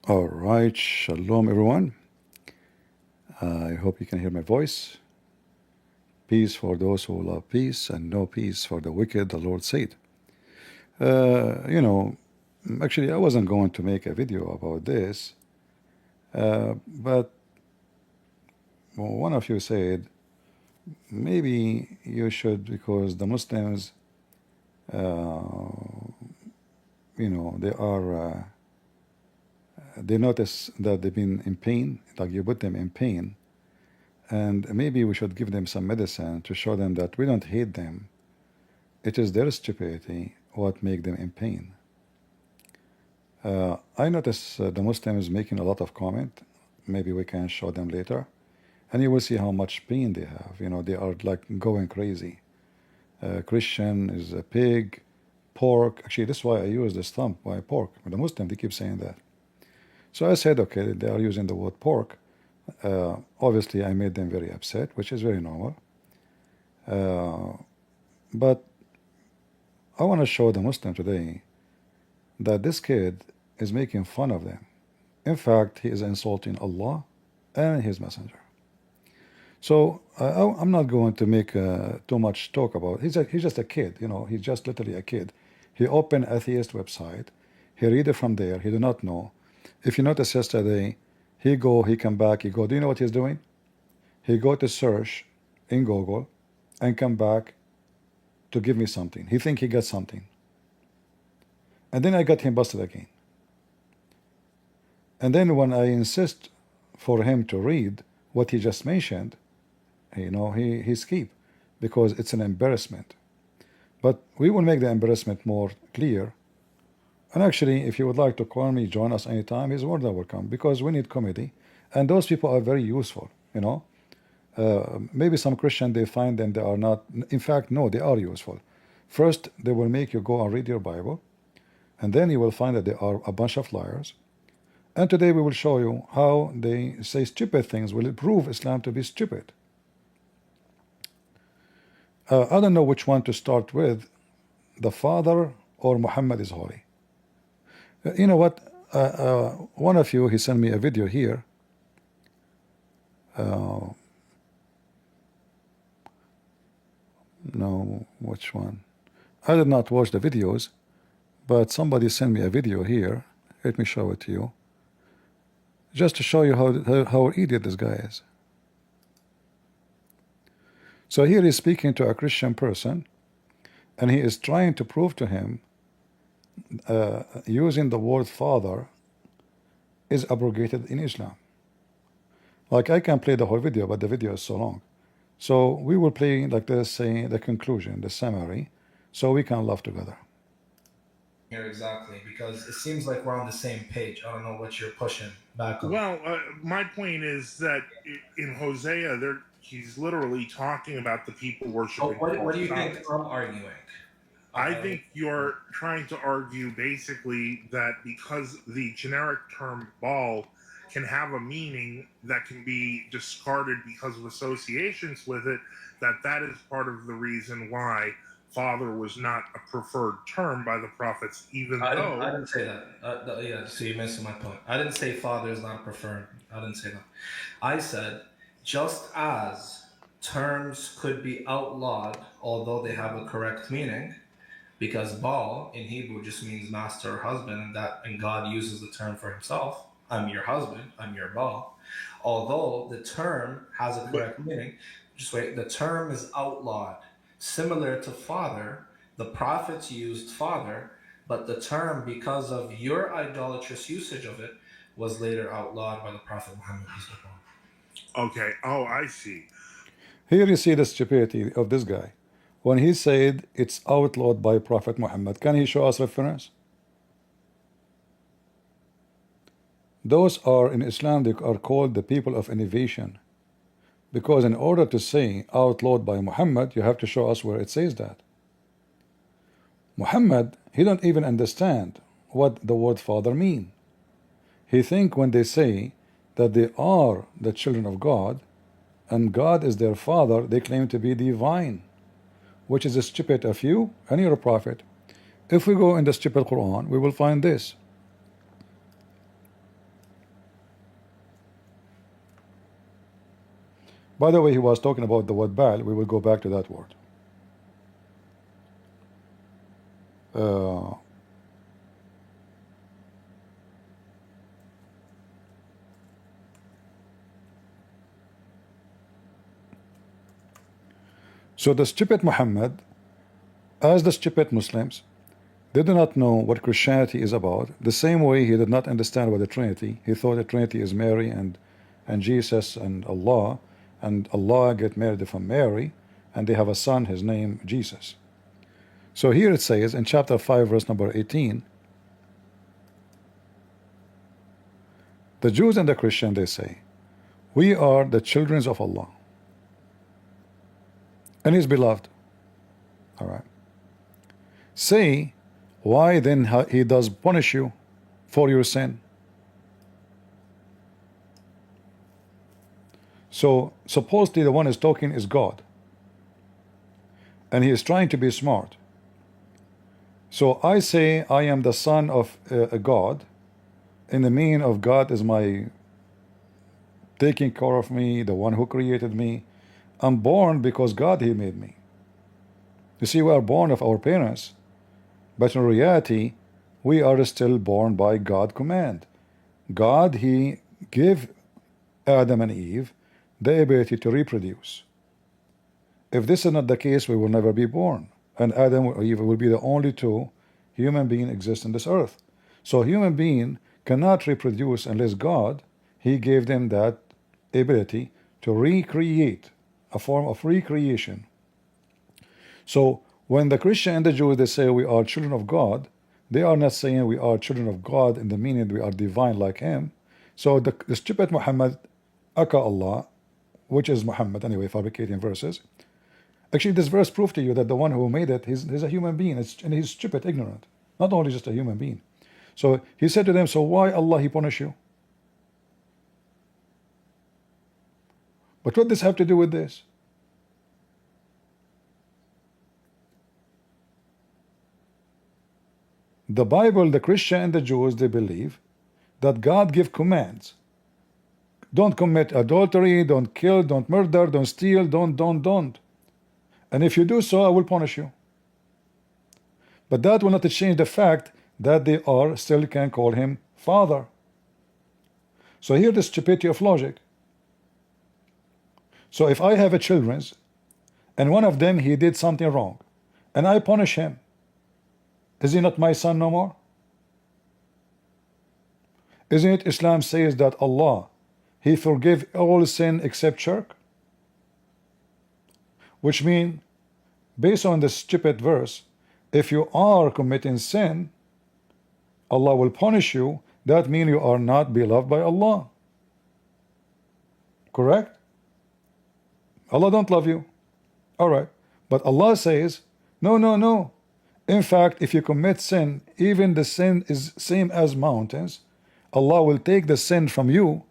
All right, shalom everyone. I hope you can hear my voice. Peace for those who love peace, and no peace for the wicked, the Lord said. You know, actually, I wasn't going to make a video about this, but one of you said maybe you should because the Muslims, they are, they notice that they've been in pain, like you put them in pain, and maybe we should give them some medicine to show them that we don't hate them. It is their stupidity what make them in pain. I notice the Muslims making a lot of comment. Maybe we can show them later, and you will see how much pain they have. They are like going crazy. Christian is a pig, pork. Actually, this is why I use this thumb. Why pork? The Muslim they keep saying that. So I said, okay, they are using the word pork. Obviously, I made them very upset, which is very normal. But I want to show the Muslim today that this kid is making fun of them. In fact, he is insulting Allah and His Messenger. So I'm not going to make too much talk about it. He's just a kid, he's just literally a kid. He opened atheist website. He read it from there. He do not know. If you notice yesterday, he come back, he go. Do you know what he's doing? He go to search in Google and come back to give me something. He think he got something. And then I got him busted again. And then when I insist for him to read what he just mentioned, he skip because it's an embarrassment. But we will make the embarrassment more clear. And actually, if you would like to call me, join us anytime, he's more than welcome because we need comedy. And those people are very useful, maybe some Christian, they find them, they are not. In fact, no, they are useful. First, they will make you go and read your Bible. And then you will find that they are a bunch of liars. And today we will show you how they say stupid things will prove Islam to be stupid. I don't know which one to start with, the Father or Muhammad is holy. You know what? One of you, he sent me a video here. No, which one? I did not watch the videos, but somebody sent me a video here. Let me show it to you. Just to show you how idiot this guy is. So here he's speaking to a Christian person, and he is trying to prove to him using the word father is abrogated in Islam. Like I can play the whole video, but the video is so long. So we will play like this, saying the conclusion, the summary, so we can laugh together. Here exactly, because it seems like we're on the same page. I don't know what you're pushing back on. Well, my point is that in Hosea, he's literally talking about the people worshiping. What do you think I'm arguing? I think you're trying to argue basically that because the generic term ball can have a meaning that can be discarded because of associations with it, that is part of the reason why father was not a preferred term by the prophets, even though... I didn't say that. Yeah, so you're missing my point. I didn't say father is not preferred. I didn't say that. I said just as terms could be outlawed, although they have a correct meaning, because Baal in Hebrew just means master or husband, and God uses the term for himself. I'm your husband, I'm your Baal. Although the term has a correct meaning, just wait, the term is outlawed. Similar to father, the prophets used father, but the term, because of your idolatrous usage of it, was later outlawed by the Prophet Muhammad. Okay, oh, I see. Here you see the stupidity of this guy. When he said it's outlawed by Prophet Muhammad, can he show us reference? Those are in Islam, they are called the people of innovation. Because in order to say outlawed by Muhammad, you have to show us where it says that. Muhammad, he don't even understand what the word father mean. He think when they say that they are the children of God and God is their father, they claim to be divine, which is stupid of you and your prophet. If we go in the stupid Quran, we will find this. By the way, he was talking about the word Baal. We will go back to that word. So the stupid Muhammad, as the stupid Muslims, they do not know what Christianity is about. The same way he did not understand what the Trinity. He thought the Trinity is Mary and Jesus and Allah get married from Mary, and they have a son, his name Jesus. So here it says in chapter 5, verse number 18, the Jews and the Christian, they say, we are the children of Allah and His beloved. All right. Say, why then He does punish you for your sin? So supposedly the one is talking is God, and he is trying to be smart. So I say I am the son of a God, in the meaning of God is my taking care of me, the one who created me. I'm born because God He made me. You see, we are born of our parents, but in reality we are still born by God command. God He gave Adam and Eve the ability to reproduce. If this is not the case, we will never be born, and Adam or Eve will be the only two human beings exist on this earth. So a human being cannot reproduce unless God He gave them that ability to recreate, a form of recreation. So when the Christian and the Jews, they say we are children of God, they are not saying we are children of God in the meaning we are divine like Him. So the stupid Muhammad, Aka Allah, which is Muhammad anyway, fabricating verses. Actually, this verse proves to you that the one who made it, he's a human being, and he's stupid, ignorant, not only just a human being. So he said to them, so why Allah He punish you? But what does this have to do with this? The Bible, the Christian and the Jews, they believe that God give commands. Don't commit adultery, don't kill, don't murder, don't steal, don't. And if you do so, I will punish you. But that will not change the fact that they are still can call Him Father. So here the stupidity of logic. So if I have a children, and one of them he did something wrong, and I punish him, is he not my son no more? Isn't it Islam says that Allah He forgive all sin except shirk? Which means, based on this stupid verse, if you are committing sin, Allah will punish you. That means you are not beloved by Allah. Correct? Allah don't love you. All right. But Allah says, no. In fact, if you commit sin, even the sin is same as mountains, Allah will take the sin from you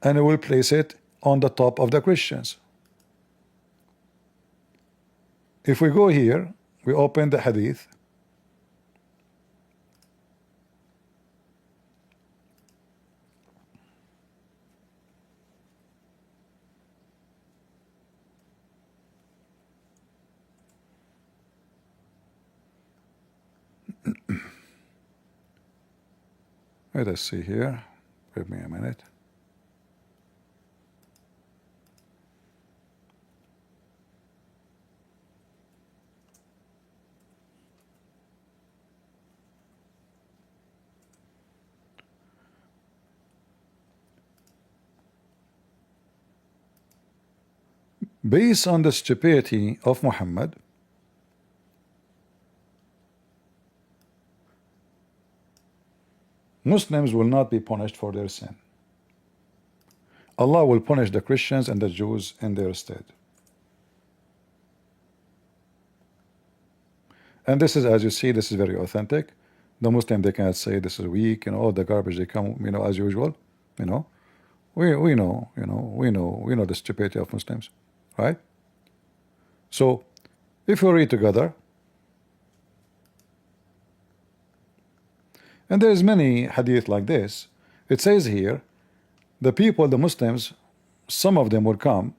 and He will place it on the top of the Christians. If we go here, we open the hadith. Let us see here. Give me a minute. Based on the stupidity of Muhammad, Muslims will not be punished for their sin. Allah will punish the Christians and the Jews in their stead. And this is, as you see, this is very authentic. The Muslim, they cannot say this is weak, all the garbage they come, as usual, we know, we know the stupidity of Muslims, right? So if we read together, and there's many hadith like this, it says here, the people, the Muslims, some of them will come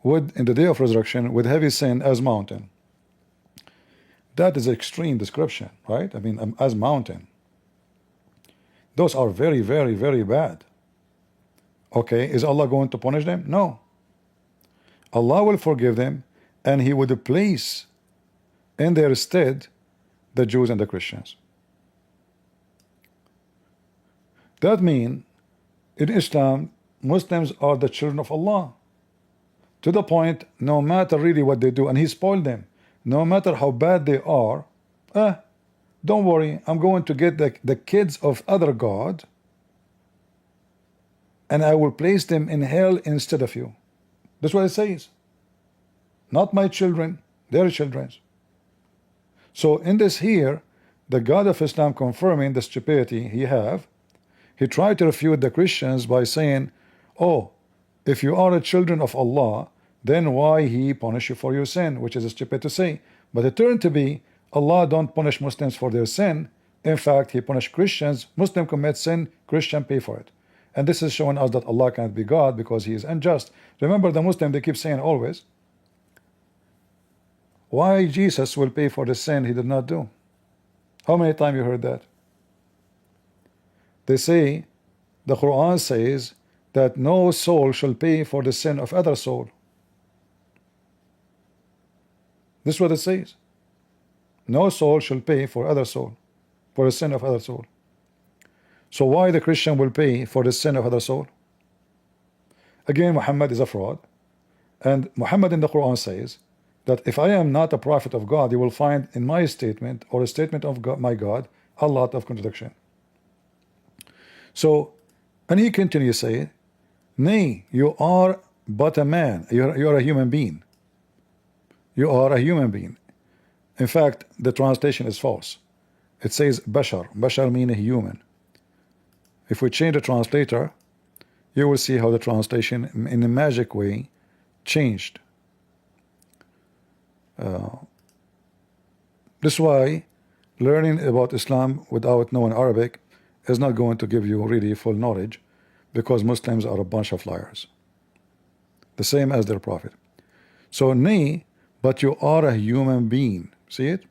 would, in the day of resurrection, with heavy sin as mountain. That is extreme description, right? I mean, as mountain. Those are very, very, very bad. Okay, is Allah going to punish them? No. Allah will forgive them, and He would place in their stead the Jews and the Christians. That means in Islam, Muslims are the children of Allah, to the point no matter really what they do, and He spoiled them, no matter how bad they are, don't worry, I'm going to get the kids of other God, and I will place them in hell instead of you. That's what it says. Not my children, their children. So in this here, the God of Islam confirming the stupidity he tried to refute the Christians by saying, oh, if you are a children of Allah, then why He punish you for your sin, which is stupid to say. But it turned to be, Allah don't punish Muslims for their sin. In fact, He punished Christians. Muslim commit sin, Christian pay for it. And this is showing us that Allah can't be God because He is unjust. Remember, the Muslim, they keep saying always, why Jesus will pay for the sin He did not do? How many times you heard that? They say, the Quran says that no soul shall pay for the sin of other soul. This is what it says. No soul shall pay for other soul, for the sin of other soul. So why the Christian will pay for the sin of other soul? Again, Muhammad is a fraud. And Muhammad in the Quran says that if I am not a prophet of God, you will find in my statement or a statement of God, my God, a lot of contradiction. So, and he continues saying, nay, you are but a man. You are a human being. You are a human being. In fact, the translation is false. It says bashar. Bashar means human. If we change the translator, you will see how the translation in a magic way changed. This is why learning about Islam without knowing Arabic is not going to give you really full knowledge, because Muslims are a bunch of liars, the same as their prophet. So nay, but you are a human being. See it?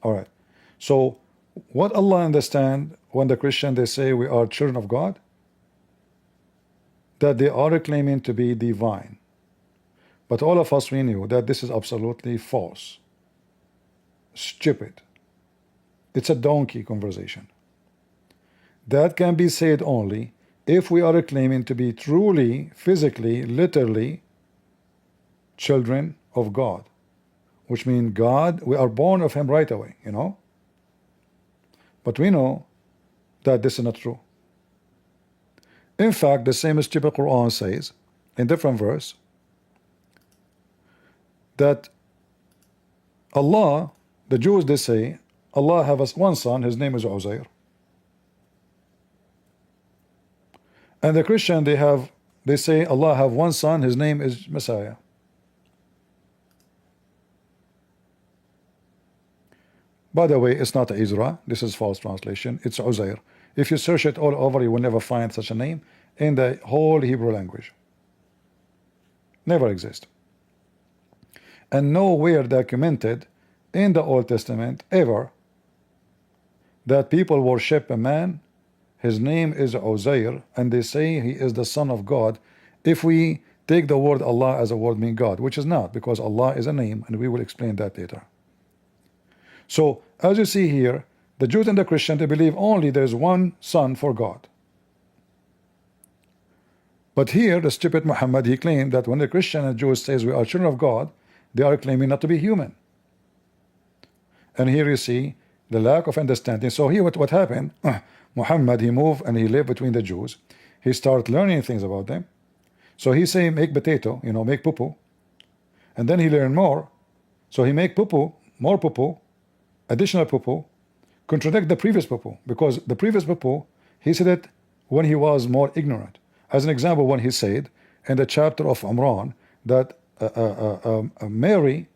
All right. So what Allah understand when the Christian they say we are children of God? That they are claiming to be divine. But all of us, we knew that this is absolutely false, stupid. It's a donkey conversation. That can be said only if we are claiming to be truly, physically, literally children of God, which means God, we are born of Him right away, you know. But we know that this is not true. In fact, the same stupid Quran says in different verse that Allah, the Jews, they say Allah has one son, his name is Uzair. And the Christian, they say Allah have one son, his name is Messiah. By the way, it's not Ezra, this is false translation, it's Uzair. If you search it all over, you will never find such a name in the whole Hebrew language. Never exist. And nowhere documented in the Old Testament ever that people worship a man, his name is Uzair, and they say he is the son of God, if we take the word Allah as a word mean God, which is not, because Allah is a name, and we will explain that later. So as you see here, the Jews and the Christian, they believe only there is one son for God. But here the stupid Muhammad, he claimed that when the Christian and Jews says we are children of God, they are claiming not to be human. And here you see the lack of understanding. So here what happened, Muhammad, he moved and he lived between the Jews. He started learning things about them. So he say make potato, you know, make poo-poo. And then he learned more. So he make poo-poo, more poo-poo, additional poo-poo, contradict the previous poo-poo, because the previous poo-poo, he said it when he was more ignorant. As an example, when he said in the chapter of Imran that Mary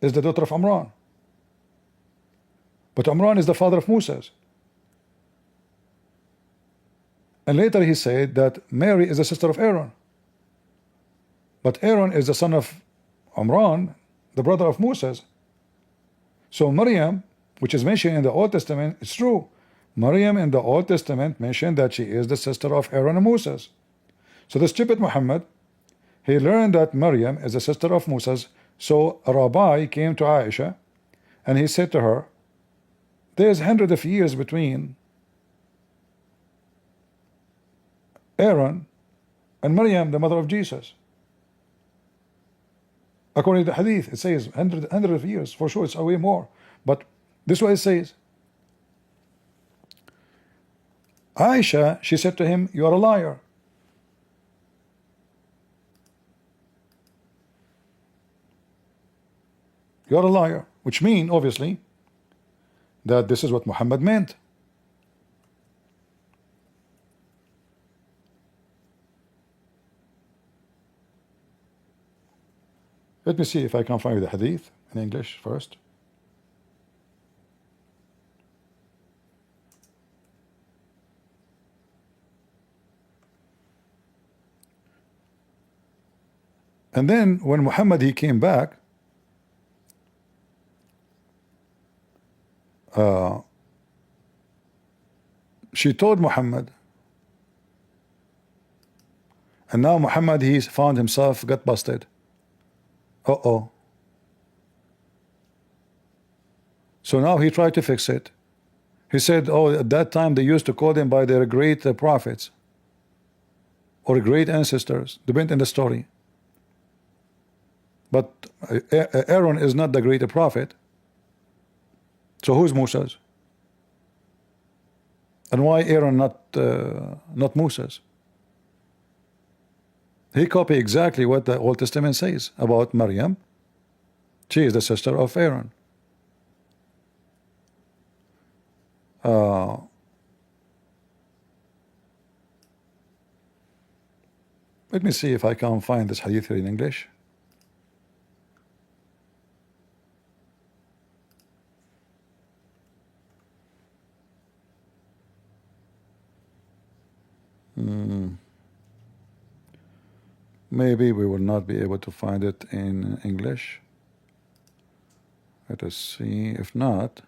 is the daughter of Imran, but Imran is the father of Moses. And later he said that Mary is the sister of Aaron. But Aaron is the son of Imran, the brother of Moses. So Maryam, which is mentioned in the Old Testament, it's true. Maryam in the Old Testament mentioned that she is the sister of Aaron and Moses. So the stupid Muhammad, he learned that Maryam is the sister of Moses. So a rabbi came to Aisha and he said to her, there's hundreds of years between Aaron and Maryam, the mother of Jesus. According to the hadith, it says 100 of years. For sure, it's way more. But this is what it says. Aisha, she said to him, you are a liar. You are a liar. Which means, obviously, that this is what Muhammad meant. Let me see if I can find the hadith in English first. And then when Muhammad he came back, she told Muhammad, and now Muhammad he found himself got busted. Uh-oh. So now he tried to fix it. He said, oh, at that time they used to call them by their great prophets or great ancestors, depending on the story. But Aaron is not the great prophet. So who's Moses? And why Aaron not Moses? He copied exactly what the Old Testament says about Maryam. She is the sister of Aaron. Let me see if I can find this hadith here in English. Maybe we will not be able to find it in English. Let us see. If not,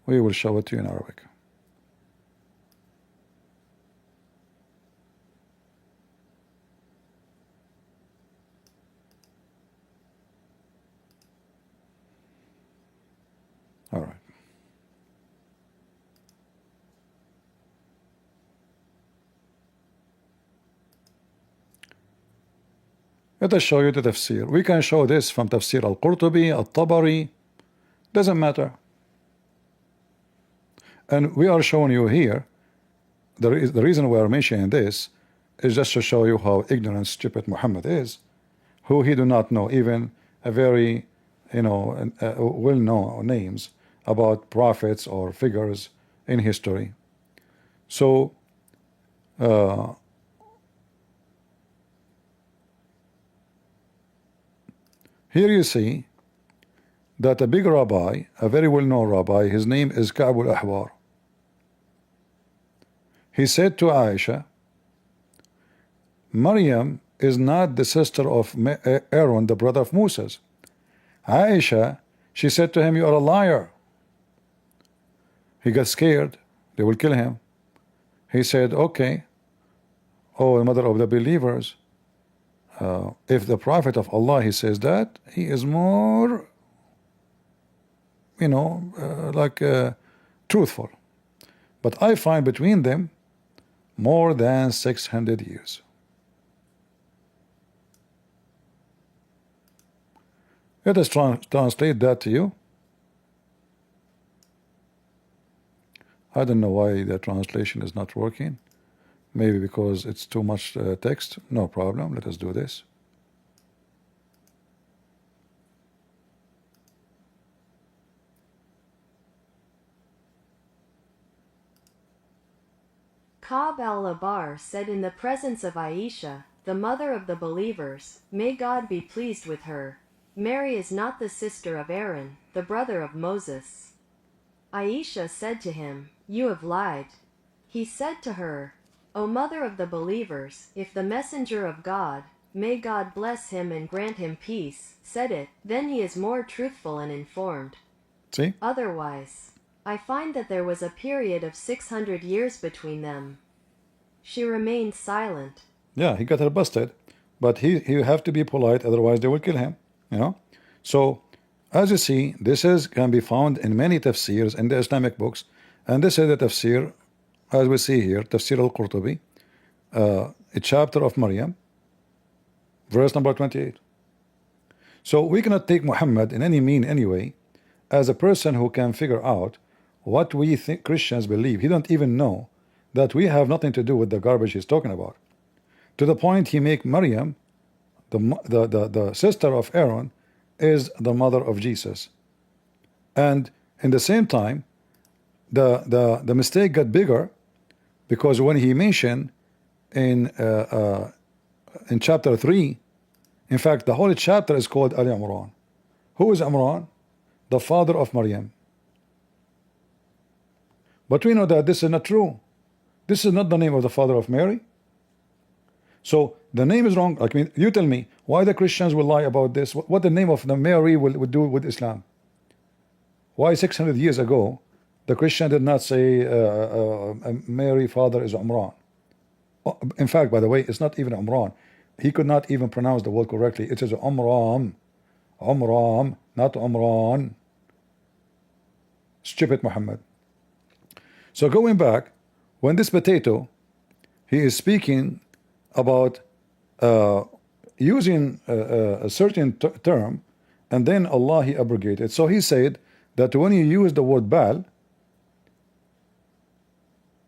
we will show it to you in Arabic. All right. Let us show you the tafsir. We can show this from tafsir al-Qurtubi, al-Tabari, doesn't matter. And we are showing you here, the reason we are mentioning this is just to show you how ignorant, stupid Muhammad is, who he do not know even a very, well-known names about prophets or figures in history. So, here you see that a big rabbi, a very well-known rabbi, his name is Ka'b al-Ahbar. He said to Aisha, Maryam is not the sister of Aaron, the brother of Moses. Aisha, she said to him, you are a liar. He got scared, they will kill him. He said, okay, oh, the mother of the believers, if the prophet of Allah, he says that, he is more, truthful. But I find between them more than 600 years. Let us translate that to you. I don't know why the translation is not working. Maybe because it's too much text. No problem. Let us do this. Ka'b al-Ahbar said in the presence of Aisha, the mother of the believers, may God be pleased with her, Mary is not the sister of Aaron, the brother of Moses. Aisha said to him, you have lied. He said to her, O mother of the believers, if the messenger of God, may God bless him and grant him peace, said it, then he is more truthful and informed. See? Otherwise, I find that there was a period of 600 years between them. She remained silent. Yeah, he got her busted, but he have to be polite, otherwise they will kill him. You know. So, as you see, this is can be found in many tafsirs in the Islamic books, and this is the tafsir, as we see here, Tafsir al-Qurtubi, a chapter of Maryam, verse number 28. So we cannot take Muhammad in any mean anyway as a person who can figure out what we think Christians believe. He don't even know that we have nothing to do with the garbage he's talking about. To the point he make Maryam, the sister of Aaron, is the mother of Jesus. And in the same time, the mistake got bigger, because when he mentioned in chapter 3, in fact the whole chapter is called Ali Imran. Who is Imran? The father of Maryam. But we know that this is not true. This is not the name of the father of Mary. So the name is wrong. Like, I mean, you tell me why the Christians will lie about this. What the name of the Mary will do with Islam? Why 600 years ago the Christian did not say Mary father is Umran? In fact, by the way, it's not even Umran. He could not even pronounce the word correctly. It is Umram, Umram, not Umran. Stupid Muhammad. So going back, when this potato, he is speaking about using a certain term, and then Allah he abrogated. So he said that when you use the word Baal,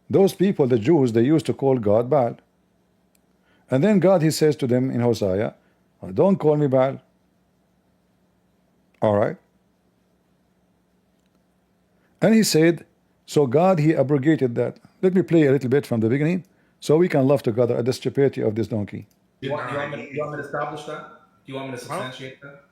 those people, the Jews, they used to call God Baal. And then God he says to them in Hosea, don't call me Baal. All right. And he said, so God he abrogated that. Let me play a little bit from the beginning so we can laugh together at the stupidity of this donkey. Do you want me to establish that? Do you want me to substantiate that?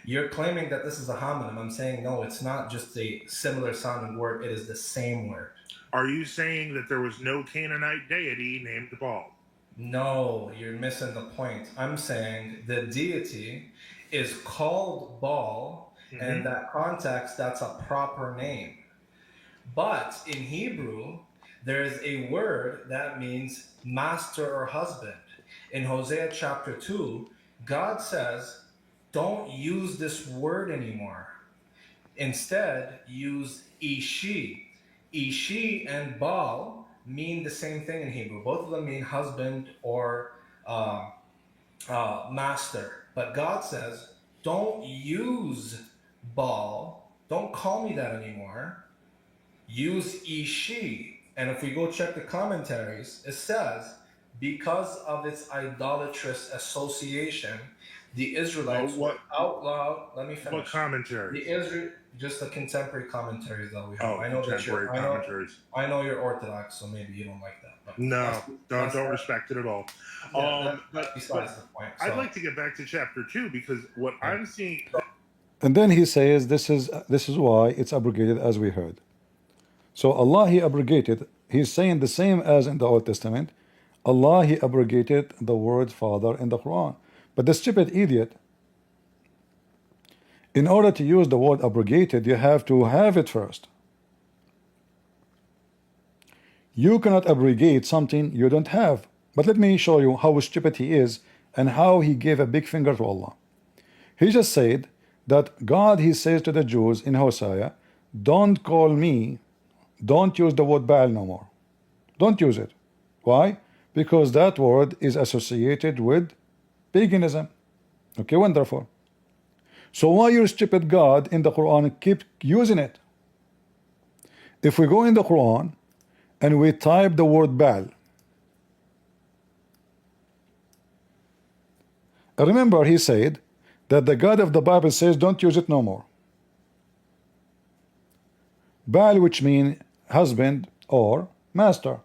You're claiming that this is a homonym. I'm saying no, it's not just a similar sounding word, it is the same word. Are you saying that there was no Canaanite deity named Baal? No, you're missing the point. I'm saying the deity is called Baal, and in that context, that's a proper name. But in Hebrew, there is a word that means master or husband. In Hosea chapter 2, God says, don't use this word anymore. Instead, use Ishi. Ishi and Baal mean the same thing in Hebrew. Both of them mean husband or master. But God says, don't use Baal. Don't call me that anymore. Use Ishi. And if we go check the commentaries, it says, because of its idolatrous association, the Israelites were outlawed. Let me finish. What commentaries? Just the contemporary commentaries that we have. Oh, contemporary commentaries. I know you're Orthodox, so maybe you don't like that. But no, don't respect it at all. Yeah, but besides the point. So. I'd like to get back to chapter 2 because what I'm seeing. And then he says this is why it's abrogated, as we heard. So Allah he abrogated. He's saying the same as in the Old Testament. Allah he abrogated the word father in the Quran. But the stupid idiot, in order to use the word abrogated, you have to have it first. You cannot abrogate something you don't have. But let me show you how stupid he is and how he gave a big finger to Allah. He just said that God he says to the Jews in Hosea, don't call me, don't use the word Baal no more. Don't use it. Why? Because that word is associated with paganism. Okay, wonderful. So why your stupid God in the Quran keep using it? If we go in the Quran and we type the word Baal, remember he said that the God of the Bible says don't use it no more. Baal, which means husband or master.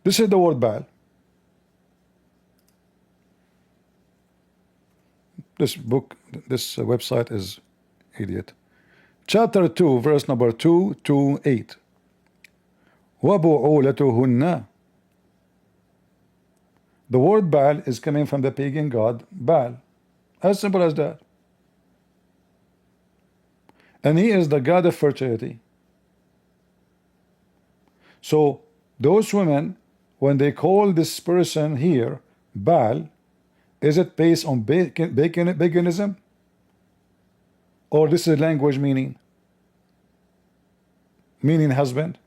This is the word Baal. This book, this website is idiot. Chapter 2, verse number 2 to 8. وَبُعُولَتُهُنَّ The word Baal is coming from the pagan god Baal. As simple as that. And he is the god of fertility. So those women, when they call this person here Baal, is it based on paganism? Or this is language meaning husband?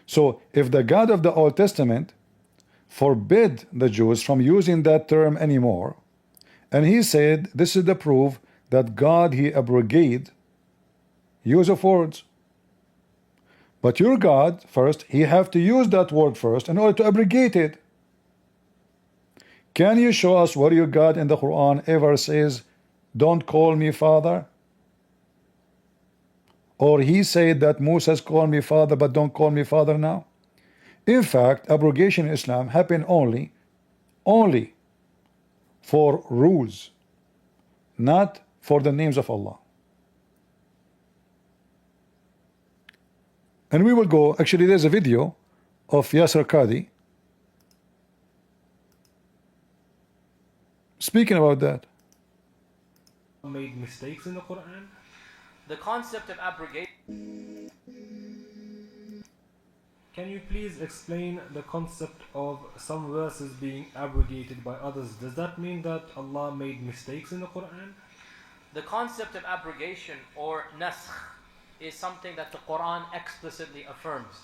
So if the God of the Old Testament forbid the Jews from using that term anymore, and he said this is the proof that God, he abrogated use of words. But your God, first, he have to use that word first in order to abrogate it. Can you show us where your God in the Quran ever says, don't call me father? Or he said that Moses called me father, but don't call me father now? In fact, abrogation in Islam happened only for rules, not for the names of Allah. And we will go, actually there's a video of Yasser Qadhi speaking about that. Made mistakes in the Quran. The concept of abrogation. Can you please explain the concept of some verses being abrogated by others? Does that mean that Allah made mistakes in the Quran? The concept of abrogation or naskh is something that the Quran explicitly affirms.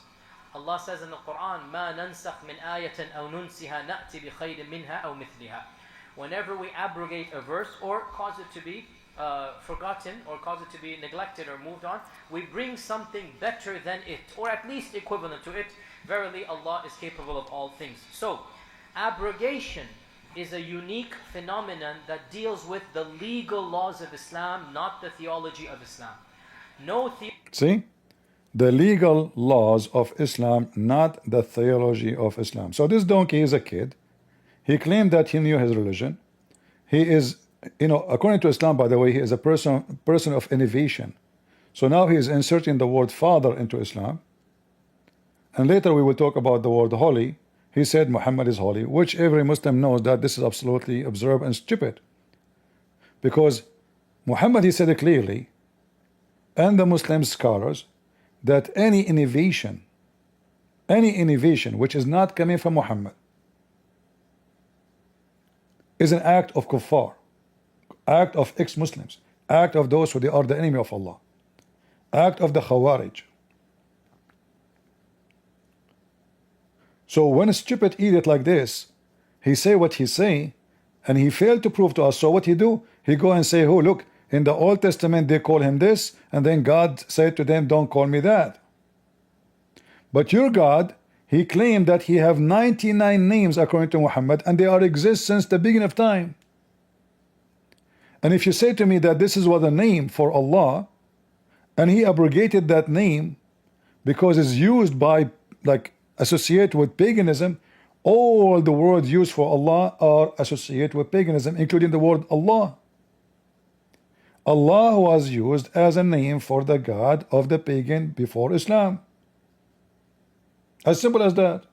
Allah says in the Quran, "Ma nansakh min ayatin aw nunsiha na'ti bi khayrin minha aw mithliha." Whenever we abrogate a verse or cause it to be forgotten or cause it to be neglected or moved on, we bring something better than it, or at least equivalent to it. Verily, Allah is capable of all things. So, abrogation is a unique phenomenon that deals with the legal laws of Islam, not the theology of Islam. See? The legal laws of Islam, not the theology of Islam. So this donkey is a kid. He claimed that he knew his religion. He is, according to Islam, by the way, he is a person of innovation. So now he is inserting the word father into Islam. And later we will talk about the word holy. He said Muhammad is holy, which every Muslim knows that this is absolutely absurd and stupid. Because Muhammad, he said it clearly, and the Muslim scholars, that any innovation which is not coming from Muhammad is an act of kuffar, act of ex-Muslims, act of those who they are the enemy of Allah, act of the Khawarij. So when a stupid idiot like this, he say what he say, and he failed to prove to us, so what he do? He go and say, oh look, in the Old Testament they call him this, and then God said to them, don't call me that. But your God, he claimed that he have 99 names according to Muhammad, and they are exist since the beginning of time. And if you say to me that this is what a name for Allah, and he abrogated that name because it's used by, like, associated with paganism, all the words used for Allah are associated with paganism, including the word Allah. Allah was used as a name for the God of the pagan before Islam. As simple as that.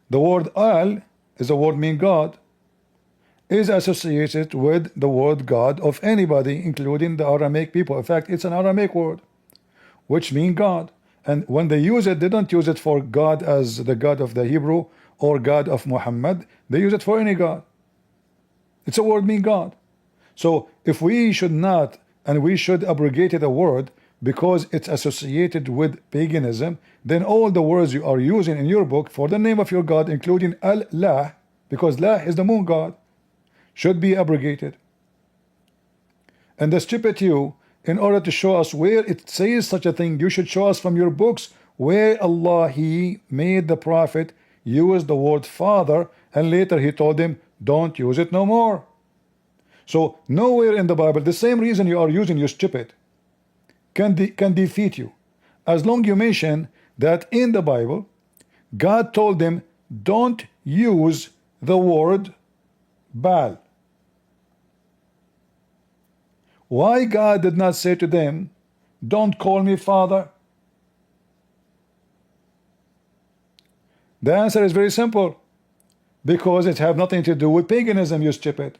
The word Al is a word mean God, is associated with the word God of anybody, including the Aramaic people. In fact, it's an Aramaic word, which means God. And when they use it, they don't use it for God as the God of the Hebrew or God of Muhammad. They use it for any God. It's a word mean God. So if we should not, and we should abrogate the word because it's associated with paganism, then all the words you are using in your book for the name of your God, including Allah, because La is the moon god, should be abrogated. And the stupid you, in order to show us where it says such a thing, you should show us from your books where Allah, he made the prophet use the word father, and later he told him don't use it no more. So nowhere in the Bible, the same reason you are using, you stupid, can defeat you. As long you mention that in the Bible, God told them don't use the word Baal. Why God did not say to them, don't call me father? The answer is very simple. Because it have nothing to do with paganism, you stupid.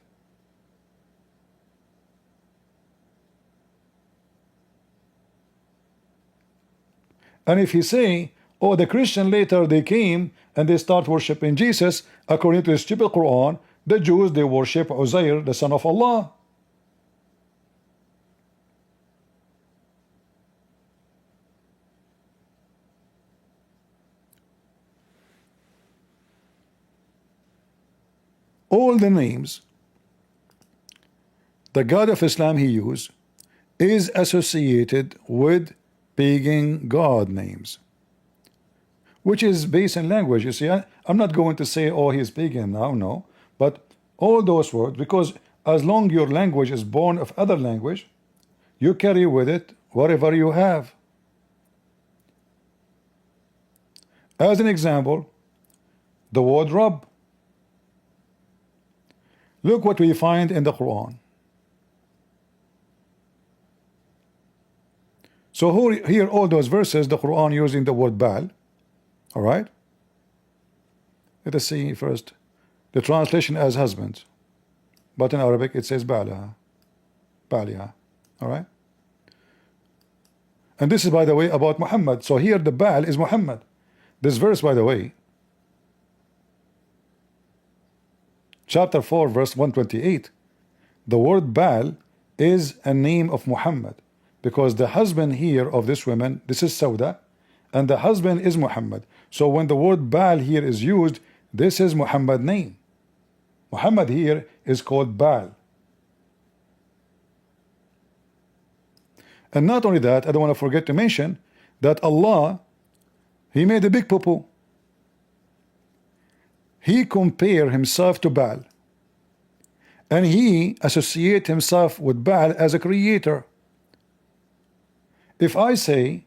And if you say, oh, the Christian later they came and they start worshiping Jesus, according to the stupid Quran, the Jews they worship Uzayr, the son of Allah. All the names the God of Islam he used is associated with pagan God names, which is based in language. You see, I'm not going to say, oh, he's pagan now, no. But all those words, because as long your language is born of other language, you carry with it whatever you have. As an example, the word Rabb. Look what we find in the Quran. So here all those verses, the Quran using the word Baal. All right. Let us see first the translation as husband, but in Arabic it says Ba'laha, Ba'liha. All right. And this is, by the way, about Muhammad. So here the Baal is Muhammad. This verse, by the way, chapter 4 verse 128, the word Baal is a name of Muhammad, because the husband here of this woman, this is Sauda, and the husband is Muhammad. So when the word Baal here is used, this is Muhammad name. Muhammad here is called Baal. And not only that, I don't want to forget to mention that Allah, he made a big poo-poo. He compared himself to Baal, and he associate himself with Baal as a creator. If I say,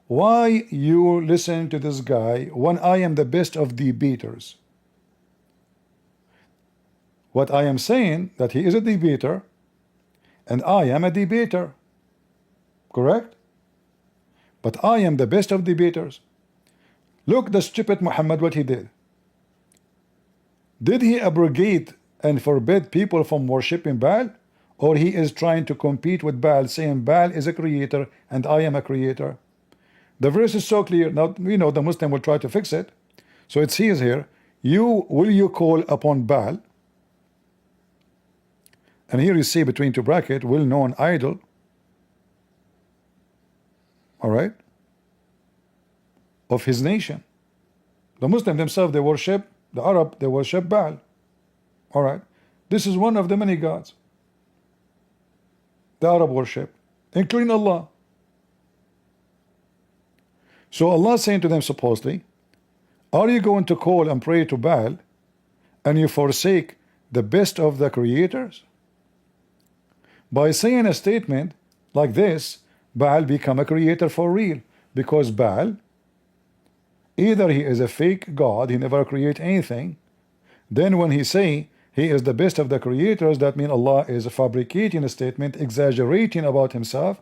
why you listen to this guy when I am the best of debaters? What I am saying, that he is a debater and I am a debater, correct? But I am the best of debaters. Look the stupid Muhammad what he did. Did he abrogate and forbid people from worshiping Baal? Or he is trying to compete with Baal, saying Baal is a creator and I am a creator? The verse is so clear. Now we know the Muslim will try to fix it. So it says here, will you call upon Baal? And here you see between two brackets, will known idol. All right, of his nation. The Muslim themselves, they worship, the Arab, they worship Baal. All right, this is one of the many gods the Arab worship, including Allah. So Allah saying to them supposedly, are you going to call and pray to Baal and you forsake the best of the creators? By saying a statement like this, Baal become a creator for real, because Baal, either he is a fake god, he never create anything. Then when he say he is the best of the creators, that means Allah is fabricating a statement, exaggerating about himself,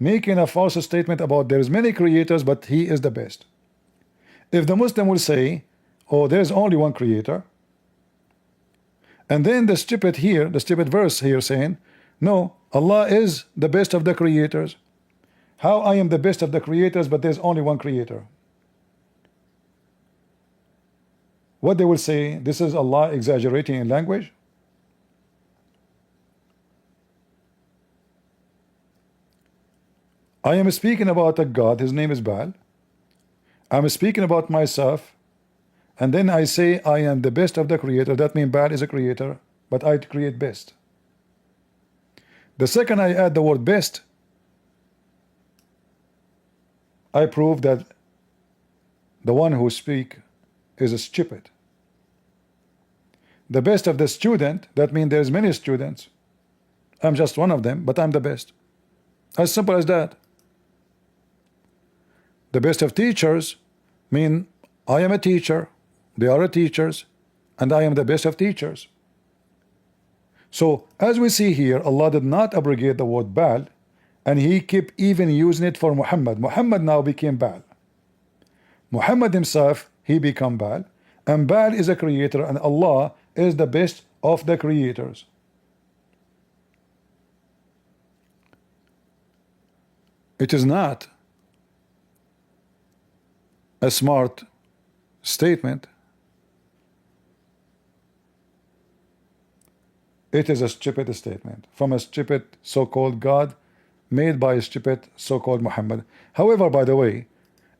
making a false statement about there's many creators but he is the best. If the Muslim will say, oh, there's only one creator, and then the stupid verse here saying, no, Allah is the best of the creators. How I am the best of the creators but there's only one creator? What they will say, this is Allah exaggerating in language. I am speaking about a God, his name is Baal. I'm speaking about myself, and then I say I am the best of the creator. That means Baal is a creator, but I create best. The second I add the word best, I prove that the one who speak is a stupid. The best of the student, that means there's many students. I'm just one of them, but I'm the best. As simple as that. The best of teachers mean I am a teacher, they are teachers, and I am the best of teachers. So as we see here, Allah did not abrogate the word Baal, and he kept even using it for Muhammad. Muhammad now became Baal. Muhammad himself, he became Baal, and bad is a creator, and Allah is the best of the creators. It is not a smart statement. It is a stupid statement from a stupid so-called God made by a stupid so-called Muhammad. However, by the way,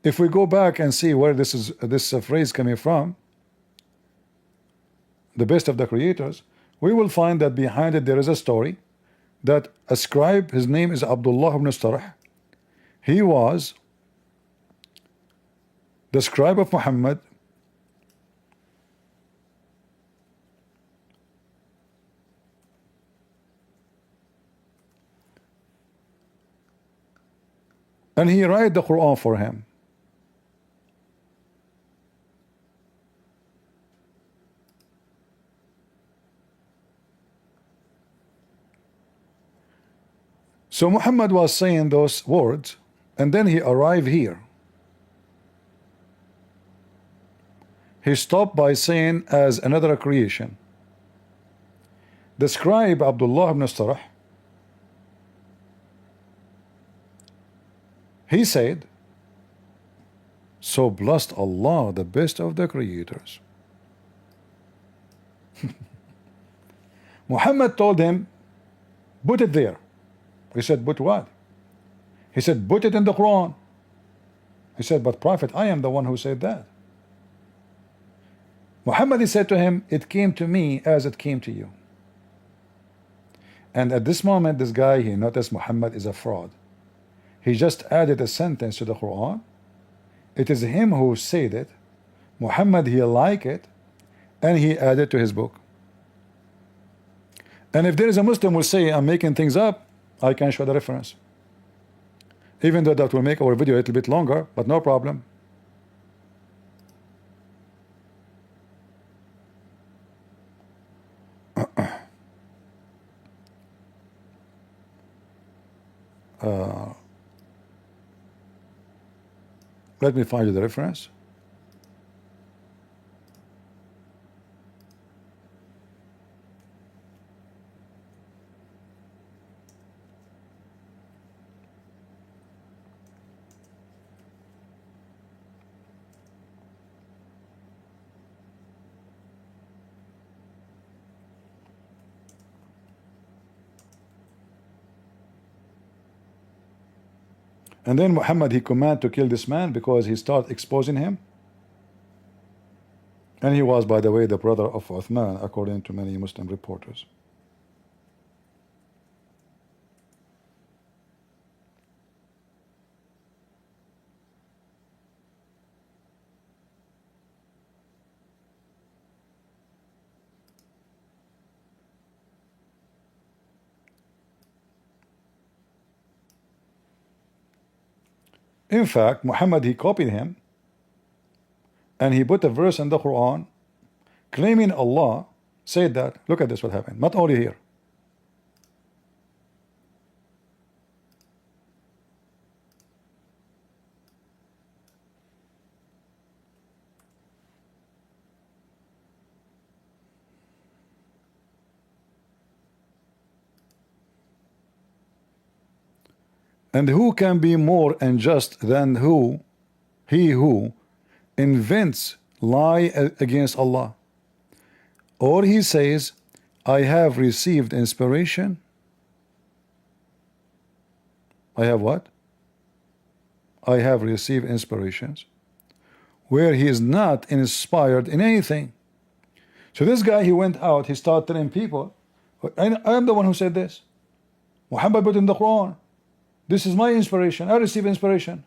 if we go back and see where this phrase coming from, the best of the creators, we will find that behind it there is a story that a scribe, his name is Abdullah ibn Starh. He was the scribe of Muhammad, and he write the Quran for him. So Muhammad was saying those words, and then he arrived here. He stopped by saying as another creation. The scribe Abdullah ibn Starh, he said, so blessed Allah, the best of the creators. Muhammad told him, put it there. He said, put what? He said, put it in the Quran. He said, but Prophet, I am the one who said that. Muhammad, he said to him, it came to me as it came to you. And at this moment, this guy, he noticed Muhammad is a fraud. He just added a sentence to the Quran. It is him who said it. Muhammad, he liked it, and he added to his book. And if there is a Muslim who will say, I'm making things up, I can show the reference. Even though that will make our video a little bit longer, but no problem. Let me find you the reference. And then Muhammad, he commanded to kill this man because he started exposing him. And he was, by the way, the brother of Uthman, according to many Muslim reporters. In fact, Muhammad, he copied him, and he put a verse in the Quran claiming Allah said that. Look at this, what happened. Not only here. And who can be more unjust than he who invents lie against Allah? Or he says, I have received inspiration. I have what? I have received inspirations, where he is not inspired in anything. So this guy, he went out, he started telling people, I am the one who said this. Muhammad put in the Quran. This is my inspiration. I receive inspiration.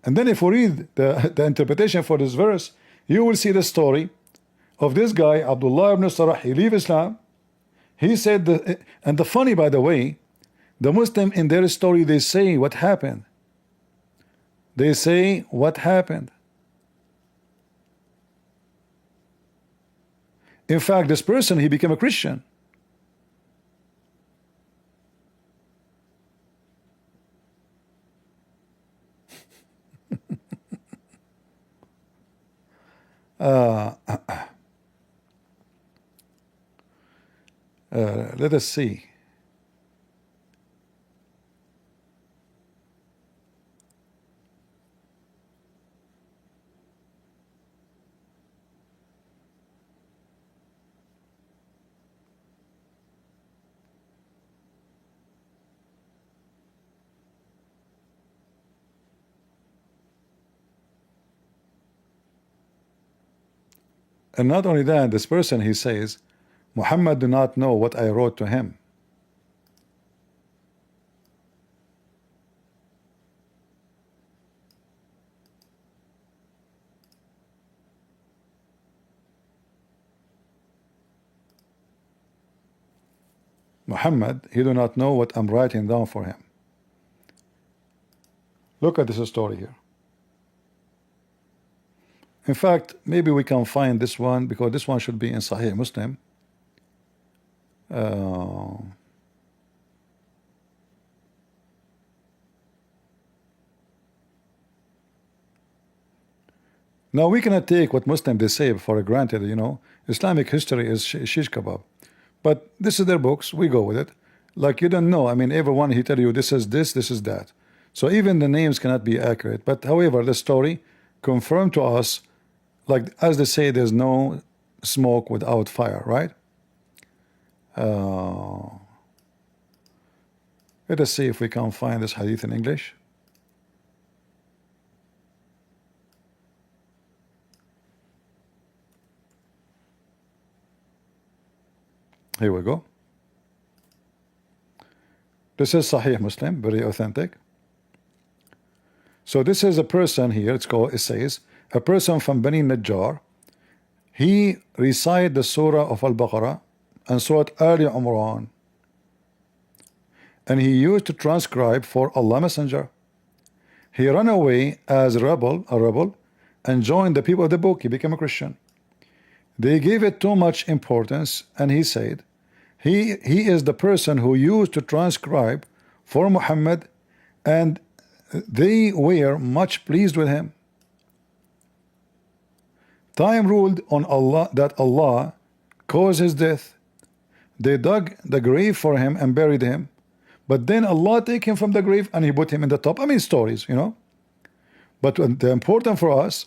And then if we read the interpretation for this verse, you will see the story of this guy, Abdullah ibn Sarah. He leave Islam. He said, and the funny, by the way, the Muslim in their story, they say what happened. They say what happened. In fact, this person, he became a Christian. Let us see. And not only that, this person, he says, Muhammad do not know what I wrote to him. Muhammad, he do not know what I'm writing down for him. Look at this story here. In fact, maybe we can find this one, because this one should be in Sahih Muslim. Now we cannot take what Muslims they say for granted. You know, Islamic history is shish kebab, but this is their books. We go with it. Like you don't know. I mean, everyone he tell you this is this, this is that. So even the names cannot be accurate. But however, the story confirmed to us, like as they say, there's no smoke without fire, right? Let us see if we can find this hadith in English. Here we go. This is Sahih Muslim, very authentic. So this is a person here, it says, a person from Bani Najjar. He recited the Surah of Al-Baqarah and Surah Ali Imran. And he used to transcribe for Allah Messenger. He ran away as a rebel, and joined the people of the book. He became a Christian. They gave it too much importance, and he said, he is the person who used to transcribe for Muhammad, and they were much pleased with him. Time ruled on Allah that Allah caused his death. They dug the grave for him and buried him, but then Allah take him from the grave and he put him in the top. I mean, stories, you know. But the important for us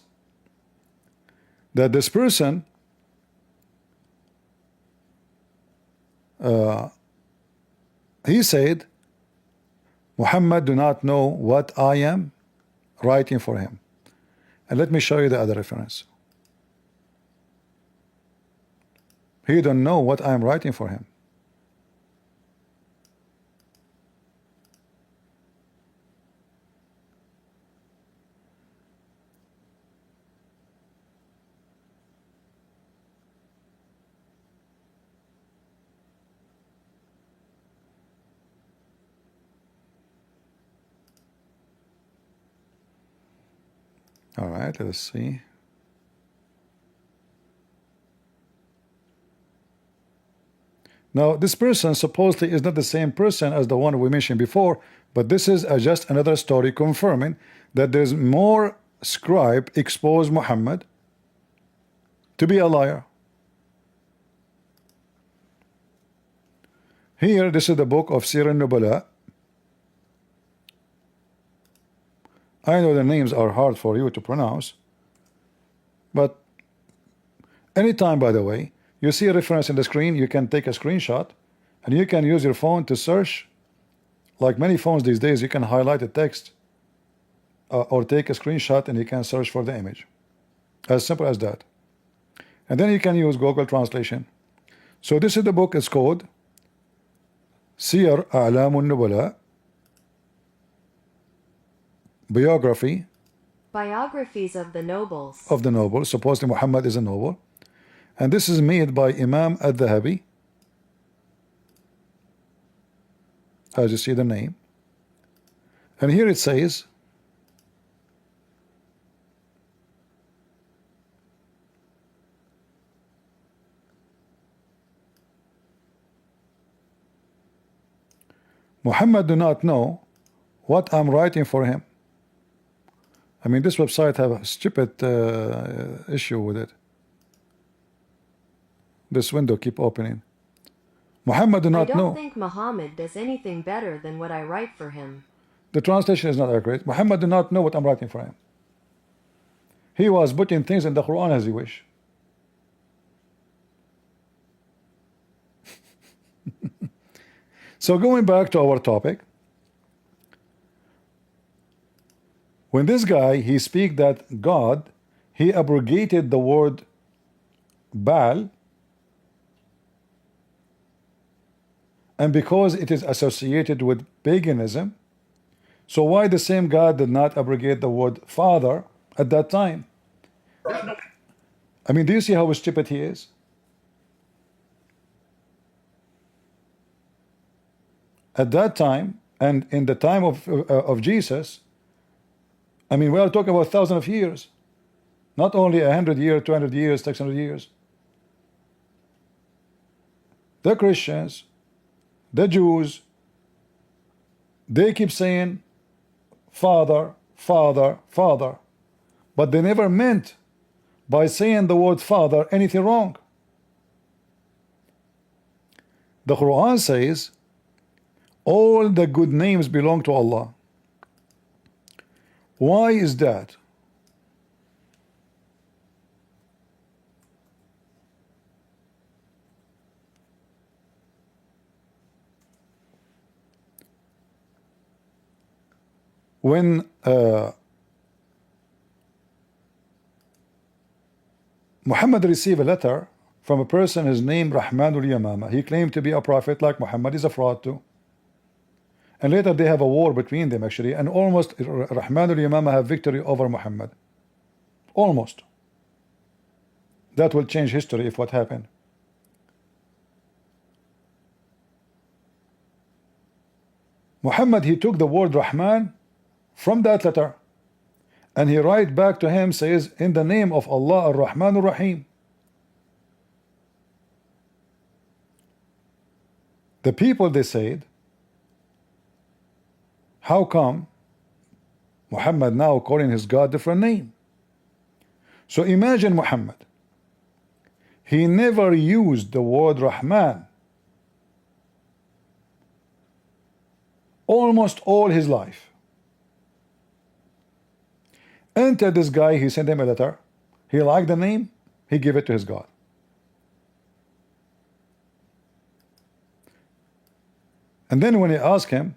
that this person he said, Muhammad do not know what I am writing for him. And let me show you the other reference. He don't know what I am writing for him. All right, let us see. Now, this person supposedly is not the same person as the one we mentioned before, but this is just another story confirming that there's more scribe exposed Muhammad to be a liar. Here, this is the book of Sir al-Nubala. I know the names are hard for you to pronounce, but anytime, by the way, you see a reference in the screen, you can take a screenshot and you can use your phone to search. Like many phones these days, you can highlight a text or take a screenshot and you can search for the image. As simple as that. And then you can use Google Translation. So this is the book, it's called Siyar A'lamun Nubala, Biographies of the Nobles. Supposedly Muhammad is a noble. And this is made by Imam al-Dhahabi, as you see the name. And here it says, Muhammad do not know what I'm writing for him. I mean, this website have a stupid issue with it. This window keep opening. Muhammad do I not don't know. think Muhammad does anything better than what I write for him. The translation is not accurate. Muhammad do not know what I'm writing for him. He was putting things in the Quran as he wish. So going back to our topic, when this guy he speak that God he abrogated the word Baal, and because it is associated with paganism, so why the same God did not abrogate the word Father at that time? I mean, do you see how stupid he is? At that time, and in the time of Jesus, I mean, we are talking about thousands of years, not only 100 years, 200 years, 600 years. The Christians, the Jews, they keep saying Father, Father, Father, but they never meant by saying the word Father anything wrong. The Quran says all the good names belong to Allah. Why is that? When Muhammad received a letter from a person, his name Rahmanul Yamama, he claimed to be a prophet like Muhammad, is a fraud too. And later they have a war between them actually, and almost Rahmanul Yamama have victory over Muhammad. Almost. That will change history if what happened. Muhammad, he took the word Rahman from that letter, and he write back to him, says, in the name of Allah Ar-Rahman Ar-Rahim. The people, they said, how come Muhammad now calling his God different name? So imagine Muhammad, he never used the word Rahman almost all his life. Enter this guy, he sent him a letter, he liked the name, he gave it to his God. And then when he asked him,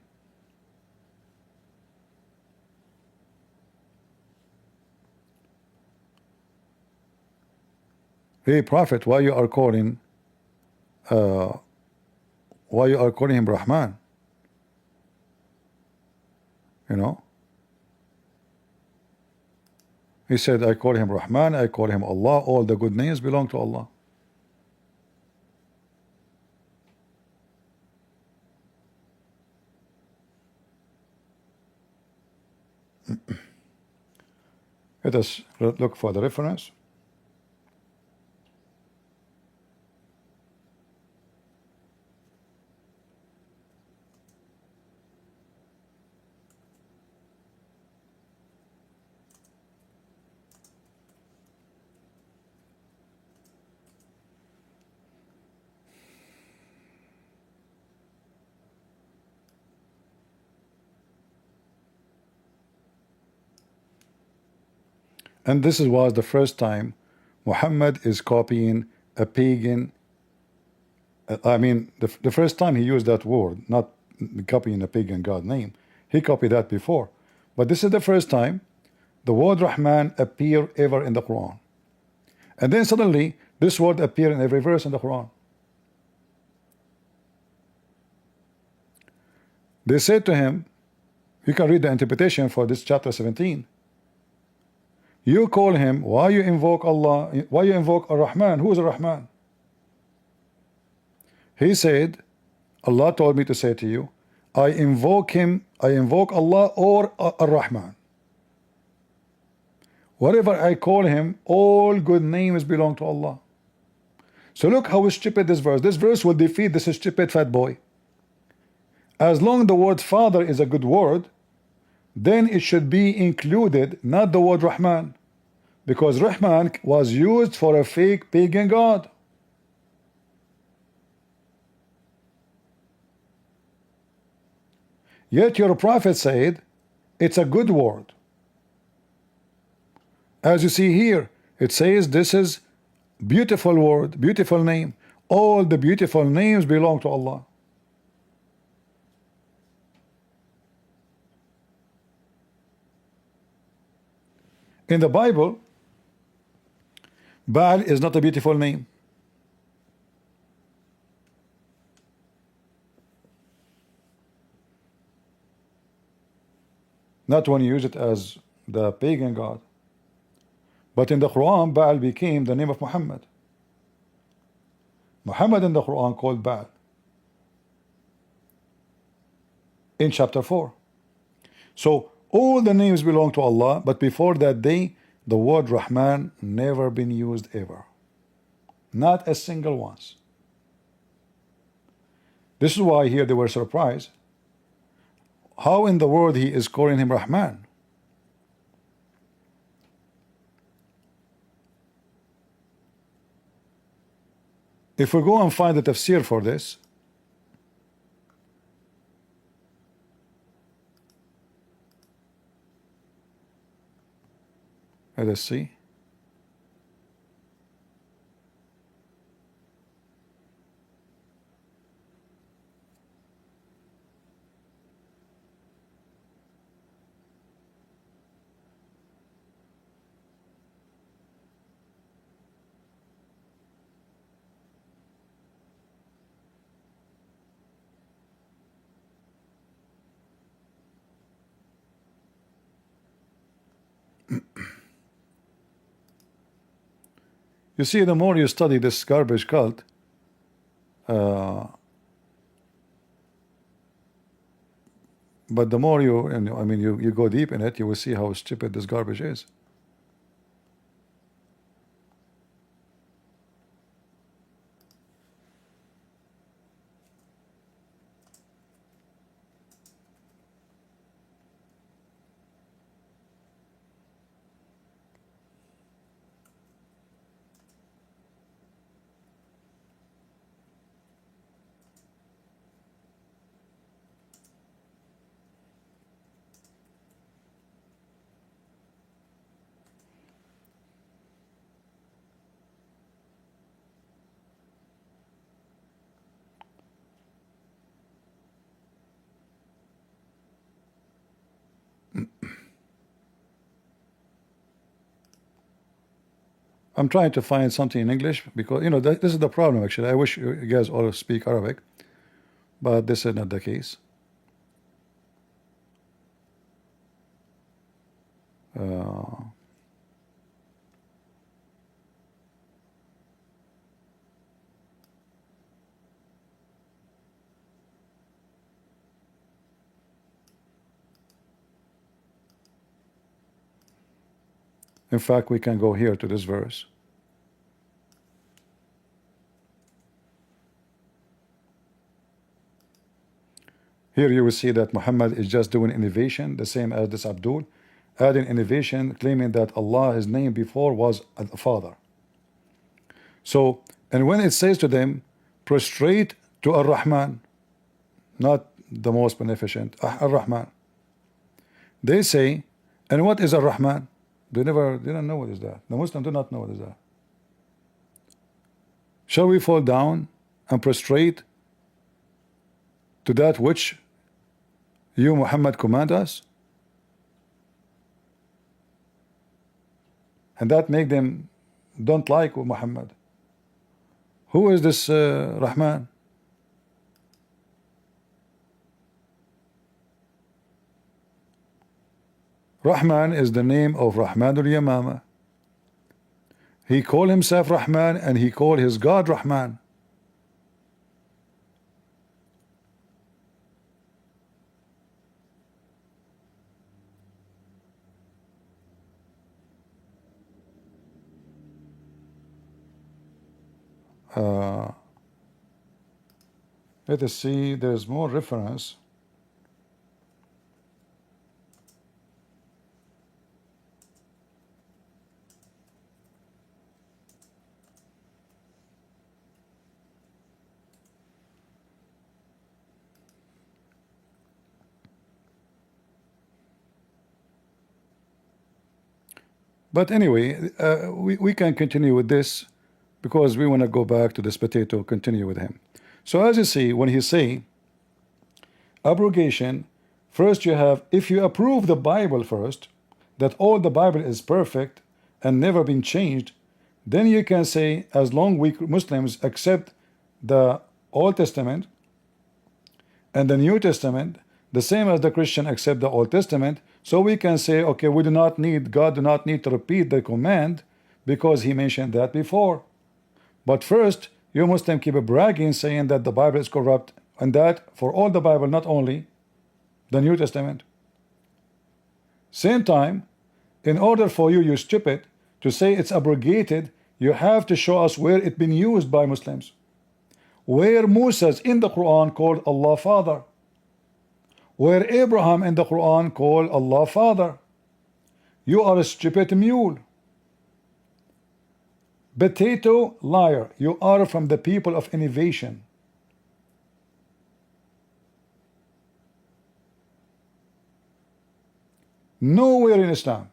hey prophet, why you are calling him Rahman? You know, he said, I call him Rahman, I call him Allah, all the good names belong to Allah. Let us look for the reference. And this was the first time Muhammad is copying a pagan. I mean, the first time he used that word, not copying a pagan god name. He copied that before. But this is the first time the word Rahman appeared ever in the Quran. And then suddenly this word appeared in every verse in the Quran. They said to him, you can read the interpretation for this chapter 17. You call him, why you invoke Allah, why you invoke Ar-Rahman? Who is Ar-Rahman? He said, Allah told me to say to you, I invoke him, I invoke Allah or Ar-Rahman. Whatever I call him, all good names belong to Allah. So look how stupid this verse. This verse will defeat this stupid fat boy. As long the word Father is a good word, then it should be included, not the word Rahman, because Rahman was used for a fake pagan god. Yet your prophet said it's a good word. As you see here, it says this is beautiful word, beautiful name. All the beautiful names belong to Allah. In the Bible, Baal is not a beautiful name. Not when you use it as the pagan god. But in the Quran, Baal became the name of Muhammad. Muhammad in the Quran called Baal in chapter 4. So all the names belong to Allah, but before that day, the word Rahman never been used ever. Not a single once. This is why here they were surprised. How in the world he is calling him Rahman? If we go and find the tafsir for this, let us see. You see, the more you study this garbage cult, but the more you go deep in it, you will see how stupid this garbage is. I'm trying to find something in English because this is the problem actually. I wish you guys all speak Arabic, but this is not the case. In fact, we can go here to this verse. Here you will see that Muhammad is just doing innovation, the same as this Abdul, adding innovation, claiming that Allah, his name before was a father. So, and when it says to them, prostrate to Ar-Rahman, not the most beneficent, Ar-Rahman, they say, and what is Ar-Rahman? They don't know what is that. The Muslims do not know what is that. Shall we fall down and prostrate to that which you, Muhammad, command us? And that make them don't like Muhammad. Who is this Rahman? Rahman is the name of Rahmanul Yamama. He called himself Rahman and he called his God Rahman. Let us see, there's more reference. But anyway, we can continue with this because we want to go back to this potato, continue with him. So as you see, when he say abrogation, first you have, if you approve the Bible first, that all the Bible is perfect and never been changed, then you can say, as long we Muslims accept the Old Testament and the New Testament, the same as the Christian accept the Old Testament, so we can say, okay, we do not need, God do not need to repeat the command because he mentioned that before. But first, you Muslim keep bragging, saying that the Bible is corrupt, and that for all the Bible, not only the New Testament. Same time, in order for you, you stupid, to say it's abrogated, you have to show us where it's been used by Muslims. Where Moses in the Quran called Allah Father. Where Abraham in the Quran called Allah Father. You are a stupid mule. Potato liar. You are from the people of innovation. Nowhere in Islam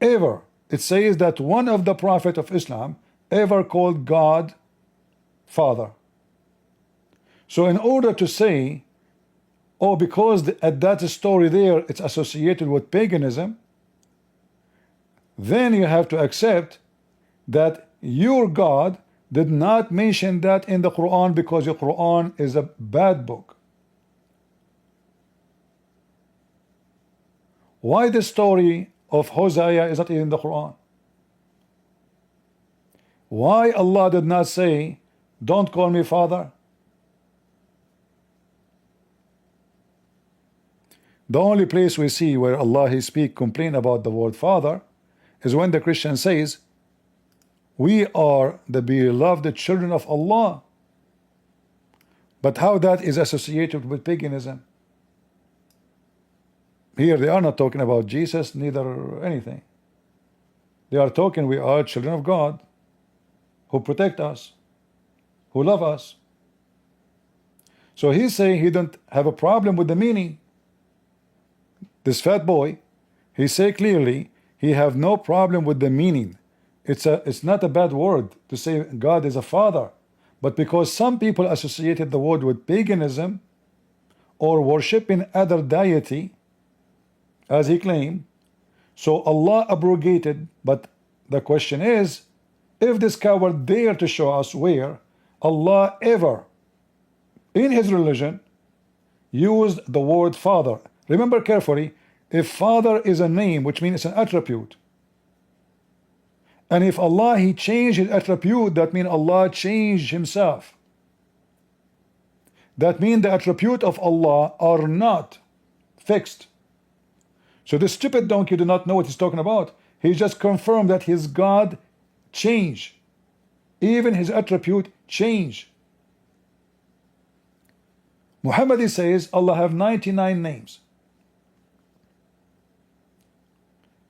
ever it says that one of the prophet of Islam ever called God Father. So in order to say, oh, because at that story there it's associated with paganism, then you have to accept that your God did not mention that in the Quran because your Quran is a bad book. Why the story of Hosea is not in the Quran? Why Allah did not say, don't call me Father? The only place we see where Allah he speak complain about the word Father is when the Christian says, we are the beloved children of Allah. But how that is associated with paganism? Here they are not talking about Jesus, neither anything. They are talking we are children of God, who protect us, who love us. So he's saying he don't have a problem with the meaning. This fat boy, he say clearly he have no problem with the meaning. It's not a bad word to say God is a father, but because some people associated the word with paganism or worshiping other deity, as he claimed, so Allah abrogated. But the question is, if this coward dare to show us where Allah ever in his religion used the word Father. Remember carefully, if Father is a name, which means it's an attribute, and if Allah he changed his attribute, that means Allah changed himself. That means the attribute of Allah are not fixed. So this stupid donkey do not know what he's talking about. He just confirmed that his God change. Even his attribute change. Muhammad says Allah have 99 names.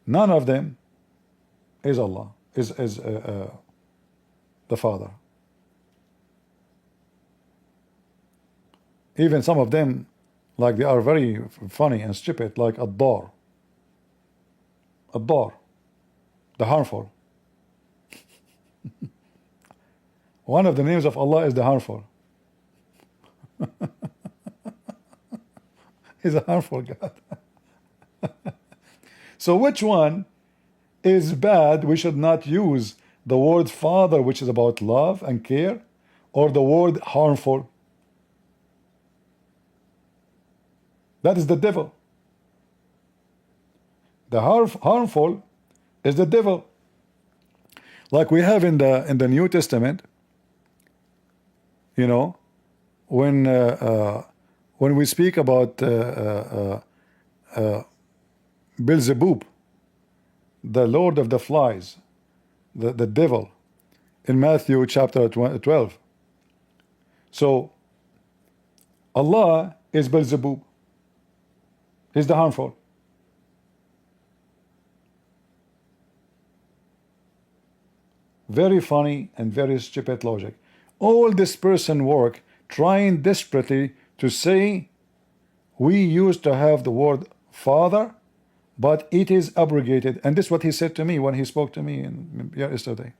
None of them is Allah, is the Father. Even some of them, like they are very funny and stupid, like Adar. Adar, the harmful. One of the names of Allah is the harmful. He's a harmful God. So which one is bad? We should not use the word Father, which is about love and care, or the word harmful. That is the devil. The harmful is the devil. Like we have in the New Testament, you know, when we speak about Beelzebub, the Lord of the Flies, the devil, in Matthew chapter 12. So Allah is Beelzebub. He's the harmful. Very funny and very stupid logic. All this person work trying desperately to say we used to have the word Father but it is abrogated. And this is what he said to me when he spoke to me yesterday.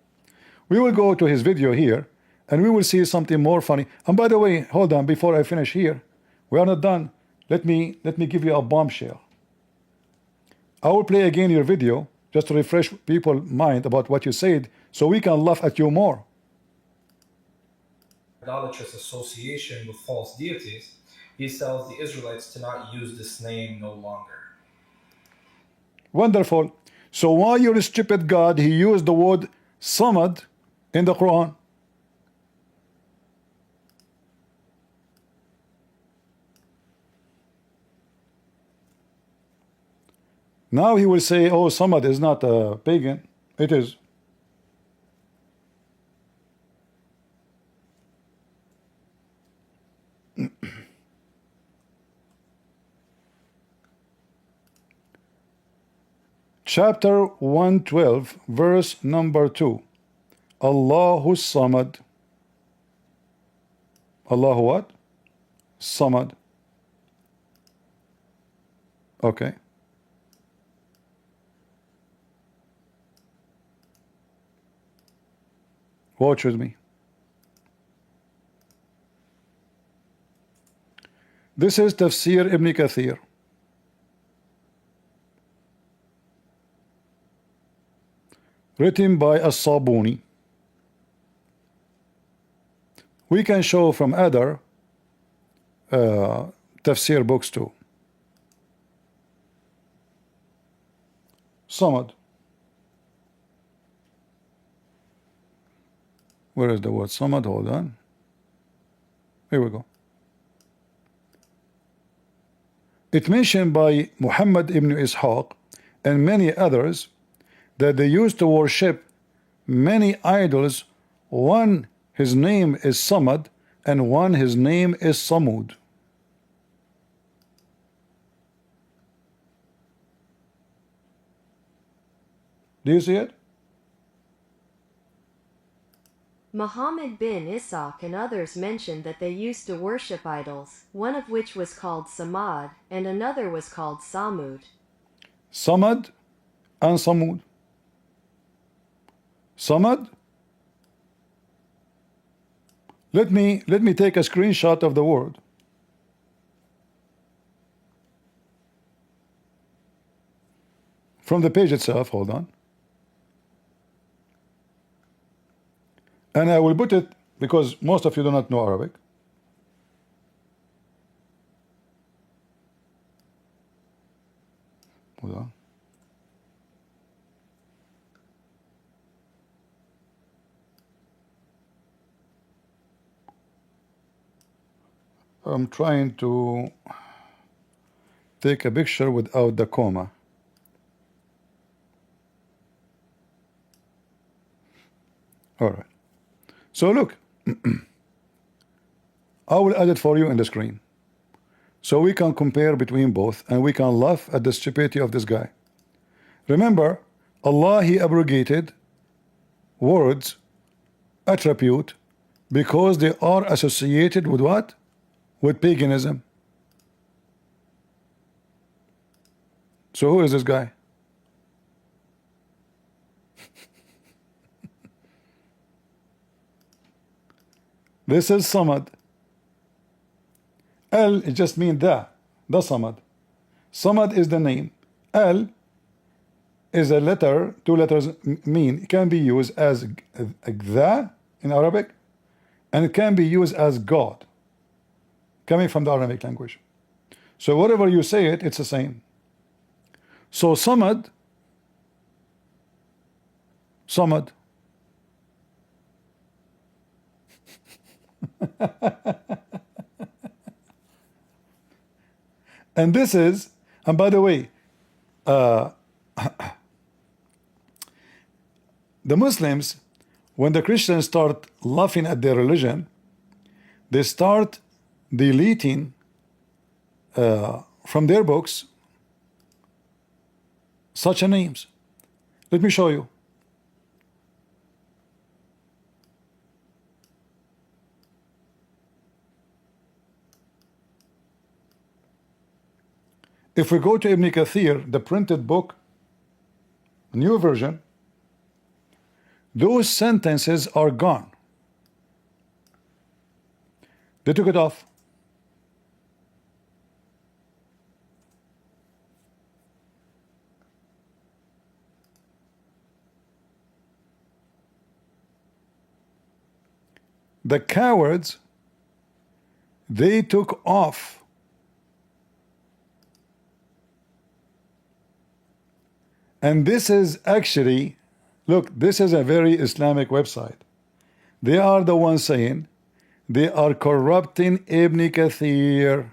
We will go to his video here and we will see something more funny. And by the way, hold on, before I finish here, we are not done. Let me give you a bombshell. I will play again your video just to refresh people's mind about what you said so we can laugh at you more. Idolatrous association with false deities, he tells the Israelites to not use this name no longer. Wonderful. So why your stupid God, he used the word Somad in the Quran? Now he will say, oh, Somad is not a pagan. It is. Chapter 112, verse number 2. Allahu Samad. Allahu what? Samad. Okay. Watch with me. This is Tafsir Ibn Kathir. Written by As-Sabuni. We can show from other Tafsir books too. Samad. Where is the word Samad? Hold on. Here we go. It mentioned by Muhammad ibn Ishaq and many others that they used to worship many idols. One, his name is Samad, and one, his name is Samud. Do you see it? Muhammad bin Ishaq and others mentioned that they used to worship idols, one of which was called Somad, and another was called Samud. Samad and Samud. Samad. Let me take a screenshot of the word. From the page itself, hold on. And I will put it because most of you do not know Arabic. Hold on. I'm trying to take a picture without the comma. All right. So look, I will add it for you in the screen so we can compare between both and we can laugh at the stupidity of this guy. Remember, Allah, he abrogated words, attribute, because they are associated with what? With paganism. So who is this guy? This is Samad. Al, it just means the Samad. Samad is the name. Al is a letter, two letters mean, it can be used as the in Arabic, and it can be used as God, coming from the Arabic language. So whatever you say it, it's the same. So Samad, Samad. And this is, and by the way, the Muslims, when the Christians start laughing at their religion, they start deleting from their books such names. Let me show you. If we go to Ibn Kathir, the printed book, new version, those sentences are gone. They took it off. The cowards, they took off and this is actually, look, this is a very Islamic website. They are the ones saying they are corrupting Ibn Kathir.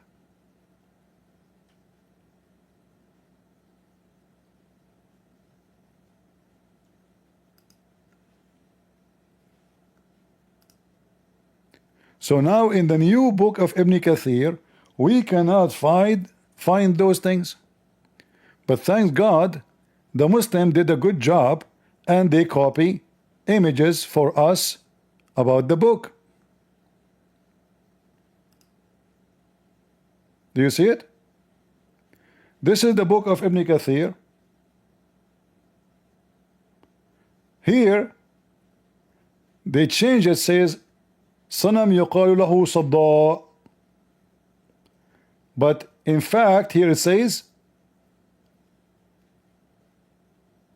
So now in the new book of Ibn Kathir, we cannot find those things. But thank God, the Muslim did a good job and they copy images for us about the book. Do you see it? This is the book of Ibn Kathir. Here, they change it, says, Sanam yuqalu lahu sadda. But in fact, here it says,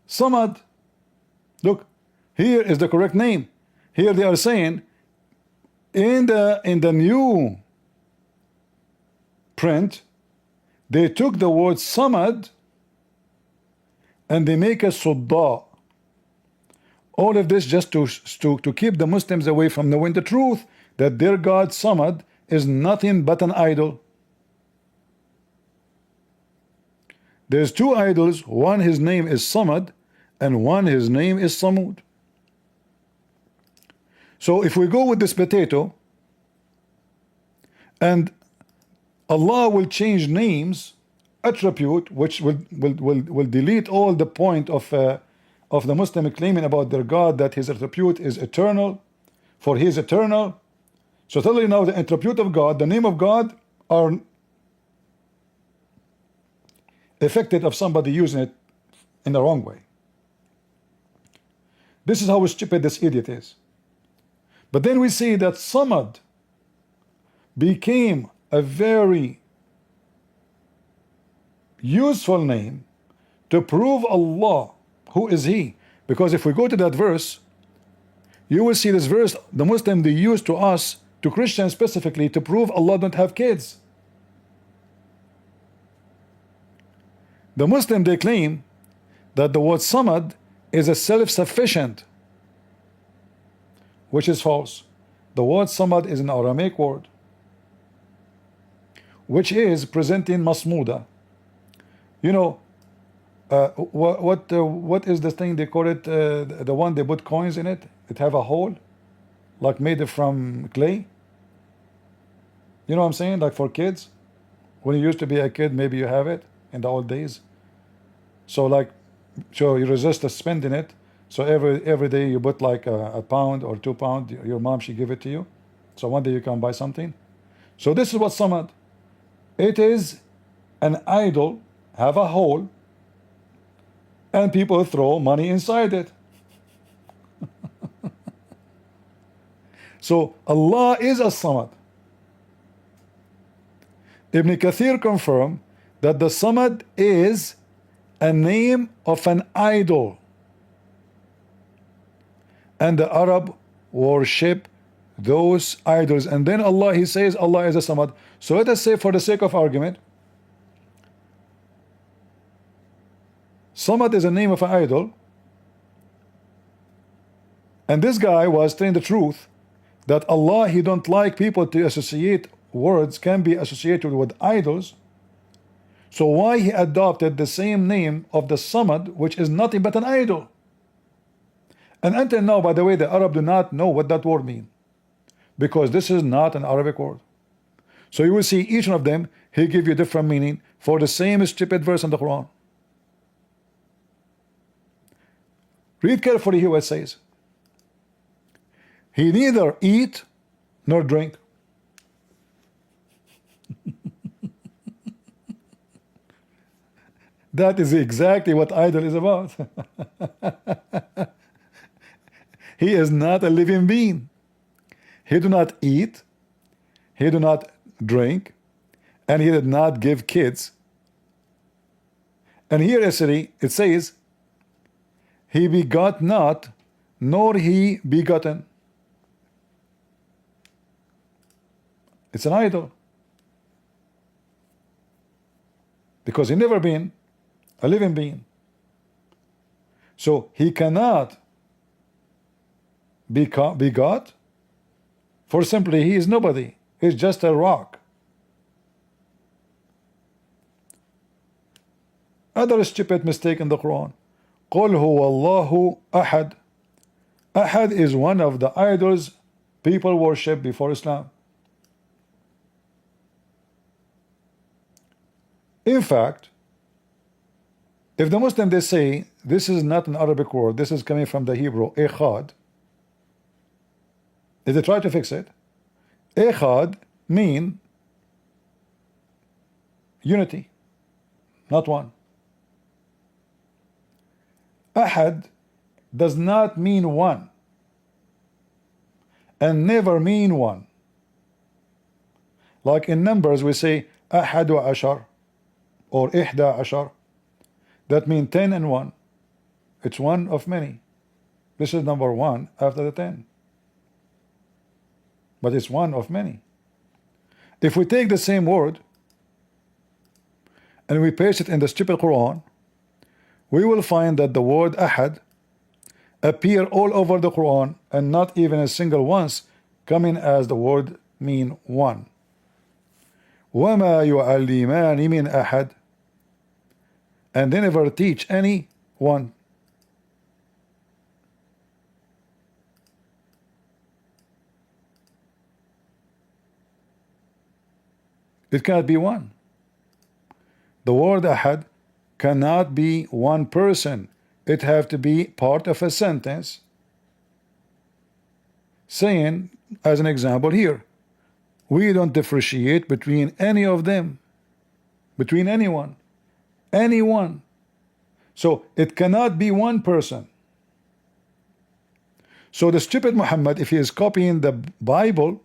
Somad. Look, here is the correct name. Here they are saying, in the new print, they took the word Samad and they make a Sudda. All of this just to keep the Muslims away from knowing the truth, that their God Samad is nothing but an idol. There's two idols, one his name is Samad and one his name is Samud. So if we go with this potato and Allah will change names, attribute, which will delete all the point of the Muslim claiming about their God that his attribute is eternal, for he is eternal. So tell you now the attribute of God, the name of God, are affected of somebody using it in the wrong way. This is how stupid this idiot is. But then we see that Samad became a very useful name to prove Allah. Who is he? Because if we go to that verse, you will see this verse, the Muslim they use to us, to Christians specifically, to prove Allah don't have kids. The Muslim they claim that the word Samad is a self-sufficient, which is false. The word Samad is an Aramaic word, which is presenting Masmuda. You know, what is the thing they call it? The one they put coins in it. It have a hole, like made from clay. You know what I'm saying? Like for kids, when you used to be a kid, maybe you have it in the old days. So you resist spending it. So every day you put like a pound or 2 pounds. Your mom she give it to you. So one day you can buy something. So this is what Samad. It is an idol, have a hole, and people throw money inside it. So Allah is a Samad. Ibn Kathir confirmed that the Samad is a name of an idol, and the Arab worship those idols. And then Allah, he says Allah is a Samad. So let us say, for the sake of argument, Samad is a name of an idol, and this guy was telling the truth that Allah, he don't like people to associate words can be associated with idols. So why he adopted the same name of the Samad, which is nothing but an idol? And until now, by the way, the Arab do not know what that word means, because this is not an Arabic word. So you will see each one of them, he give you different meaning for the same stupid verse in the Quran. Read carefully here what it says. He neither eat nor drink. That is exactly what idol is about. He is not a living being. He do not eat, he do not drink, and he did not give kids. And here actually it says, he begot not, nor he begotten. It's an idol. Because he never been a living being. So he cannot begot, for simply he is nobody. He's just a rock. Other stupid mistake in the Quran. قُلْ هُوَ اللَّهُ أَحَدٌ. Ahad is one of the idols people worship before Islam. In fact, if the Muslim they say this is not an Arabic word, this is coming from the Hebrew echad, if they try to fix it, echad mean unity, not one. Ahad does not mean one and never mean one. Like in numbers we say ahadu ashar or ihda ashar, that means 10 and 1. It's one of many. This is number 1 after the 10, but it's one of many. If we take the same word and we paste it in the stupid Quran, we will find that the word ahad appear all over the Quran and not even a single once coming as the word mean one. وَمَا يُعَلِّمَانِ مِنْ أَحَدٍ, and they never teach any one. It cannot be one. The word ahad cannot be one person. It have to be part of a sentence saying, as an example here, we don't differentiate between any of them, between anyone. So it cannot be one person. So the stupid Muhammad, if he is copying the Bible,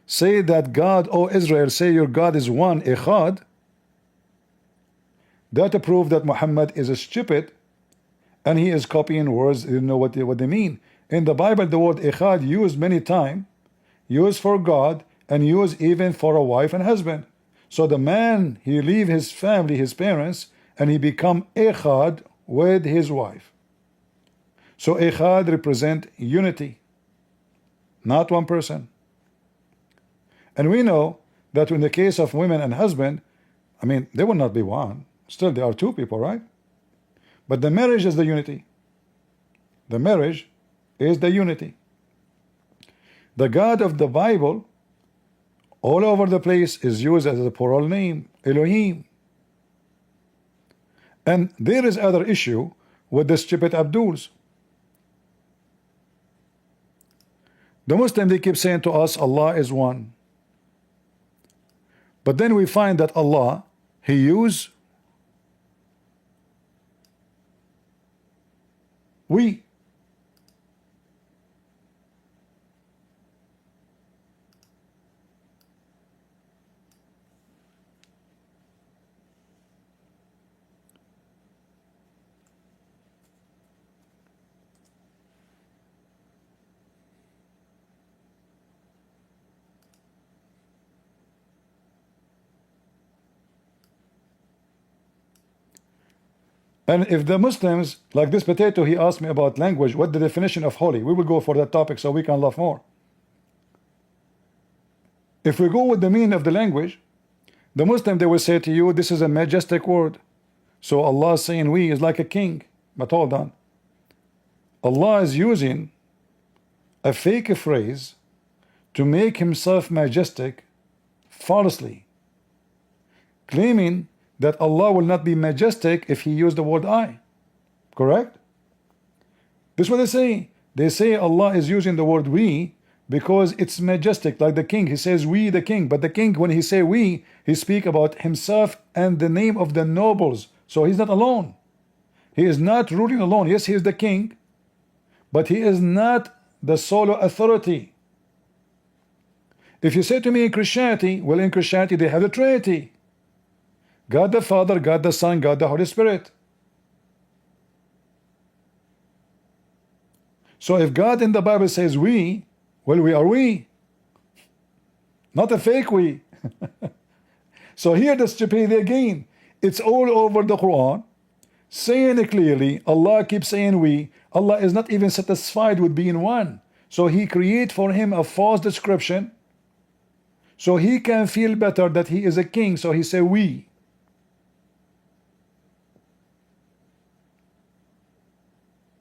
say that God, O Israel, say your God is one, echad, that prove that Muhammad is a stupid and he is copying words, you know what they mean. In the Bible, the word echad used many times, used for God and used even for a wife and husband. So the man, he leave his family, his parents, and he become echad with his wife. So echad represent unity, not one person. And we know that in the case of women and husband, I mean, they will not be one. Still, there are two people, right? But the marriage is the unity. The marriage is the unity. The God of the Bible, all over the place, is used as a plural name, Elohim. And there is other issue with the stupid Abduls. The Muslim, they keep saying to us, Allah is one. But then we find that Allah, he used we. And if the Muslims, like this potato, he asked me about language, what the definition of holy, we will go for that topic so we can laugh more. If we go with the meaning of the language, the Muslim, they will say to you, this is a majestic word. So Allah saying we is like a king. But hold on. Allah is using a fake phrase to make himself majestic falsely, claiming that Allah will not be majestic if he used the word I. Correct? This is what they say. They say Allah is using the word we because it's majestic, like the king. He says we the king, but the king, when he say we, he speak about himself and the name of the nobles. So he's not alone. He is not ruling alone. Yes, he is the king, but he is not the solo authority. If you say to me in Christianity, well, in Christianity they have the Trinity: God the Father, God the Son, God the Holy Spirit. So if God in the Bible says we, well, we are we, not a fake we. So here the stupidity again. It's all over the Quran, saying it clearly. Allah keeps saying we. Allah is not even satisfied with being one. So he create for him a false description, so he can feel better that he is a king. So he say we.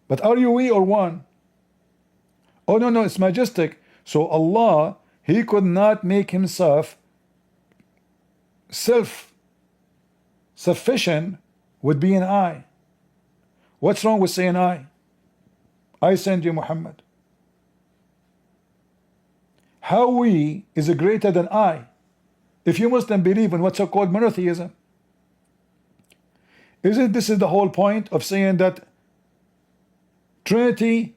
But are you we or one? Oh no, no, it's majestic. So Allah, he could not make himself self-sufficient with being I. What's wrong with saying I? I send you Muhammad. How we is greater than I? If you Muslim believe in what's called monotheism, isn't this is the whole point of saying that Trinity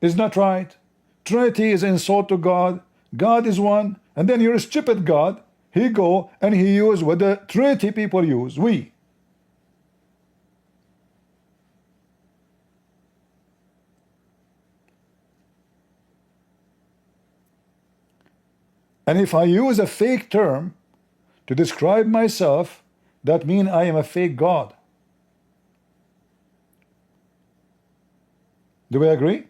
is not right? Trinity is insult to God. God is one, and then you're a stupid God. He go and he use what the Trinity people use, we. And if I use a fake term to describe myself, that means I am a fake God. Do we agree?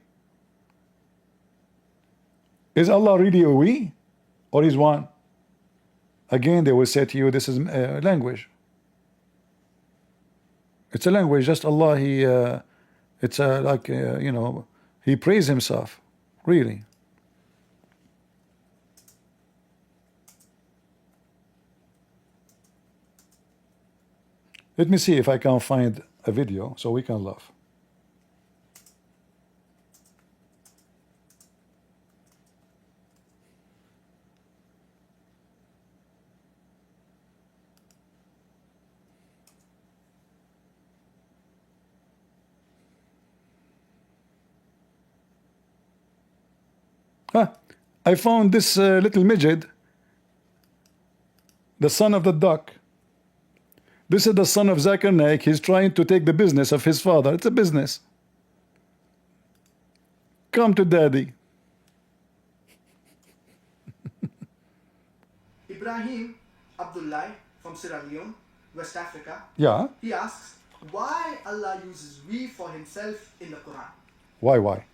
Is Allah really a we, or is one? Again, they will say to you, this is language. It's a language. Just Allah, he, it's like you know, he praised himself, really. Let me see if I can find a video so we can laugh. I found this little midget, the son of the duck. This is the son of Zakir Naik. He's trying to take the business of his father. It's a business. Come to daddy. Ibrahim Abdullah from Sierra Leone, West Africa. Yeah. He asks, why Allah uses we for himself in the Quran? Why?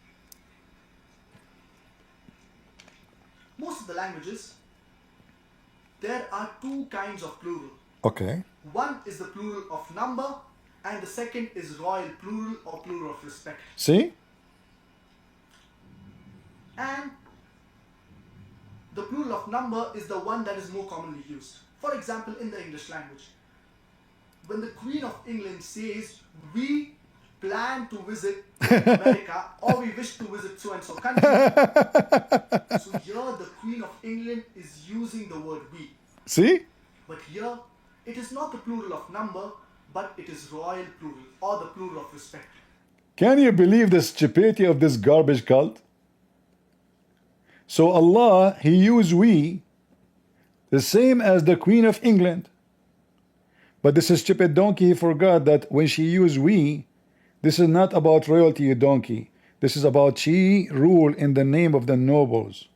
Most of the languages, there are two kinds of plural. Okay. One is the plural of number, and the second is royal plural or plural of respect. See? And the plural of number is the one that is more commonly used. For example, in the English language, when the Queen of England says, we plan to visit America or we wish to visit so and so country, so here the Queen of England is using the word we. See? But here, it is not the plural of number, but it is royal plural or the plural of respect. Can you believe the stupidity of this garbage cult? So Allah, he used we the same as the Queen of England. But this stupid donkey, he forgot that when she used we, this is not about royalty, you donkey. This is about she rule in the name of the nobles.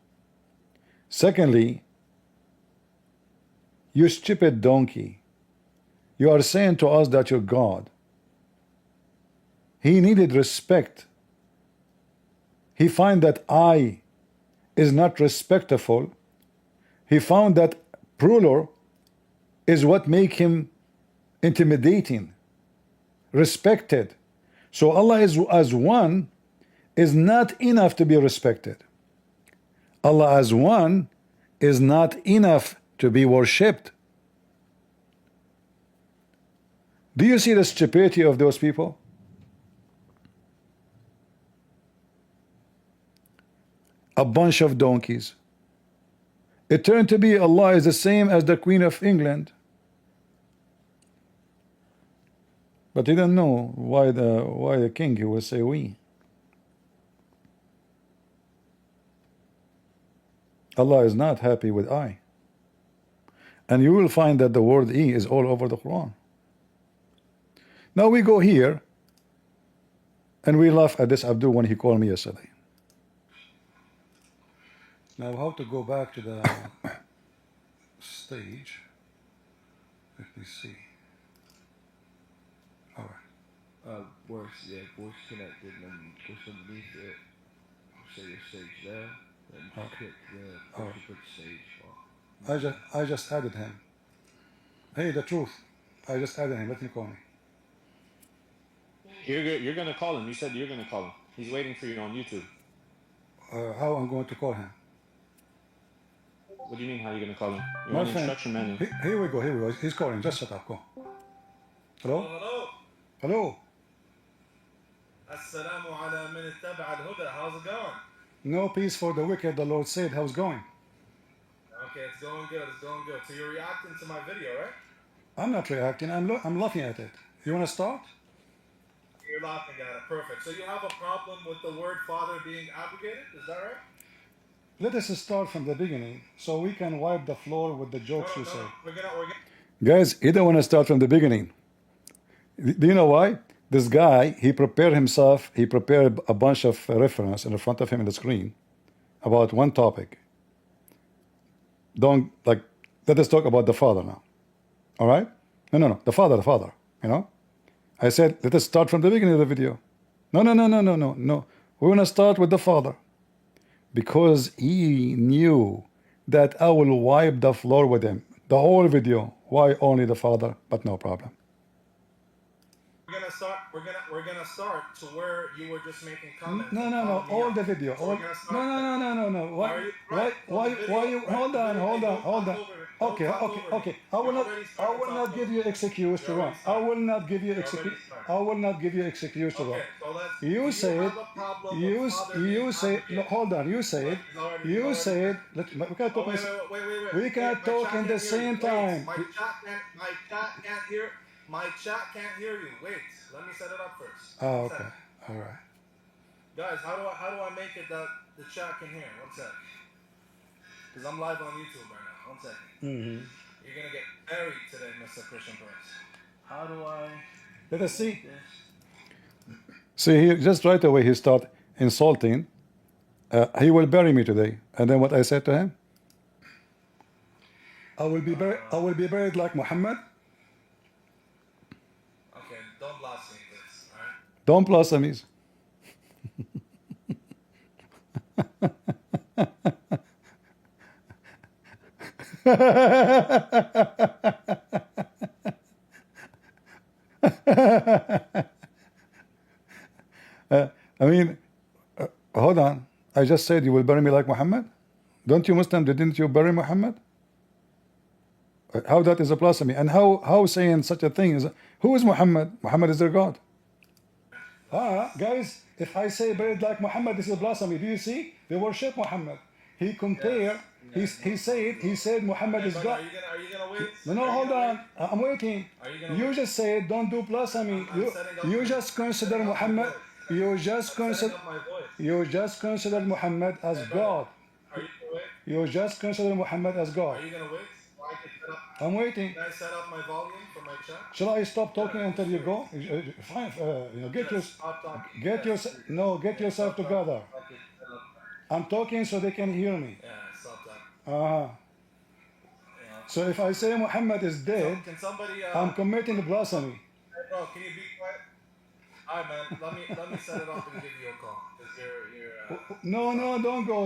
Secondly, you stupid donkey, you are saying to us that you're God. He needed respect. He find that I is not respectful. He found that plural is what make him intimidating, respected. So Allah is as one is not enough to be respected. Allah as one is not enough to be worshipped. Do you see the stupidity of those people? A bunch of donkeys. It turned to be Allah is the same as the Queen of England. But he didn't know why the king he will say we. Allah is not happy with I. And you will find that the word E is all over the Quran. Now we go here and we laugh at this Abdul when he called me yesterday. Now how to go back to the stage? Let me see. All right. Worse connected, and then just underneath it, say your stage there, then just click the stage. I just added him. Hey, the truth. I just added him. Let me call me. You're gonna call him. You said you're gonna call him. He's waiting for you on YouTube. How I'm going to call him? What do you mean? How are you gonna call him? You're My on the friend, instruction manual. Here we go. Here we go. He's calling. Just shut up. Go. Hello? Hello. Hello? Assalamu ala min ittaba al-huda. How's it going? No peace for the wicked, the Lord said. How's it going? Okay, it's going good. It's going good. So you're reacting to my video, right? I'm not reacting. I'm laughing at it. You want to start? You're laughing at it. Perfect. So you have a problem with the word father being abrogated? Is that right? Let us start from the beginning so we can wipe the floor with the jokes you say. We're gonna... Guys, you don't want to start from the beginning. Do you know why? This guy, he prepared himself, he prepared a bunch of reference in front of him in the screen about one topic. Don't, like, let us talk about the father now. All right? No. The father, you know? I said, let us start from the beginning of the video. No. We're going to start with the father. Because he knew that I will wipe the floor with him. The whole video. Why only the father? But no problem. We're gonna start to where you were just making comments. No. All the video. So No. Why you hold on. Okay. I will not give you excuse to run. I will not give you excuse to run. You said no, hold on. You said we can't talk in the same time. My chat can't hear you. Wait, let me set it up first. Oh, okay. All right. Guys, how do I make it that the chat can hear? One sec. Because I'm live on YouTube right now. One second. You're gonna get buried today, Mr. Christian Prince. How do I? Let us see. See, he just right away he start insulting. He will bury me today. And then what I said to him? I will be buried like Muhammad. Okay, don't blaspheme this, alright? Don't blaspheme. I mean, hold on. I just said you will bury me like Muhammad. Don't you Muslim? Didn't you bury Muhammad? How that is a blasphemy? And how saying such a thing is? Who is Muhammad? Muhammad is their God. Guys, if I say buried like Muhammad, this is blasphemy. Do you see? They worship Muhammad. He compared. He said Muhammad is God. Are you gonna wait? No, hold on. I'm waiting. You just said don't do blasphemy. You just consider Muhammad. You just consider Muhammad as God. Are you gonna wait? You just consider Muhammad as God. Are you gonna wait? Well, I can set up. I'm waiting. Can I set up my volume for my chat? Shall I stop talking until you go? Fine. Get yourself together. I'm talking so they can hear me. Yeah, stop that. So if I say Muhammad is dead, Can somebody? I'm committing blasphemy. Hey bro, can you be quiet? Alright, man. Let me set it up and give you a call. Cause you're. No,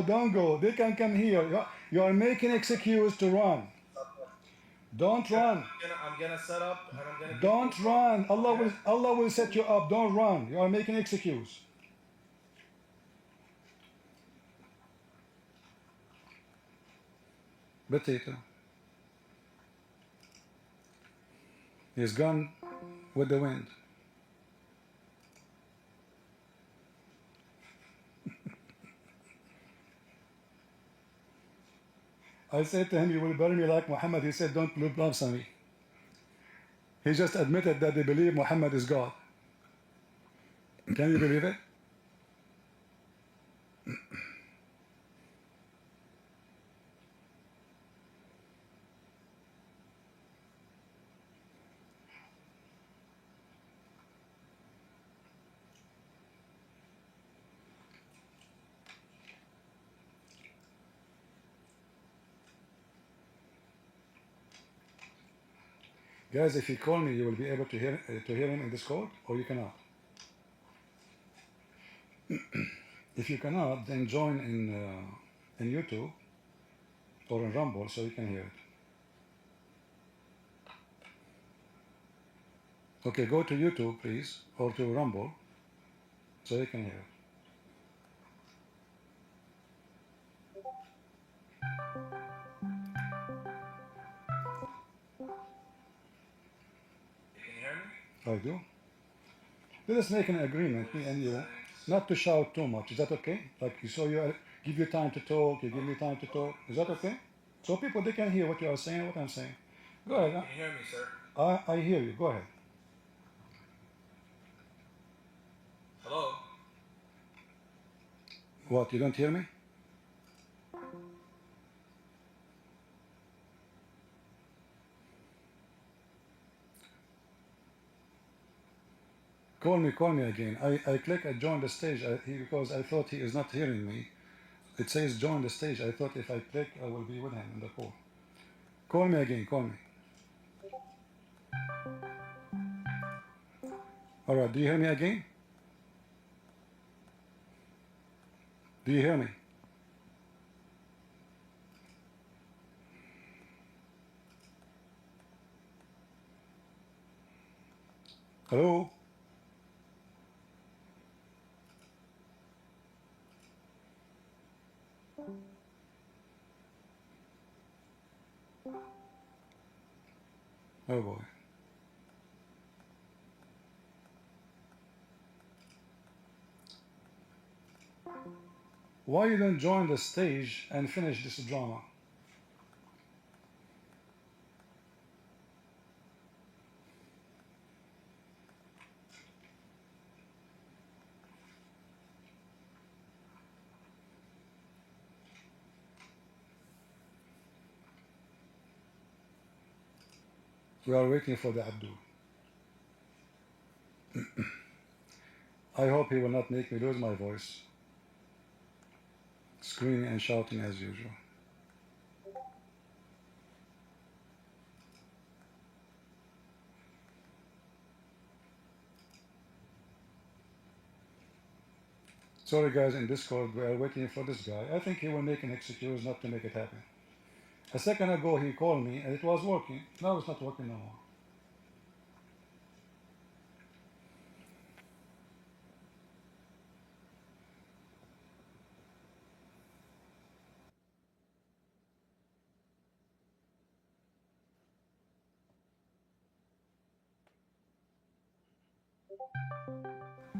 don't go. They can come here. You are making excuse to run. Don't run. I'm gonna set up and I'm gonna. Don't run. Allah will set you up. Don't run. You are making excuse. Potato. He's gone with the wind. I said to him, you will bury me like Muhammad. He said, don't blaspheme me. He just admitted that they believe Muhammad is God. Can you believe it? Guys, if you call me, you will be able to hear him in this call, or you cannot. If you cannot, then join in YouTube or in Rumble so you can hear it. Okay, go to YouTube, please, or to Rumble so you can hear it. I do. Let us make an agreement, me and you, not to shout too much. Is that okay? Like, so you give you time to talk, you give me time to talk. Is that okay? So people, they can hear what you are saying, what I'm saying. Go ahead. Can you hear me, sir? I hear you. Go ahead. Hello? What, you don't hear me? Call me again. I click I join the stage because I thought he is not hearing me. It says join the stage. I thought if I click, I will be with him in the call. Call me again, call me. All right, do you hear me again? Do you hear me? Hello? Oh boy. Why you don't join the stage and finish this drama? We are waiting for the Abdul. I hope he will not make me lose my voice, screaming and shouting as usual. Sorry guys, in Discord we are waiting for this guy. I think he will make an excuse not to make it happen. A second ago he called me and it was working. Now it's not working no more.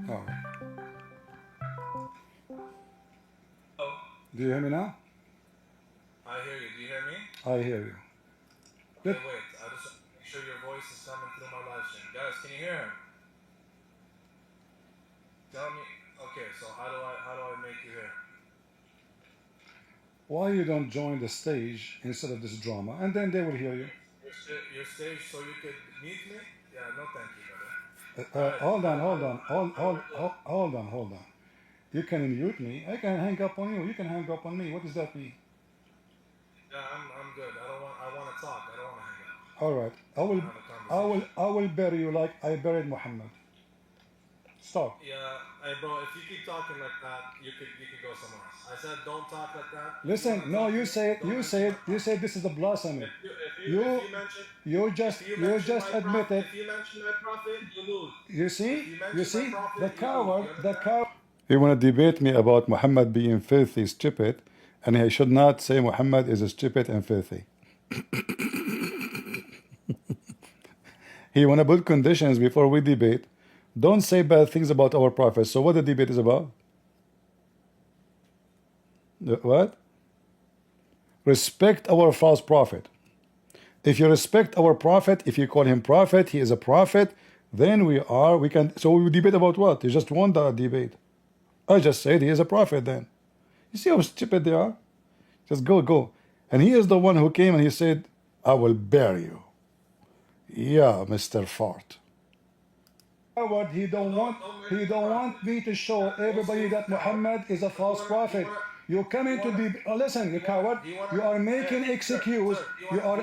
All right. Oh, Do you hear me now? I hear you. Do you hear me? I hear you. Okay, wait. I just want to make sure your voice is coming through my live stream. Guys, can you hear him? Tell me. Okay, so how do I make you hear? Why you don't join the stage instead of this drama, and then they will hear you. Your stage so you could mute me? Yeah, no thank you, brother. Hold on. You can mute me. I can hang up on you. You can hang up on me. What does that mean? Yeah, I'm good. I want to talk. I don't want to hang out. All right. I will bury you like I buried Muhammad. Stop. Yeah, hey bro, if you keep talking like that, you could go somewhere else. I said don't talk like that. Listen, no, you said this is a blasphemy. You just admitted. If you mention my prophet, you lose. You see, the coward. You want to debate me about Muhammad being filthy, stupid, and he should not say Muhammad is stupid and filthy. He want to put conditions before we debate. Don't say bad things about our prophet. So what the debate is about? What? Respect our false prophet. If you respect our prophet, if you call him prophet, he is a prophet, then we can. So we debate about what? You just won the debate. I just said he is a prophet then. You see how stupid they are? Just go. And he is the one who came and he said, I will bear you. Yeah, Mr. Fart. What he don't want me to show everybody that Muhammad is a false prophet. You come into the listen, you coward. You are making excuse. You are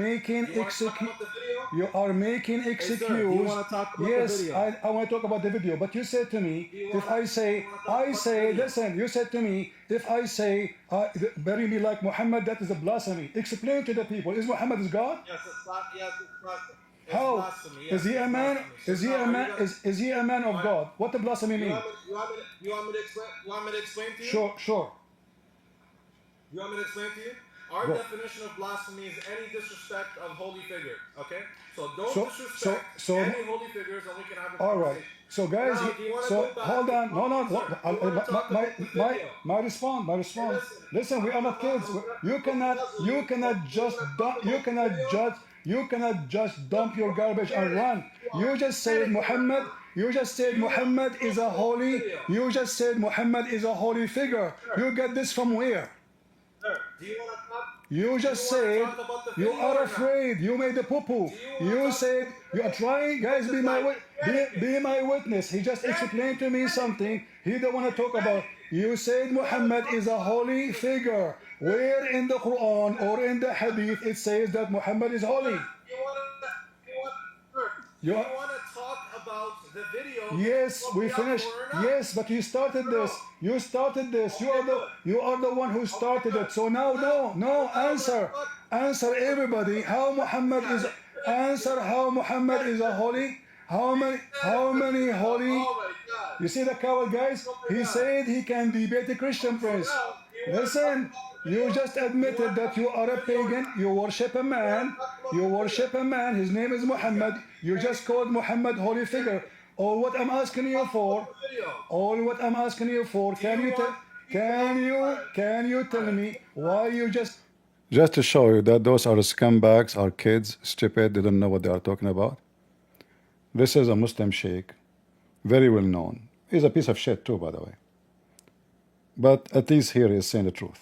making excuse. You are making excuse. Yes, I want to talk about the video. But you said to me, if I say, listen, you said to me, if I say, bury me like Muhammad, that is a blasphemy. Explain to the people, is Muhammad is God? Yes, it's not. Yes, it's blasphemy. How? Blasphemy, yes, Is he a man? blasphemy. Is he a man? Is he a man of God? What does blasphemy mean? You want me to explain to you? Sure. You want me to explain to you? Our Go. definition of blasphemy is any disrespect of holy figures. Okay? So don't disrespect any holy figures, and we can have a All conversation. right. So guys, Now, do you wanna so go back hold on. to- No. Sir, do you wanna talk about the video? My response. Listen, we are not kids. You cannot just dump your garbage and run. You just said Muhammad. You just said Muhammad is a holy. You just said Muhammad is a holy figure. You get this from where? Sir, do you want to talk? You just said you are afraid. You made a poo-poo. You said you are trying. Guys, be my witness. He just explained to me something he don't want to talk about. You said Muhammad is a holy figure. Where in the Quran or in the Hadith it says that Muhammad is holy? You want to talk about the video? Yes, we finished. Yes, but you started this. You are the one who started it. So now, no. Answer everybody. How Muhammad is a holy? How many holy? You see the coward, guys? He said he can debate the Christian prince. Listen, you just admitted that you are a pagan. You worship a man. His name is Muhammad. You just called Muhammad holy figure. All what I'm asking you for, can you tell me why you just to show you that those are scumbags, are kids, stupid, they don't know what they are talking about. This is a Muslim sheikh, very well known. He's a piece of shit too, by the way. But at least here he is saying the truth.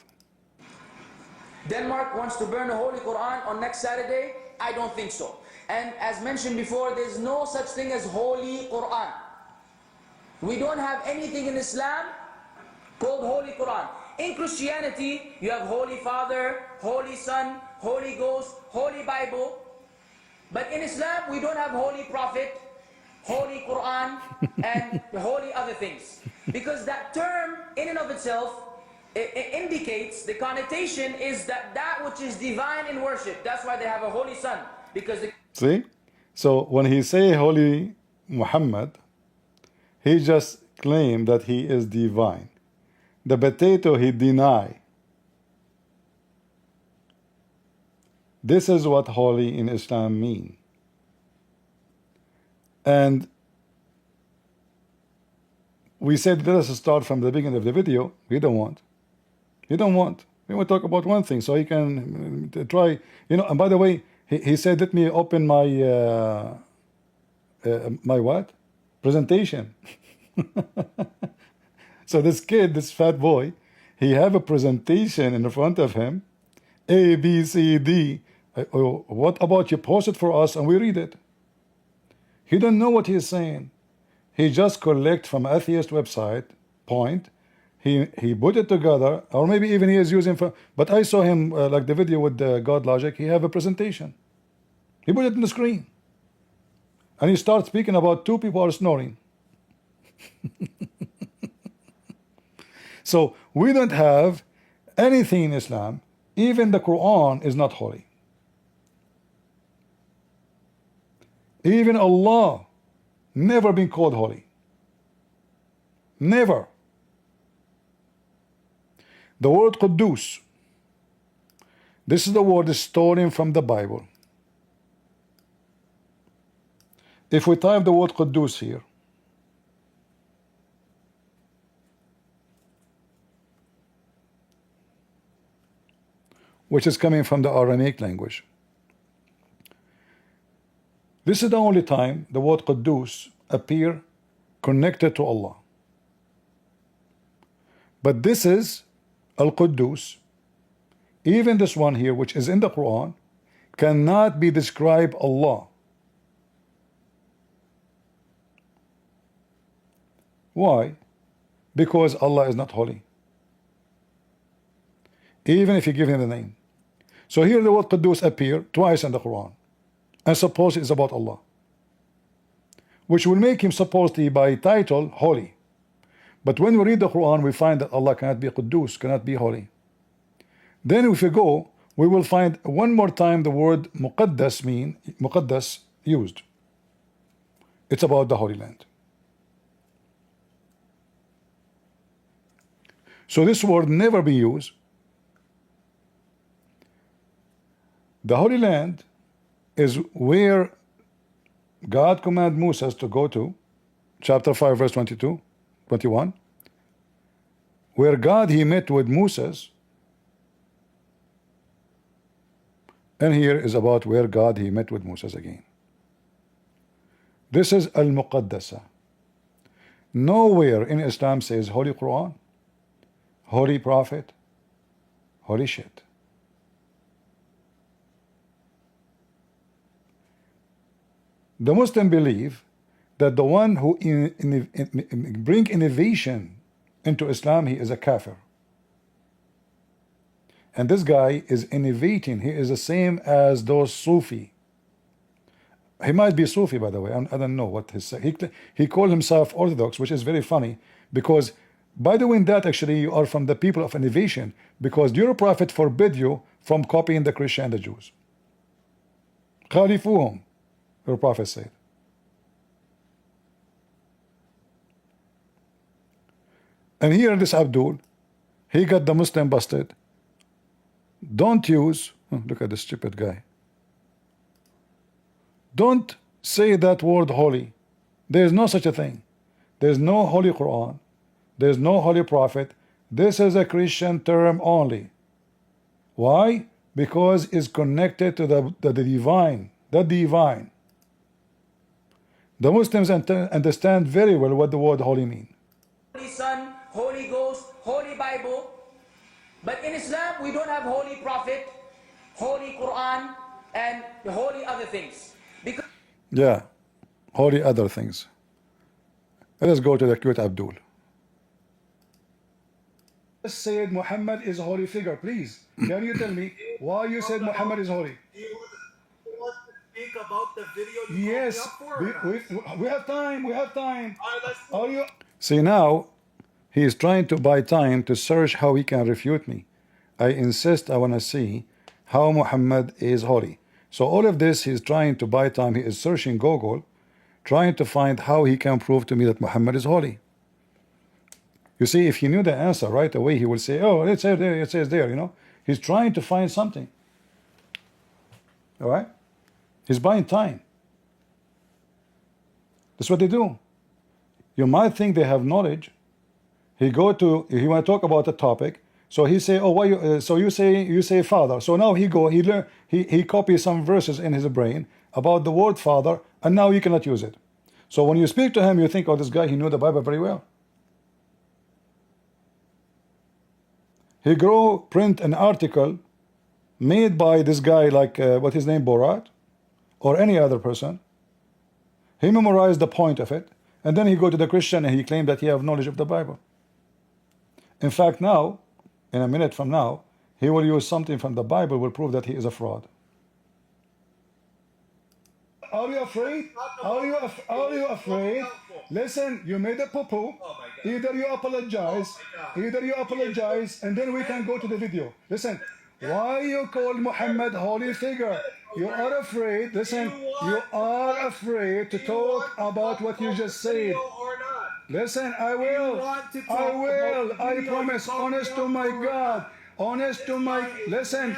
Denmark wants to burn the Holy Quran on next Saturday? I don't think so. And as mentioned before, there's no such thing as Holy Quran. We don't have anything in Islam called Holy Quran. In Christianity, you have Holy Father, Holy Son, Holy Ghost, Holy Bible. But in Islam, we don't have Holy Prophet, Holy Quran, and holy other things. Because that term, in and of itself, it indicates, the connotation is that which is divine in worship. That's why they have a Holy Son. Because see? So when he say Holy Muhammad, he just claimed that he is divine. The potato he deny. This is what holy in Islam mean. And we said let us start from the beginning of the video. We don't want. We want to talk about one thing so he can try, and by the way, he said let me open my my what? Presentation. So this kid, this fat boy, he have a presentation in front of him, A, B, C, D. What about you post it for us and we read it? He don't know what he's saying. He just collect from atheist website point. He put it together, or maybe even he is using for. But I saw him like the video with God Logic. He have a presentation. He put it on the screen, and he starts speaking about two people are snoring. So we don't have anything in Islam. Even the Quran is not holy. Even Allah never been called holy. Never. The word Quddus, this is the word stolen from the Bible. If we type the word Quddus here, which is coming from the Aramaic language. This is the only time the word Quddus appear connected to Allah. But this is Al-Quddus. Even this one here, which is in the Quran, cannot be described Allah. Why? Because Allah is not holy, even if you give him the name. So here the word Quddus appear twice in the Quran, and suppose it's about Allah, which will make him supposed to be by title holy. But when we read the Quran, we find that Allah cannot be Quddus, cannot be holy. Then if we go, we will find one more time the word Muqaddas used. It's about the Holy Land. So this word never be used. The Holy Land is where God commanded Moses to go to, chapter 5 verse 22, 21, where God he met with Moses. And here is about where God he met with Moses again. This is Al-Muqaddasa. Nowhere in Islam says Holy Quran, Holy Prophet, holy shit. The Muslim believe that the one who bring innovation into Islam, he is a kafir. And this guy is innovating. He is the same as those Sufi. He might be Sufi, by the way. I don't know what his he called himself Orthodox, which is very funny, because by doing that, actually, you are from the people of innovation, because your prophet forbid you from copying the Christian and the Jews. Khalifuhum, your prophet said. And here this Abdul, he got the Muslim busted. Don't use, look at this stupid guy. Don't say that word holy. There is no such a thing. There is no Holy Quran. There is no Holy Prophet. This is a Christian term only. Why? Because it's connected to the divine. The divine. The Muslims understand very well what the word holy means. Holy Son, Holy Ghost, Holy Bible. But in Islam, we don't have Holy Prophet, Holy Quran, and holy other things. Because yeah, holy other things. Let us go to the cute Abdul. Said Muhammad is a holy figure. Please, can you tell me why you said Muhammad is holy? Do you want to speak about the video you Yes, called me up for? we have time. We have time. All right, let's Are you? See, now he is trying to buy time to search how he can refute me. I insist. I want to see how Muhammad is holy. So all of this, he's trying to buy time. He is searching Google, trying to find how he can prove to me that Muhammad is holy. You see, if he knew the answer right away, he would say, oh, it says there, it says there, you know. He's trying to find something. All right? He's buying time. That's what they do. You might think they have knowledge. He want to talk about a topic. So he say, oh, why you? So you say father. So now he learn, he copies some verses in his brain about the word father, and now you cannot use it. So when you speak to him, you think, oh, this guy, he knew the Bible very well. He print an article made by this guy, like what his name, Borat, or any other person. He memorized the point of it, and then he go to the Christian and he claimed that he have knowledge of the Bible. In fact, now, in a minute from now, he will use something from the Bible will prove that he is a fraud. Are you afraid? Are you afraid? Listen, you made a poo-poo. Either you apologize, and then we can go to the video. Listen, why you call Muhammad holy figure? You are afraid. Listen, you are afraid to talk about what you just said. Listen, I will. I promise. Honest to my God. Listen,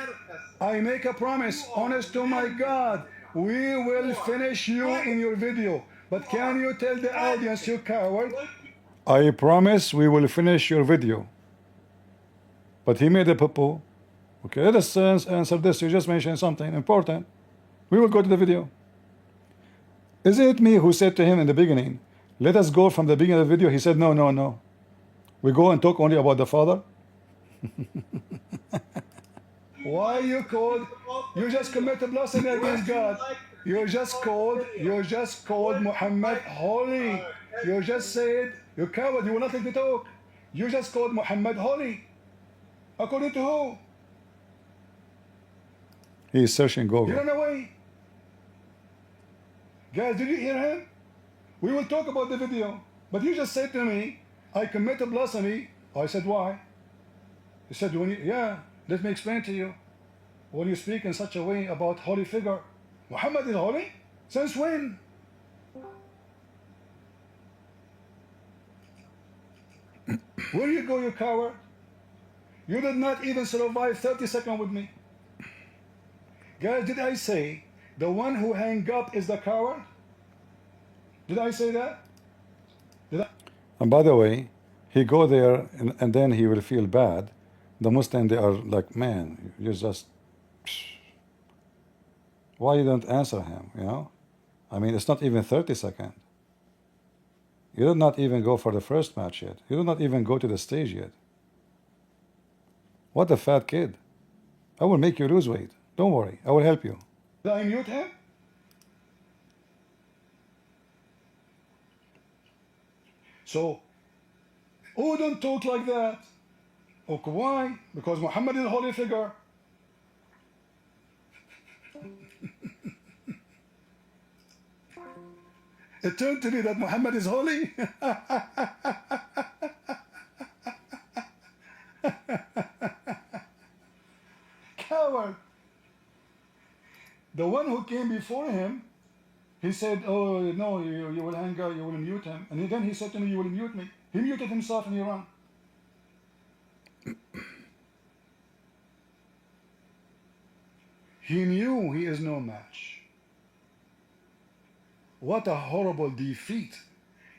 I make a promise. Honest to my God. We will finish you in your video. But can you tell the audience, you coward? I promise we will finish your video. But he made a poo-poo. Okay, let us answer this. You just mentioned something important. We will go to the video. Isn't it me who said to him in the beginning, let us go from the beginning of the video? He said, no, no, no. We go and talk only about the Father. Why you called? You just committed blasphemy against God. You just called Muhammad holy. You just said, you coward, you will not let me talk. You just called Muhammad holy. According to who? He is searching Google. He ran away. Guys, did you hear him? We will talk about the video. But you just said to me, I committed blasphemy. I said, why? He said, yeah, let me explain to you. When you speak in such a way about holy figure, Muhammad is holy? Since when? Where you go, you coward? You did not even survive 30 seconds with me. Guys, did I say the one who hang up is the coward? Did I say that? Did I? And by the way, he go there and then he will feel bad. The Muslims, they are like, man, you just, why you don't answer him, you know? I mean, it's not even 30 seconds. You did not even go for the first match yet. You did not even go to the stage yet. What a fat kid. I will make you lose weight. Don't worry, I will help you. Did I mute him? So, oh, don't talk like that. Okay, why? Because Muhammad is a holy figure. It turned to me that Muhammad is holy. Coward. The one who came before him, he said, oh, no, you will hang out, you will mute him. And then he said to me, you will mute me. He muted himself and he ran. He knew he is no match. What a horrible defeat.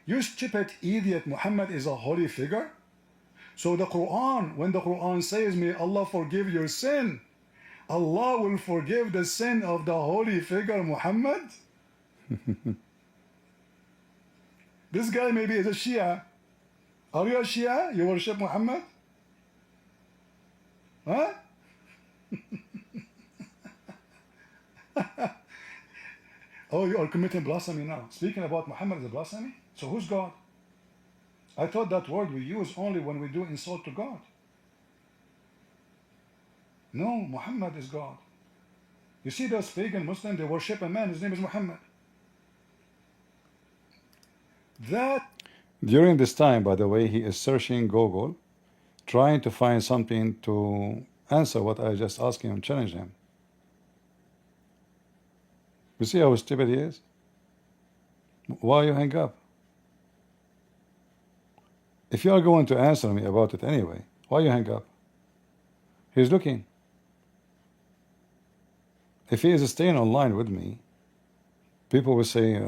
You stupid idiot, Muhammad is a holy figure? So the Quran, when the Quran says, may Allah forgive your sin, Allah will forgive the sin of the holy figure Muhammad? This guy maybe is a Shia. Are you a Shia? You worship Muhammad? Huh? Oh, you are committing blasphemy now. Speaking about Muhammad is a blasphemy? So who's God? I thought that word we use only when we do insult to God. No, Muhammad is God. You see those pagan Muslims, they worship a man, his name is Muhammad. That during this time, by the way, he is searching Google, trying to find something to answer what I just asked him and challenge him. You see how stupid he is? Why you hang up? If you are going to answer me about it anyway, why you hang up? He's looking. If he is staying online with me, people will say,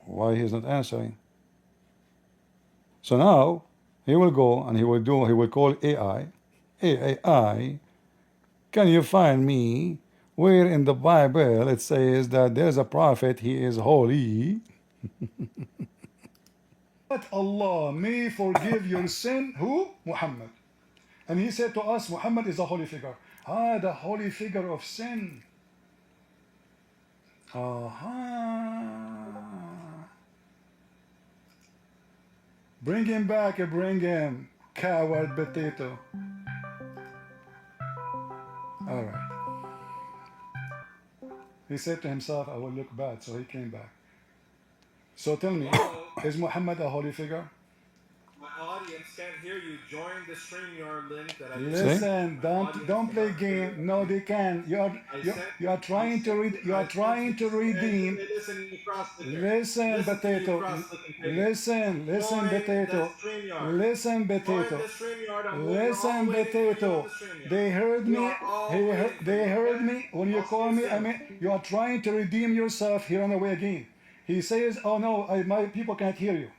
why he's not answering? So now, he will go and he will call AI. AI, can you find me where in the Bible it says that there's a prophet, he is holy? That Allah may forgive your sin. Who? Muhammad. And he said to us, Muhammad is a holy figure. Ah, the holy figure of sin. Bring him back, bring him, coward potato. All right. He said to himself, I will look bad, so he came back. So tell me, is Muhammad a holy figure? My audience can't hear you. Join the StreamYard link that I listen. Don't play game. No, they can. You are trying to read. You are trying to redeem. Listen, potato. Listen, potato. Listen, potato. Listen, potato. They heard me. They heard me when you call me. I mean, you are trying to redeem yourself. He ran away again. He says, "Oh no, my people can't hear you."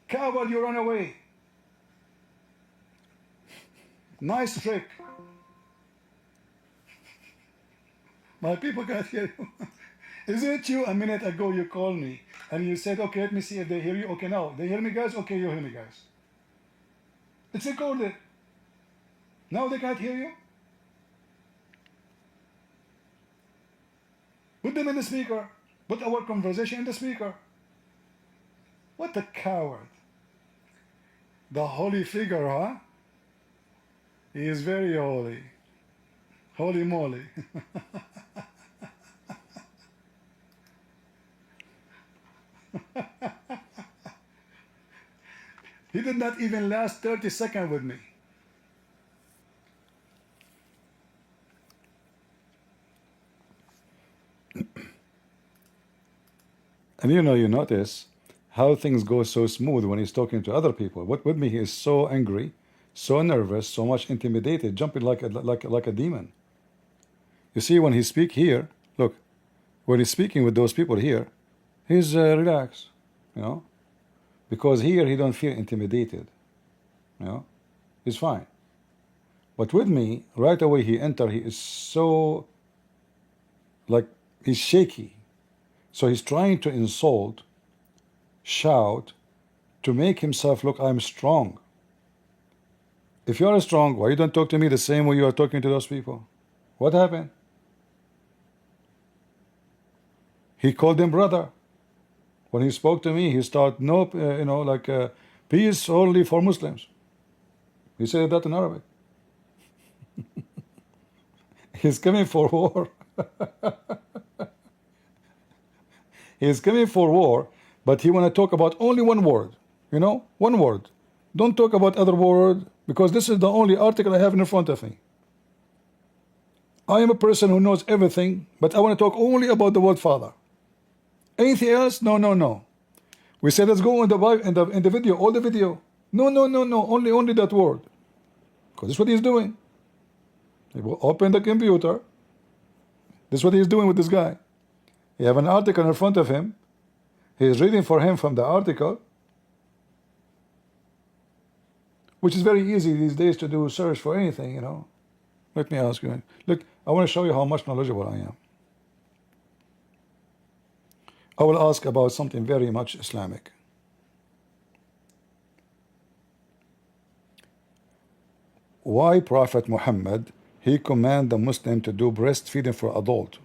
Coward, you run away. Nice trick. My people can't hear you. Isn't it you? A minute ago you called me and you said, okay, let me see if they hear you. Okay, now they hear me, guys. Okay, you hear me, guys. It's recorded. Now they can't hear you. Put them in the speaker. Put our conversation in the speaker. What a coward. The holy figure, huh? He is very holy. Holy moly. He did not even last 30 seconds with me. And you notice how things go so smooth when he's talking to other people. But with me, he is so angry, so nervous, so much intimidated, jumping like a demon. You see, when he speak here, look, when he's speaking with those people here, he's relaxed, because here he don't feel intimidated, he's fine. But with me, right away he enter, he is so, like, he's shaky. So he's trying to insult, shout, to make himself look, I'm strong. If you are strong, why you don't talk to me the same way you are talking to those people? What happened? He called them brother. When he spoke to me, he started, peace only for Muslims. He said that in Arabic. He's coming for war. He's coming for war, but he want to talk about only one word. One word. Don't talk about other word, because this is the only article I have in front of me. I am a person who knows everything, but I want to talk only about the word Father. Anything else? No. We said let's go in the video, all the video. No. Only that word. Because this is what he's doing. He will open the computer. This is what he's doing with this guy. He have an article in front of him. He is reading for him from the article, which is very easy these days to do search for anything, Let me ask you. Look, I want to show you how much knowledgeable I am. I will ask about something very much Islamic. Why Prophet Muhammad, he command the Muslim to do breastfeeding for adult?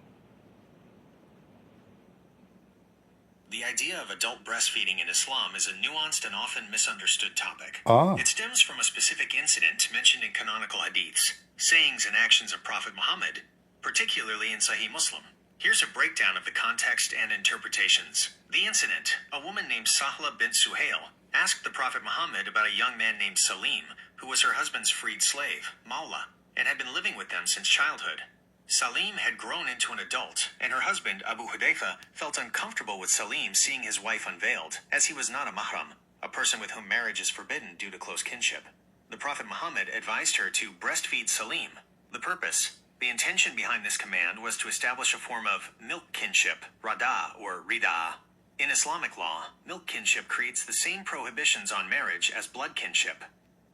The idea of adult breastfeeding in Islam is a nuanced and often misunderstood topic. It stems from a specific incident mentioned in canonical hadiths, sayings and actions of Prophet Muhammad, particularly in Sahih Muslim. Here's a breakdown of the context and interpretations. The incident: a woman named Sahla bint Suhail asked the Prophet Muhammad about a young man named Salim, who was her husband's freed slave, Mawla, and had been living with them since childhood. Salim had grown into an adult, and her husband, Abu Hudayfa, felt uncomfortable with Salim seeing his wife unveiled, as he was not a mahram, a person with whom marriage is forbidden due to close kinship. The Prophet Muhammad advised her to breastfeed Salim. The purpose: the intention behind this command was to establish a form of milk kinship, rada or rida. In Islamic law, milk kinship creates the same prohibitions on marriage as blood kinship.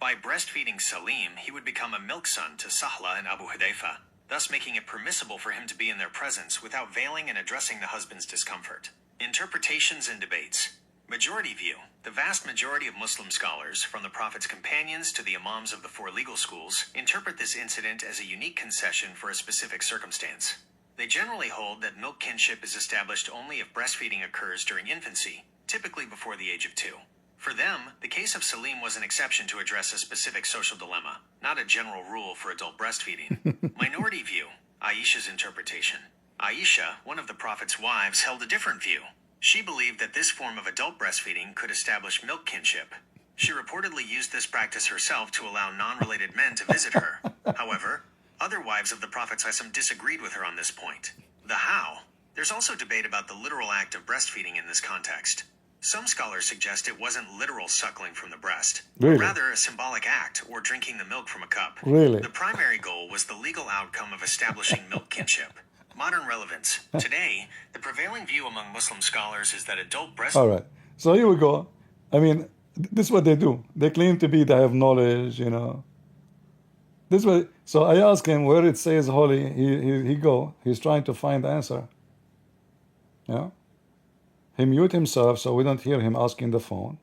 By breastfeeding Salim, he would become a milk son to Sahla and Abu Hudayfa, thus making it permissible for him to be in their presence without veiling and addressing the husband's discomfort. Interpretations and debates. Majority view. The vast majority of Muslim scholars, from the Prophet's companions to the imams of the four legal schools, interpret this incident as a unique concession for a specific circumstance. They generally hold that milk kinship is established only if breastfeeding occurs during infancy, typically before the age of 2. For them, the case of Salim was an exception to address a specific social dilemma, not a general rule for adult breastfeeding. Minority view. Aisha's interpretation. Aisha, one of the Prophet's wives, held a different view. She believed that this form of adult breastfeeding could establish milk kinship. She reportedly used this practice herself to allow non-related men to visit her. However, other wives of the Prophet ﷺ disagreed with her on this point. The how. There's also debate about the literal act of breastfeeding in this context. Some scholars suggest it wasn't literal suckling from the breast, but rather a symbolic act, or drinking the milk from a cup. The primary goal was the legal outcome of establishing milk kinship. Modern relevance. Today, the prevailing view among Muslim scholars is that adult breast... All right. So here we go. I mean, this is what they do. They claim to be, they have knowledge, This way. So I ask him where it says holy. He's trying to find the answer. Yeah. He mute himself so we don't hear him asking the phone.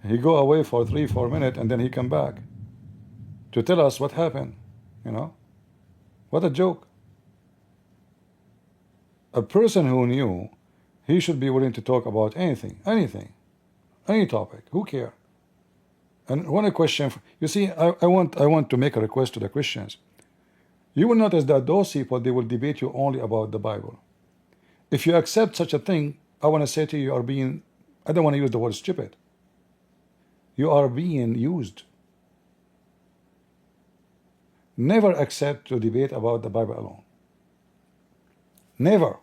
He go away for 3-4 minutes and then he come back to tell us what happened. You know, what a joke. A person who knew, he should be willing to talk about anything, any topic. Who care? And one question, you see, I want to make a request to the Christians. You will notice that those people, they will debate you only about the Bible. If you accept such a thing, I want to say to you, you are being, I don't want to use the word stupid. You are being used. Never accept to debate about the Bible alone. Never.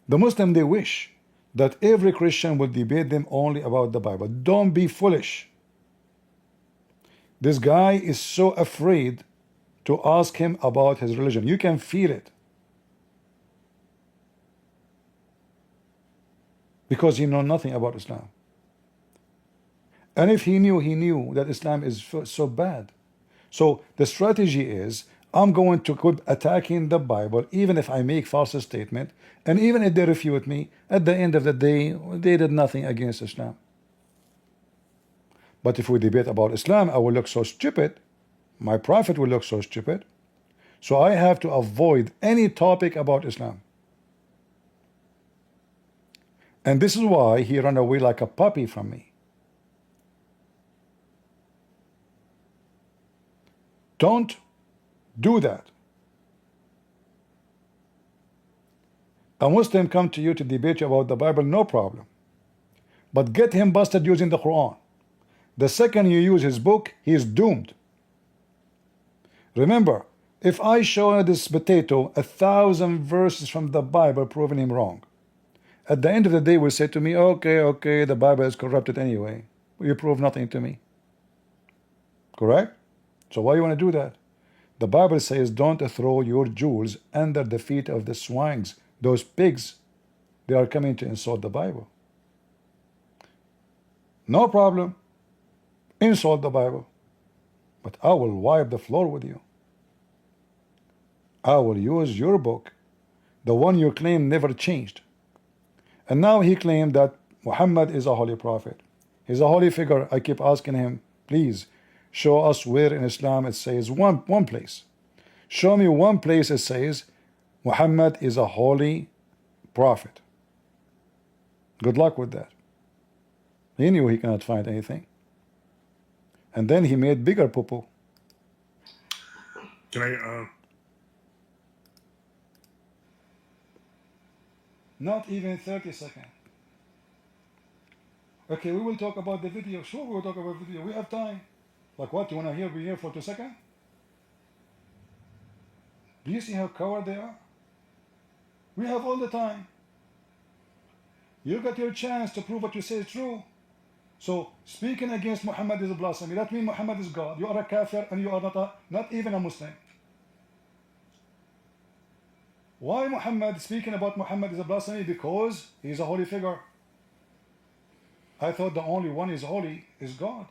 The Muslim, they wish that every Christian will debate them only about the Bible. Don't be foolish. This guy is so afraid to ask him about his religion. You can feel it. Because he knows nothing about Islam. And if he knew that Islam is so bad. So the strategy is, I'm going to keep attacking the Bible, even if I make false statement, and even if they refute me, at the end of the day, they did nothing against Islam. But if we debate about Islam, I will look so stupid, my prophet will look so stupid, so I have to avoid any topic about Islam. And this is why he ran away like a puppy from me. Don't do that. A Muslim come to you to debate you about the Bible, no problem. But get him busted using the Quran. The second you use his book, he is doomed. Remember, if I show this potato 1,000 verses from the Bible proving him wrong, at the end of the day will say to me, okay, the Bible is corrupted anyway. You prove nothing to me. Correct? So why you want to do that? The Bible says, don't throw your jewels under the feet of the swines. Those pigs, they are coming to insult the Bible. No problem. Insult the Bible. But I will wipe the floor with you. I will use your book, the one you claim never changed. And now he claimed that Muhammad is a holy prophet. He's a holy figure. I keep asking him, please, show us where in Islam it says one place. Show me one place it says Muhammad is a holy prophet. Good luck with that. He knew he cannot find anything. And then he made bigger poo-poo. Can I, Not even 30 seconds. Okay, we will talk about the video. Sure, we will talk about video. We have time. Like what? You want to hear? Be here for 2 seconds? Do you see how coward they are? We have all the time. You got your chance to prove what you say is true. So speaking against Muhammad is a blasphemy. That means Muhammad is God. You are a kafir and you are not even a Muslim. Why Muhammad, speaking about Muhammad is a blasphemy? Because he is a holy figure. I thought the only one is holy is God.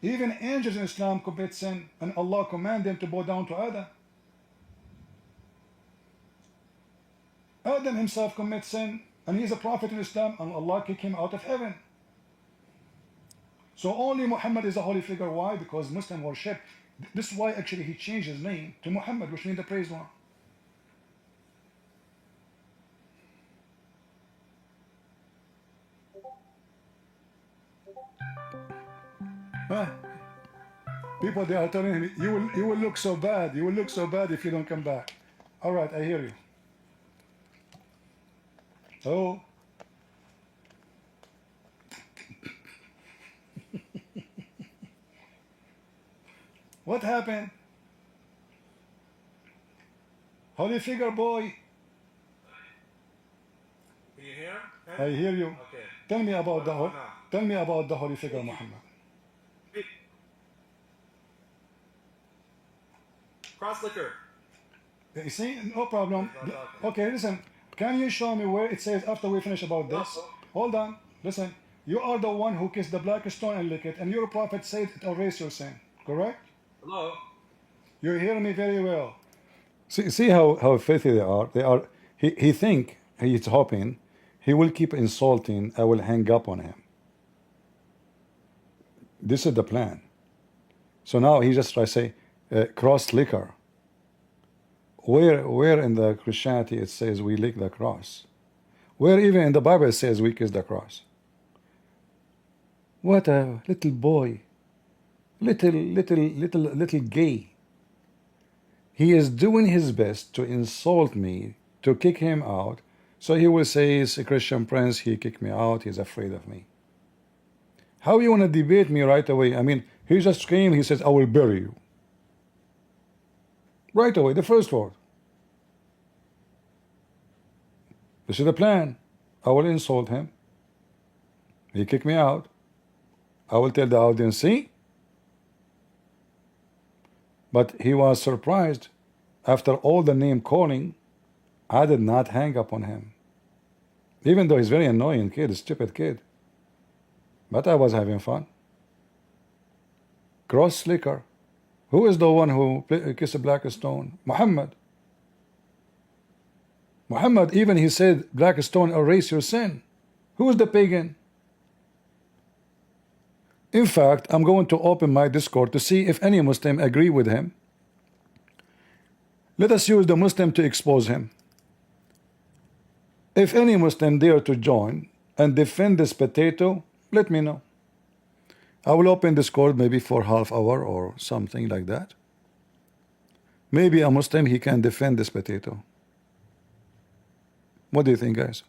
Even angels in Islam commit sin and Allah command them to bow down to Adam. Adam himself commits sin and he is a prophet in Islam and Allah kicked him out of heaven. So only Muhammad is a holy figure. Why? Because Muslim worship. This is why actually he changed his name to Muhammad, which means the praised one. People, they are telling him, you will look so bad. You will look so bad if you don't come back. All right, I hear you. Oh. What happened? Holy figure boy. Can you hear? I hear you. Okay. Tell me about the holy figure Muhammad. Cross liquor. You see, no problem. Okay, listen. Can you show me where it says after we finish about this? Hold on. Listen. You are the one who kissed the black stone and lick it, and your prophet said it erase your sin. Correct? Hello? You hear me very well. See how filthy they are. They are. He's hoping he will keep insulting. I will hang up on him. This is the plan. So now he just tries to say cross liquor. Where in the Christianity it says we lick the cross? Where even in the Bible it says we kiss the cross? What a little boy, little gay. He is doing his best to insult me, to kick him out. So he will say he's a Christian prince. He kicked me out. He's afraid of me. How you want to debate me right away? I mean, he just came. He says, "I will bury you." Right away, the first word. This is the plan. I will insult him. He kicked me out. I will tell the audience, see? But he was surprised. After all the name calling, I did not hang up on him. Even though he's very annoying kid, a stupid kid. But I was having fun. Cross slicker. Who is the one who kissed a black stone? Mohammed. Mohammed, even he said, black stone erase your sin. Who is the pagan? In fact, I'm going to open my Discord to see if any Muslim agree with him. Let us use the Muslim to expose him. If any Muslim dare to join and defend this potato, let me know. I will open Discord maybe for half hour or something like that. Maybe a Muslim, he can defend this potato. What do you think, guys?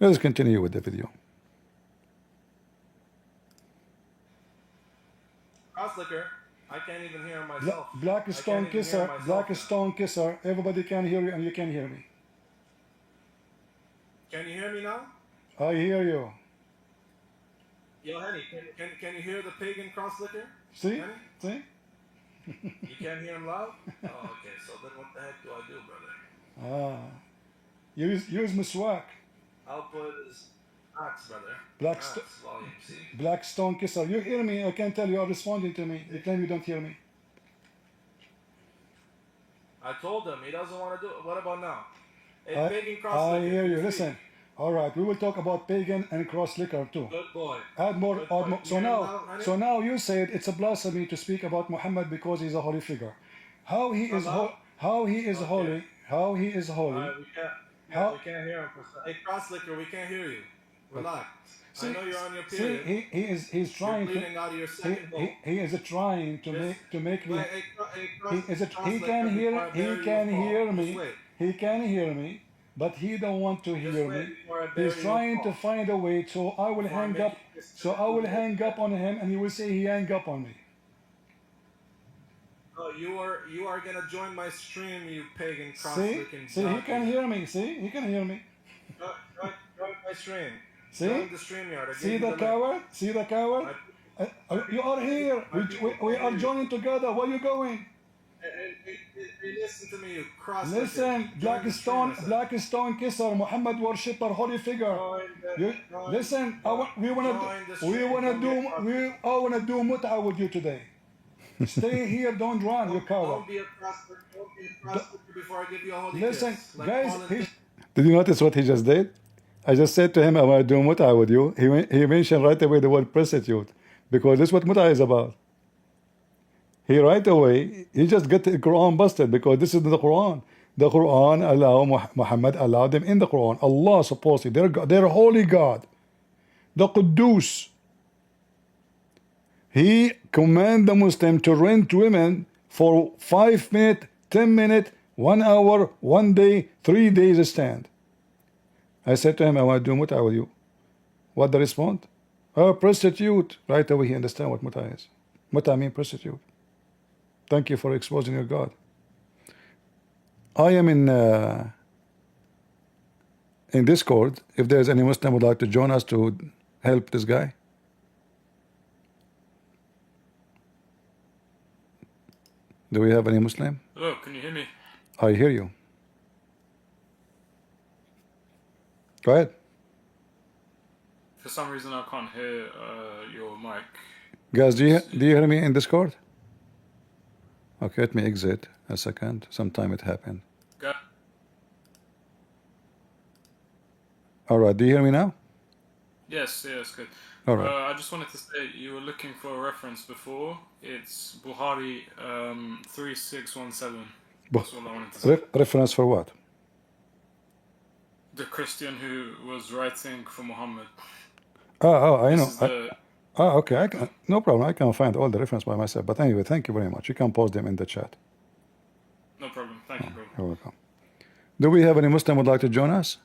Let us continue with the video. Crosslicker, I can't even hear myself. Black stone kisser, black stone kisser. Everybody can hear you and you can hear me. Can you hear me now? I hear you. Yo, Henny, can you hear the pagan crosslicker? See? Henny? See? You can't hear him loud? Oh, okay. So then what the heck do I do, brother? Use miswak. Output is axe, brother. Volume, see? Black stone kisser. You hear me? I can tell you are responding to me. You claim you don't hear me. I told him he doesn't want to do it. What about now? Hey, pagan cross I liquor, hear you. see? Listen. All right, we will talk about pagan and cross liquor too. Good boy. Add more. Good boy. So now you said it's a blasphemy to speak about Muhammad because he's a holy figure. How he is holy? How he is holy? We can't hear him. Hey, crosslicker, we can't hear you. Relax. See, I know you're on your period. He's trying you're bleeding out of your second hole. he is trying to make me. He can hear me. He can hear me, but he don't want to hear me. He's trying to find a way, so I will hang up. So I will hang up on him, and he will say he hang up on me. Oh, you are gonna join my stream, you pagan cross-looking. See, he can hear me. See, he can hear me. Join my stream. See? Join the StreamYard. See the coward? See the coward? You are here. We are joining together. Where are you going? Listen to me, you cross. Listen, black stone kisser, Muhammad worshipper, holy figure. Listen, we wanna do mut'a with you today. Stay here, don't run, you coward. Don't be a cross before I give you a holy Listen, kiss. guys, did you notice what he just did? I just said to him, I want to do mut'a with you. He mentioned right away the word prostitute, because this is what mut'a is about. He right away, he just got the Quran busted, because this is the Quran. The Quran, Muhammad allowed them in the Quran. Allah supposedly, their holy God, the Quddus. He command the Muslim to rent women for 5 minutes, 10 minutes, 1 hour, 1 day, 3 days stand. I said to him, I want to do mut'a with you. What the response? Oh, prostitute. Right away he understand what mut'a is. Mut'a means prostitute. Thank you for exposing your God. I am in Discord. If there's any Muslim would like to join us to help this guy. Do we have any Muslim? Hello, can you hear me? I hear you. Go ahead. For some reason, I can't hear your mic. Guys, do you hear me in Discord? Okay, let me exit a second. Sometime it happened. Go. All right, do you hear me now? Yes, good. All right. I just wanted to say you were looking for a reference before. It's Buhari 3617. That's all I wanted to say. Reference for what? The Christian who was writing for Muhammad. I know. Okay. No problem. I can find all the reference by myself. But anyway, thank you very much. You can post them in the chat. No problem. Thank you, bro. You're welcome. Do we have any Muslim would like to join us?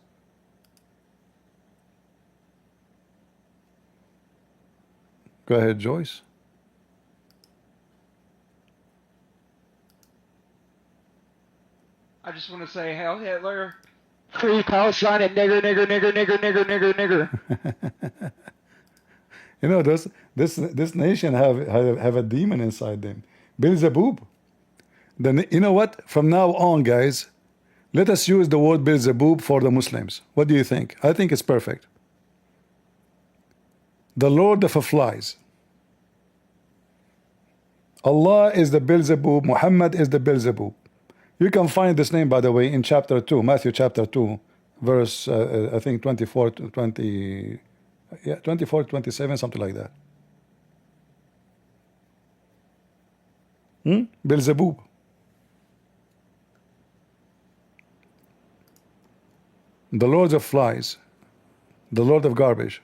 Go ahead, Joyce. I just want to say, Hail Hitler, free Palestine, and nigger, nigger, nigger, nigger, nigger, nigger, nigger. You know, this nation have a demon inside them. Beelzebub. Then you know what? From now on, guys, let us use the word Beelzebub for the Muslims. What do you think? I think it's perfect. The Lord of Flies. Allah is the Beelzebub. Muhammad is the Beelzebub. You can find this name, by the way, in chapter 2, Matthew chapter 2, verse, I think 24 to 20, yeah, 24 to 27, something like that. Beelzebub. The Lord of Flies, the Lord of Garbage.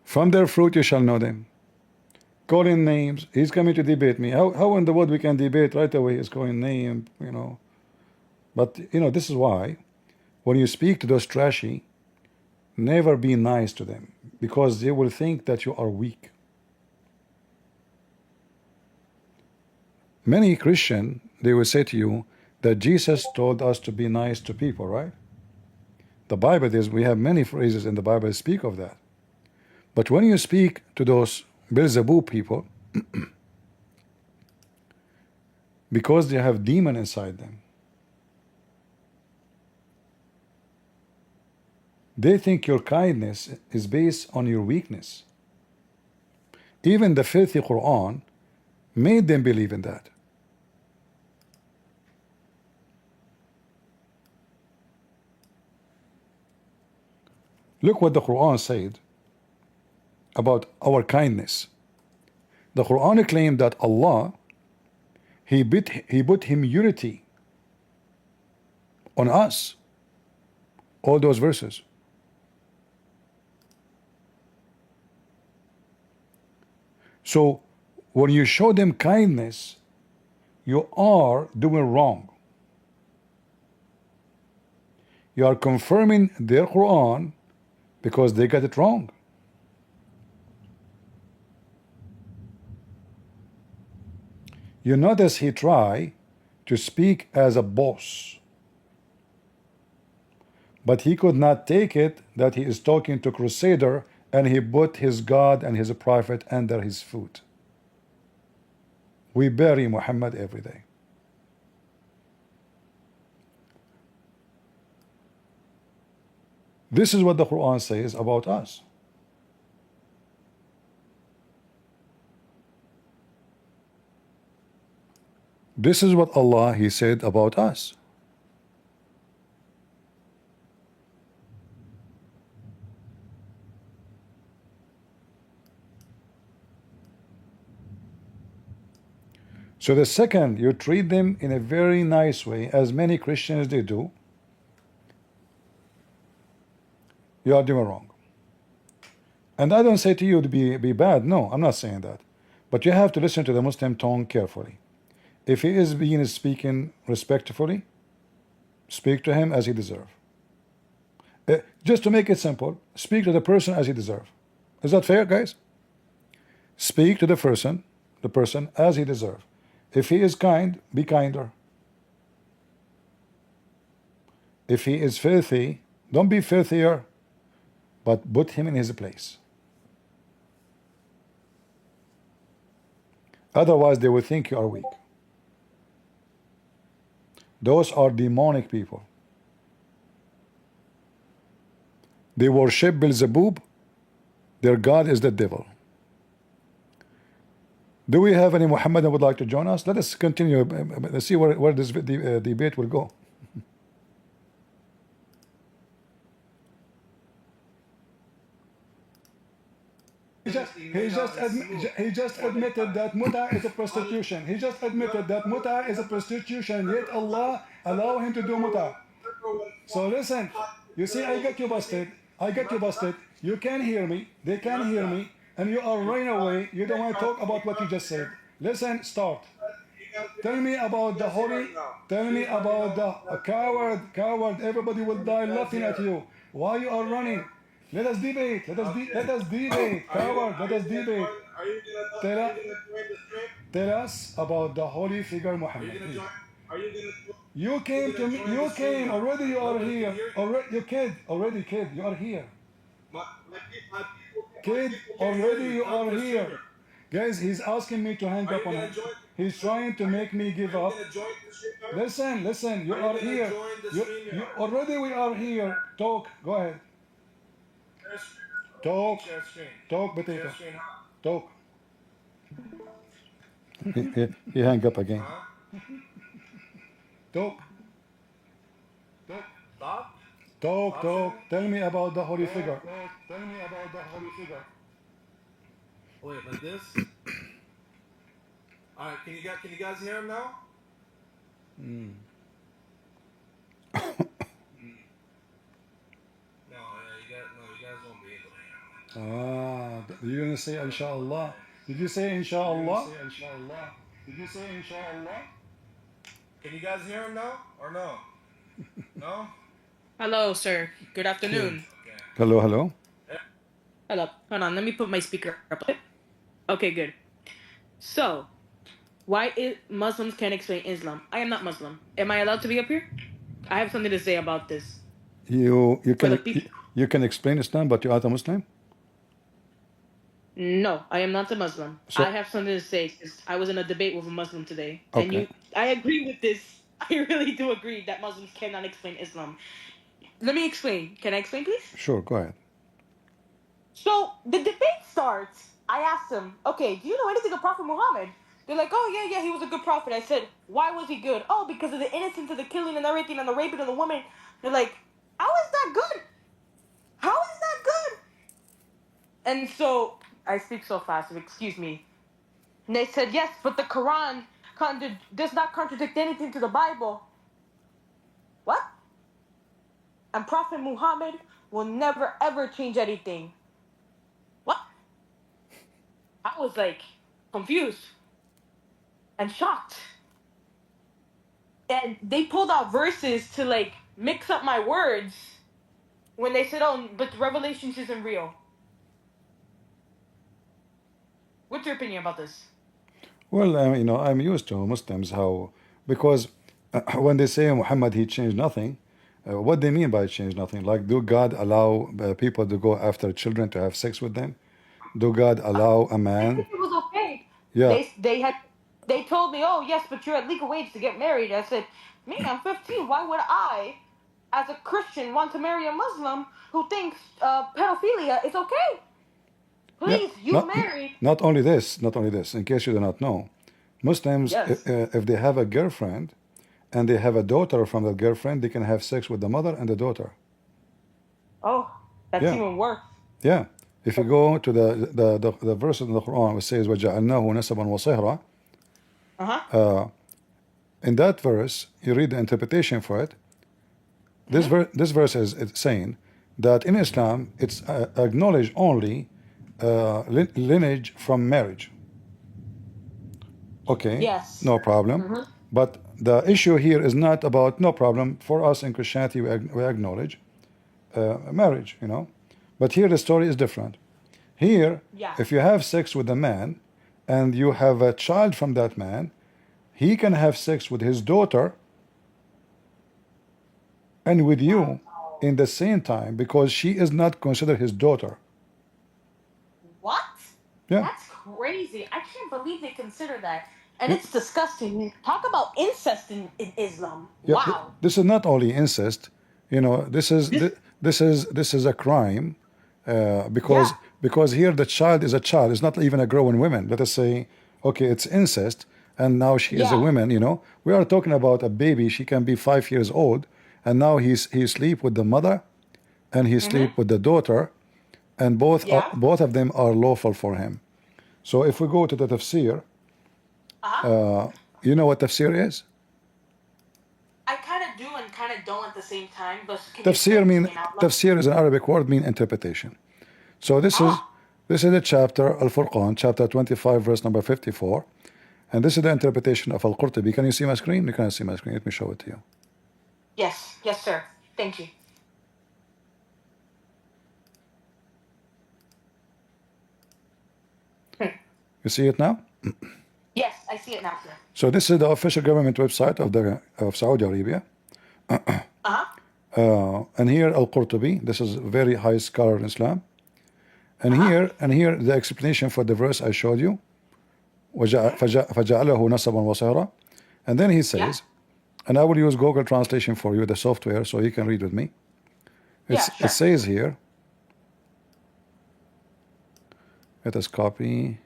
From their fruit you shall know them. Calling names. He's coming to debate me. How in the world we can debate right away? He's calling name, you know. But you know, this is why when you speak to those trashy, never be nice to them, because they will think that you are weak. Many Christian, they will say to you that Jesus told us to be nice to people, right? The Bible is, we have many phrases in the Bible that speak of that. But when you speak to those Beelzebub people, because they have demon inside them, they think your kindness is based on your weakness. Even the filthy Quran made them believe in that. Look what the Quran said about our kindness. The Quran claimed that Allah, He put immunity on us. All those verses. So when you show them kindness, you are doing wrong. You are confirming their Quran because they got it wrong. You notice he tried to speak as a boss, but he could not take it that he is talking to Crusader and he put his God and his prophet under his foot. We bury Muhammad every day. This is what the Quran says about us. This is what Allah, He said about us. So the second you treat them in a very nice way, as many Christians they do, you are doing wrong. And I don't say to you to be bad. No, I'm not saying that. But you have to listen to the Muslim tongue carefully. If he is speaking respectfully, speak to him as he deserves. Just to make it simple, speak to the person as he deserves. Is that fair, guys? Speak to the person as he deserves. If he is kind, be kinder. If he is filthy, don't be filthier, but put him in his place. Otherwise, they will think you are weak. Those are demonic people. They worship Beelzebub Their God is the devil. Do we have any Muhammad that would like to join us? Let us continue. Let's see where this debate will go. He just admitted that muta is a prostitution. He just admitted that muta is a prostitution, yet Allah allow him to do muta. So listen, you see, I got you busted. I got you busted. You can hear me. They can hear me. And you are running away. You don't want to talk about what you just said. Listen, start. Tell me about the holy. Tell me about the coward. Everybody will die laughing at you. Why you are running? Let us debate. Let us debate. Coward, let us debate. Tell us about the holy figure Muhammad. You came to me. You came already. You are here. Already, you kid. Already, kid. You are here. Kid, already you are here. Guys, he's asking me to hang up on him. He's trying to make me give up. Listen, you are here. Already we are here. Talk, go ahead. Talk, potato. Talk. He hang up again. Talk. Talk. Tell me about the holy figure. Wait, like this? Alright, can you guys hear him now? No, you guys won't be able to hear him. You're gonna say inshallah. Did you say inshallah? Can you guys hear him now or no? No? Hello, sir. Good afternoon. Hello. Hello. Hold on. Let me put my speaker up. Okay, good. So, why Muslims can't explain Islam? I am not Muslim. Am I allowed to be up here? I have something to say about this. You can explain Islam, but you are a Muslim? No, I am not a Muslim. So, I have something to say because I was in a debate with a Muslim today, okay. and I agree with this. I really do agree that Muslims cannot explain Islam. Let me explain. Can I explain, please? Sure, go ahead. So the debate starts. I asked them, okay, do you know anything of Prophet Muhammad? They're like, oh, yeah, he was a good prophet. I said, why was he good? Oh, because of the innocence of the killing and everything and the raping of the woman. They're like, how is that good? How is that good? And so, I speak so fast, excuse me. And they said, yes, but the Quran does not contradict anything to the Bible. What? And Prophet Muhammad will never, ever change anything. What? I was like, confused and shocked. And they pulled out verses to like mix up my words when they said, oh, but Revelations isn't real. What's your opinion about this? Well, I'm used to Muslims because when they say Muhammad, he changed nothing, what they mean by change nothing? Like, do God allow people to go after children to have sex with them? Do God allow a man? I think it was okay. Yeah. They told me, oh yes, but you're at legal age to get married. I said, me, I'm 15. Why would I, as a Christian, want to marry a Muslim who thinks pedophilia is okay? Please, married. Not only this. In case you do not know, Muslims, Yes. if they have a girlfriend and they have a daughter from the girlfriend, they can have sex with the mother and the daughter. Oh, that's even worse. Yeah. If you go to the verse in the Quran which says وَجَعَلْنَاهُ نَسَبًا وَصِهْرًا, in that verse you read the interpretation for it. This verse is saying that in Islam it's acknowledged only lineage from marriage. Okay. Yes. No problem. But the issue here is not about no problem. For us in Christianity, we acknowledge marriage, But here the story is different. Here, if you have sex with a man and you have a child from that man, he can have sex with his daughter and with you in the same time because she is not considered his daughter. What? Yeah. That's crazy. I can't believe they consider that. And it's disgusting. Talk about incest in Islam. Yeah, Wow. this is not only incest. This is a crime because because here the child is a child. It's not even a growing woman. Let us say, okay, it's incest, and now she is a woman. You know, we are talking about a baby. She can be 5 years old, and now he sleep with the mother, and he sleep with the daughter, and both of them are lawful for him. So if we go to the tafsir, you know what tafsir is? I kind of do and kind of don't at the same time. But Tafsir is an Arabic word, mean interpretation. So this is the chapter Al-Furqan, chapter 25, verse number 54, and this is the interpretation of Al-Qurtubi. Can you see my screen? You can see my screen. Let me show it to you. Yes, sir. Thank you. You see it now? Yes, I see it now, sir. So this is the official government website of Saudi Arabia. And here Al-Qurtubi, this is a very high scholar in Islam. And here the explanation for the verse I showed you. فَجَعَلَهُ نَصَبًا وَصَهْرًا. And then he says, and I will use Google Translation for you, the software, so you can read with me. It says here, let us copy.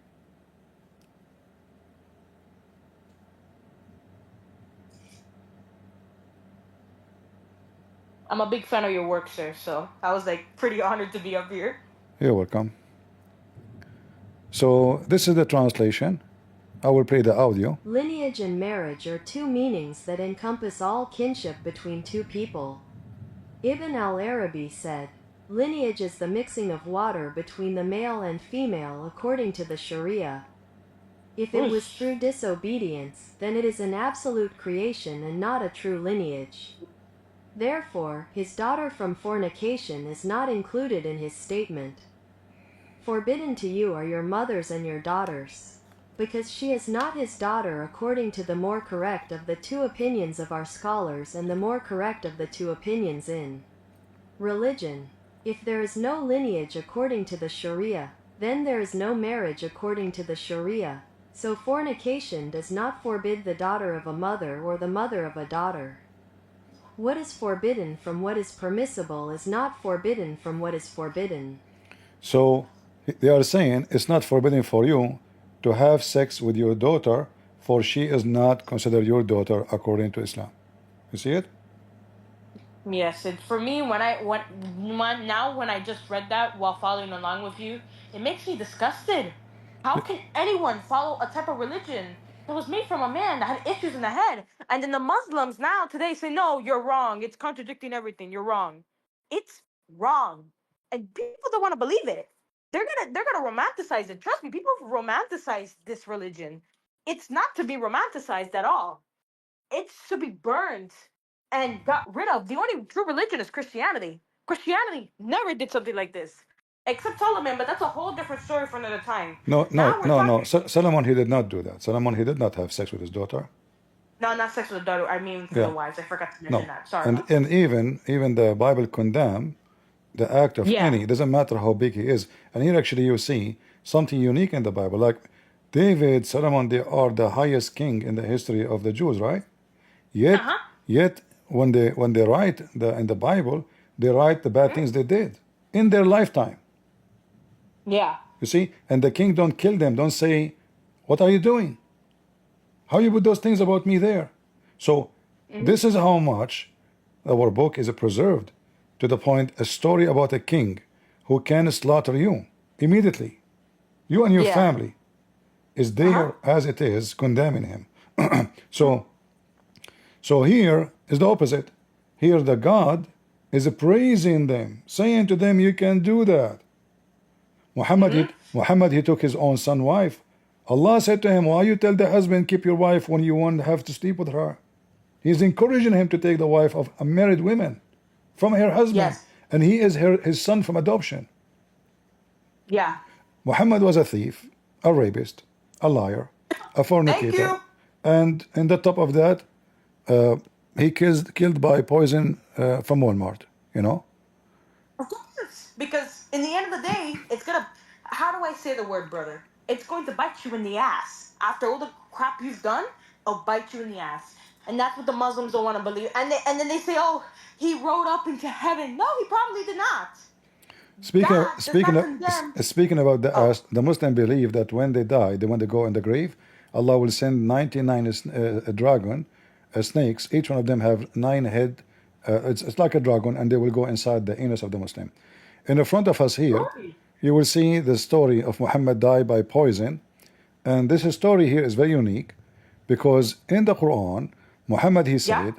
I'm a big fan of your work, sir, so I was like pretty honored to be up here. You're welcome. So this is the translation. I will play the audio. Lineage and marriage are two meanings that encompass all kinship between two people. Ibn al-Arabi said, lineage is the mixing of water between the male and female according to the Sharia. If it was through disobedience, then it is an absolute creation and not a true lineage. Therefore, his daughter from fornication is not included in his statement. Forbidden to you are your mothers and your daughters, because she is not his daughter according to the more correct of the two opinions of our scholars and the more correct of the two opinions in religion. If there is no lineage according to the Sharia, then there is no marriage according to the Sharia. So fornication does not forbid the daughter of a mother or the mother of a daughter. What is forbidden from what is permissible is not forbidden from what is forbidden. So they are saying it's not forbidden for you to have sex with your daughter, for she is not considered your daughter according to Islam. You see it? Yes, and for me, when I just read that while following along with you, it makes me disgusted. How can anyone follow a type of religion that was made from a man that had issues in the head? And then the Muslims now today say, no, you're wrong. It's contradicting everything. You're wrong. It's wrong. And people don't want to believe it. They're gonna romanticize it. Trust me, people romanticize this religion. It's not to be romanticized at all. It's to be burned and got rid of. The only true religion is Christianity. Christianity never did something like this. Except Solomon, but that's a whole different story for another time. No. Solomon, he did not do that. Solomon, he did not have sex with his daughter. No, not sex with the daughter. I mean the wives. I forgot to mention that. Sorry. And even the Bible condemn the act of any. It doesn't matter how big he is. And here actually you see something unique in the Bible. Like David, Solomon, they are the highest king in the history of the Jews, right? Yet when they write in the Bible, they write the bad things they did in their lifetime. Yeah. You see, and the king don't kill them, don't say, what are you doing? How you put those things about me there? So this is how much our book is preserved, to the point a story about a king who can slaughter you immediately, you and your family, is there as it is, condemning him. So here is the opposite. Here the God is praising them, saying to them, you can do that. Muhammad, he took his own son's wife. Allah said to him, why you tell the husband keep your wife when you won't have to sleep with her? He's encouraging him to take the wife of a married woman from her husband, and he is his son from adoption. Yeah. Muhammad was a thief, a rapist, a liar, a fornicator, and on the top of that, he killed by poison from Walmart. You know. Of course, because in the end of the day, it's gonna. How do I say the word, brother? It's going to bite you in the ass. After all the crap you've done, it'll bite you in the ass, and that's what the Muslims don't want to believe. And then they say, "Oh, he rode up into heaven." No, he probably did not. Speaking about the Muslim believe that when they die, when they go in the grave, Allah will send 99 snakes. Each one of them have 9 head. It's like a dragon, and they will go inside the anus of the Muslim. In the front of us here, you will see the story of Muhammad died by poison, and this story here is very unique because in the Quran, Muhammad he said,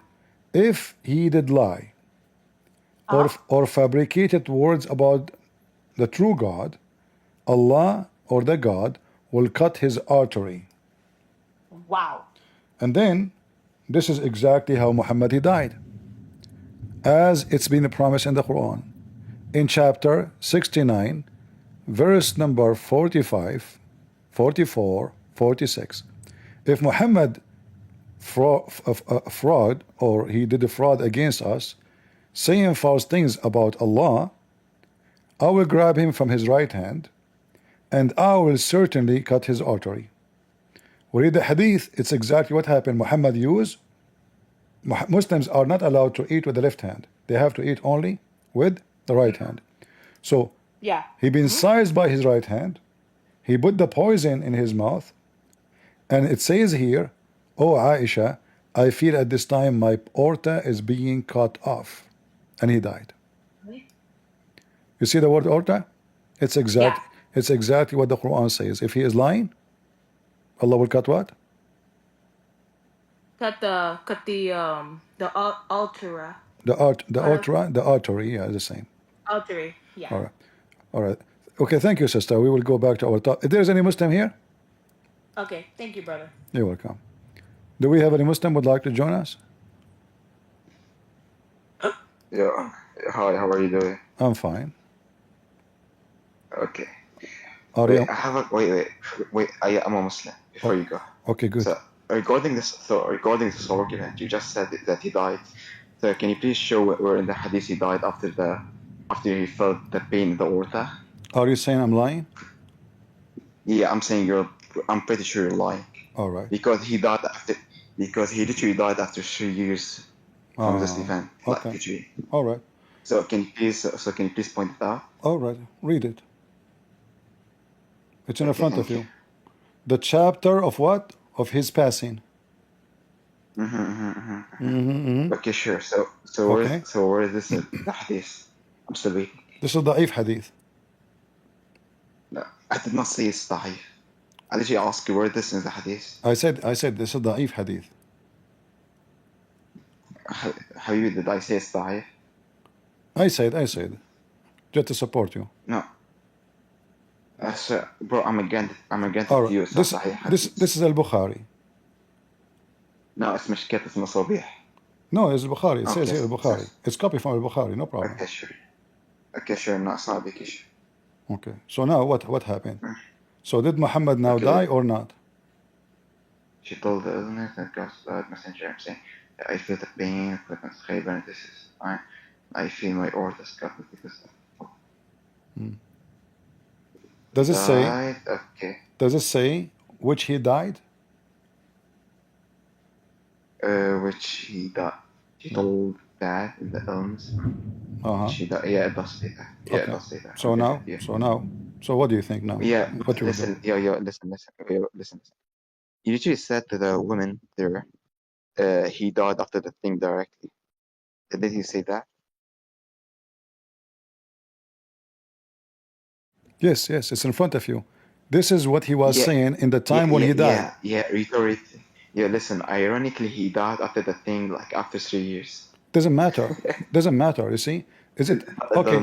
if he did lie or fabricated words about the true God, Allah or the God will cut his artery. Wow. And then this is exactly how Muhammad he died, as it's been promised in the Quran in chapter 69 verse number 45, 44, 46. If Muhammad fraud or he did a fraud against us, saying false things about Allah, I will grab him from his right hand and I will certainly cut his artery. We read the hadith, it's exactly what happened. Muhammad used, Muslims are not allowed to eat with the left hand. They have to eat only with the right hand. So he been seized by his right hand. He put the poison in his mouth. And it says here, "Oh Aisha, I feel at this time my aorta is being cut off." And he died. You see the word aorta? It's exactly what the Quran says. If he is lying, Allah will cut what? Cut the ultra. The artery, yeah, the same. Artery, yeah. All right. Okay, thank you, sister. We will go back to our topic. If there is any Muslim here? Okay, thank you, brother. You're welcome. Do we have any Muslim would like to join us? Yeah. Hi, how are you doing? I'm fine. Okay. Wait, I'm a Muslim before you go. Okay, good. So regarding this argument, you just said that he died. So can you please show where in the hadith he died after he felt the pain in the aorta? Are you saying I'm lying? Yeah, I'm saying I'm pretty sure you're lying. All right. Because he literally died after 3 years from this event. Okay. Literally. All right. So can you please point it out? All right. Read it. It's in front of you. The chapter of what? Of his passing. Okay, sure. So where is this in the hadith? I'm still waiting. This is the Da'if hadith. No, I did not say it's Da'if. I literally asked you where this is in the hadith. I said this is the Da'if hadith. How did I say it's Da'if? I said just to support you. No. Bro, I'm against All right. you. This is Al-Bukhari. No, it's مشكلة المصابيح. No, it's Bukhari. It says here Bukhari. It's copied from Bukhari. No problem. Okay, sure. No, it's not a big issue. Okay. So now what happened? So did Muhammad now die or not? She told the illness that God's messenger. I'm saying, I feel the pain, and this is fine. I feel my aorta is cut because of. Does it say? Okay. Does it say which he died? Which he died. She told that in the illness. She died. Yeah, it does say that. Yeah, it does say that. So what do you think now? Yeah. What you listen. Listen. You literally said to the woman there, he died after the thing directly. Did he say that? Yes, it's in front of you. This is what he was saying in the time when he died. Yeah, listen, ironically, he died after the thing, like after 3 years. Doesn't matter, you see? Is it, okay,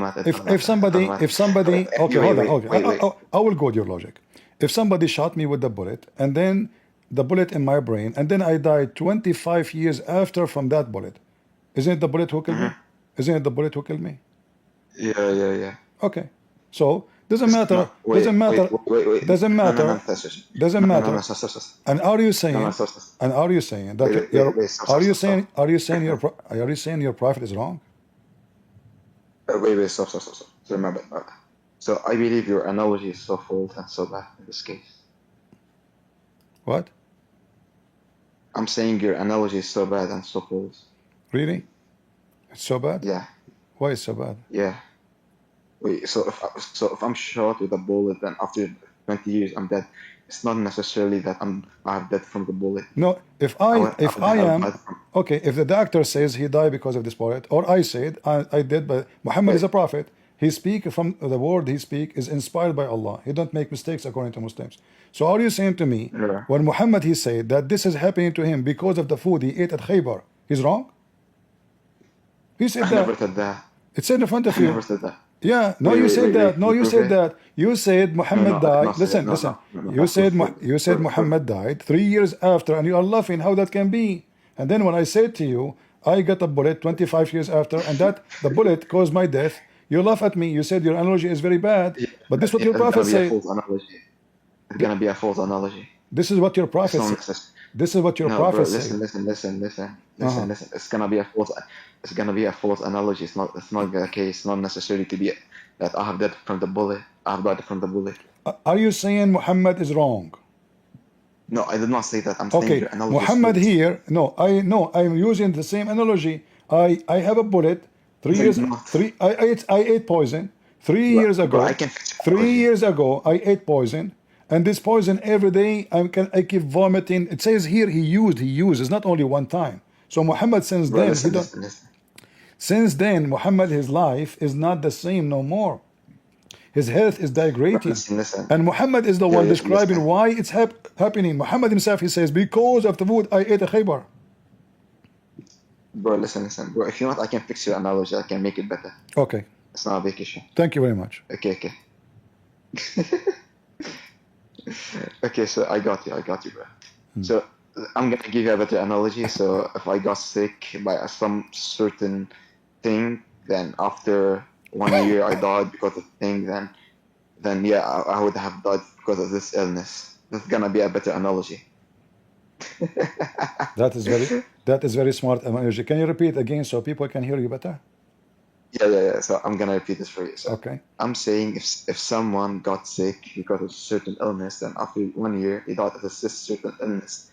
if somebody, okay, hold on, I will go with your logic. If somebody shot me with the bullet, and then the bullet in my brain, and then I died 25 years after from that bullet, isn't it the bullet who killed me? Isn't it the bullet who killed me? Yeah. Okay, so doesn't matter. Doesn't matter. And are you saying that are you saying your prophet is wrong? Stop. So remember. So I believe your analogy is so false and so bad in this case. What? I'm saying your analogy is so bad and so false. Really? It's so bad? Yeah. Why is so bad? Yeah. Wait, so if I'm shot with a bullet, then after 20 years I'm dead. It's not necessarily that I'm dead from the bullet. No, if I am okay, if the doctor says he died because of this bullet, or I said I did, but Muhammad is a prophet. He speak from the word he speak is inspired by Allah. He don't make mistakes according to Muslims. So are you saying to me when Muhammad he said that this is happening to him because of the food he ate at Khaybar, he's wrong? He said that. Never said that. It said in front of you. Never said that. Yeah, no, you said that. No, you said that. You said Muhammad died. Listen. You said Muhammad died 3 years after, and you are laughing how that can be. And then when I said to you, I got a bullet 25 years after, and that the bullet caused my death, you laugh at me. You said your analogy is very bad. But this is what your prophet said. It's gonna be a false analogy. This is what your prophet said. This is what your prophet said. Listen. It's gonna be a false. It's gonna be a false analogy. It's not the case. It's not necessarily to be that I have died from the bullet. I have died from the bullet. Are you saying Muhammad is wrong? No, I did not say that. I'm saying your analogy. Muhammad here. No, I'm using the same analogy. I have a bullet. 3 years. I ate poison. 3 years ago. 3 years ago, I ate poison. And this poison every day, I keep vomiting. It says here he used. It's not only one time. So Muhammad since then, since then, Muhammad, his life is not the same no more. His health is degrading. And Muhammad is the one describing why it's happening. Muhammad himself, he says, because of the food I ate at Khaybar. Bro, listen. Bro, if you want, I can fix your analogy. I can make it better. Okay. It's not a big issue. Thank you very much. Okay. Okay, so I got you, bro. So I'm gonna give you a better analogy. So if I got sick by some certain thing, then after 1 year I died because of the thing, then yeah, I would have died because of this illness. That's gonna be a better analogy. That is very smart analogy. Can you repeat again so people can hear you better? Yeah. So I'm gonna repeat this for you. So okay. I'm saying if someone got sick because of certain illness, then after 1 year he died of this certain illness,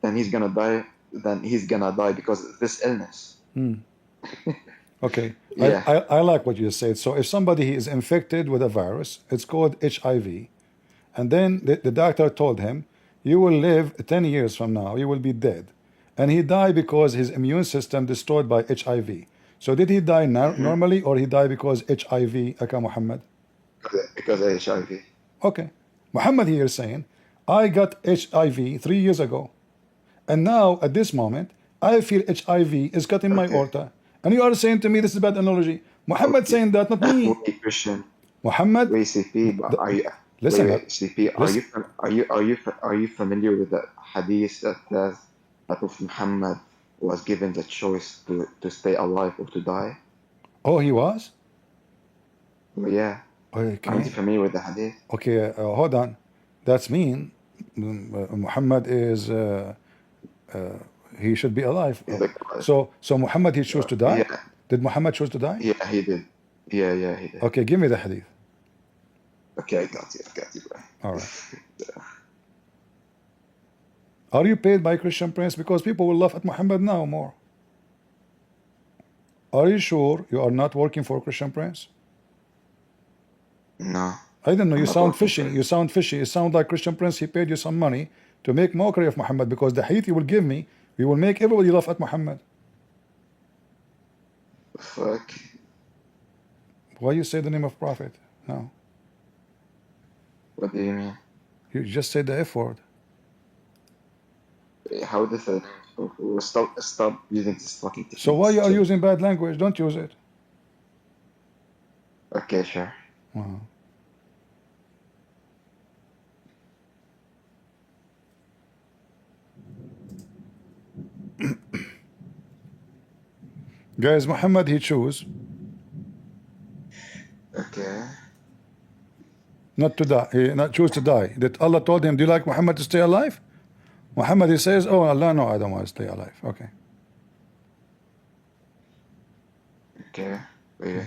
then he's gonna die. Then he's gonna die because of this illness. Okay. Yeah. I like what you said. So if somebody is infected with a virus, it's called HIV, and then the doctor told him, you will live 10 years from now, you will be dead, and he died because his immune system destroyed by HIV. So did he die normally, or he died because HIV, Aka Muhammad? Because of HIV. Okay. Muhammad here is saying, I got HIV 3 years ago, and now at this moment, I feel HIV is cutting my aorta. And you are saying to me this is a bad analogy. Muhammad saying that, not me. Christian. Muhammad. Wait, CP, but are you? Listen, CP, are you familiar with the hadith that says that if Muhammad was given the choice to stay alive or to die? Oh, he was? Well, yeah. Okay. Aren't you familiar with the hadith? Okay, hold on. That's mean Muhammad is he should be alive. So Muhammad, he chose to die? Yeah. Did Muhammad choose to die? Yeah, he did. Yeah, he did. Okay, give me the hadith. Okay, I got you, bro. All right. Are you paid by Christian Prince? Because people will laugh at Muhammad now more. Are you sure you are not working for Christian Prince? No. I don't know. You sound fishy. You sound fishy. You sound like Christian Prince. He paid you some money to make mockery of Muhammad, because the hadith you will give me, we will make everybody laugh at Muhammad. Fuck. Why you say the name of Prophet? No. What do you mean? You just said the F word. How does that? Stop using this fucking thing. So why you are using bad language? Don't use it. Okay, sure. Guys, Muhammad, he chose okay not to die. He not choose to die. That Allah told him, do you like Muhammad to stay alive? Muhammad, he says, oh Allah, no, I don't want to stay alive. Okay. Okay. Wait.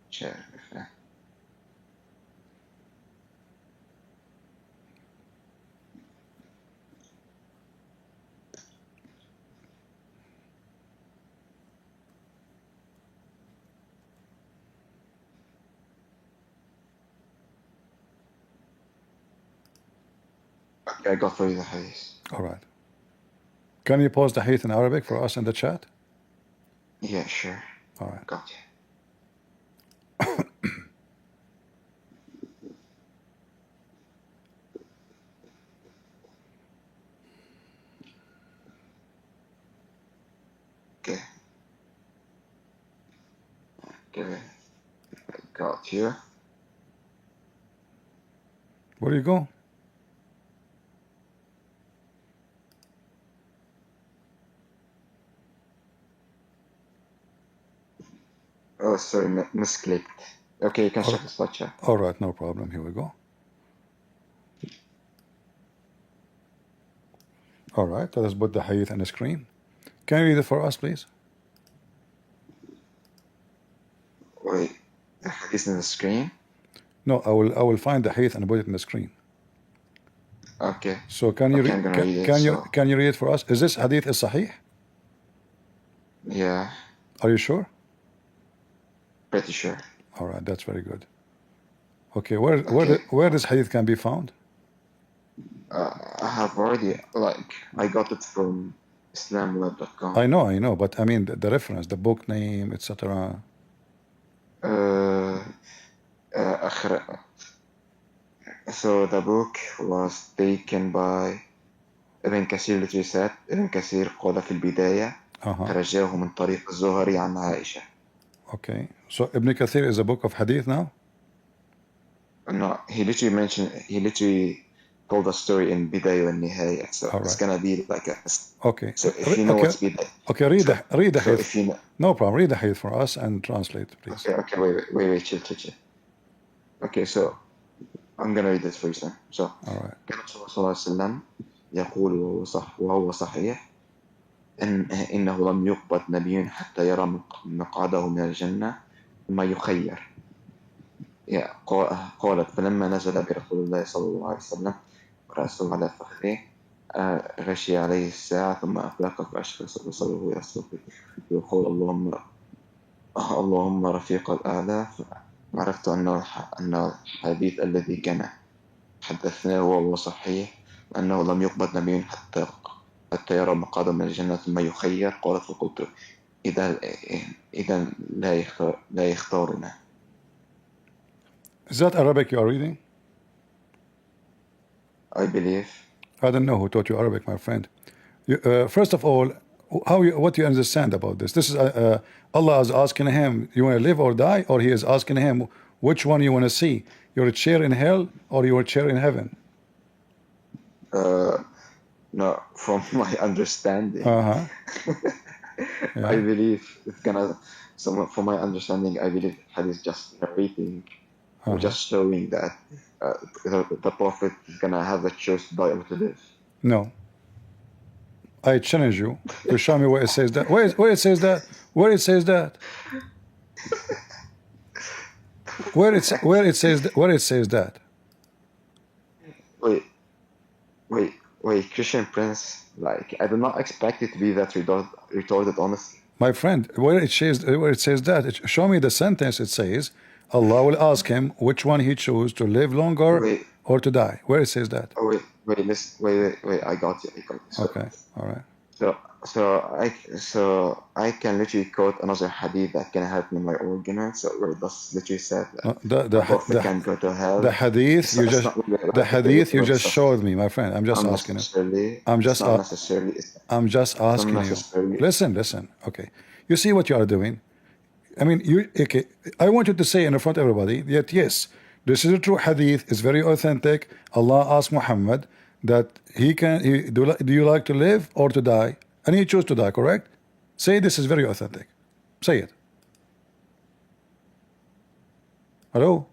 Sure. I got for you the hadith. All right. Can you post the hadith in Arabic for us in the chat? Yeah, sure. All right. Got you. Okay. Okay. I got you. Where do you go? Oh, sorry, misclicked. Okay, you can check the slot chat. All right, no problem. Here we go. All right, let us put the hadith on the screen. Can you read it for us, please? Wait, the hadith on the screen? No, I will find the hadith and put it on the screen. Okay. So can you Okay, can you read it for us? Is this hadith is sahih? Yeah. Are you sure? Pretty sure. All right, that's very good. Okay, where this hadith can be found? I have already, I got it from islamweb.com. I know, but I mean the reference, the book name, etc. So the book was taken by ابن كثير literally said ابن كثير قال في البداية فرجاه من طريق الزهري عن عائشة. Okay, so Ibn Kathir is a book of hadith now? No, he literally told a story in Bidayah and Nihayah, so it's gonna be like a. Okay. So if you know what's Bidayah. Okay, read the hadith. If you know, no problem. Read the hadith for us and translate, please. Okay, wait, chill. Okay, so I'm gonna read this for you, sir. So. All right. كان صلى الله عليه وسلم يقول وهو صحيح إنه لم يقبض نبي حتى يرى مقعده من الجنة ثم يخير. قالت فلما نزل برسول الله صلى الله عليه وسلم رأسه على فخذه غشي عليه الساعة ثم أفلق فأشخص بصره يصرخ ويقول اللهم رفيق الأعلى. عرفت أن الحديث الذي كان حدثناه هو صحيح أنه لم يقبض نبي حتى يرى مقعده من الجنة ثم يخير. قالت فقلت إذا لا يختارنا. Is that Arabic you are reading? I believe. I don't know who taught you Arabic, my friend. First of all, what you understand about this? This is Allah is asking him, you want to live or die? Or he is asking him, which one you want to see? Your chair in hell or your chair in heaven? No, from my understanding. Yeah. I believe it's gonna. From my understanding, I believe hadith just narrating, or just showing that the Prophet is gonna have a choice to die or to live. No. I challenge you to show me where it says that. Where it says that? Where it says that? Where it says that? Wait, Christian Prince. Like, I do not expect it to be that retarded, honestly. My friend, where it says that, show me the sentence. It says Allah will ask him which one he chose to live longer or to die. Where it says that? Oh, wait, I got you. So, okay, all right. So I can literally quote another hadith that can help me in my argument. So where it does literally said that the can go to hell. The hadith you just showed me, my friend. I'm just asking you. I'm just asking you. Listen. Okay, you see what you are doing. I mean, okay. I want you to say in front of everybody that yes, this is a true hadith. It's very authentic. Allah asked Muhammad that do you like to live or to die? And he chose to die, correct? Say this is very authentic. Say it. Hello?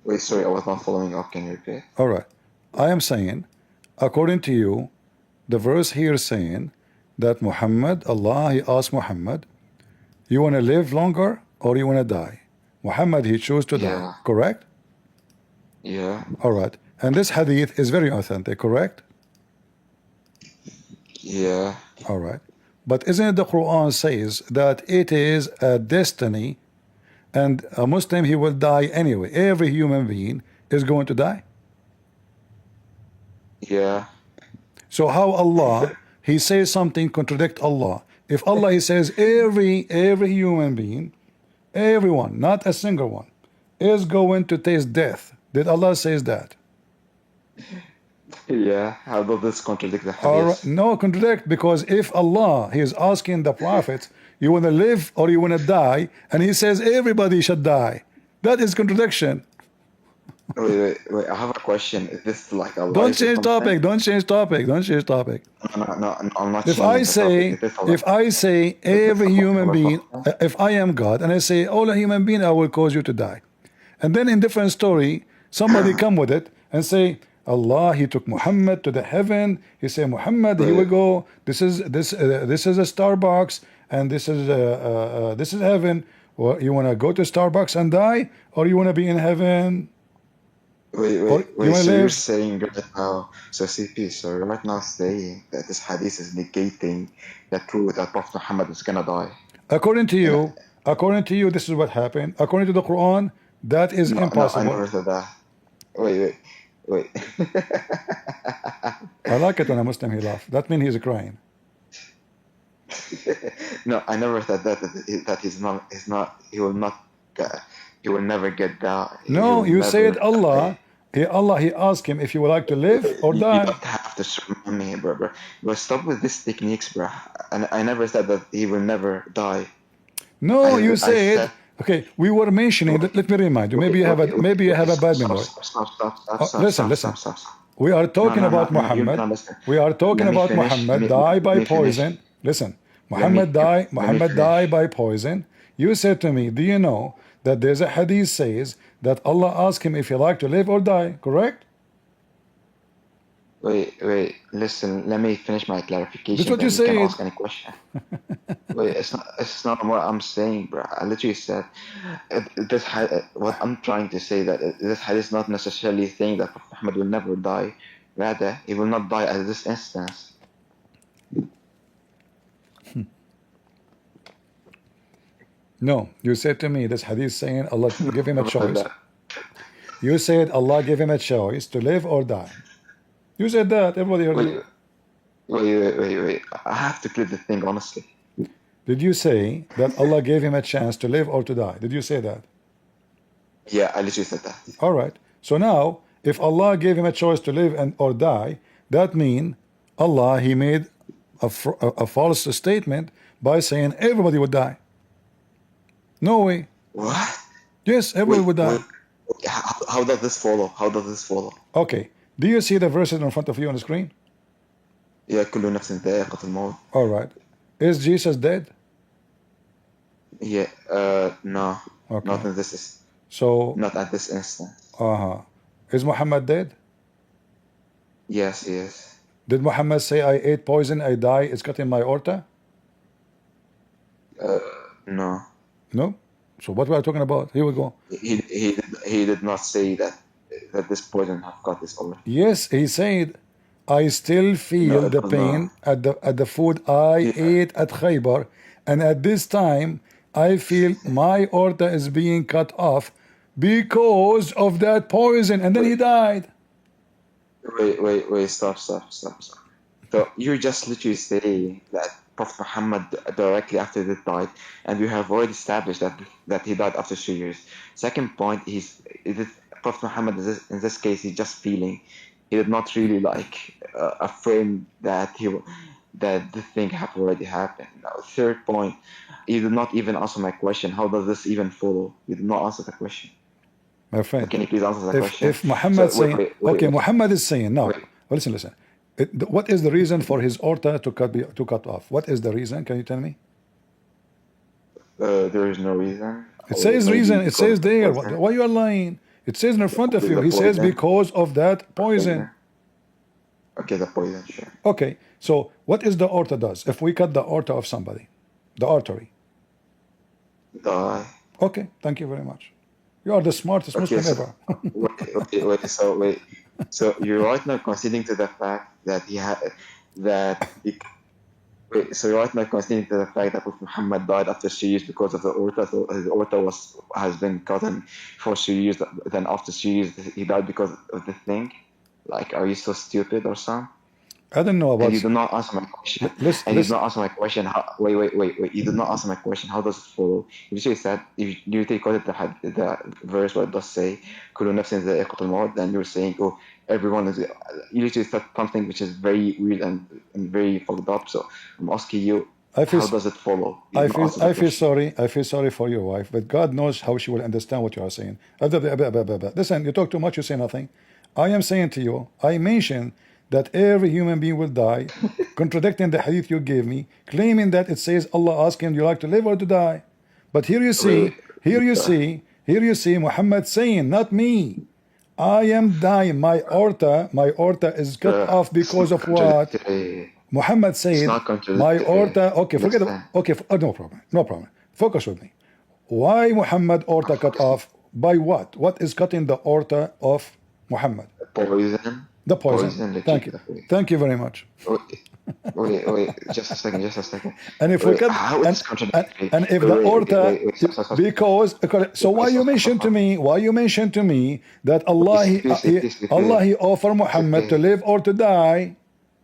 Wait, sorry, I was not following up. Can you repeat? All right. I am saying, according to you, the verse here is saying that Muhammad, Allah, he asked Muhammad, you want to live longer or you want to die? Muhammad, he chose to die, correct? Yeah. All right. And this hadith is very authentic, correct? Yeah. All right. But isn't it the Quran says that it is a destiny and a Muslim, he will die anyway. Every human being is going to die. Yeah. So how Allah, he says something contradict Allah. If Allah, he says every human being, everyone, not a single one, is going to taste death. Did Allah says that? Yeah. How does this contradict the Or hadith? no, contradict, because if Allah, he is asking the Prophet, you want to live or you want to die, and he says everybody should die, that is contradiction. Wait. I have a question. Is this like a Don't change topic. Don't change topic. Don't change topic. No, I'm not If changing I the say, topic. Is this if I say every human being, if I am God, and I say all a human being, I will cause you to die, and then in different story, somebody come with it and say, Allah, he took Muhammad to the heaven. He said, Muhammad, here we go. This is a Starbucks, and this is heaven. Or you want to go to Starbucks and die, or you want to be in heaven? Wait. So you're saying right now, so CP, so you're right now saying that this hadith is negating the truth that Prophet Muhammad is gonna die. According to you, this is what happened. According to the Quran, that is impossible. No, I never said that. Wait. I like it when a Muslim he laughs. That means he's crying. No, I never said that he will never get that. No, you said Allah. He asked him if you would like to live or die. You don't have to surround me, bro. But stop with these techniques, bro. And I never said that he will never die. No, you said. Okay, we were mentioning. Let me remind you. Maybe you have a bad memory. Listen. We are talking about Muhammad. We are talking about Muhammad die by poison. Listen, Muhammad die by poison. You said to me, do you know that there's a hadith says that Allah asked him if he like to live or die, correct? Wait, listen, let me finish my clarification. That's what you said. said. You can ask any question. Wait, it's not what I'm saying, bro. I literally said what I'm trying to say, that this hadith is not necessarily saying that Prophet Muhammad will never die. Rather, he will not die at this instance. No, you said to me this hadith saying Allah give him a choice. You said Allah gave him a choice to live or die. You said that. Everybody heard you. Wait. I have to clear the thing, honestly. Did you say that Allah gave him a chance to live or to die? Did you say that? Yeah, I literally said that. All right. So now, if Allah gave him a choice to live or die, that means Allah, he made a false statement by saying everybody would die. No way. What? Yes, everybody would die. How does this follow? Okay. Do you see the verses in front of you on the screen? Yeah, كل نفس ذائقة الموت. All right. Is Jesus dead? Yeah. No. Okay. Not in this. So. Not at this instant. Is Muhammad dead? Yes, he is. Did Muhammad say, I ate poison, I die, it's cutting my aorta? No. No? So what we are talking about? Here we go. He did not say that this poison have got this aorta. Yes, he said, I still feel the pain at the food I ate at Khaybar, and at this time I feel my aorta is being cut off because of that poison, and then he died. Wait, stop. So you're just literally saying that Prophet Muhammad directly after this died, and we have already established that he died after 3 years. Second point is Prophet Muhammad in this case he's just feeling. He did not really affirm that this thing have already happened. Now, third point, you did not even answer my question. How does this even follow? You did not answer the question. My friend, can you please answer the question? If Muhammad Muhammad is saying no. Well, listen. What is the reason for his aorta to cut off? What is the reason? Can you tell me? There is no reason. It says reason. It says there. Why you are lying? It says in front of you. He says because of that poison. Okay, the poison, sure. Okay, so what is the aorta does? If we cut the aorta of somebody, the artery. Die. Okay, thank you very much. You are the smartest Muslim ever. Wait. So you're right now conceding to the fact that So you're right now conceding to the fact that Muhammad died after 3 years because of the aorta. So his aorta has been cut for 3 years. Then after 3 years, he died because of the thing. Like, are you so stupid or something? I don't know about. And you do not answer my question. You did not answer my question. Wait. You did not answer my question. How does it follow? You literally said, if you literally quoted the verse where it does say, "Kullu nafsin dha'iqatul maut," then you're saying, "Oh, everyone is." You literally said something which is very weird and very fucked up. So I'm asking you, how does it follow? I feel sorry. I feel sorry for your wife, but God knows how she will understand what you are saying. Listen, you talk too much. You say nothing. I am saying to you, I mentioned that every human being will die, contradicting the hadith you gave me, claiming that it says Allah asked him, you like to live or to die? But here you see Muhammad saying, not me, I am dying. My aorta is cut off because of what? Muhammad said, my aorta. Okay, forget it. Okay, no problem. Focus with me. Why Muhammad aorta cut off? By what? What is cutting the aorta of Muhammad? Poison. The poison. Thank you. Thank you very much. Wait, just a second. And if we cut, and if the aorta, because so why you mentioned to me that Allah he offered Muhammad to live or to die?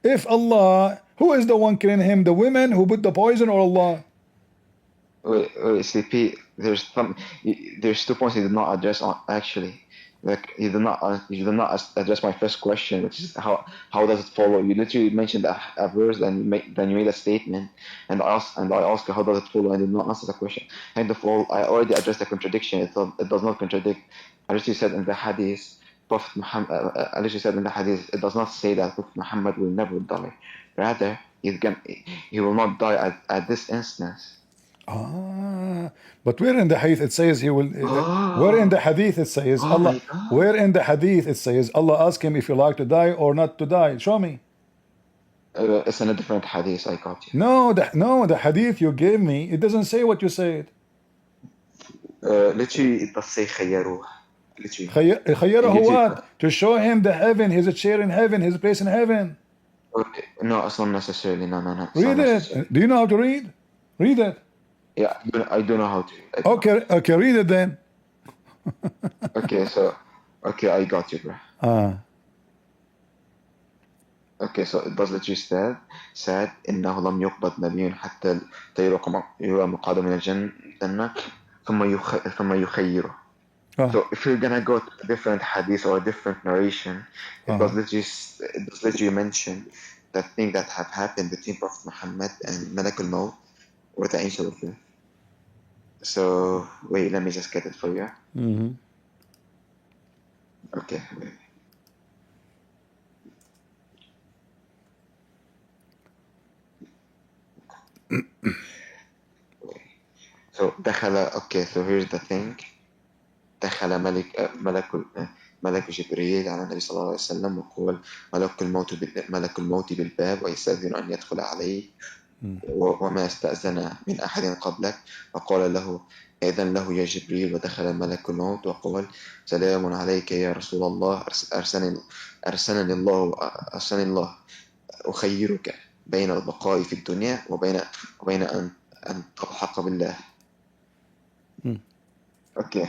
If Allah, who is the one killing him? The women who put the poison or Allah? Wait, CP. There's 2 points you did not address actually. Like you did not address my first question, which is how does it follow? You literally mentioned a verse, then you made a statement, and I asked you how does it follow, and did not answer the question. And of all, I already addressed the contradiction. It does not contradict. I literally said in the hadith, Prophet Muhammad. I literally said in the hadith, it does not say that Prophet Muhammad will never die. Rather, he will not die at this instance. But where in the hadith it says he will? Where in the hadith it says Allah? Where in the hadith it says Allah asked him if you like to die or not to die? Show me. It's in a different hadith. I got you. No, the hadith you gave me, it doesn't say what you said. Literally, it does say خيروه. خيره what? To show him the heaven, his chair in heaven, his place in heaven. Okay. No, it's not necessarily. No. Read it. Do you know how to read? Read it. Yeah, I do know how to. Okay, read it then. Okay, I got you, bro. Okay, so it does literally said إنه لم يقبض نبي حتى يرى مقعده من الجنة ثم يخيره. So if you're gonna go to a different hadith or a different narration, it does literally mention that thing that have happened between Prophet Muhammad and Malak al-Maut, or the angel of death. So wait, let me just get it for you. Okay, wait. So so here's the thing. دخل ملك جبريل على النبي صلى الله عليه وسلم وقال ملك الموت بالباب ويستأذن أن يدخل عليه وما استأذن من أحد قبلك فقال له إذن له يا جبريل ودخل ملك الموت وقال سلام عليك يا رسول الله أرسلني الله أخيرك بين البقاء في الدنيا وبين أن تلحق بالله. Okay.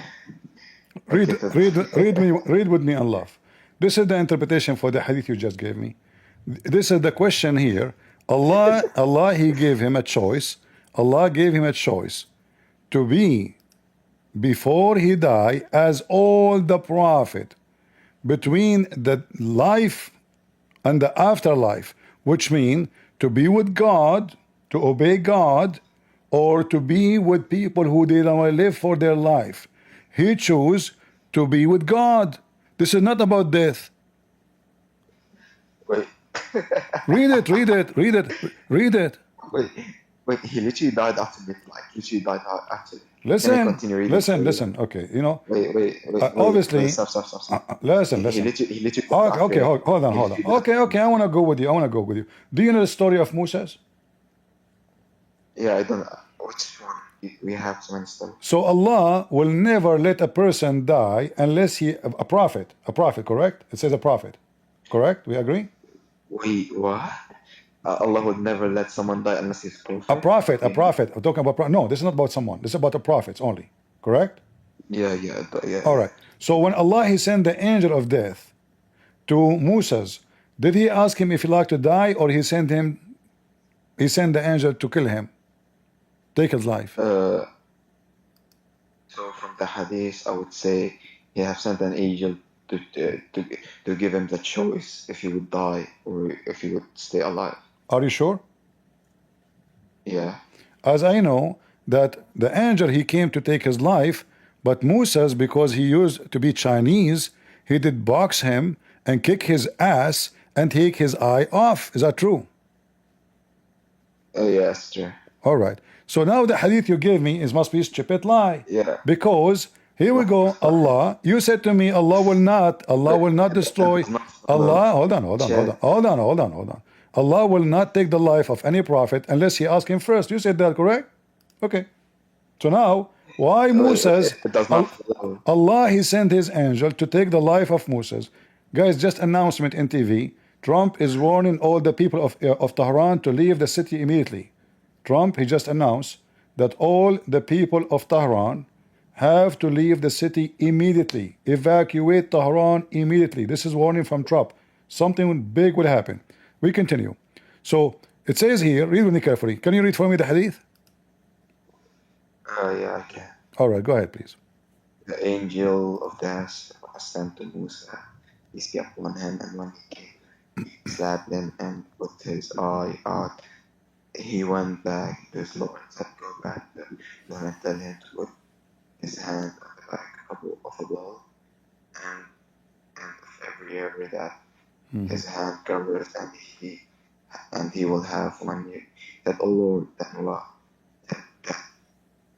Read with me and laugh. This is the interpretation for the hadith you just gave me. This is the question here. Allah he gave him a choice. Allah gave him a choice to be before he died as all the prophet between the life and the afterlife, which means to be with God, to obey God, or to be with people who they don't want to live for their life. He chose to be with God. This is not about death. Wait. Read it. Wait, he literally died after midnight. He literally died after. Listen. Okay, you know. Wait. Obviously. Stop. Listen. He literally Okay, hold on. Okay, I want to go with you. Do you know the story of Moses? Yeah, I don't know. Which one? We have so many stories. So Allah will never let a person die unless he a prophet, correct? It says a prophet, correct? We agree? Wait, what? Allah would never let someone die unless he's a prophet. I'm talking about no. This is not about someone. This is about the prophets only, correct? Yeah. All right. So when Allah he sent the angel of death to Moses, did he ask him if he liked to die, or he sent the angel to kill him, take his life? So from the hadith, I would say he have sent an angel to give him the choice if he would die or if he would stay alive. Are you sure? Yeah. As I know that the angel, he came to take his life, but Moses, because he used to be Chinese, he did box him and kick his ass and take his eye off. Is that true? Yes, true. All right. So now the hadith you gave me must be a stupid lie. Yeah. Because here we go, Allah, you said to me, Allah will not destroy. Allah, hold on. Allah will not take the life of any prophet unless he asks him first. You said that, correct? Okay. So now, why Moses? Allah, he sent his angel to take the life of Moses. Guys, just announcement in TV. Trump is warning all the people of Tehran to leave the city immediately. Trump, he just announced that all the people of Tehran have to leave the city immediately. Evacuate Tehran immediately. This is warning from Trump. Something big will happen. We continue. So it says here, read with me carefully. Can you read for me the hadith? Yeah, I can. All right, go ahead, please. The angel of death was sent to Musa. Peace be upon him, and when he came, he slapped him and put his eye out. He went back to his Lord, said, "Go back to him and tell him to put his hand on the back of a ball, and every area that his hand covers, and he will have one year. That, oh Lord, that Allah,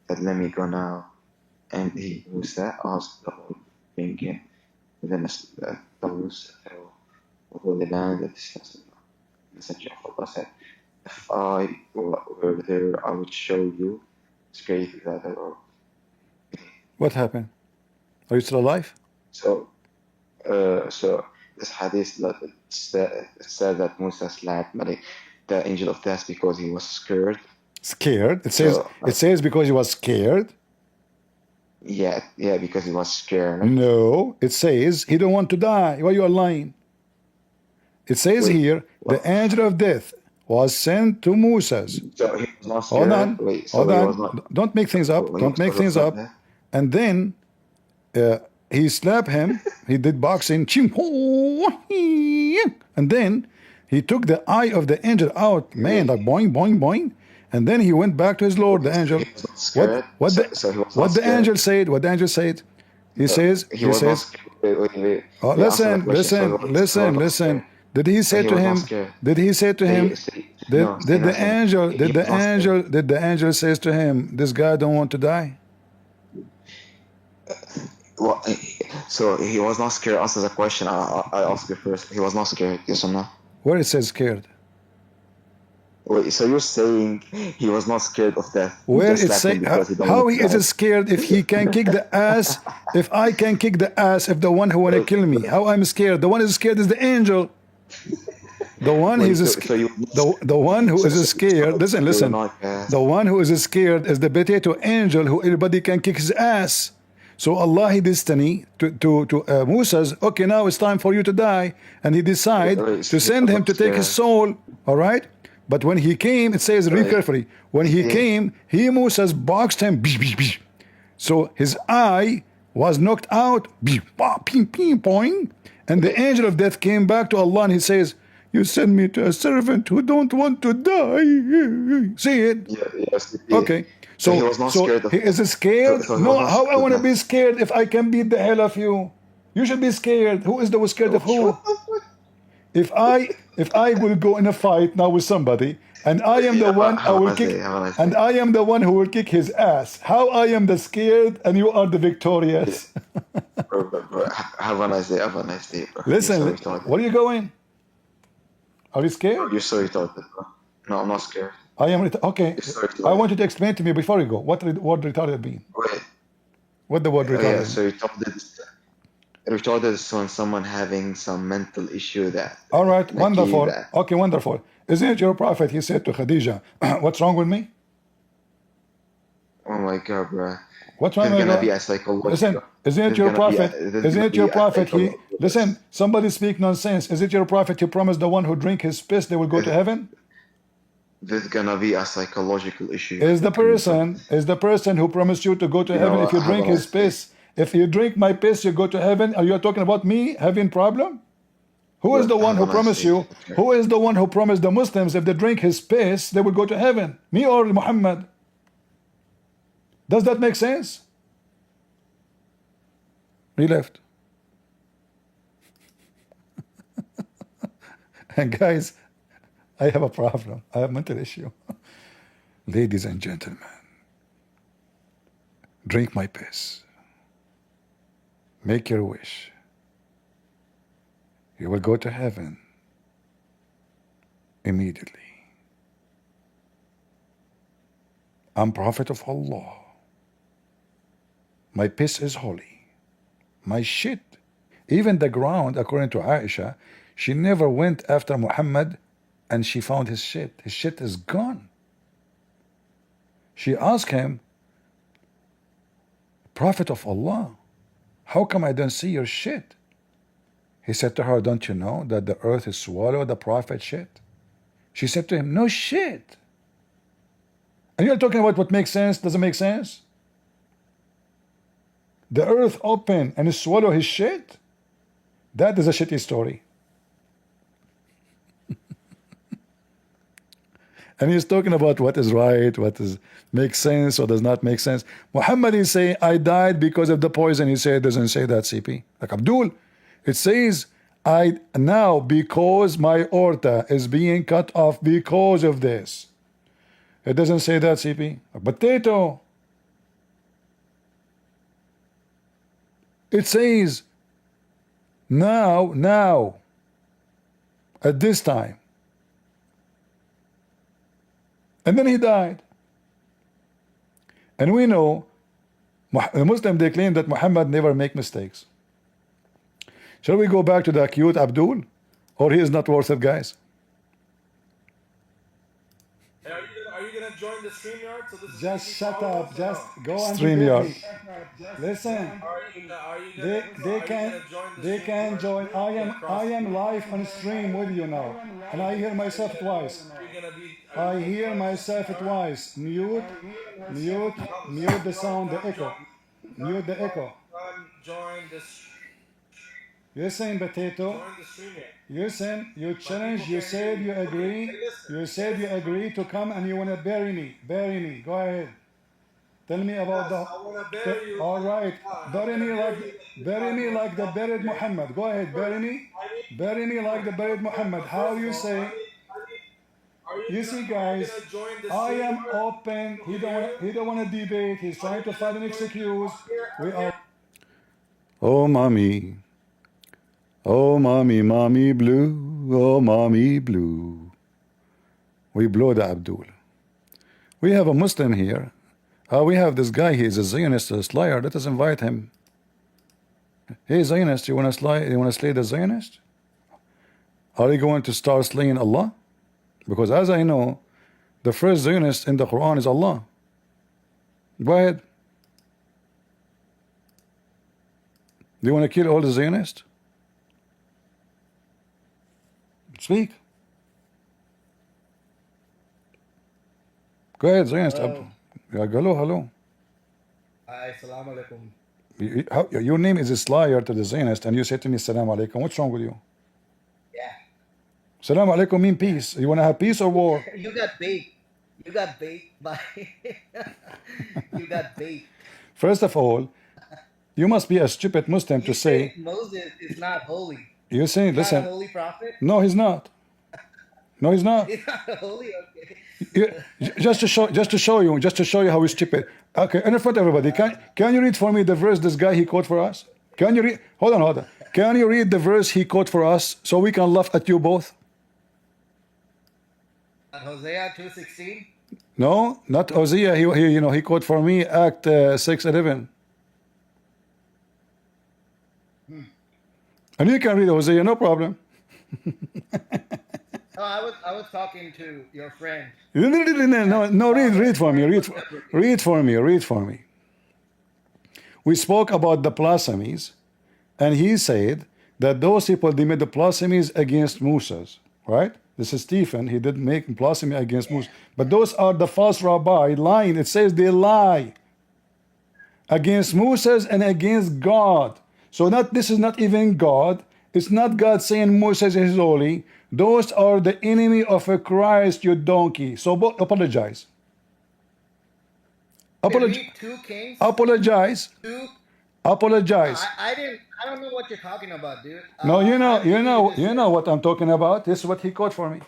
that let me go now." And he, Musa, asked the Lord, bring him within the Holy Land. That the Messenger of Allah said, "If I were there, I would show you. It's great that the Lord." What happened? Are you still alive? So this hadith said that Musa slapped the angel of death because he was scared. Scared? It says because he was scared. Yeah, because he was scared. No, it says he don't want to die. Why you are lying? It says here the angel of death was sent to Moses. So he was not scared. Hold on. Don't make things up. Don't make things up. And then he slapped him. He did boxing. And then he took the eye of the angel out. Man, like boing, boing, boing. And then he went back to his Lord, the angel. What the angel said? What the angel said? He says. Listen. Did he say to him? Did he say to him? Did the angel says to him, "This guy don't want to die"? Well, so he was not scared. Answer the question. I asked you first. He was not scared. Yes or no? Where it says scared? Wait, so you're saying he was not scared of death? Where it say how he is scared if he can kick the ass? If I can kick the ass, if the one who want to kill me, how I'm scared? The one who is scared is the angel. The one the one who is scared. Listen. The one who is scared is the potato angel who everybody can kick his ass. So Allah, he destiny to Moses. Okay, now it's time for you to die, and he decide to send him to take his soul. All right. But when he came, it says, read carefully. When he came, Moses boxed him. So his eye was knocked out. And the angel of death came back to Allah and he says, "You send me to a servant who don't want to die." See it? Yes. Okay. So he was not scared. He is scared? No, how I want to be scared if I can beat the hell of you? You should be scared. Who is the scared of who? If I will go in a fight now with somebody and I am the one I will kick, and I am the one who will kick his ass, how I am the scared and you are the victorious? Bro, have a nice day, bro. Listen, where are you going? Are you scared? You're so retarded, bro. No, I'm not scared. I am okay. I want you to explain to me before you go. What word retarded mean? Wait. What the word retarded? Yeah, so retarded is when someone having some mental issue that. All right, wonderful. Okay, wonderful. Isn't it your prophet? He said to Khadija, "What's wrong with me?" my God, bro. What's This wrong is with gonna be that? a psychological. Listen, isn't it your prophet? Isn't it your prophet? Listen, somebody speak nonsense. Is it your prophet who promised the one who drink his piss they will go to heaven? This is gonna be a psychological issue. Is the person who promised you to go to heaven if you drink his piss? If you drink my piss, you go to heaven. Are you talking about me having problem? Who is the one who promised you? Who is the one who promised the Muslims if they drink his piss, they will go to heaven? Me or Muhammad? Does that make sense? He left. And guys, I have a problem. I have a mental issue. Ladies and gentlemen, drink my piss. Make your wish. You will go to heaven immediately. I'm prophet of Allah. My piss is holy. My shit, even the ground, according to Aisha, she never went after Muhammad and she found his shit. His shit is gone. She asked him, Prophet of Allah, how come I don't see your shit? He said to her, don't you know that the earth is swallowed the prophet shit? She said to him, no shit. And you're talking about what makes sense, doesn't make sense? The earth open and swallow his shit? That is a shitty story. And he's talking about what is right, what is makes sense or does not make sense. Muhammad is saying, I died because of the poison. He said, it doesn't say that, CP. Like Abdul, it says, I now because my aorta is being cut off because of this. It doesn't say that, CP. A potato. It says, now, at this time. And then he died. And we know, the Muslim, they claim that Muhammad never make mistakes. Shall we go back to the cute Abdul? Or he is not worth it, guys? Hey, are you gonna join the StreamYard? So this just shut up. Just go on StreamYard. Listen. They can join. I am live on stream with you now. And I hear myself twice. I hear myself twice. Mute the sound, the echo. Mute the echo. Join this. Listen, potato. Listen, you challenge, you said you agree. You said you agree to come and you want to bury me. Bury me. Go ahead. Tell me about the. All right. Bury me like the buried Muhammad. Go ahead. Bury me. Bury me like the buried Muhammad. How you say? You see, guys, I am open. He don't want to debate. He's trying to find an excuse. We are. Oh, mommy. Oh, mommy blue. Oh, mommy blue. We blow the Abdul. We have a Muslim here. We have this guy. He is a Zionist, a slayer. Let us invite him. Hey, Zionist, you want to slay? You want to slay the Zionist? Are you going to start slaying Allah? Because as I know, the first Zionist in the Quran is Allah. Go ahead. Do you want to kill all the Zionists? Speak. Go ahead, Zionist. Hello. Hi, assalamu alaikum. Your name is a slayer to the Zionist, and you say to me, assalamu alaikum. What's wrong with you? Yeah. Assalamu alaikum mean peace. You want to have peace or war? You got bait. You got bait by. You got bait. First of all, you must be a stupid Muslim to say Moses is not holy. You're saying, He's listen. not a holy prophet? No, he's not. No, he's not. He's not holy. Okay. Just to show you how he's stupid. Okay, in front of everybody, can you read for me the verse this guy he quote for us? Can you read? Hold on. Can you read the verse he quote for us so we can laugh at you both? Hosea 2:16. No, not Hosea. He quote for me Act 6:11. And you can read Hosea, no problem. No, I was talking to your friend. No, read for me. Read for me. We spoke about the blasphemies, and he said that those people, they made the blasphemies against Moses, right? This is Stephen. He didn't make blasphemy against Moses. But those are the false rabbi lying. It says they lie against Moses and against God. So this is not even God. It's not God saying Moses is holy. Those are the enemy of a Christ, you donkey. So apologize. Apologize. Apologize. I don't know what you're talking about, dude. No, you know what I'm talking about. This is what he quoted for me.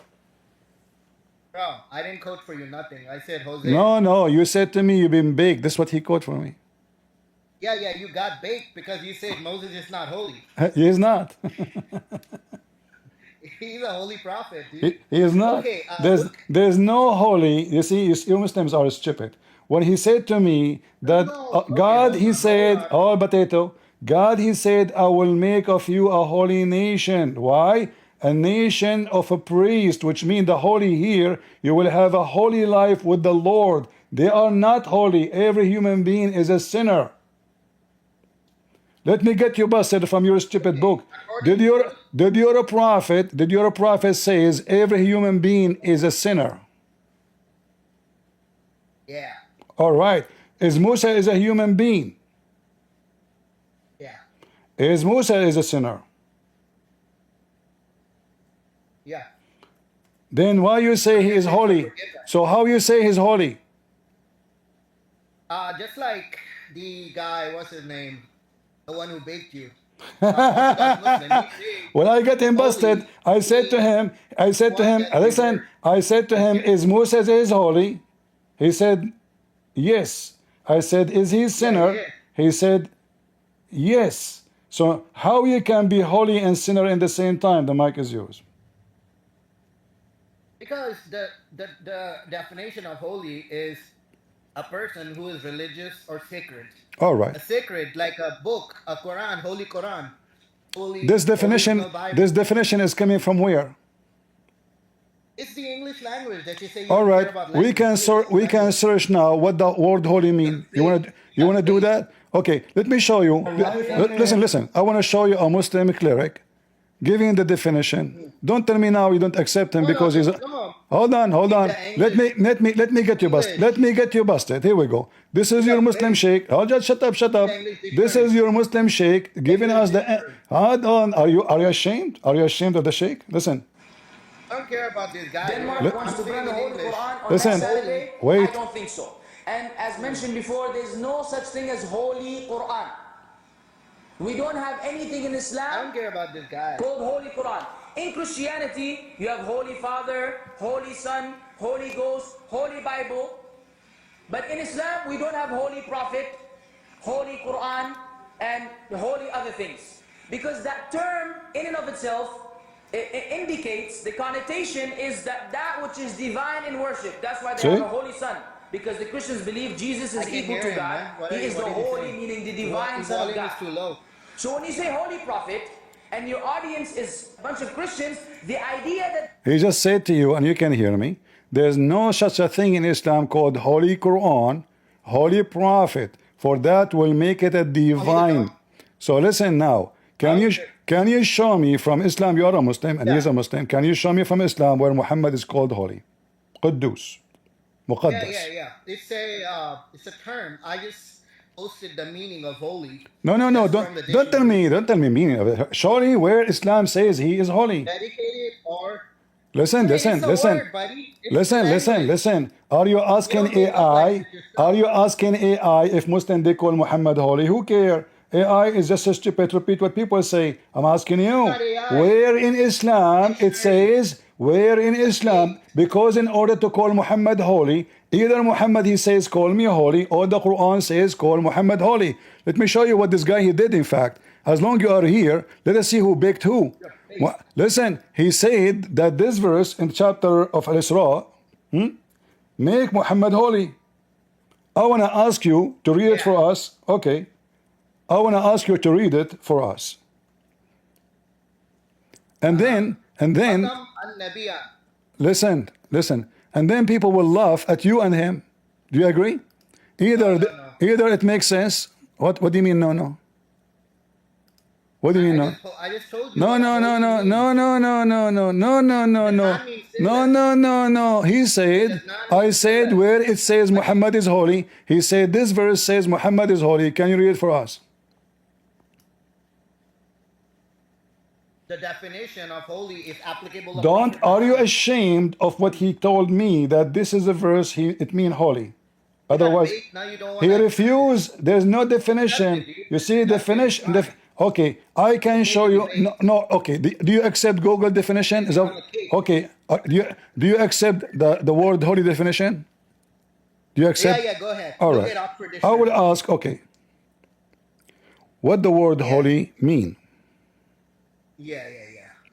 Bro, I didn't quote for you nothing. I said Jose. No, you said to me you've been baked. This is what he quoted for me. Yeah, you got baked because you said Moses is not holy. He is not. He's a holy prophet, dude. He is not. Okay, there's no holy. You see, you Muslims are stupid. When he said to me that God, he said, oh, potato, God, he said, I will make of you a holy nation. Why? A nation of a priest, which means the holy here, you will have a holy life with the Lord. They are not holy. Every human being is a sinner. Let me get you busted from your stupid book. Did your prophet says every human being is a sinner? Yeah. All right. Is Musa is a human being? Yeah. Is Musa is a sinner? Yeah. Then why you say he is holy? So how you say he's holy? Just like the guy, what's his name? The one who baked you. When I got him busted, I said to him, listen, I said to him, is Moses is holy? He said, yes. I said, is he a sinner? He said, yes. So how you can be holy and sinner in the same time? The mic is yours. Because the definition of holy is a person who is religious or sacred. All right. A sacred, like a book, a Quran, Holy Quran. Holy, this definition is coming from where? It's the English language that you say. All right, we can search now what the word holy mean. You wanna do that? Okay, let me show you. Listen. I want to show you a Muslim cleric giving the definition. Don't tell me now you don't accept him because he's. Hold on. Let me get you busted. Let me get you busted. Here we go. This is your Muslim sheikh. Oh, just shut up. This is your Muslim sheikh giving us the. Hold on. Are you ashamed? Are you ashamed of the sheikh? Listen. I don't care about this guy. Denmark wants to bring the Holy Quran on Listen. next Saturday. Wait. I don't think so. And as mentioned before, there's no such thing as Holy Quran. We don't have anything in Islam. I don't care about this guy. Called Holy Quran. In Christianity, you have Holy Father, Holy Son, Holy Ghost, Holy Bible. But in Islam, we don't have Holy Prophet, Holy Quran, and holy other things. Because that term, in and of itself, it indicates, the connotation is that which is divine in worship. That's why they have a Holy Son. Because the Christians believe Jesus is equal to God. He is the holy, meaning the divine Son of God. So when you say Holy Prophet, and your audience is a bunch of Christians, the idea that... He just said to you, and you can hear me, there's no such a thing in Islam called Holy Quran, Holy Prophet. For that will make it a divine. So listen now. Can you show me from Islam? You are a Muslim and he's a Muslim. Can you show me from Islam where Muhammad is called holy? Quddus. Muqaddas. Yeah. It's a term. I just posted the meaning of holy. No. Don't tell me meaning of it. Show me where Islam says he is holy. Dedicated or. Listen. Are you asking AI? Are you asking AI if Muslim they call Muhammad holy? Who care? AI is just a stupid. Repeat what people say. I'm asking you. Where in Islam it says? Where in Islam? Because in order to call Muhammad holy, either Muhammad he says call me holy, or the Quran says call Muhammad holy. Let me show you what this guy he did. In fact, as long you are here, let us see who baked who. Listen, he said that this verse in chapter of Al-Isra make Muhammad holy. I want to ask you to read it for us. Okay. I want to ask you to read it for us. And then listen, listen. And then people will laugh at you and him. Do you agree? Either either it makes sense. What do you mean no? What do you mean no? I just told you. No. He said, I said where it says Muhammad is holy. He said this verse says Muhammad is holy. Can you read it for us? The definition of holy is applicable. Don't. Are you ashamed of what he told me that this is a verse? It means holy. Otherwise, he refused. There's no definition. You see definition. Okay, I can show you. No. Okay. Do you accept Google definition? Is that okay? Do you accept the word holy definition? Do you accept? Yeah. Go ahead. All right. I will ask. Okay. What the word holy mean? Yeah.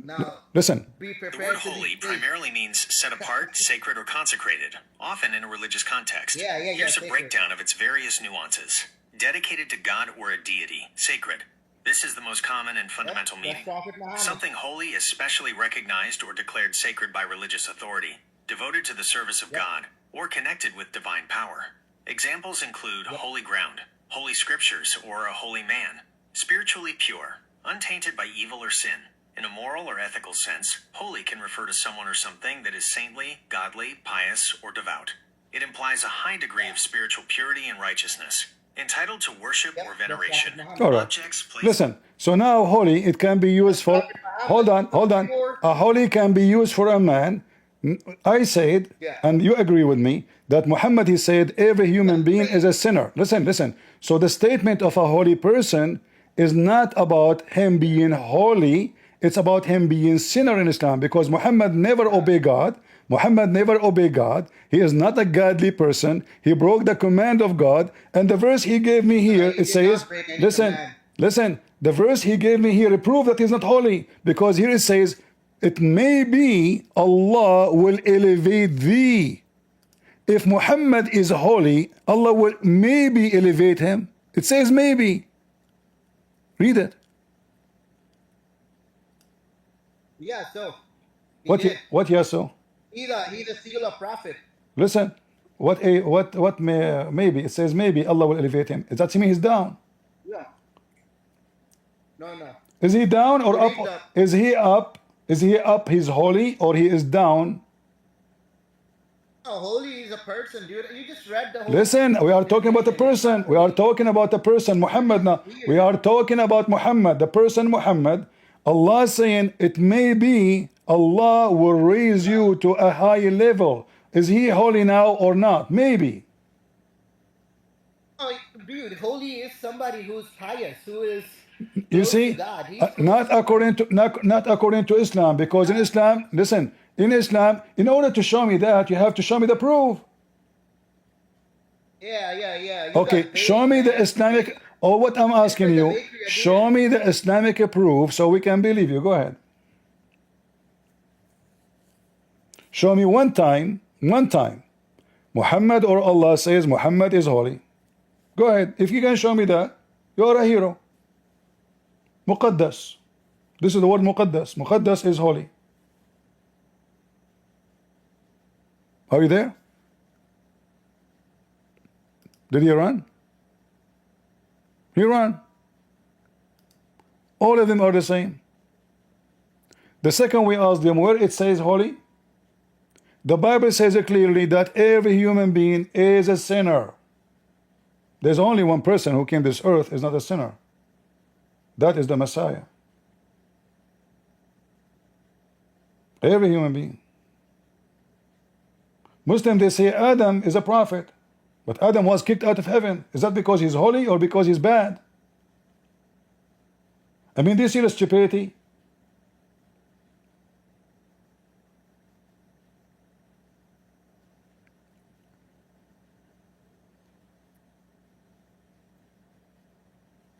Now, listen. The word holy primarily means set apart, sacred, or consecrated, often in a religious context. Here's a breakdown of its various nuances. Dedicated to God or a deity, sacred. This is the most common and fundamental meaning. Something holy is specially recognized or declared sacred by religious authority, devoted to the service of God, or connected with divine power. Examples include holy ground, holy scriptures, or a holy man. Spiritually pure, untainted by evil or sin. In a moral or ethical sense, holy can refer to someone or something that is saintly, godly, pious, or devout. It implies a high degree of spiritual purity and righteousness, entitled to worship or veneration. All right. Listen. So now holy, it can be used for. Hold on. A holy can be used for a man. I said, and you agree with me, that Muhammad, he said every human being is a sinner. Listen. So the statement of a holy person is not about him being holy. It's about him being sinner in Islam, because Muhammad never obeyed God. He is not a godly person. He broke the command of God. And the verse he gave me here, it says, listen, the verse he gave me here, it proves that he's not holy, because here it says, it may be Allah will elevate thee. If Muhammad is holy, Allah will maybe elevate him. It says maybe. Read it. Yeah, so. What yeah, so? He's a seal of prophet. Listen, maybe it says maybe Allah will elevate him. Does that mean he's down? Yeah. No. Is he down or up? Is he up? He's holy, or he is down? No, holy is a person, dude. You just read the whole. Listen, we are talking about the person. Muhammad now. We are talking about Muhammad, the person Muhammad. Allah saying it may be Allah will raise you to a high level. Is he holy now or not? Maybe. Oh, dude, holy is somebody who's pious, who is. You see, not according to Islam, because in Islam, listen, in Islam, in order to show me that, you have to show me the proof. Yeah. Okay, show me the Islamic. Or what I'm asking you, show me the Islamic proof so we can believe you. Go ahead. Show me one time, Muhammad or Allah says Muhammad is holy. Go ahead. If you can show me that, you're a hero. Muqaddas. This is the word Muqaddas. Muqaddas is holy. Are you there? Did he run? He ran. All of them are the same. The second we ask them where it says holy, the Bible says it clearly that every human being is a sinner. There's only one person who came to this earth is not a sinner. That is the Messiah. Every human being. Muslim, they say Adam is a prophet. But Adam was kicked out of heaven. Is that because he's holy or because he's bad? I mean, do you see the stupidity?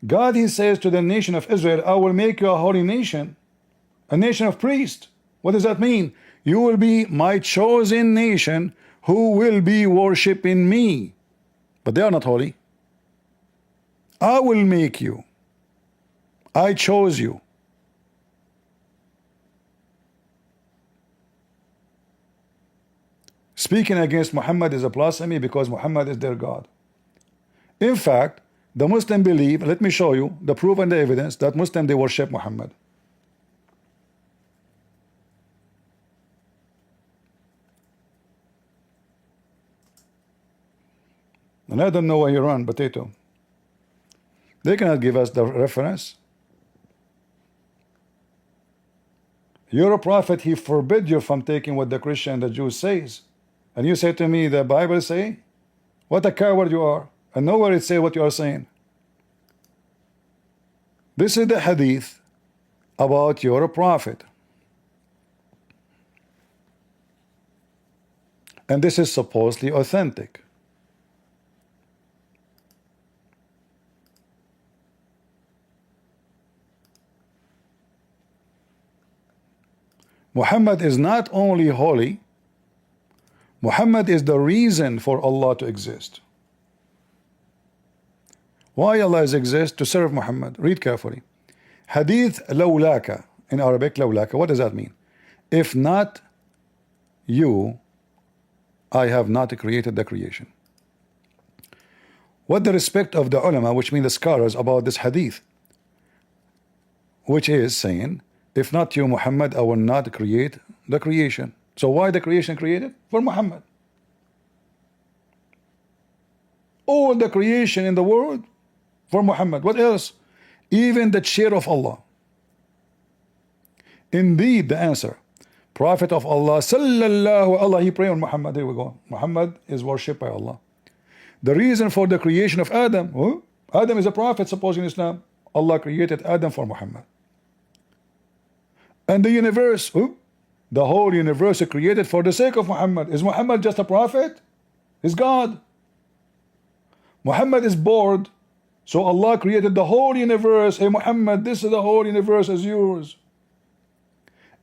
God, he says to the nation of Israel, I will make you a holy nation, a nation of priests. What does that mean? You will be my chosen nation who will be worshiping me. But they are not holy. I will make you. I chose you. Speaking against Muhammad is a blasphemy because Muhammad is their God. In fact, the Muslim believe, let me show you the proof and the evidence that Muslim they worship Muhammad. And I don't know why you run, potato. They cannot give us the reference. You're a prophet, he forbid you from taking what the Christian and the Jew says. And you say to me, the Bible say? What a coward you are. And nowhere it say what you are saying. This is the hadith about you're a prophet. And this is supposedly authentic. Muhammad is not only holy, Muhammad is the reason for Allah to exist. Why Allah exists? To serve Muhammad. Read carefully. Hadith lawlaka, in Arabic lawlaka, what does that mean? If not you, I have not created the creation. What the respect of the ulama, which mean the scholars, about this hadith, which is saying, if not you, Muhammad, I will not create the creation. So why the creation created? For Muhammad. All the creation in the world for Muhammad. What else? Even the chair of Allah. Indeed, the answer. Prophet of Allah, sallallahu Allah, he prayed on Muhammad. There we go. Muhammad is worshipped by Allah. The reason for the creation of Adam, Adam is a prophet, supposing in Islam. Allah created Adam for Muhammad. And the universe, the whole universe is created for the sake of Muhammad. Is Muhammad just a prophet? Is God? Muhammad is bored, so Allah created the whole universe. Hey Muhammad, this is the whole universe is yours.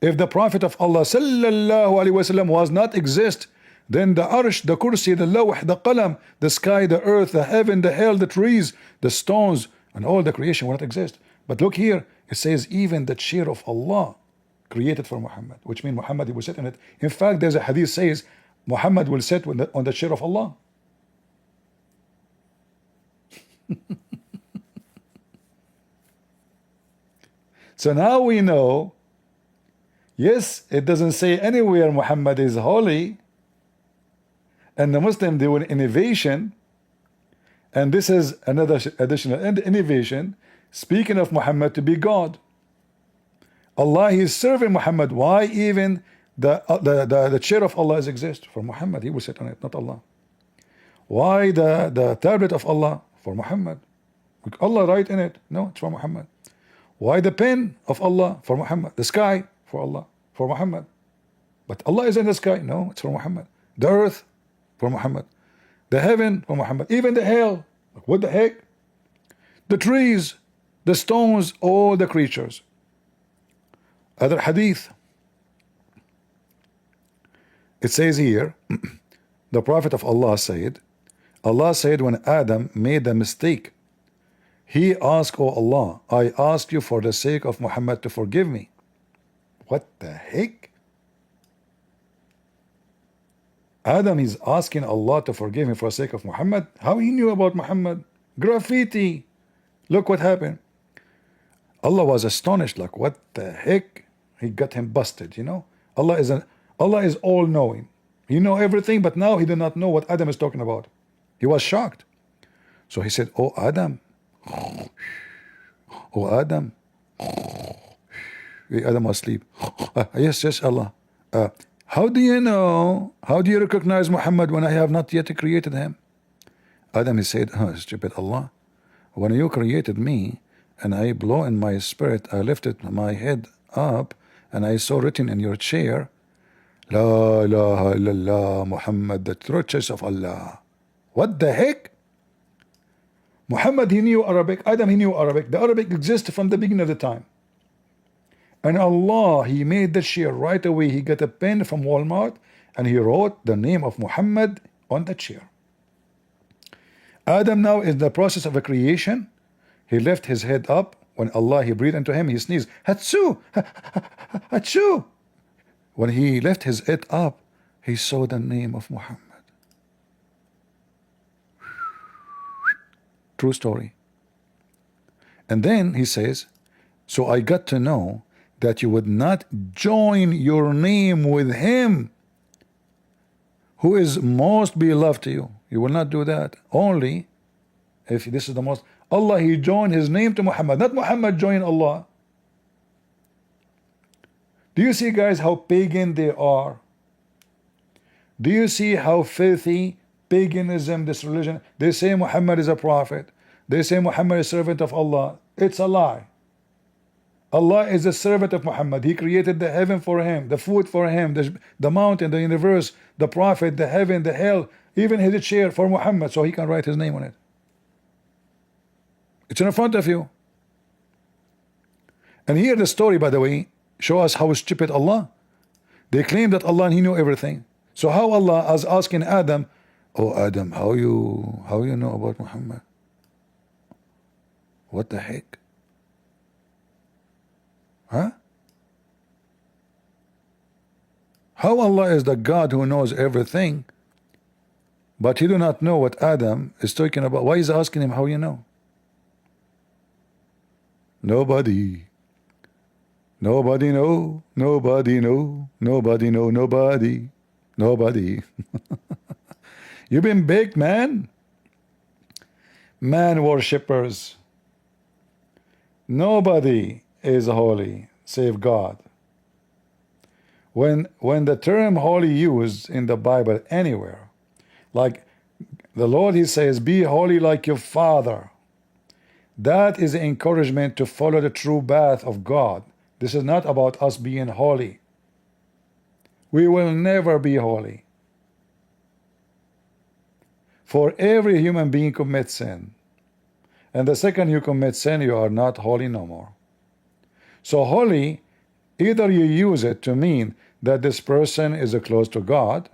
If the Prophet of Allah sallallahu alaihi wasallam was not exist, then the arsh, the kursi, the lawh, the qalam, the sky, the earth, the heaven, the hell, the trees, the stones, and all the creation will not exist. But look here, it says even the chair of Allah created for Muhammad, which means Muhammad will sit in it. In fact, there's a hadith says Muhammad will sit on the chair of Allah. So now we know, yes, it doesn't say anywhere Muhammad is holy, and the Muslim do an innovation, and this is another additional innovation, speaking of Muhammad to be God. Allah is serving Muhammad. Why even the chair of Allah exists? For Muhammad, he will sit on it, not Allah. Why the tablet of Allah? For Muhammad. Allah write in it? No, it's for Muhammad. Why the pen of Allah? For Muhammad. The sky? For Allah. For Muhammad. But Allah is in the sky? No, it's for Muhammad. The earth? For Muhammad. The heaven? For Muhammad. Even the hell? What the heck? The trees, the stones, all the creatures. Other hadith. It says here, the Prophet of Allah said when Adam made a mistake, he asked, oh Allah, I ask you for the sake of Muhammad to forgive me. What the heck? Adam is asking Allah to forgive him for the sake of Muhammad. How he knew about Muhammad? Graffiti. Look what happened. Allah was astonished, like what the heck? He got him busted, you know. Allah is all knowing. He know everything, but now he did not know what Adam is talking about. He was shocked. So he said, oh Adam, oh Adam. Adam was asleep. Yes, Allah. How do you know? How do you recognize Muhammad when I have not yet created him? Adam, he said, oh, stupid Allah. When you created me and I blow in my spirit, I lifted my head up and I saw written in your chair, La ilaha illallah Muhammad, the true church of Allah. What the heck? Muhammad, he knew Arabic. Adam, he knew Arabic. The Arabic existed from the beginning of the time. And Allah, he made the chair right away. He got a pen from Walmart and he wrote the name of Muhammad on the chair. Adam now is in the process of a creation. He left his head up. When Allah, he breathed into him, he sneezed. Hatsu! Hatsu! When he left his head up, he saw the name of Muhammad. True story. And then he says, so I got to know that you would not join your name with him who is most beloved to you. You will not do that. Only if this is the most. Allah, he joined his name to Muhammad, not Muhammad joined Allah. Do you see, guys, how pagan they are? Do you see how filthy paganism, this religion? They say Muhammad is a prophet. They say Muhammad is a servant of Allah. It's a lie. Allah is a servant of Muhammad. He created the heaven for him, the food for him, the mountain, the universe, the prophet, the heaven, the hell, even his chair for Muhammad, so he can write his name on it. It's in front of you. And here the story, by the way, show us how stupid Allah. They claim that Allah, he knew everything. So how Allah is asking Adam, oh Adam, how you know about Muhammad? What the heck? Huh? How Allah is the God who knows everything, but he do not know what Adam is talking about? Why is he asking him how you know? Nobody know, nobody know, nobody know, nobody. You've been baked, man. Man worshippers. Nobody is holy save God. When the term holy used in the Bible anywhere, like the Lord, he says, be holy like your Father. That is encouragement to follow the true path of God. This is not about us being holy. We will never be holy. For every human being commits sin. And the second you commit sin, you are not holy no more. So holy, either you use it to mean that this person is close to God,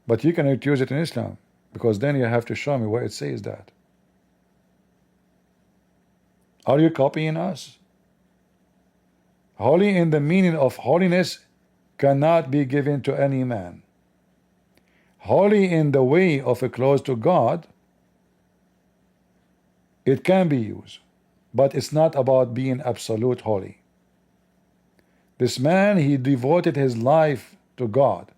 but you cannot use it in Islam, because then you have to show me where it says that. Are you copying us? Holy in the meaning of holiness cannot be given to any man. Holy in the way of a close to God, it can be used, but it's not about being absolute holy. This man, he devoted his life to God,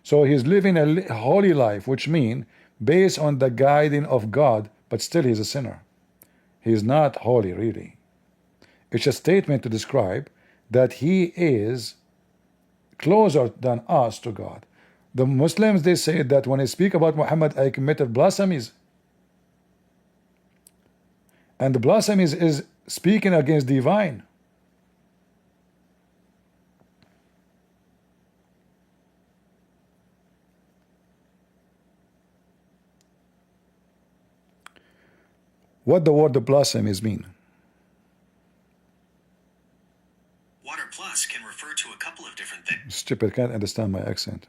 so he's living a holy life, which means based on the guiding of God, but still he's a sinner. He's not holy really. It's a statement to describe that he is closer than us to God. The Muslims, they say that when I speak about Muhammad, I committed blasphemies. And the blasphemies is speaking against divine. What the word blasphemies mean? Water plus can refer to a couple of different things. Stupid, can't understand my accent.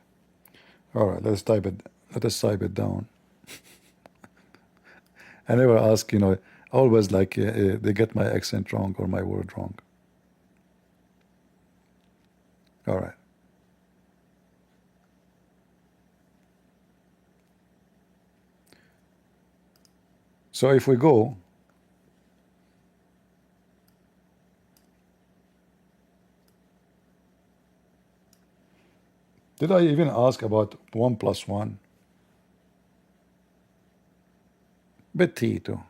All right, let's type it. Let us type it down. I never ask, always like they get my accent wrong or my word wrong. All right. So if we go, did I even ask about 1 + 1? Betito.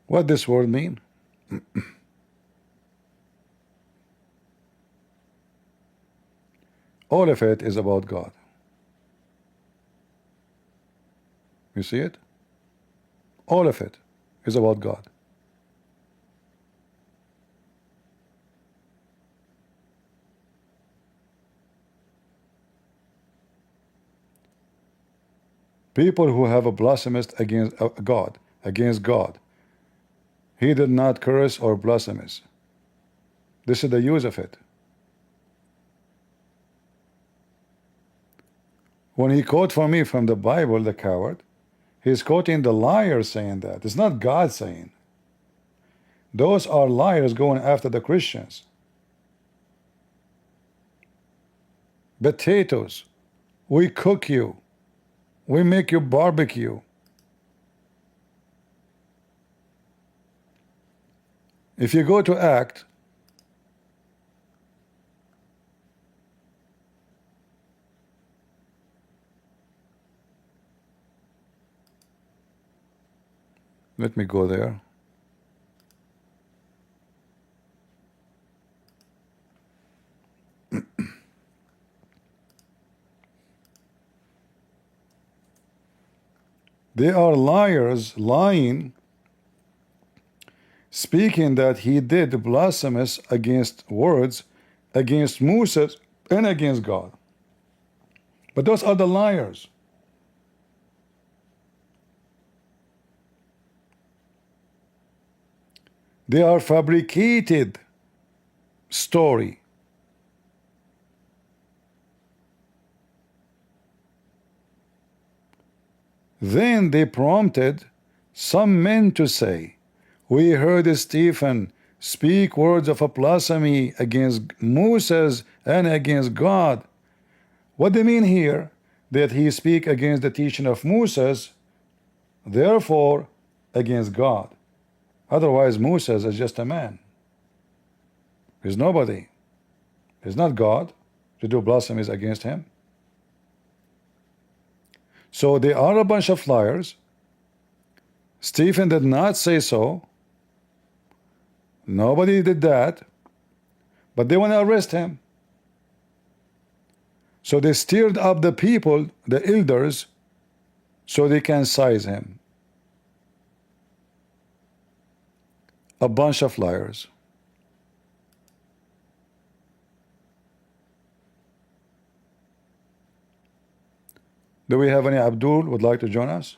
What this word mean? All of it is about God. You see it? All of it is about God. People who have a blasphemous against God, against God. He did not curse or blasphemous. This is the use of it. When he quote for me from the Bible, the coward, he's quoting the liar saying that. It's not God saying. Those are liars going after the Christians. Potatoes. We cook you. We make you barbecue. If you go to Act, let me go there. They are liars, lying, speaking that he did blasphemous against words, against Moses, and against God. But those are the liars. They are fabricated story. Then they prompted some men to say, we heard Stephen speak words of a blasphemy against Moses and against God. What they mean here? That he speak against the teaching of Moses, therefore against God. Otherwise Moses is just a man. He's nobody. He's not God to do blasphemies against him. So they are a bunch of liars. Stephen did not say so. Nobody did that. But they want to arrest him. So they stirred up the people, the elders, so they can seize him. A bunch of liars. Do we have any Abdul would like to join us?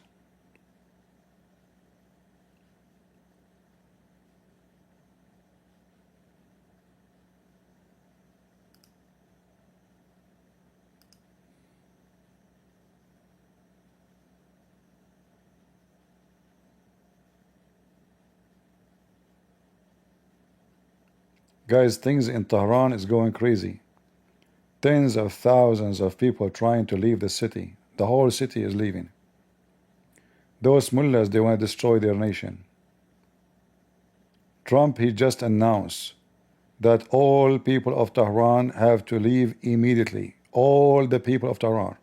Guys, things in Tehran is going crazy. Tens of thousands of people trying to leave the city. The whole city is leaving. Those mullahs, they want to destroy their nation. Trump, he just announced that all people of Tehran have to leave immediately. All the people of Tehran.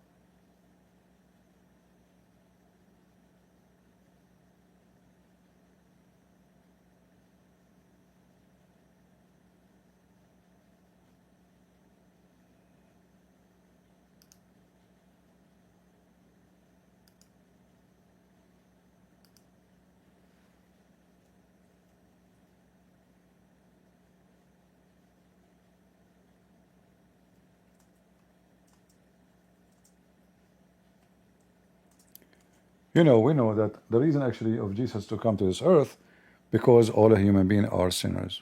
You know, we know that the reason actually of Jesus to come to this earth, because all human beings are sinners.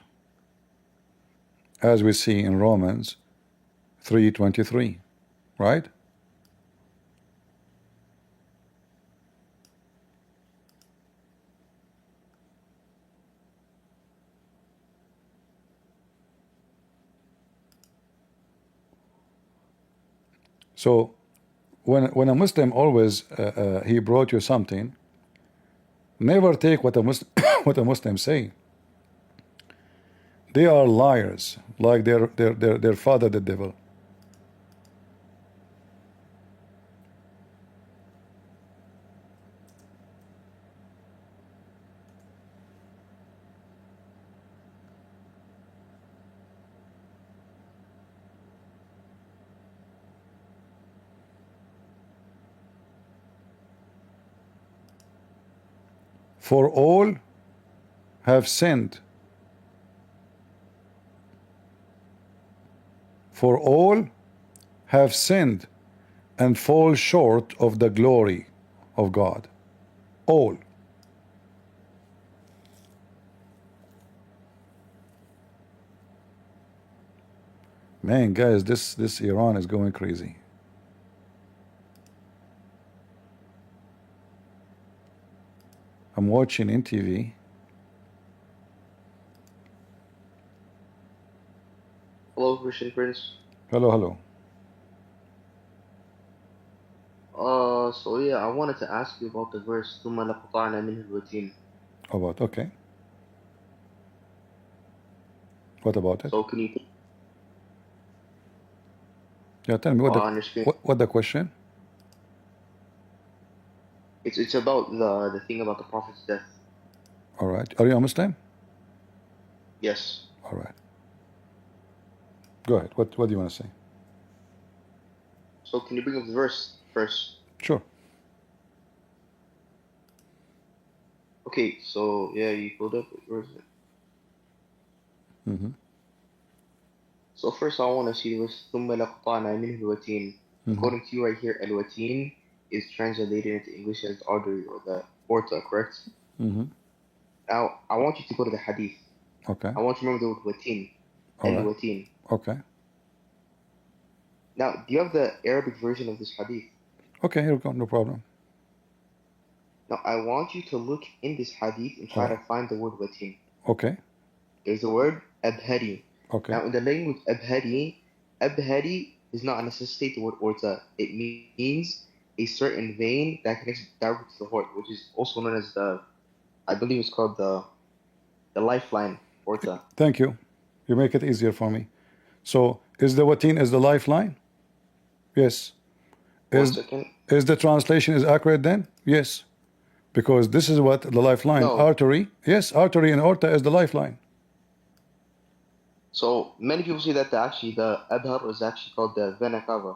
As we see in Romans 3:23, right? So when a Muslim always he brought you something, never take what a Muslim what a Muslim say. They are liars, like their father the devil. For all have sinned. For all have sinned and fall short of the glory of God. All. Man, guys, this Iran is going crazy. I'm watching NTV. Hello, Christian Prince. Hello, hello. So yeah, I wanted to ask you about the verse ثُمَّ لَقَطَعْنَا مِنْهُ الْوَتِينَ. About, okay. What about it? So can you Yeah, tell me on your screen? what the question? It's about the thing about the Prophet's death. All right. Are you a Muslim? Yes. All right. Go ahead. What do you want to say? So can you bring up the verse first? Sure. Okay, so yeah, you pulled up. Where is it? Mm-hmm. So first I want to see the verse ثُمَّ لَقَطَعْنَا مِنْهُ الْوَتِينَ. According to you right here, al-watin is translated into English as the artery or the aorta, correct? Mm-hmm. Now I want you to go to the hadith. Okay. I want you to remember the word watin. All right. Al-watin. Okay. Now, do you have the Arabic version of this hadith? Okay, here we go. No problem. Now, I want you to look in this hadith and try to find the word watin. Okay. There's the word abhadi. Okay. Now, in the language abhadi does not necessitate the word orta. It means a certain vein that connects directly to the heart, which is also known as I believe it's called the lifeline orta. Thank you. You make it easier for me. So, is the watin is the lifeline? Yes. Is the translation is accurate then? Yes. Because this is what the lifeline, artery. Yes, artery and aorta is the lifeline. So many people say that actually the Azhar is actually called the vena cava.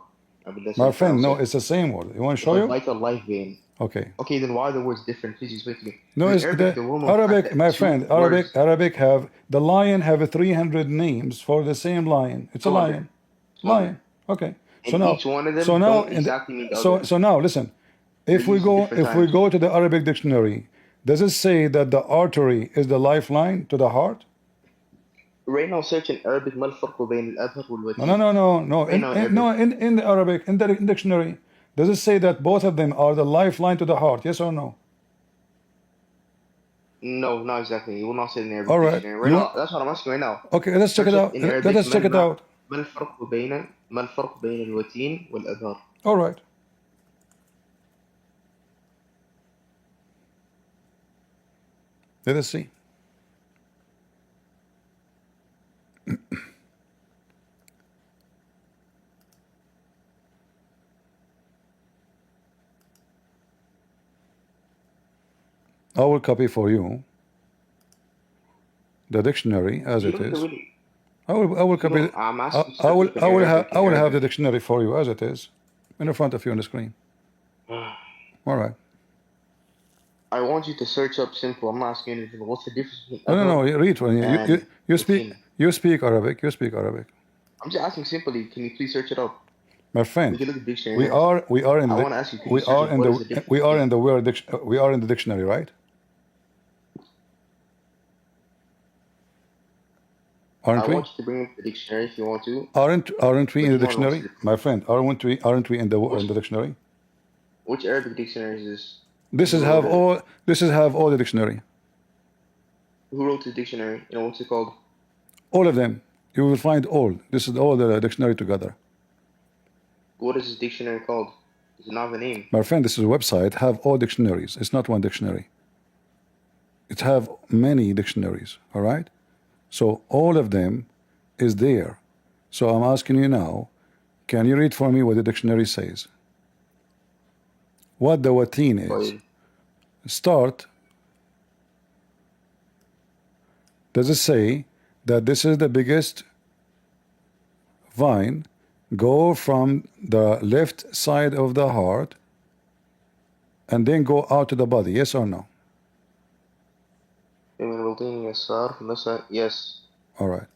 My friend, no, it's the same word. You want to show you? Vital life vein. Okay. Okay, then why are the words different? Please explain to me. No, it's Arabic, my friend. Arabic have the lion have 300 names for the same lion. It's a lion. Lion. Okay. So now, each one of them so now listen. If we go to the Arabic dictionary, does it say that the artery is the lifeline to the heart? Right now, search in Arabic. ما الفرق بين الأبهر والوتين? No. In the Arabic, in the dictionary, does it say that both of them are the lifeline to the heart? Yes or no? No, not exactly. You will not say it in Arabic. All right. Right now, that's what I'm asking right now. Okay, let's check it out. Let us check it out. ما الفرق بين الوتين والأبهر? All right. Let us see. I will copy for you the dictionary as it is. I will copy. I will have the dictionary for you as it is in front of you on the screen. All right. I want you to search up simple. I'm not asking anything. What's the difference? No. Read for me. You speak Arabic. You speak Arabic. I'm just asking simply. Can you please search it up? My friend, we can look at the dictionary. We are in the dictionary, right? Aren't we? I want you to bring up the dictionary if you want to. Aren't we in the dictionary, my friend? Aren't we in the dictionary? Which Arabic dictionary is this? This is have all the dictionary. Who wrote the dictionary? You know what's it called? All of them. You will find all. This is all the dictionary together. What is this dictionary called? Does it not have a name? My friend, this is a website. Have all dictionaries. It's not one dictionary. It have many dictionaries. All right. So all of them is there. So I'm asking you now, can you read for me what the dictionary says? What the watin is. Start. Does it say that this is the biggest vine, go from the left side of the heart and then go out to the body? Yes or no? Yes. All right.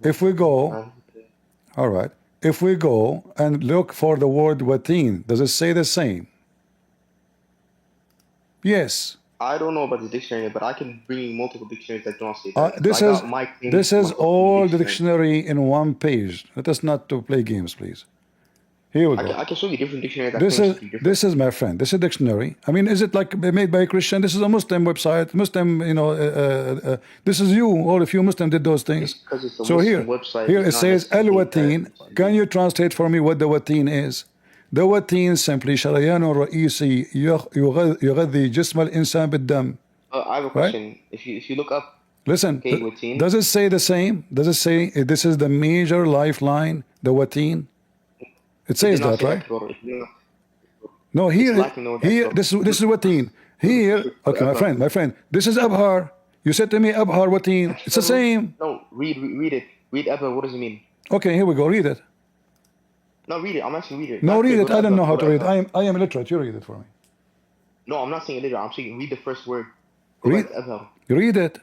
If we go, all right. If we go and look for the word watin, does it say the same? Yes. I don't know about the dictionary, but I can bring you multiple dictionaries that don't say that. This is all the dictionary in one page. Let us not to play games, please. Here we go. I can show you different dictionaries. This is my friend. This is a dictionary. I mean, is it like made by a Christian? This is a Muslim website. Muslim, you know. This is you. All of you Muslim did those things. So here it says al-watin. Can you translate for me what the watin is? The watin simply شريان رئيسي يغذي جسم الإنسان بالدم. I have a question. If you look up. Listen. Does it say the same? Does it say this is the major lifeline? The watin. It says that, right? No, here, this is watin. Here, okay, my friend, this is Abhar. You said to me Abhar watin. It's the same. No, read it. Read Abhar. What does it mean? Okay, here we go. Read it. No, read it. I'm actually reading it. No, read it. I don't know how to read. I am illiterate. You read it for me. No, I'm not saying illiterate. I'm saying read the first word. Read it.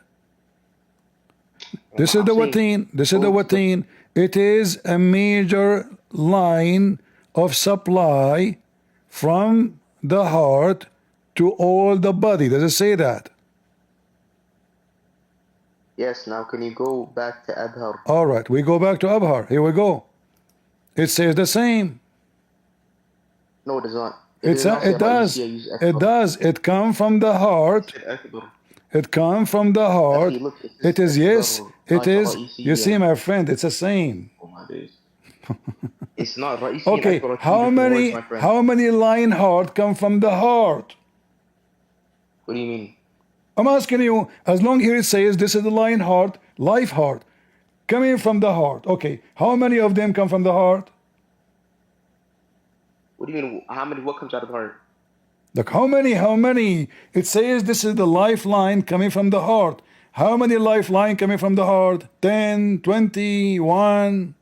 This is the watin. This is the watin. It is a major line of supply from the heart to all the body. Does it say that? Yes. Now can you go back to Abhar? All right, we go back to Abhar. Here we go. It says the same. No, it does not. It does. It does. It comes from the heart. It comes from the heart. It is yes. It is. You see, my friend, it's the same. Oh my days. It's not right. Okay, how many line heart come from the heart? What do you mean? I'm asking you, as long here it says this is the line heart, life heart, coming from the heart. Okay, how many of them come from the heart? What do you mean? How many? What comes out of the heart? Look, how many? It says this is the lifeline coming from the heart. How many lifeline coming from the heart? 10, 20, 1?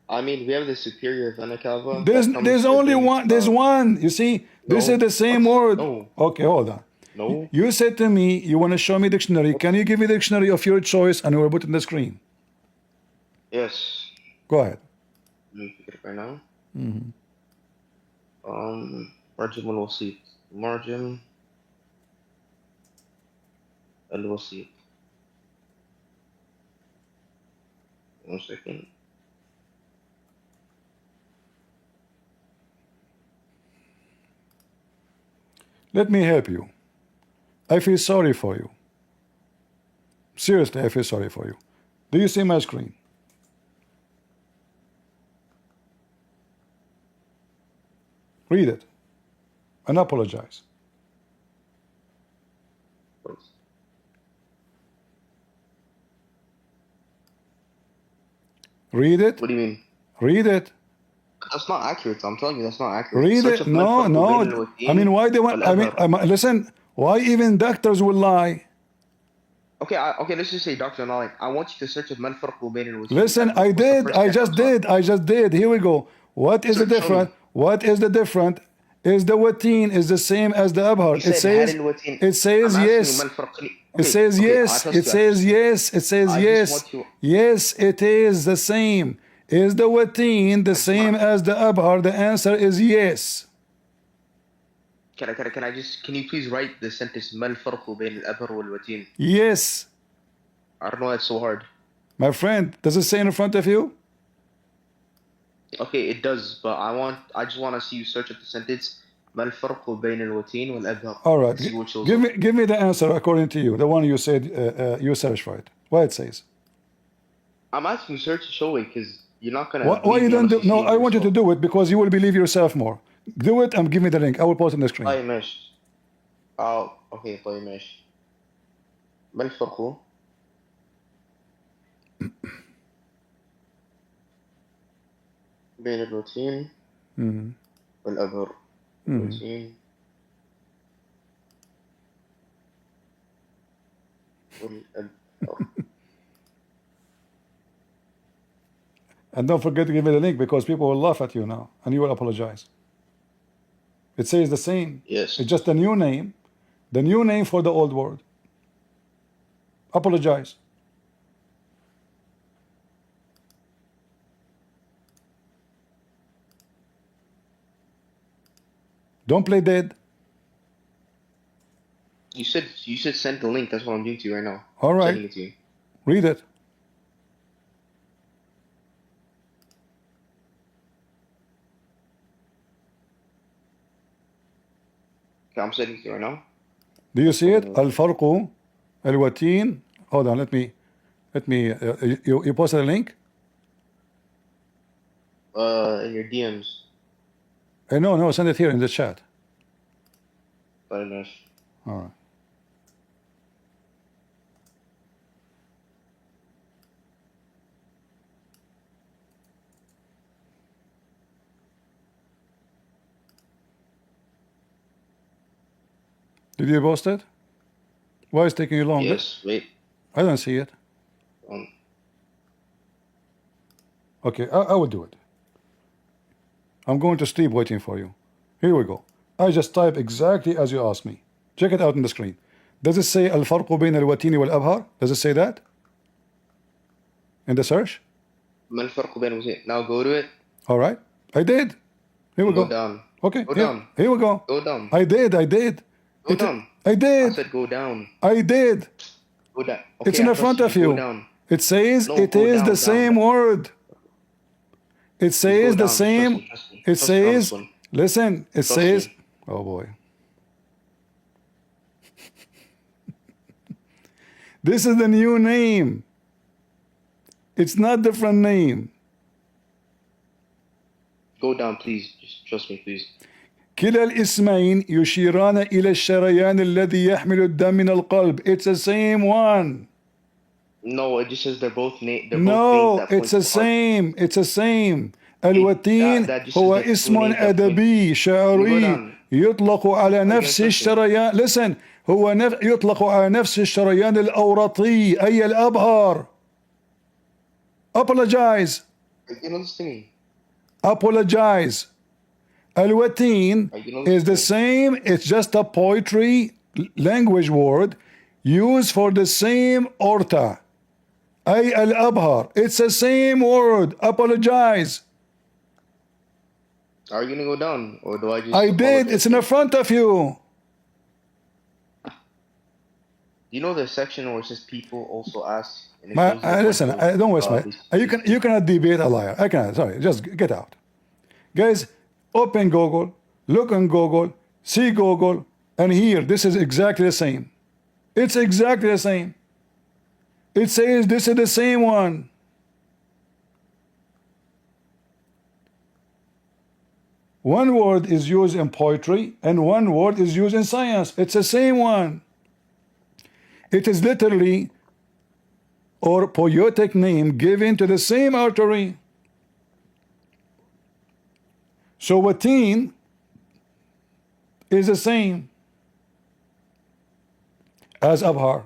I mean, we have the superior Vanakava. There's only one. There's one. You see, this is the same word. No. Okay, hold on. No. You said to me you want to show me dictionary. Can you give me the dictionary of your choice and we'll put it in the screen? Yes. Go ahead. Let me pick it up right now. Mm-hmm. Margin al-Wasit. Margin al-Wasit. 1 second. Let me help you. I feel sorry for you. Seriously, I feel sorry for you. Do you see my screen? Read it and apologize. Read it. What do you mean? Read it. That's not accurate. I'm telling you, that's not accurate. Read it. No. I mean, why they want? I mean, listen. Why even doctors will lie? Okay, let's just say Dr. Naik. I want you to search of man farqu bayn al-watin. Listen, I just did. Here we go. What is the difference? What is the difference? Is the watin is the same as the abhar? It says yes. It says yes. It says yes. It says yes. Yes, it is the same. Is the watin the same as the abhar? The answer is yes. Can you please write the sentence mal farqu bayn al-abhar wal-watin? Yes. I don't know, it's so hard. My friend, does it say in front of you? Okay, it does, but I just want to see you search up the sentence mal farqu bayn al-watin wal-abhar. All right. Give me the answer according to you, the one you said you searched for it. What it says? I'm asking you search to show it because you're not gonna. Why you don't do? No, I want you to do it because you will believe yourself more. Do it and give me the link. I will post it on the screen. طيب ماشي. اوكي طيب ماشي. ما الفرق بين الروتين والأبر؟ الروتين والأبر. And don't forget to give me the link because people will laugh at you now and you will apologize. It says the same. Yes. It's just a new name, The new name for the old word. Apologize. Don't play dead. You said send the link. That's what I'm doing to you right now. All right. Sending it to you. Read it. Okay, I'm sending it to you right now. Do you see it? Al-Farqu, Al-Watin. Hold on, let me, you posted a link? In your DMs. No, send it here in the chat. But enough. All right. Did you post it? Why is it taking you long? Yes, wait. I don't see it. Okay, I will do it. I'm going to sleep waiting for you. Here we go. I just type exactly as you asked me. Check it out on the screen. Does it say Al-Farqu Bayn Al-Watini Wal-Abhar? Does it say that? In the search? Now go to it. All right. I did. Here we go. Go down. Okay. Go down. Here we go. Go down. I did. Go down. I did. I said go down. I did. Go down. Okay, It's in the front of you. It says it is the same word. It says the same. It says, listen, it says, oh boy. This is the new name. It's not different name. Go down, please. Just trust me, please. كلا الاسمين يشيران إلى الشريان الذي يحمل الدم من القلب. It's the same one. No, it just says they're both names. No, it's the same. It's the same. الوتين هو اسم أدبي شعري يطلق على نفس الشريان. Listen, هو يطلق على نفس الشريان الأورطي أي الأبهر. Apologize. You know this to me. Apologize. Al-Watin is the same. It's just a poetry language word used for the same orta. Ay al-Abhar. It's the same word. Apologize. Are you gonna go down, or do I just? I did. It's in the front of you. You know the section where it says people also ask. Listen, don't waste my. You cannot debate a liar. I cannot. Sorry, just get out, guys. Open Google, look on Google, see Google, and here this is exactly the same. It's exactly the same. It says this is the same one. One word is used in poetry and one word is used in science. It's the same one. It is literally or poetic name given to the same artery. So Watin is the same as Abhar.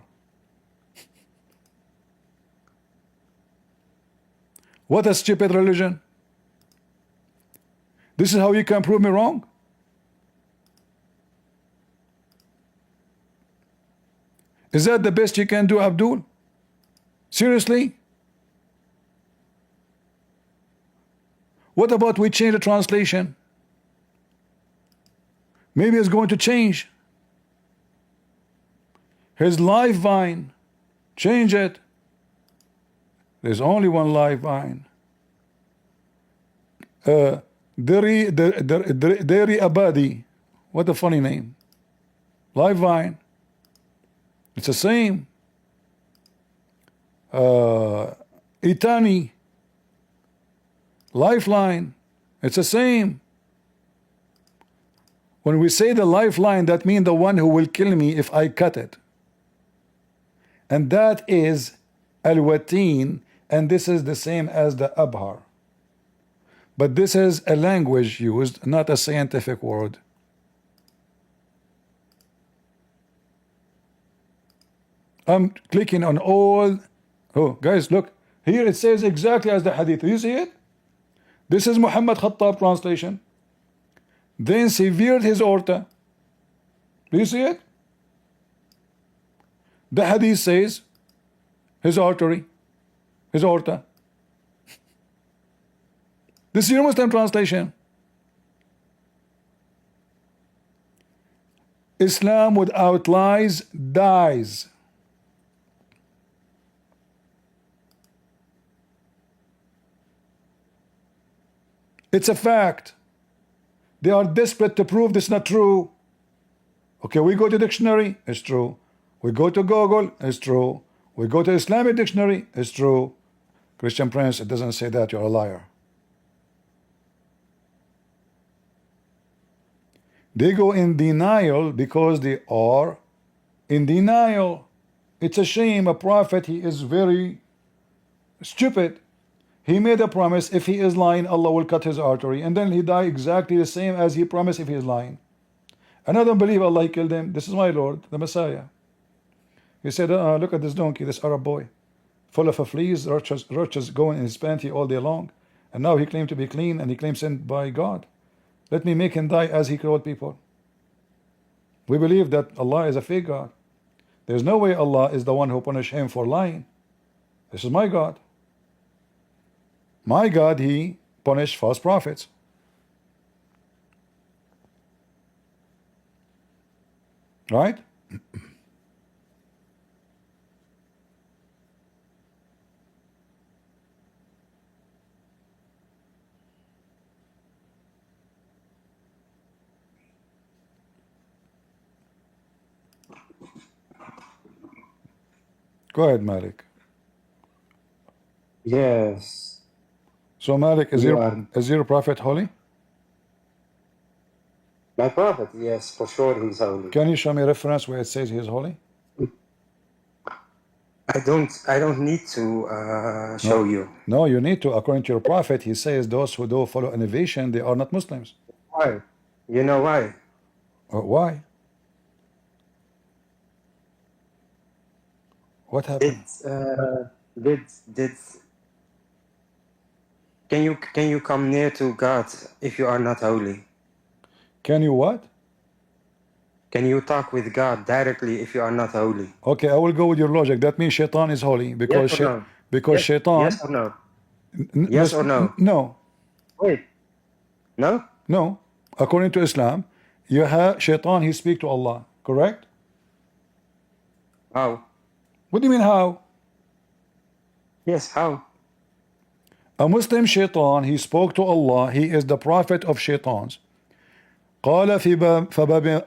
What a stupid religion. This is how you can prove me wrong? Is that the best you can do, Abdul? Seriously? What about we change the translation? Maybe it's going to change. His live vine. Change it. There's only one live vine. Deri Abadi. What a funny name. Live vine. It's the same. Itani. Lifeline. It's the same. When we say the lifeline, that means the one who will kill me if I cut it. And that is Al-Watin, and this is the same as the Abhar. But this is a language used, not a scientific word. I'm clicking on all. Oh, guys, look. Here it says exactly as the hadith. Do you see it? This is Muhammad Khattab translation. Then severed his aorta. Do you see it? The hadith says his artery, his aorta. This is your Muslim translation. Islam without lies dies. It's a fact. They are desperate to prove this is not true. Okay, we go to dictionary, it's true. We go to Google, it's true. We go to Islamic dictionary, it's true. Christian Prince, it doesn't say that, you're a liar. They go in denial because they are in denial. It's a shame. A prophet, he is very stupid. He made a promise, if he is lying, Allah will cut his artery, and then he died exactly the same as he promised if he is lying. And I don't believe Allah killed him. This is my Lord, the Messiah. He said, look at this donkey, this Arab boy, full of fleas, roaches going in his panty all day long. And now he claimed to be clean, and he claims sent by God. Let me make him die as he killed people. We believe that Allah is a fake God. There's no way Allah is the one who punished him for lying. This is my God. My God, he punished false prophets. Right? Go ahead, Malik. Yes. So Malik, is your prophet holy? My prophet, yes, for sure he's holy. Can you show me a reference where it says he is holy? I don't need to show you. No, you need to. According to your prophet, he says those who don't follow innovation, they are not Muslims. Why? You know why? Why? What happened? Can you come near to God if you are not holy? Can you what? Can you talk with God directly if you are not holy? Okay, I will go with your logic. That means Shaitan is holy because Yes or no? because Yes, Shaitan. yes or no? Yes or no? No. Wait. No? No. According to Islam, you have Shaitan. He speak to Allah. Correct? How? What do you mean how? Yes, how? A Muslim Shaitan, he spoke to Allah. He is the prophet of Shaitans. قال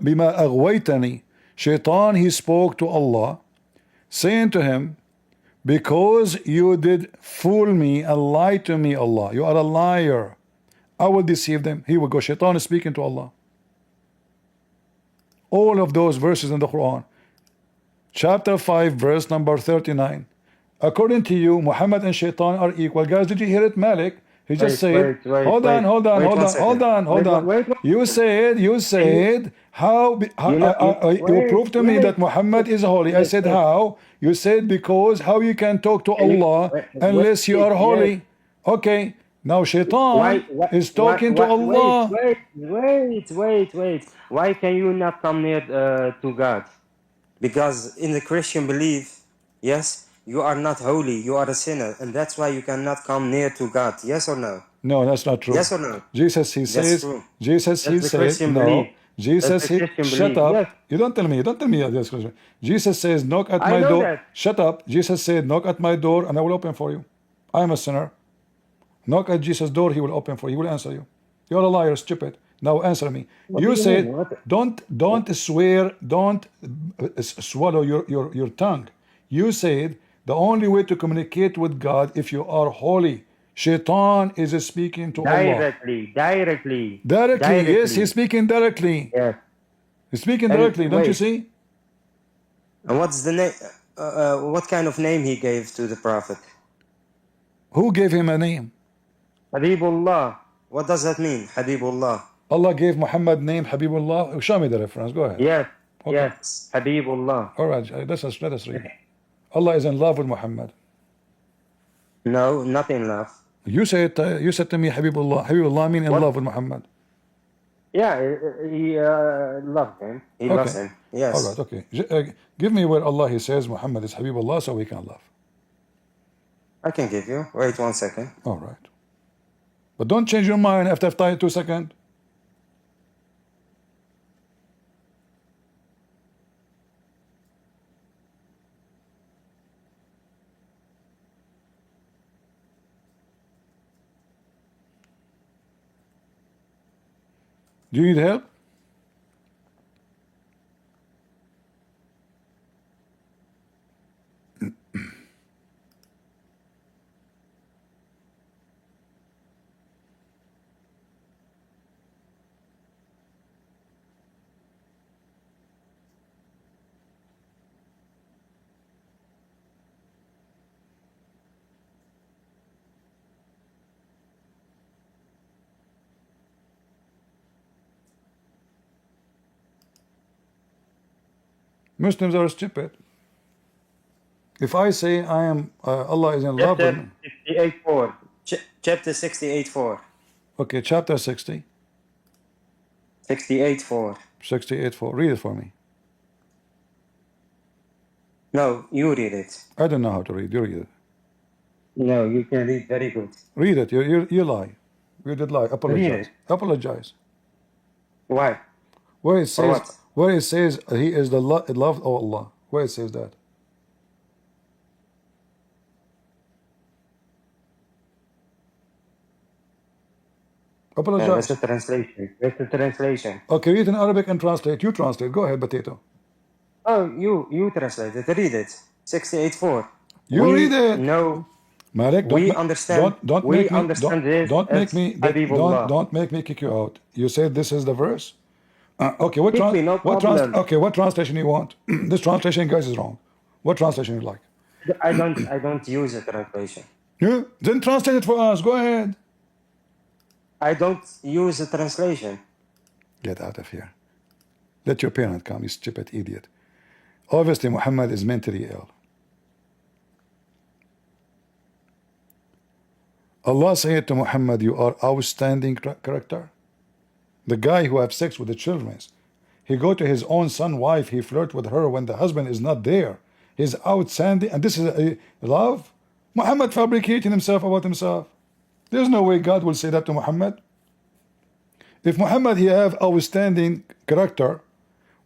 بما أغويتني. Shaitan, he spoke to Allah, saying to him, because you did fool me and lie to me, Allah, you are a liar, I will deceive them. Here we go. Shaitan is speaking to Allah. All of those verses in the Quran. Chapter 5, verse number 39. According to you, Muhammad and Shaitan are equal. Guys, did you hear it, Malik? He just said, hold on. You said, how you proved to me that Muhammad is holy. I said, how? You said, because how you can talk to Allah unless you are holy. Okay, now Shaitan is talking to Allah. Wait. Why can you not come near to God? Because in the Christian belief, yes, you are not holy, you are a sinner, and that's why you cannot come near to God. Yes or no? No, that's not true. Yes or no? Jesus, he says, true. Jesus, he says, no. Jesus, he, shut up. Yes. You don't tell me this question. Jesus says, knock at my door. That. Shut up. Jesus said, knock at my door and I will open for you. I am a sinner. Knock at Jesus' door, he will open for you. He will answer you. You're a liar, stupid. Now answer me. You said, don't swear, don't swallow your tongue. You said, the only way to communicate with God if you are holy. Shaitan is speaking to Allah. Directly. Yes, he's speaking directly. Yeah. He's speaking directly, don't you see? And what's the name? What kind of name he gave to the prophet? Who gave him a name? Habibullah. What does that mean, Habibullah? Allah gave Muhammad name Habibullah. Show me the reference. Go ahead. Yes. Okay. Yes. Habibullah. All right. Let us read. Allah is in love with Muhammad. No, not in love. You said to me Habibullah. Habibullah mean in love with Muhammad. Yeah, he loved him. He loves Okay. him. All Yes. right. Okay. Give me where Allah He says Muhammad is Habibullah, so we can love. I can give you. Wait 1 second. All right. But don't change your mind after 2 seconds. Do you need help? Muslims are stupid. If I say I am Allah is in love with me. Chapter 68:4. Chapter 68:4. Okay, chapter 60. 68:4. 68:4. Read it for me. No, you read it. I don't know how to read. You read it. No, you can read very good. Read it. You lie. You did lie. Read Apologize. it. Apologize. Why? Where it For says He is the loved of Allah. Where it says that? Apologize. That's the translation. That's the translation. Okay, read in Arabic and translate. You translate. Go ahead, potato. Oh, you translate it. Read it. 68:4. You read it. No. Malik, We understand. Don't We make me understand this don't make as me Habibullah. don't make me kick you out. You said this is the verse. Okay, Kick me, no problem. what translation you want? This translation, guys, is wrong. What translation you like? I don't use a translation. Yeah, then translate it for us. Go ahead. I don't use a translation. Get out of here. Let your parent come, you stupid idiot. Obviously, Muhammad is mentally ill. Allah said to Muhammad, you are outstanding character. The guy who have sex with the children, he go to his own son, wife, he flirt with her when the husband is not there. He's outstanding, and this is a love. Muhammad fabricating himself about himself. There's no way God will say that to Muhammad. If Muhammad he have outstanding character,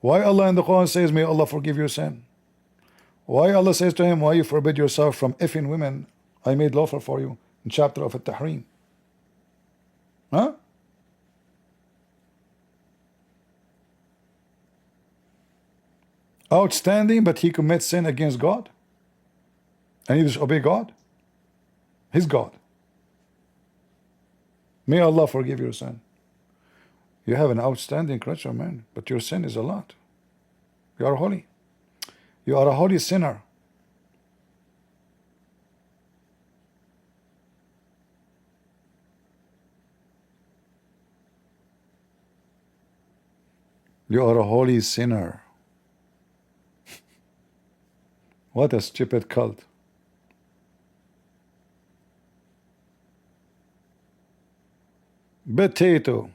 why Allah in the Quran says, may Allah forgive your sin? Why Allah says to him, why you forbid yourself from effing women? I made lawful for you in chapter of At-Tahrim. Huh? Outstanding, but he commits sin against God, and he disobey God. His God. May Allah forgive your sin. You have an outstanding creature, man, but your sin is a lot. You are holy. You are a holy sinner. You are a holy sinner. What a stupid cult. Potato.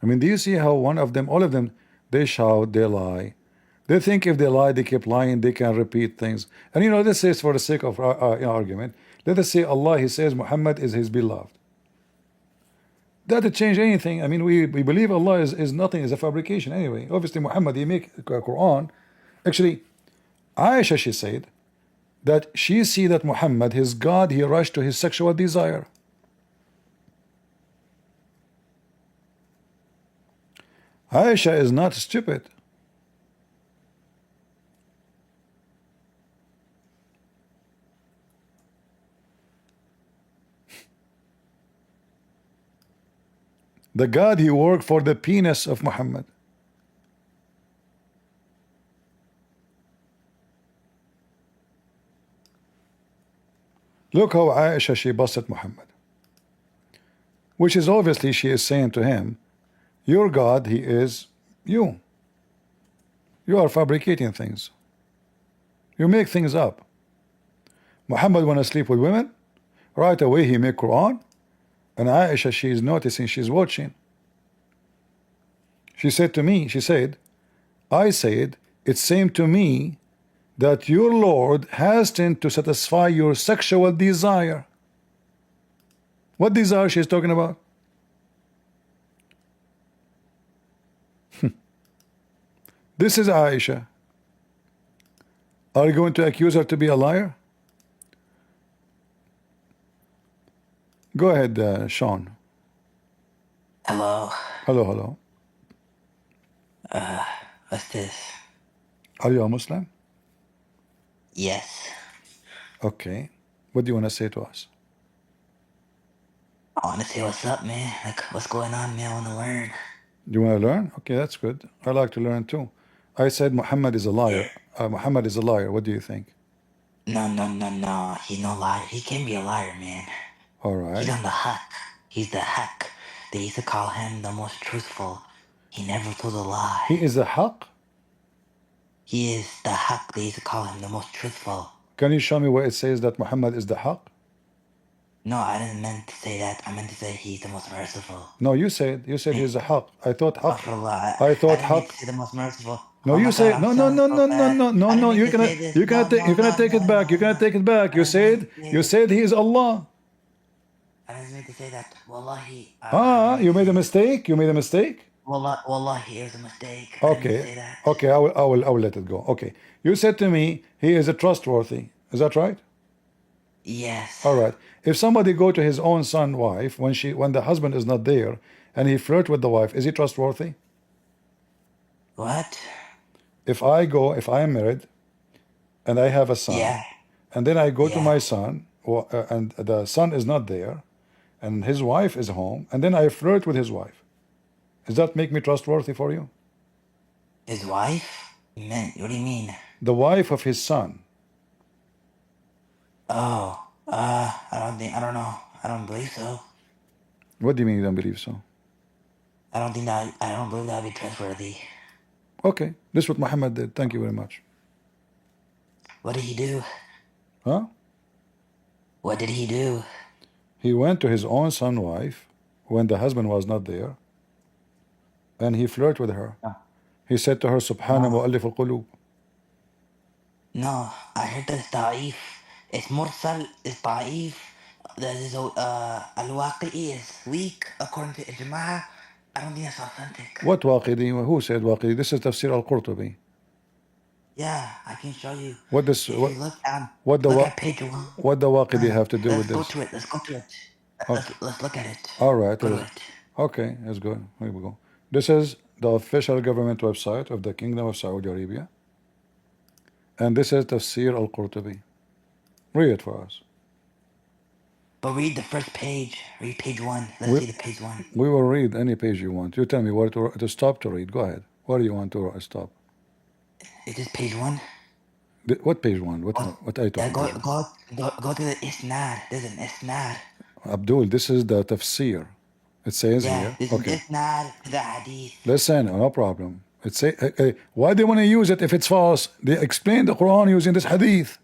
I mean, do you see how one of them, all of them, they shout, they lie. They think if they lie, they keep lying, they can repeat things. And you know, this is for the sake of argument. Let us say Allah, He says Muhammad is His beloved. That would change anything. I mean, we believe Allah is nothing, is a fabrication anyway. Obviously, Muhammad, He make Quran. Actually, Aisha, she said that she see that Muhammad, his God, he rushed to his sexual desire. Aisha is not stupid. The God, he worked for the penis of Muhammad. Look how Aisha, she busted Muhammad. Which is obviously she is saying to him, your God, he is you. You are fabricating things. You make things up. Muhammad want to sleep with women? Right away he make Quran. And Aisha, she is noticing, she's watching. She said to me, she said, I said, it seemed to me that your Lord hastened to satisfy your sexual desire. What desire she's talking about? This is Aisha. Are you going to accuse her to be a liar? Go ahead, Sean. Hello. Hello, hello. What's this? Are you a Muslim? Yes. Okay. What do you want to say to us? I want to say what's up, man. Like, what's going on, man? I want to learn. You want to learn? Okay, that's good. I like to learn too. I said Muhammad is a liar. Muhammad is a liar. What do you think? No. He's no liar. He can be a liar, man. All right. He's on the haq. He's the haq. They used to call him the most truthful. He never told a lie. He is the haq? He is the haq. They used to call him the most truthful. Can you show me where it says that Muhammad is the haq? No, I didn't mean to say that. I meant to say he's the most merciful. No, you said he's the haq. I thought haq. I thought didn't mean haq. to say the most merciful. No, you say no. You're gonna take it back. You're gonna take it back. You said he is Allah. I didn't mean to say that. Wallahi. You made a mistake. You made a mistake. Wallahi, it was a mistake. Okay. Okay, I will let it go. Okay. You said to me he is a trustworthy. Is that right? Yes. All right. If somebody go to his own son wife when the husband is not there and he flirt with the wife, is he trustworthy? What? If I am married and I have a son, and then I go to my son and the son is not there and his wife is home, and then I flirt with his wife, does that make me trustworthy for you? His wife? Man, what do you mean? The wife of his son. Oh, I don't know. I don't believe so. What do you mean you don't believe so? I don't believe that would be trustworthy. Okay, this is what Muhammad did. Thank you very much. What did he do? Huh? What did he do? He went to his own son's wife when the husband was not there, and he flirted with her. He said to her, Subhana mu'allif al-qulub. No, I heard that it's da'if. It's mursal, it's da'if. That is, al-waqi'i is weak, according to Ijma'. I don't think that's authentic. What waqidi? Who said waqidi? This is tafsir al-Qurtubi. Yeah, I can show you. What the Look at page 1. What the waqidi have to do with this? Let's go to it. Let's look at it. All right. Go to it. Okay, that's good. Here we go. This is the official government website of the Kingdom of Saudi Arabia. And this is Tafsir al-Qurtubi. Read it for us. But read the first page. Read page 1. Let's see the page 1. We will read any page you want. You tell me where to stop to read. Go ahead. Where do you want to stop? Is this page 1? What page 1? What are you talking about? Go to the isnad. There's an isnad. Abdul, this is the tafsir. It says here. There's an isnad to the hadith. Listen, no problem. It say, why do they want to use it if it's false? They explain the Quran using this hadith.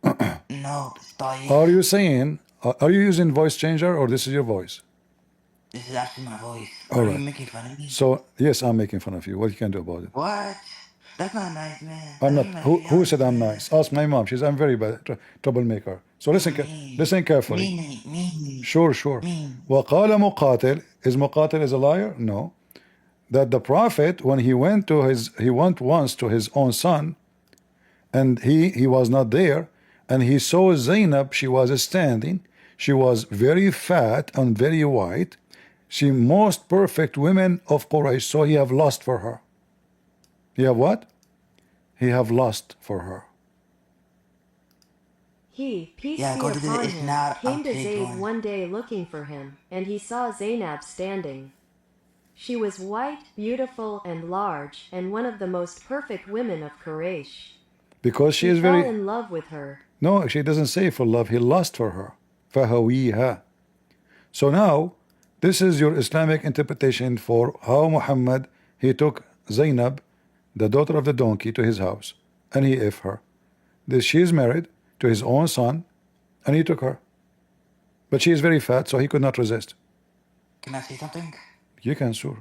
No, it's da'if. Are you saying, are you using voice changer or this is your voice? This is actually my voice. All right. Are you making fun of me? So, yes, I'm making fun of you. What you can do about it? What? That's not nice, man. I'm not. Who said I'm nice? Ask my mom. I'm very bad troublemaker. So listen carefully. Sure. وقال مقاتل. Is Muqatil a liar? No. That the Prophet, when he went once to his own son, and he was not there, and he saw Zainab, she was standing, she was very fat and very white, she most perfect women of Quraysh, so he have lust for her. He have what? He have lust for her. He, peace be upon him, came to Zayd one day looking for him, and he saw Zainab standing. She was white, beautiful, and large, and one of the most perfect women of Quraysh. Because she he is fell very... in love with her. No, she doesn't say for love. He lust for her. فَهَوِيهَا. So now, this is your Islamic interpretation for how Muhammad, he took Zainab, the daughter of the donkey, to his house, and he if her. She is married to his own son, and he took her. But she is very fat, so he could not resist. Can I say something? You can, sure.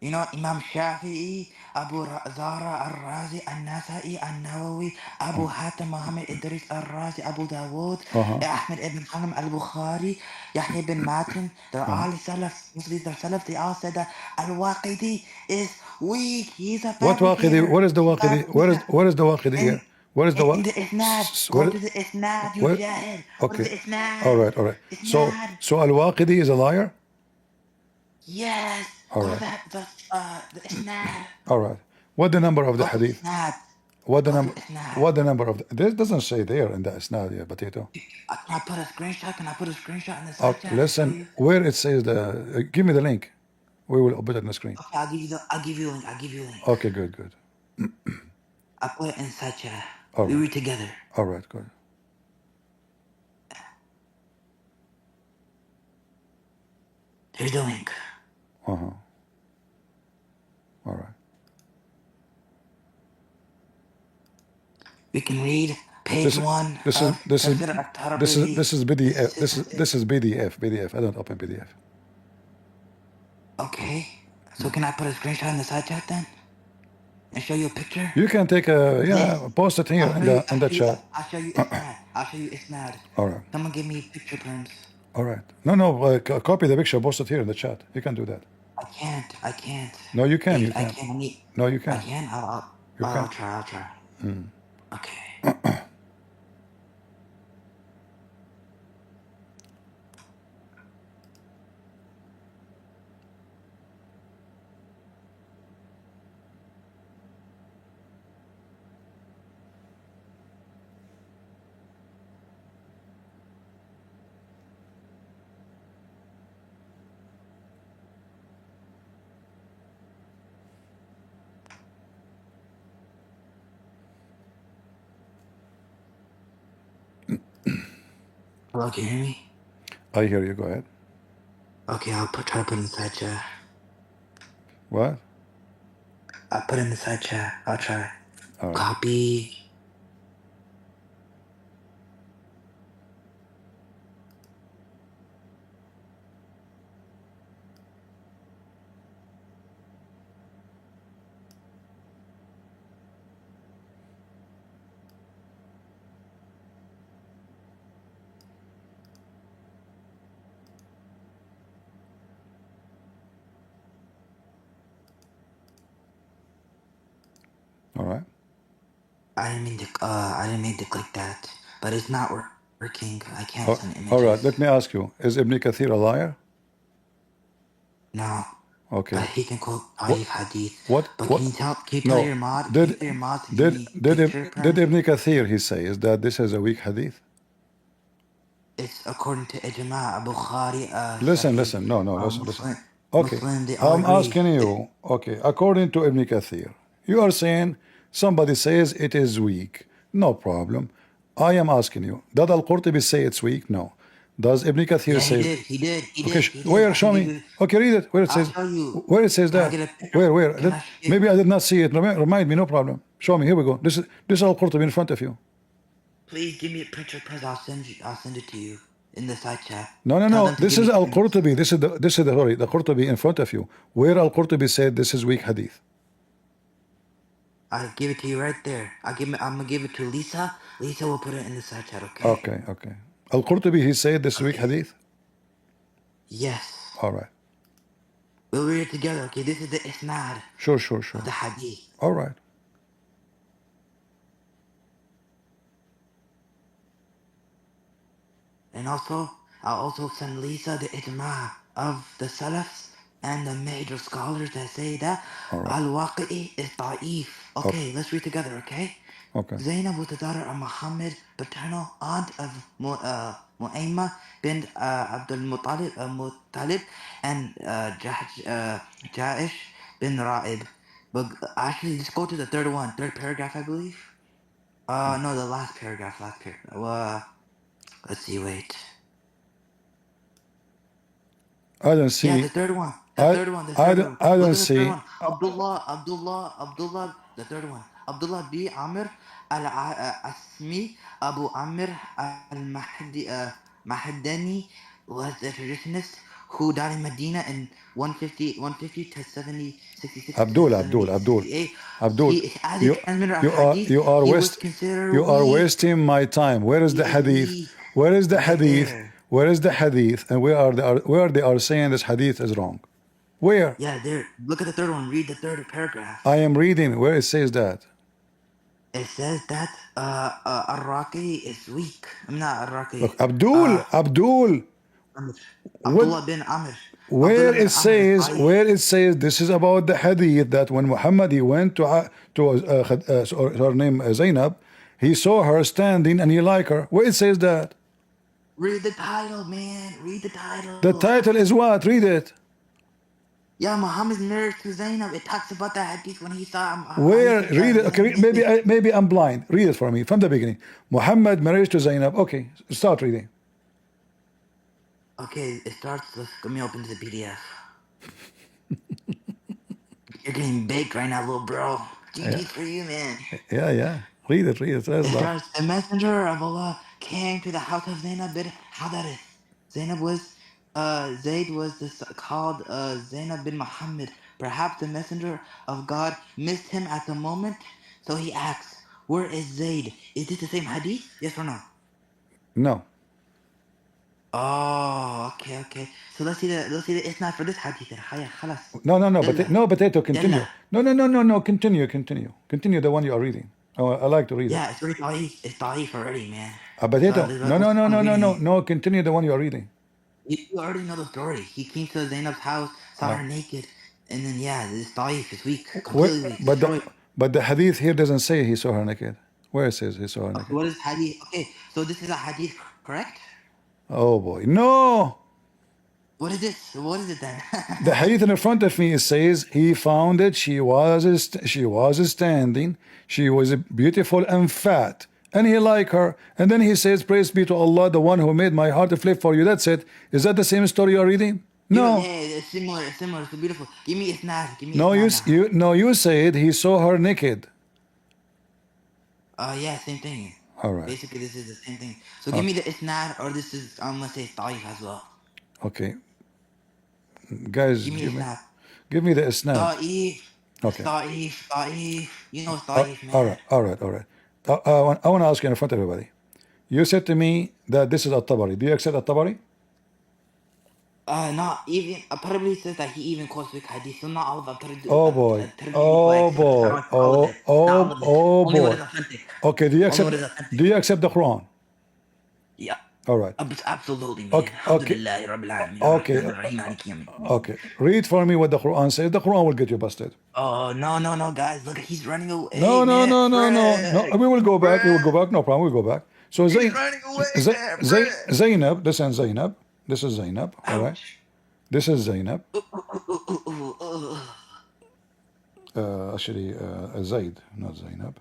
You know, Imam Shafi'i, Abu Zahra al-Razi, al-Nasai, al-Nawawi, Abu Hatim Muhammad Idris al-Razi, Abu Dawud, Ahmed ibn Hanbal al-Bukhari, Yahya bin Matin, they're all Salaf, Muslims, they're Salaf, they all said that Al-Waqidi is weak, he's a What fabricator. Waqidi? What is the Waqidi? What is the Waqidi here? What is the In the Isnad, go to the Isnad, you Jahil. What is the Isnad? All right. So Al-Waqidi is a liar? Yes. All Go right. to the Isnad. All right. What the number of the hadith? Isnad. What the number of the, this doesn't say there in the Isnad, yeah, potato. Can I put a screenshot? Can I put a screenshot in the side chat? Listen, where it says the, give me the link. We will put it on the screen. Okay, I'll give you a link. Okay, good. I put it in side chat. All We right. read together. All right, good. Here's the link. All right. We can read page one. This is PDF. This is PDF. I don't open PDF. Okay. So can I put a screenshot in the side chat then? And show you a picture? You can take post it here in the chat. I'll show you Isnad. All right. Someone give me picture prints. All right. No, copy the picture, post it here in the chat. You can do that. I can't. No, you can. I can't. No, you can. I can. I'll try. Okay. Hello, can you hear me? I hear you. Go ahead. Okay, I'll try to put in the side chat. What? I'll put in the side chat. I'll try. All right. Copy. All right. I didn't mean to click that, but it's not working. I can't send images. All right. Let me ask you: is Ibn Kathir a liar? No. Okay. But he can quote hadith. What? But can you tell your mod? Did Ibn Kathir he says that this is a weak hadith? It's according to Ijma' Bukhari. Listen. Listen. Okay. I'm asking you. Okay. According to Ibn Kathir, you are saying somebody says it is weak. No problem. I am asking you. Does Al-Qurtubi say it's weak? No. Does Ibn Kathir say? He did. Where? Show me. Okay, read it. Where it says? Where it says that? Where? Maybe I did not see it. Remind me. No problem. Show me. Here we go. This is Al-Qurtubi in front of you. Please give me a picture, press. I'll send it to you in the side chat. No. This is Al-Qurtubi. This is the Qurtubi in front of you. Where Al-Qurtubi said this is weak hadith. I'll give it to you right there. I'm gonna give it to Lisa. Lisa will put it in the side chat, okay? Okay. Al-Qurtubi, he said this weak hadith? Yes. All right. We'll read it together, okay? This is the isnad. Sure. Of the hadith. All right. And also, I'll also send Lisa the ijma' of the salafs and the major scholars that say that al-waqi'i is da'if. Okay, let's read together, okay? Okay. Zainab was the daughter of Muhammad, paternal aunt of Mu'aymah bin Abdul Muttalib, and Ja'ish bin Ra'ib. But actually, let's go to the third paragraph, I believe. No, the last paragraph. Let's see, wait. I don't see. Yeah, the third one. I don't see. Abdullah, the third one. Abdullah bin Amr al-Asmi Abu Amr al-Mahdani was a traditionist who died in Medina in 150 to 66 to Abdul, 68. Abdul, As a you transmitter of you are hadith, you are he was wast considered you are weak. wasting my time. Where is He the was hadith? weak. Where is the Right hadith? there. Where is the hadith? And where they are saying this hadith is wrong? Where? Yeah, there. Look at the third one. Read the third paragraph. I am reading where it says that. It says that Ar-Raqi is weak. I'm not Ar-Raqi. Look, Abdul. Abdullah bin Amr. Where Abdullah bin it Amr is says this is about the hadith that when Muhammad he went to her name Zainab, he saw her standing and he liked her. Where it says that? Read the title, man. Read the title. The title is what? Read it. Yeah, Muhammad's marriage to Zainab. It talks about that hadith when he saw Where? Read it. Okay, maybe I'm blind. Read it for me from the beginning. Muhammad marriage to Zainab. Okay, start reading. Okay, it starts. Let me open the PDF. You're getting baked right now, little bro. GG's for you, man. Yeah. Read it. It starts, the messenger of Allah came to the house of Zainab bin Hadaris. Zaid was called Zainab bin Muhammad. Perhaps the messenger of God missed him at the moment, so he asks, where is Zaid? Is this the same hadith? Yes or no? No. Oh, okay. So let's see the it's not for this hadith. No, potato, continue. No, continue the one you are reading. Oh, I like to read it. Yeah, it's already it's Tariq already, man. Potato. No, continue the one you are reading. You already know the story. He came to Zainab's house, saw her naked, and then this Tariq is weak, completely weak. But the hadith here doesn't say he saw her naked. Where it says he saw her naked? What is hadith? Okay, so this is a hadith, correct? Oh boy, no. What is this? What is it then? The hadith in front of me, it says he found it. She was standing. She was beautiful and fat, and he liked her. And then he says, "Praise be to Allah, the one who made my heart to flip for you." That's it. Is that the same story you're reading? No. Yeah, it's similar. It's so beautiful. Give me isnad. You said he saw her naked. Yeah, same thing. All right. Basically, this is the same thing. So give me the isnad, or this is let's say Taif as well. Okay. Guys, give me the isnad. Okay. Taif. You know Taif, man. All right. I want to ask you in front of everybody. You said to me that this is At-Tabari. Do you accept At-Tabari? Not even. Probably says that he even quotes weak hadith. So not all of them. Oh boy. Okay. Do you accept the Quran? Yeah. All right. Absolutely, man. Okay. Read for me what the Quran says. The Quran will get you busted. Oh no, guys! Look, he's running away. No. We will go back. No problem. We'll go back. So Zainab. Listen, Zainab. This is Zainab. All right. This is Zainab. Actually, Zaid, not Zainab.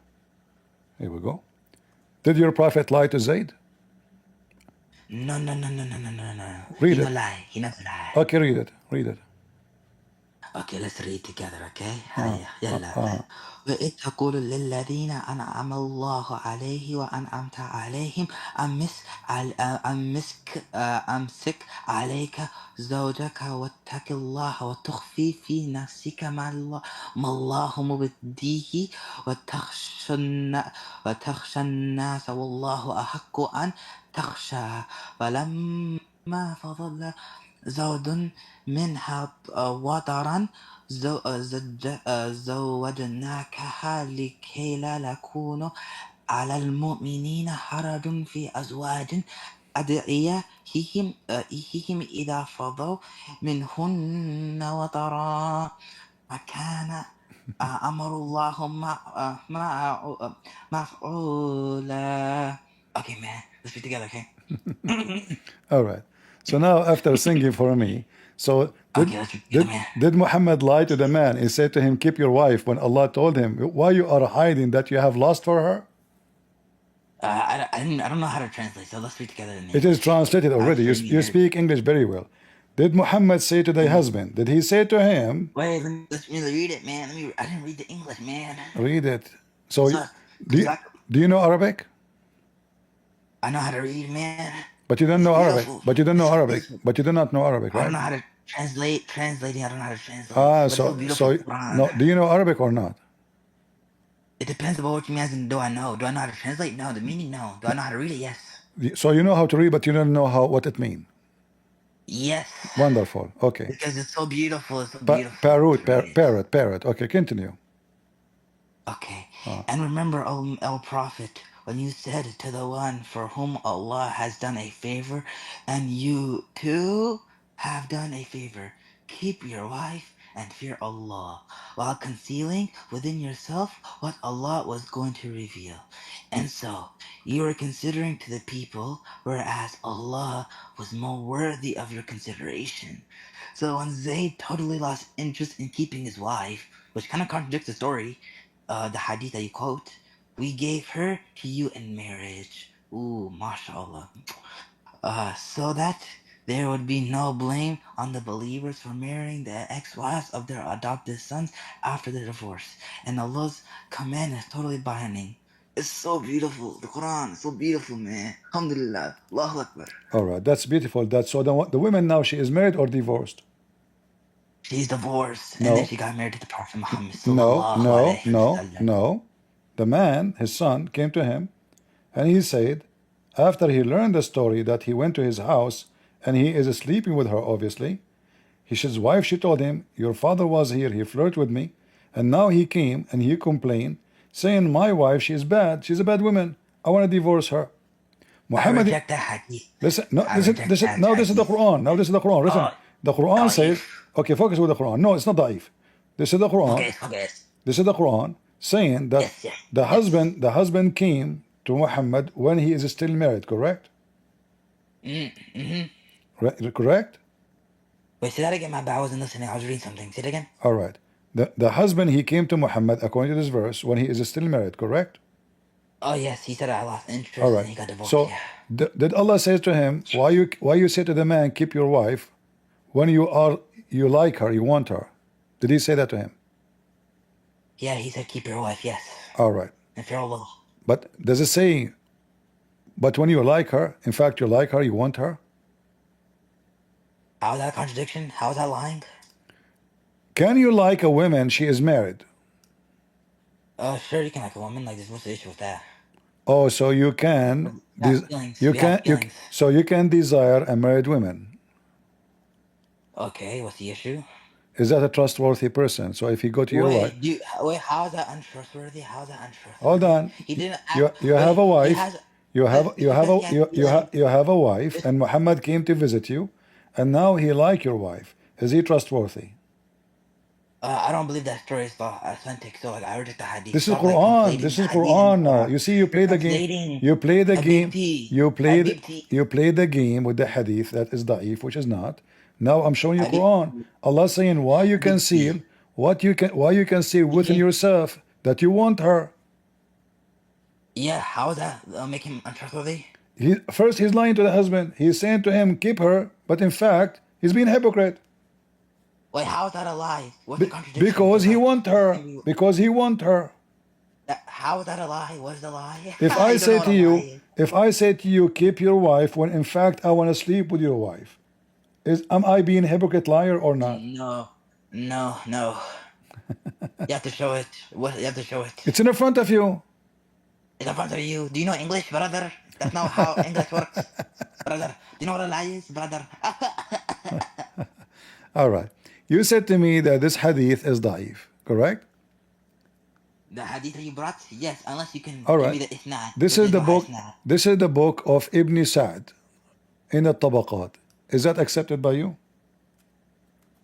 Here we go. Did your prophet lie to Zaid? No. Read he it. No lie. He not lie. Okay, read it. Okay, let's read together, okay? يلا. وإذ تقول للذين أنعم الله عليه وأنعمت عليهم أمسك عليك زوجك واتق الله وتخفي في نفسك ما الله مبديه وتخشى الناس والله أحق أن تخشى فلما فضل زوج منها وطرا زوجناكها لكي لا يكون على المؤمنين حرج في أزواج أدعيائهم إذا فضوا منهن وطرا وكان أمر الله مفعولا. Okay, man, let's be together, okay? All right. So now, after singing for me, so did Muhammad lie to the man and said to him, "Keep your wife," when Allah told him, "Why you are hiding that you have lust for her"? I don't know how to translate, so let's read together. It is translated already. You speak English very well. Did Muhammad say to the husband? Did he say to him? Wait, let me read it, man. I didn't read the English, man. Read it. So, do you know Arabic? I know how to read, man. But you don't know Arabic. Beautiful. But you don't know Arabic. But you do not know Arabic, I right? don't know how to translate. Translating, I don't know how to translate. Ah, But it's so beautiful. no. Do you know Arabic or not? It depends on what you mean. As in, do I know? Do I know how to translate? No. The meaning, no. Do I know how to read it? Yes. So you know how to read, but you don't know what it means. Yes. Wonderful. Okay. Because it's so beautiful. It's so beautiful. Parrot. Okay, continue. Okay. And remember, O Prophet, when you said to the one for whom Allah has done a favor, and you too have done a favor, keep your wife and fear Allah, while concealing within yourself what Allah was going to reveal. And so, you were considering to the people, whereas Allah was more worthy of your consideration. So when Zayd totally lost interest in keeping his wife, which kind of contradicts the story, the hadith that you quote, we gave her to you in marriage. Ooh, mashallah. So that there would be no blame on the believers for marrying the ex-wives of their adopted sons after the divorce. And Allah's command is totally binding. It's so beautiful. The Quran is so beautiful, man. Alhamdulillah. Allahu Akbar. All right, that's beautiful. That's so the woman now, she is married or divorced? She's divorced, No. and then she got married to the Prophet Muhammad. No. The man, his son, came to him, and he said, after he learned the story that he went to his house, and he is sleeping with her, obviously, his wife, she told him, your father was here, he flirted with me, and now he came and he complained, saying, my wife, she is bad, she's a bad woman, I want to divorce her. Muhammad, I reject that hadith. Listen, this is the Quran. Now this is the Quran. Listen, the Quran says, okay, focus with the Quran. No, it's not da'if. This is the Quran. Okay. This is the Quran saying that the husband came to Muhammad when he is still married, correct? Correct? Wait, say that again, my bad. I wasn't listening. I was reading something. Say it again. All right. The husband, he came to Muhammad, according to this verse, when he is still married, correct? Oh yes, he said I lost interest All right. and he got divorced. So did Allah say to him, why you say to the man, keep your wife, when you like her, you want her? Did he say that to him? Yeah, he said keep your wife, yes. All right. And fear Allah. But does it say, but when you like her, in fact you like her, you want her? How is that a contradiction? How is that lying? Can you like a woman, she is married? Sure, you can like a woman. Like, what's the issue with that? Oh, so you can, so you can desire a married woman. Okay, what's the issue? Is that a trustworthy person? So if you go to your wife, wait, how is that untrustworthy? How is that untrustworthy? Hold on. He didn't. You have a wife. You have a wife, and Muhammad came to visit you, and now he like your wife. Is he trustworthy? I don't believe that story is authentic. So I reject the hadith. This is Quran. This is Quran now. You see, you play the game. You play the game. You play the game with the hadith that is da'if, which is not. Now I'm showing you Quran. Allah saying why you conceal why you conceal within yourself that you want her. Yeah, how is that make him untrustworthy? First he's lying to the husband. He's saying to him, keep her, but in fact he's being a hypocrite. Wait, how is that a lie? What's the contradiction? Because he want her. Because he want her. How is that a lie? What's the lie? If I say to you, keep your wife, when in fact I want to sleep with your wife, am I being a hypocrite liar or not? No. You have to show it. You have to show it. It's in front of you. It's in front of you. Do you know English, brother? That's not how English works, brother. Do you know what a lie is, brother? All right. You said to me that this hadith is da'if, correct? The hadith that you brought? Yes, unless you can All give right. me the isnad. This is the book. This is the book of Ibn Sa'd in the Tabaqat. Is that accepted by you?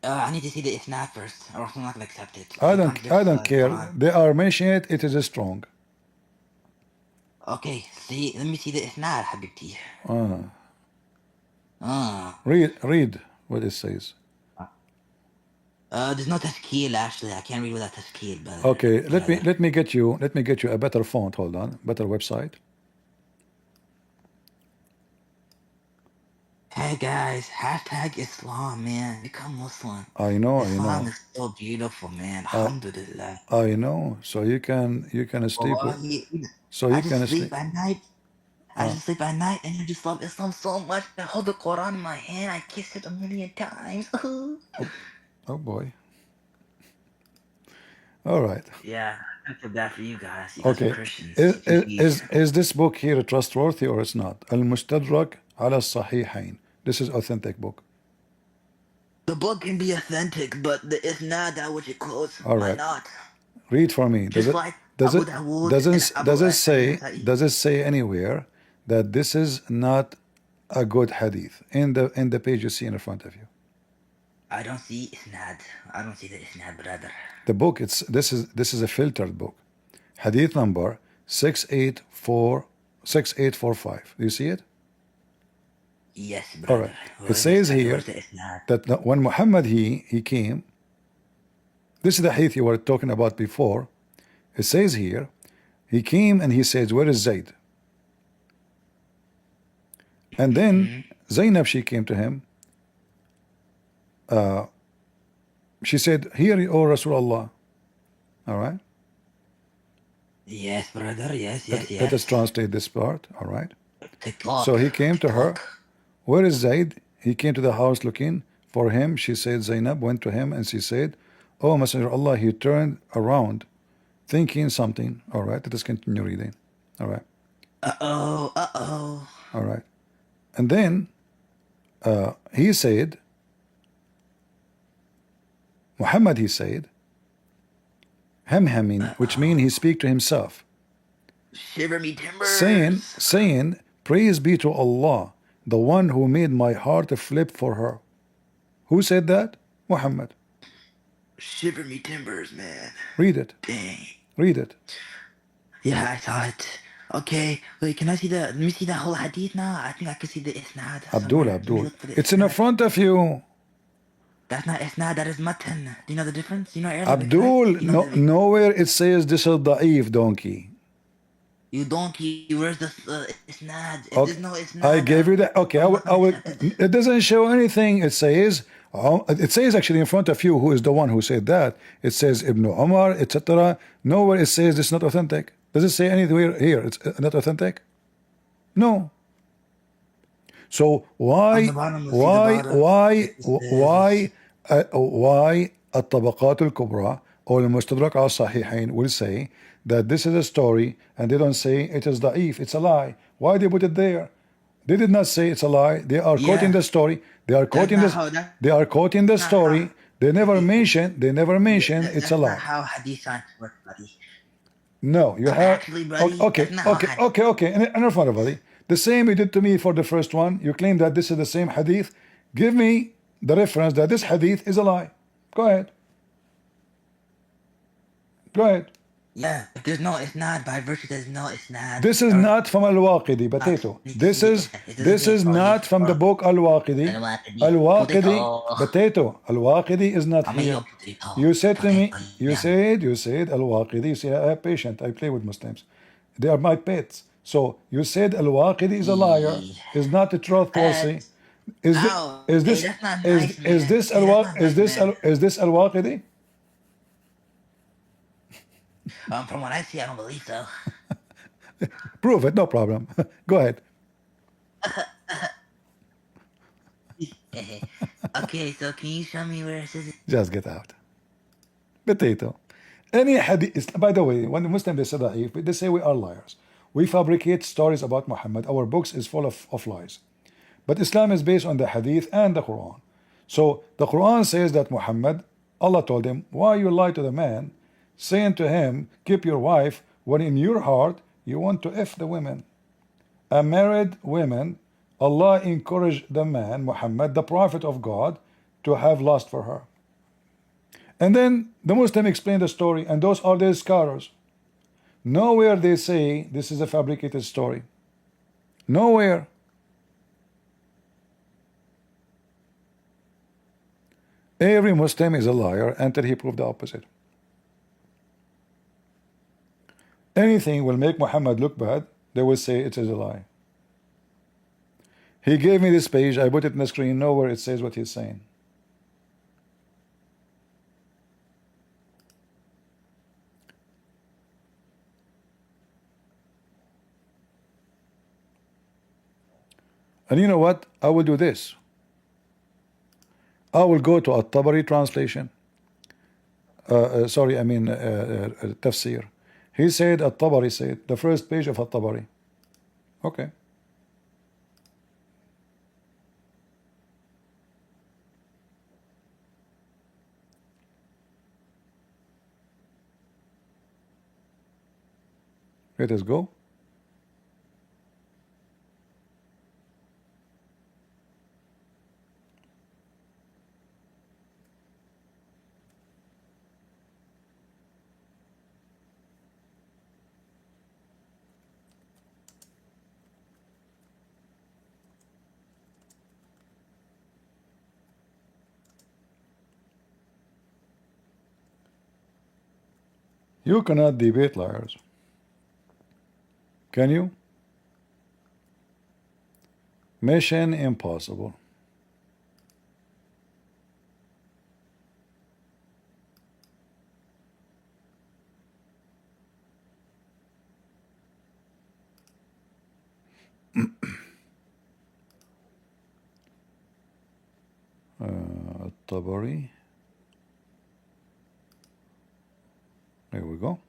I need to see the isnad first, or else I'm not gonna accept it. I don't care. They are mentioning it. It is strong. Okay, see. Let me see the isnad, habibti. Read what it says. There's no tazkir actually. I can't read without tazkir. But okay, let me get you a better font. Hold on, better website. Hey guys, hashtag Islam, man. Become Muslim. I know, I Islam know. is so beautiful, man. I Alhamdulillah. I know. So you can sleep with. Wallahi, So I you just can sleep sleep. at night. I just sleep at night and I just love Islam so much. I hold the Quran in my hand. I kiss it a million times. Oh boy. All right. Yeah, I feel bad for you guys. You guys are Okay. Christians. Is this book here trustworthy or it's not? Al-Mustadrak ala Sahihain. This is authentic book. The book can be authentic, but the isnad that which it quotes All might right. not. Read for me. Just like Abu Dawood and Abu Nasai. Does it say anywhere that this is not a good hadith in the page you see in front of you? I don't see isnad. I don't see the isnad, brother. The book, this is a filtered book. Hadith number 6845. Do you see it? Yes, All brother. right. It says here that when Muhammad he came, this is the hadith you were talking about before. It says here, he came and he says, where is Zayd? And then Zainab, she came to him. She said, here, O Rasulullah. All right. Yes, brother. Yes, Let us translate this part. All right. TikTok. So he came to her. Where is Zayd? He came to the house looking for him. She said, Zainab went to him and she said, oh, Messenger of Allah. He turned around thinking something. All right. Let us continue reading. All right. Uh-oh. All right. And then he said, Muhammad, he said, Hamhamin, which means he speak to himself. Shiver me timbers. Saying, praise be to Allah, the one who made my heart flip for her. Who said that? Muhammad. Shiver me timbers, man. Read it. Dang. Read it. Yeah, I saw it. Okay, wait, can I see let me see that whole hadith now? I think I can see the isnad. Abdul. It's in the front of you. That's not isnad, that is matan. Do you know the difference? You know Arabic, Abdul, right? You know nowhere it says this is da'if, donkey. You donkey, where's the isnad? If Okay. there's no isnad, I gave you that. Okay, I will. It doesn't show anything. It says actually in front of you who is the one who said that. It says Ibn Umar, etc. Nowhere it says it's not authentic. Does it say anywhere here it's not authentic? No. So why الطبقات الكبرى or المستدرك على الصحيحين will say that this is a story and they don't say it is da'if, it's a lie? Why they put it there? They did not say it's a lie. They are quoting the story. They are quoting this. They are quoting the story. They never mention. It's a lie. How hadith science work, buddy. No, you have. Actually, buddy, Okay. Enough, buddy. The same you did to me for the first one. You claim that this is the same hadith. Give me the reference that this hadith is a lie. Go ahead. Yeah, if there's no isnad, by virtue there's no isnad. This is not from Al-Waqidi, potato. This is not from the book Al-Waqidi. Al-Waqidi, potato. Al-Waqidi is not here. You said to me, you said Al-Waqidi. You say, I have patient. I play with Muslims. They are my pets. So you said Al-Waqidi is a liar. Is not a truthful. Is this Al-Waqidi? From what I see, I don't believe so. Prove it, no problem. Go ahead. Okay, so can you show me where it says it? Just get out. Potato. Any hadith, by the way, when the Muslims they say da'if, they say we are liars. We fabricate stories about Muhammad. Our books is full of lies. But Islam is based on the hadith and the Quran. So the Quran says that Muhammad, Allah told him, why you lie to the man, saying to him, keep your wife, when in your heart you want to F the women. A married women, Allah encouraged the man, Muhammad, the prophet of God, to have lust for her. And then the Muslim explained the story, and those are the scholars. Nowhere they say this is a fabricated story. Nowhere. Every Muslim is a liar until he proved the opposite. Anything will make Muhammad look bad, they will say it is a lie. He gave me this page. I put it in the screen. Nowhere it says what he's saying. And you know what? I will do this. I will go to a Tabari translation. Sorry, I mean tafsir. He said At-Tabari said the first page of At-Tabari. Okay. Let us go. You cannot debate liars. Can you? Mission impossible. Tabari. There we go.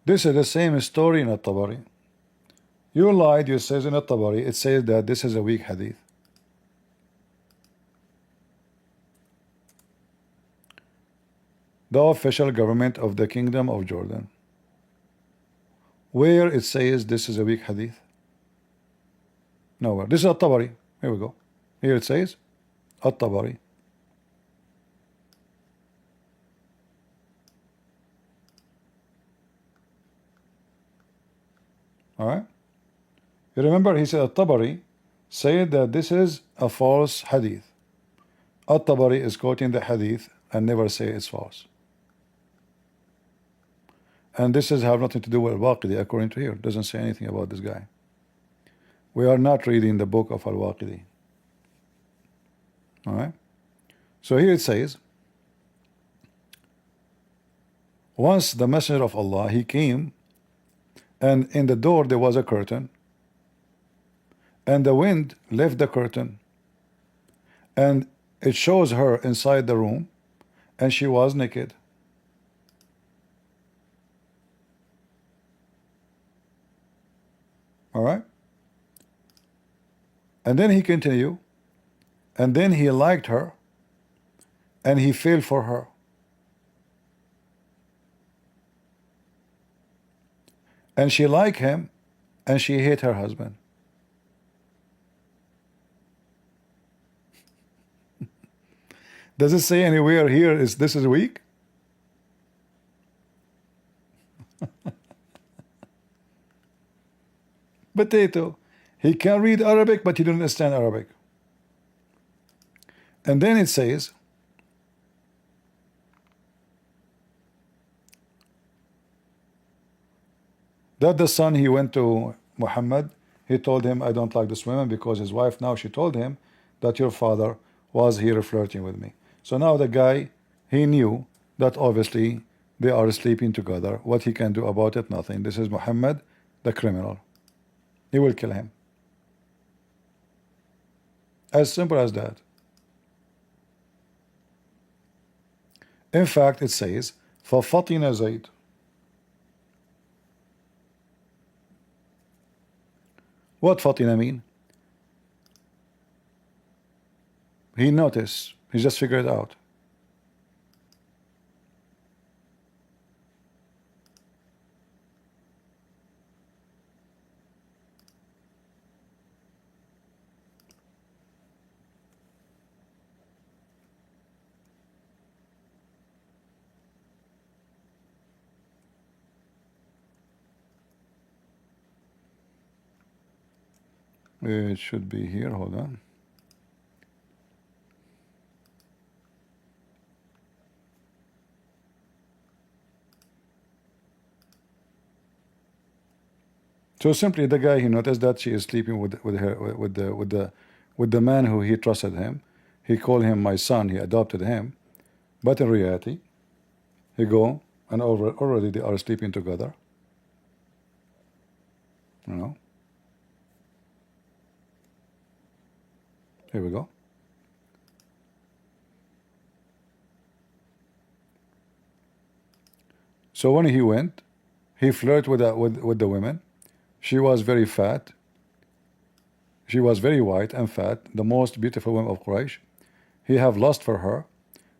This is the same story in At-Tabari. You lied, you says in At-Tabari, it says that this is a weak hadith. The official government of the Kingdom of Jordan. Where it says this is a weak hadith? Nowhere. This is At-Tabari. Here we go. Here it says At-Tabari. Alright? You remember he said At-Tabari said that this is a false hadith. At-Tabari is quoting the hadith and never say it's false. And this is have nothing to do with Al-Waqidi according to here. It doesn't say anything about this guy. We are not reading the book of Al-Waqidi. Alright? So here it says, once the Messenger of Allah, he came, and in the door there was a curtain, and the wind left the curtain, and it shows her inside the room, and she was naked. Alright? And then he continued, and then he liked her, and he fell for her. And she liked him, and she hate her husband. Does it say anywhere here is this is weak? Potato. He can read Arabic, but he don't understand Arabic. And then it says, that the son, he went to Muhammad, he told him, I don't like this woman, because his wife now, she told him that your father was here flirting with me. So now the guy, he knew that obviously they are sleeping together. What he can do about it? Nothing. This is Muhammad, the criminal. He will kill him. As simple as that. In fact, it says, فَفَطِنَ زَيْدٌ. What fatina mean? He noticed. He just figured it out. It should be here. Hold on. So simply, the guy, he noticed that she is sleeping with the man who he trusted him. He called him my son. He adopted him, but in reality, he go and already they are sleeping together. You know. Here we go. So when he went, he flirted with the women. She was very fat. She was very white and fat, the most beautiful woman of Quraysh. He have lust for her,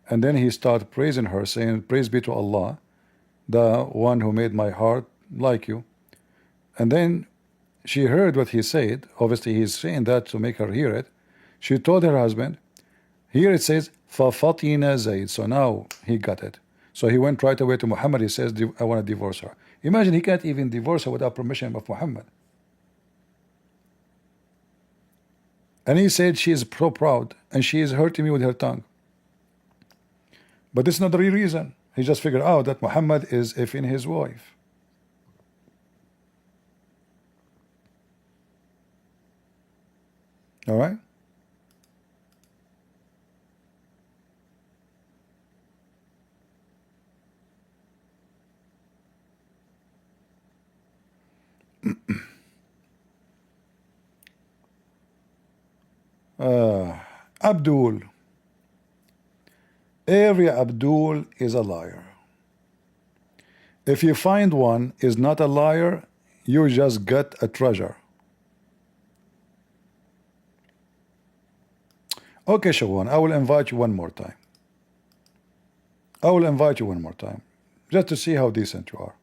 and then he started praising her, saying, "Praise be to Allah, the one who made my heart like you." And then she heard what he said. Obviously, he's saying that to make her hear it. She told her husband. Here it says, "Fafatina Zayd." So now he got it. So he went right away to Muhammad. He says, "I want to divorce her." Imagine, he can't even divorce her without permission of Muhammad. And he said, "She is so proud and she is hurting me with her tongue." But this is not the real reason. He just figured out that Muhammad is effing his wife. All right. Abdul. Every Abdul is a liar. If you find one is not a liar, you just got a treasure. Okay, Shawan, I will invite you one more time. I will invite you one more time, just to see how decent you are.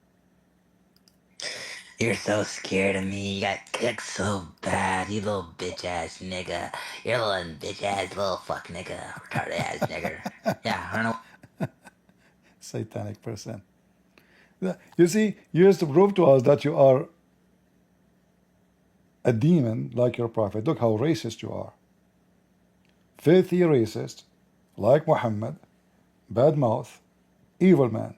You're so scared of me. You got kicked so bad. You little bitch ass nigga. You're a little bitch ass little fuck nigga. Retarded ass nigger. Yeah, I don't know. Satanic person. You see, you used to prove to us that you are a demon like your prophet. Look how racist you are. Filthy racist, like Muhammad, bad mouth, evil man.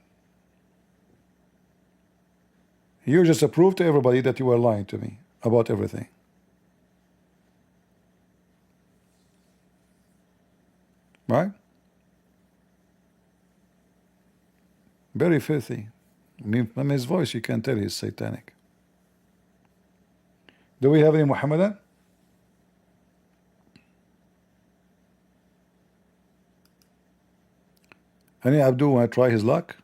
You just proved to everybody that you were lying to me about everything. Right? Very filthy. I mean, from his voice, you can tell he's satanic. Do we have any Muhammadan? Any Abdul want to try his luck?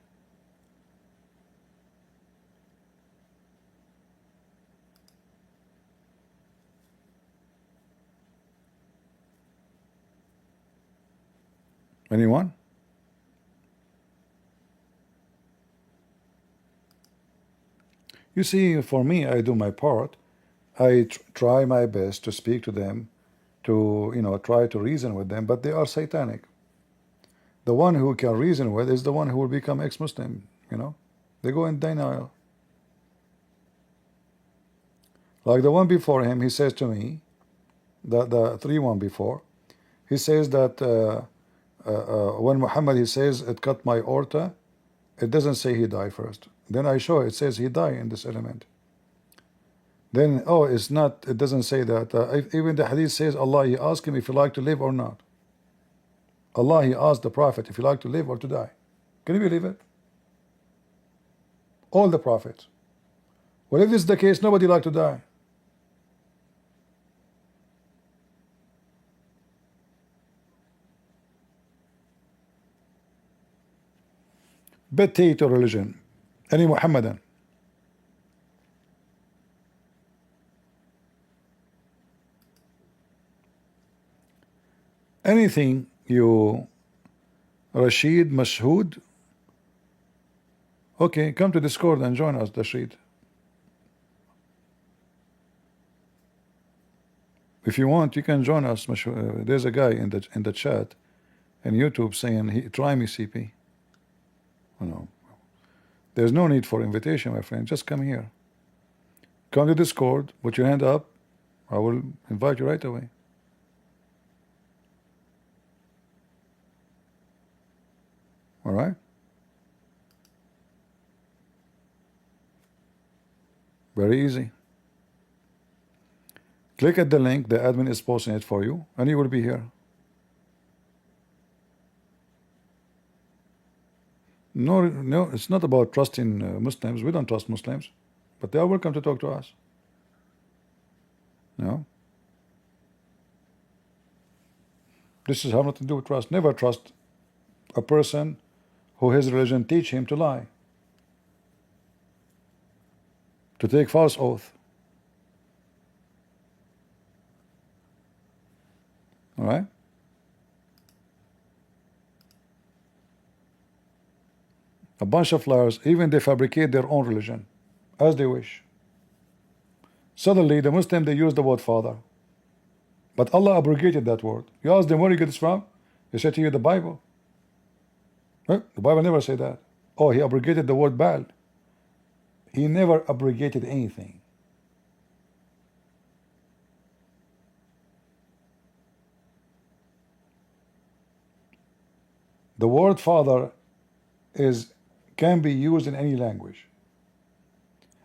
Anyone? You see, for me, I do my part. I try my best to speak to them, to, try to reason with them, but they are satanic. The one who can reason with is the one who will become ex-Muslim, They go in denial. Like the one before him, he says to me, the 3-1 before, he says that when Muhammad, he says, "It cut my aorta," it doesn't say he died first. Then I show it says he died in this element. Then, it's not, it doesn't say that. Even the hadith says Allah, he asked him if you like to live or not. Allah, he asked the Prophet if you like to live or to die. Can you believe it? All the prophets. Well, if this is the case, nobody like to die. Potato religion. Any Muhammadan? Anything you Rashid Masood? Okay, come to Discord and join us, Rashid. If you want, you can join us. There's a guy in the chat in YouTube saying, "Try me, CP." No, there's no need for invitation, my friend. Just come here. Come to Discord. Put your hand up. I will invite you right away. All right. Very easy. Click at the link, the admin is posting it for you, and you will be here. No, it's not about trusting Muslims. We don't trust Muslims, but they are welcome to talk to us. No. This is how not to do with trust. Never trust a person who his religion teach him to lie, to take false oath. All right? A bunch of liars, even they fabricate their own religion as they wish. Suddenly, the Muslim, they use the word father. But Allah abrogated that word. You ask them where you get this from? They say to you the Bible. The Bible never say that. Oh, he abrogated the word Baal. He never abrogated anything. The word father can be used in any language,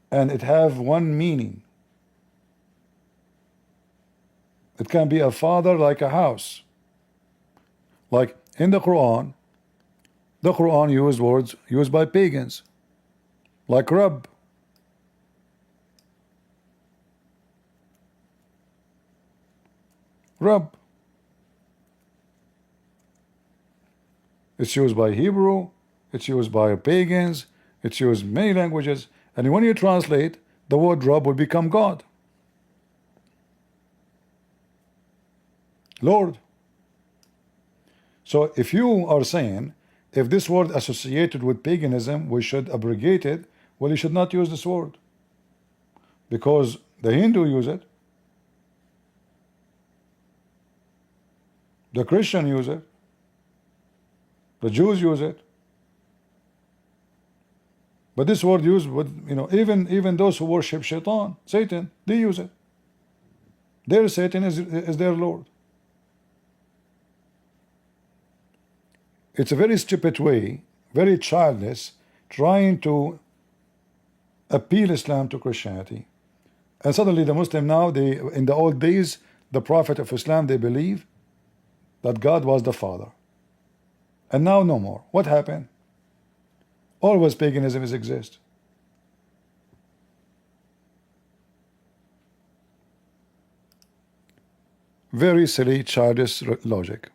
and it have one meaning. It can be a father like a house. Like in the Quran used words used by pagans, like Rabb. Rabb. It's used by Hebrew, it's used by pagans, it's used in many languages, and when you translate, the word Rabb will become God. Lord. So if you are saying, if this word associated with paganism, we should abrogate it, well, you should not use this word. Because the Hindu use it, the Christian use it, the Jews use it. But this word used with, even those who worship Satan, they use it. Their Satan is their Lord. It's a very stupid way, very childish, trying to appeal Islam to Christianity. And suddenly the Muslim now, in the old days, the Prophet of Islam, they believe that God was the Father. And now no more. What happened? Always paganism exists. Very silly, childish logic.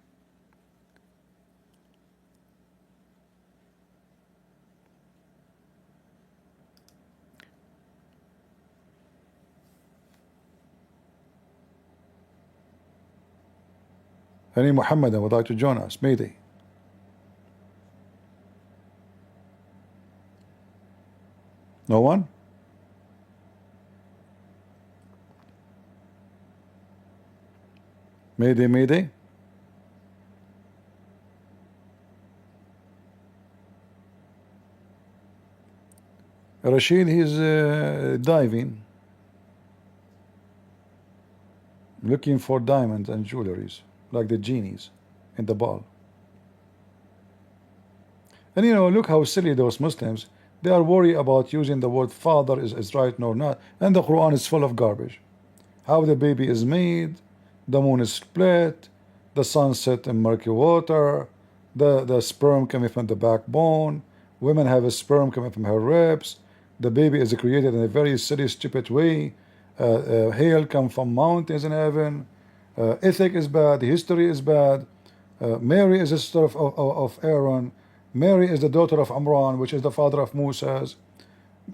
Any Muhammadan would like to join us? Mayday. No one? Mayday, mayday. Rashid, he's diving, looking for diamonds and jewelries, like the genies in the ball. And look how silly those Muslims, they are worried about using the word father is right or not. And the Quran is full of garbage. How the baby is made, the moon is split, the sun set in murky water, the sperm coming from the backbone, women have a sperm coming from her ribs, the baby is created in a very silly, stupid way, hail come from mountains in heaven, ethic is bad, history is bad, Mary is the sister of Aaron, Mary is the daughter of Amran, which is the father of Moses.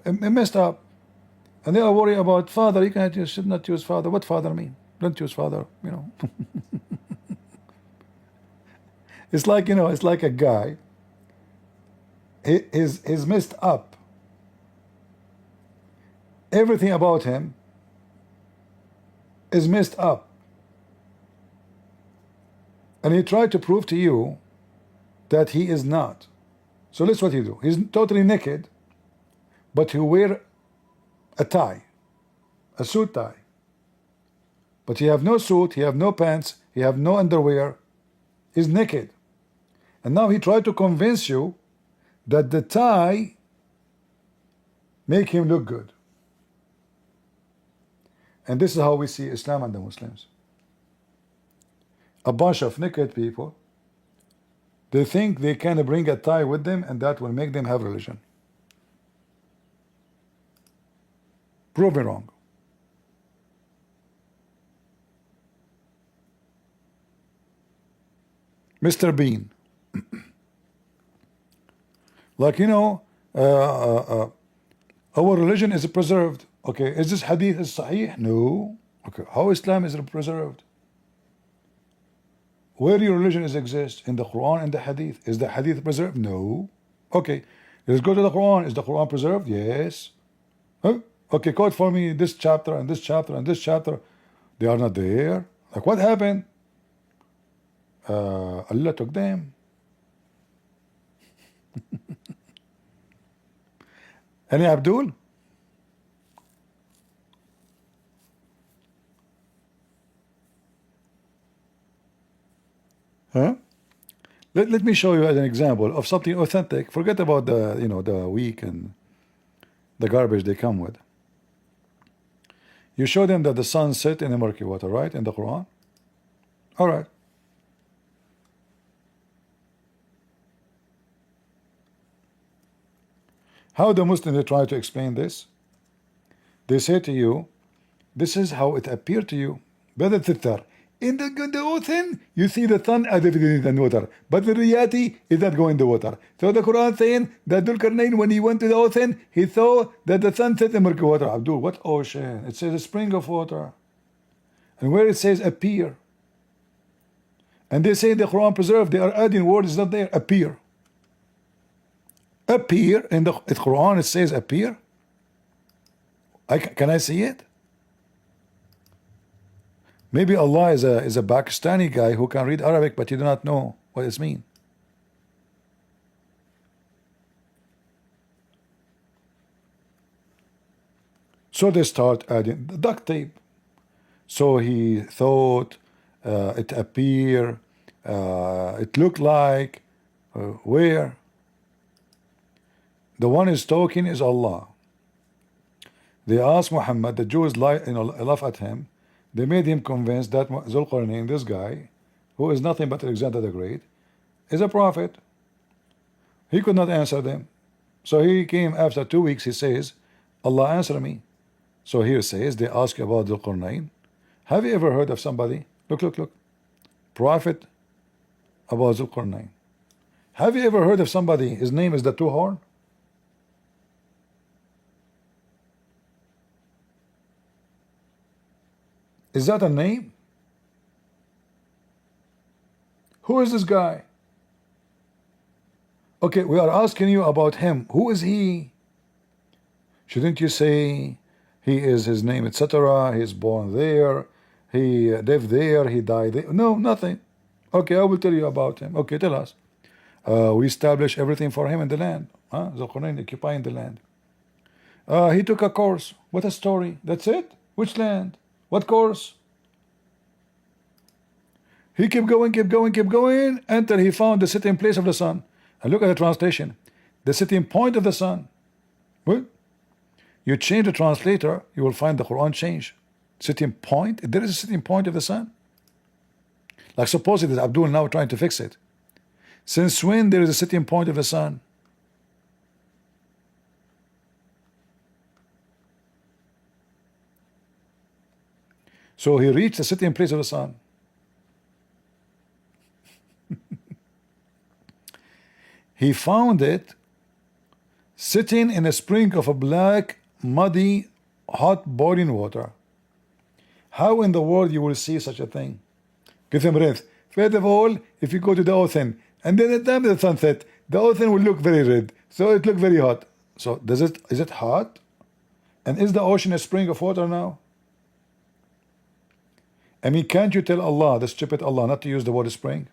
Messed up. And they are worried about father. You should not use father. What father mean? Don't use father, It's like, it's like a guy. He's messed up. Everything about him is messed up. And he tried to prove to you that he is not. So that's what he do. He's totally naked, but he wear a tie, a suit tie. But he have no suit, he have no pants, he have no underwear. He's naked. And now he tried to convince you that the tie make him look good. And this is how we see Islam and the Muslims. A bunch of naked people, they think they can bring a tie with them and that will make them have religion. Prove me wrong. Mr. Bean. Like, you know, our religion is preserved. Okay, is this hadith is sahih? No. Okay, how Islam is preserved? Where your religion is exists? In the Quran and the hadith. Is the hadith preserved? No. Okay, let's go to the Quran. Is the Quran preserved? Yes. Huh? Okay, quote for me this chapter and this chapter and this chapter. They are not there. Like, what happened? Allah took them. Any Abdul? Huh? Let me show you as an example of something authentic. Forget about the, you know, the weak and the garbage they come with. You show them that the sun set in the murky water, right? In the Quran. All right. How the Muslims they try to explain this? They say to you, this is how it appeared to you. In the ocean, you see the sun as if it is in the water. But the reality is not going in the water. So the Quran saying that Dhul-Qarnayn, when he went to the ocean, he saw that the sun set in murky water. Abdul, what ocean? It says a spring of water. And where it says appear. And they say the Quran preserved, they are adding words not there, appear. Appear in the Quran, it says appear. Can I see it? Maybe Allah is a Pakistani guy who can read Arabic, but he do not know what it means. So they start adding the duct tape. So he thought it appear, it looked like, where? The one is talking is Allah. They asked Muhammad, the Jews laugh at him. They made him convinced that Dhul-Qarnayn, this guy, who is nothing but Alexander the Great, is a prophet. He could not answer them. So he came after 2 weeks, he says, Allah answer me. So here it says, they ask about Dhul-Qarnayn. Have you ever heard of somebody? Look. Prophet about Dhul-Qarnayn. Have you ever heard of somebody, his name is the two-horn? Is that a name? Who is this guy? Okay, we are asking you about him. Who is he? Shouldn't you say he is his name, etc.? He's born there, he lived there, he died there. No, nothing. Okay, I will tell you about him. Okay, tell us. We established everything for him in the land. Dhul-Qarnayn occupying the land. He took a course. What a story. That's it? Which land? What course? He kept going until he found the sitting place of the sun. And look at the translation. The sitting point of the sun. What? You change the translator, you will find the Quran change. Sitting point? There is a sitting point of the sun. Like suppose it is Abdul now trying to fix it. Since when there is a sitting point of the sun? So he reached the sitting place of the sun. He found it sitting in a spring of a black, muddy, hot boiling water. How in the world you will see such a thing? Give him breath. First of all, if you go to the ocean, and then at the time of the sunset, the ocean will look very red. So it look very hot. So is it hot? And is the ocean a spring of water now? I mean, can't you tell Allah, the stupid Allah, not to use the word spring?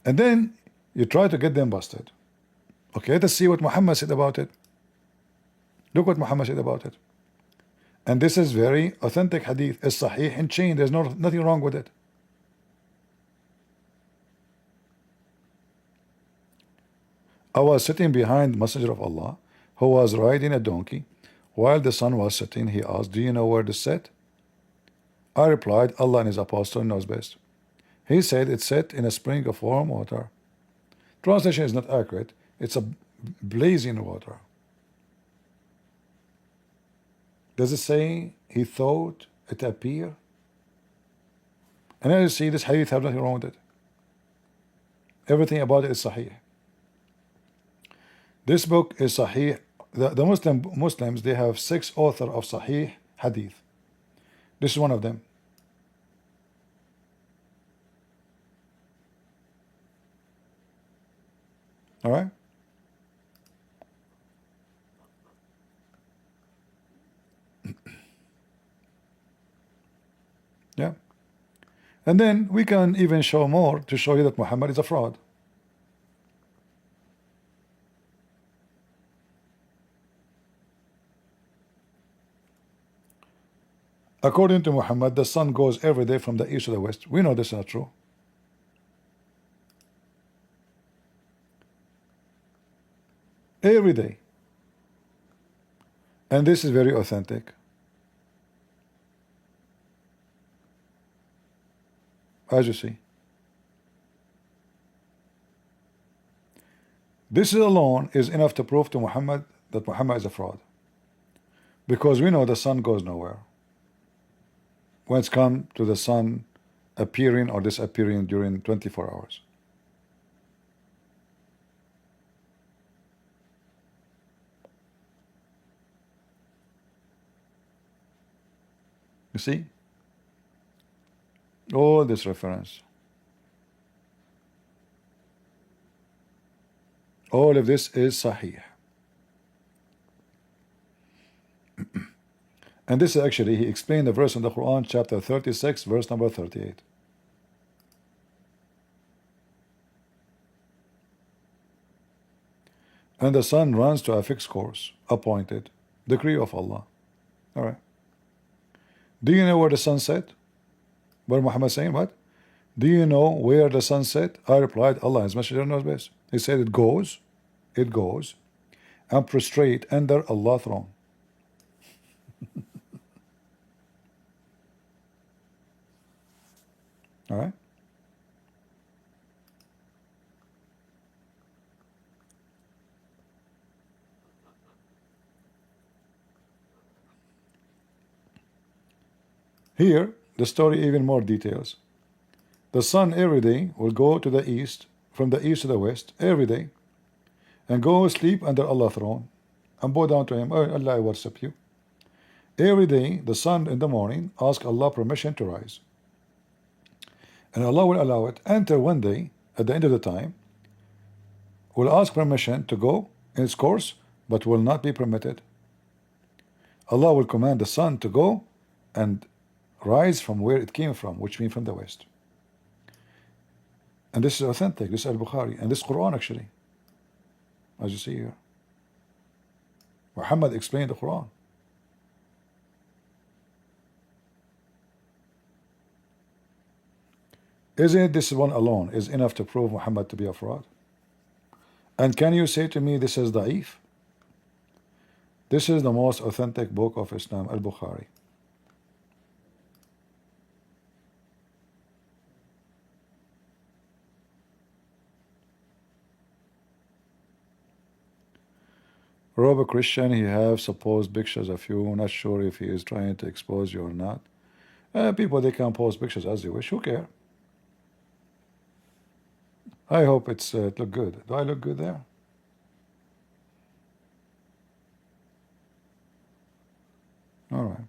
And then you try to get them busted. Okay, let us see what Muhammad said about it. Look what Muhammad said about it. And this is very authentic hadith. It's sahih and chain. There's nothing wrong with it. I was sitting behind Messenger of Allah, who was riding a donkey, While the sun was setting, he asked, do you know where to set? I replied, Allah and His Apostle knows best. He said, it's set in a spring of warm water. Translation is not accurate. It's a blazing water. Does it say he thought it appeared? And as you see, this hadith has nothing wrong with it. Everything about it is sahih. This book is sahih. The Muslims, they have 6 authors of sahih hadith. This is one of them. All right. Yeah. And then we can even show more to show you that Muhammad is a fraud. According to Muhammad, the sun goes every day from the east to the west. We know this is not true. Every day. And this is very authentic. As you see. This alone is enough to prove to Muhammad that Muhammad is a fraud. Because we know the sun goes nowhere. When it's come to the sun appearing or disappearing during 24 hours. You see? All this reference. All of this is sahih. And this is actually, he explained the verse in the Quran, chapter 36, verse number 38. And the sun runs to a fixed course, appointed, decree of Allah. All right. Do you know where the sun set? What Muhammad saying? What? Do you know where the sun set? I replied, Allah and His Messenger knows best. He said, it goes, and prostrate under Allah's throne. All right. Here, the story even more details. The sun every day will go to the east, from the east to the west, every day, and go sleep under Allah's throne, and bow down to Him, oh Allah, I worship you. Every day, the sun in the morning asks Allah permission to rise. And Allah will allow it until one day, at the end of the time, will ask permission to go in its course, but will not be permitted. Allah will command the sun to go and rise from where it came from, which means from the west. And this is authentic. This is Al-Bukhari, and this is Quran actually, as you see here. Muhammad explained the Quran. Isn't it this one alone is enough to prove Muhammad to be a fraud? And can you say to me this is da'if? This is the most authentic book of Islam, Al-Bukhari. Robert Christian, he have supposed pictures of you. Not sure if he is trying to expose you or not. People, they can post pictures as they wish. Who care? I hope it look good. Do I look good there? All right.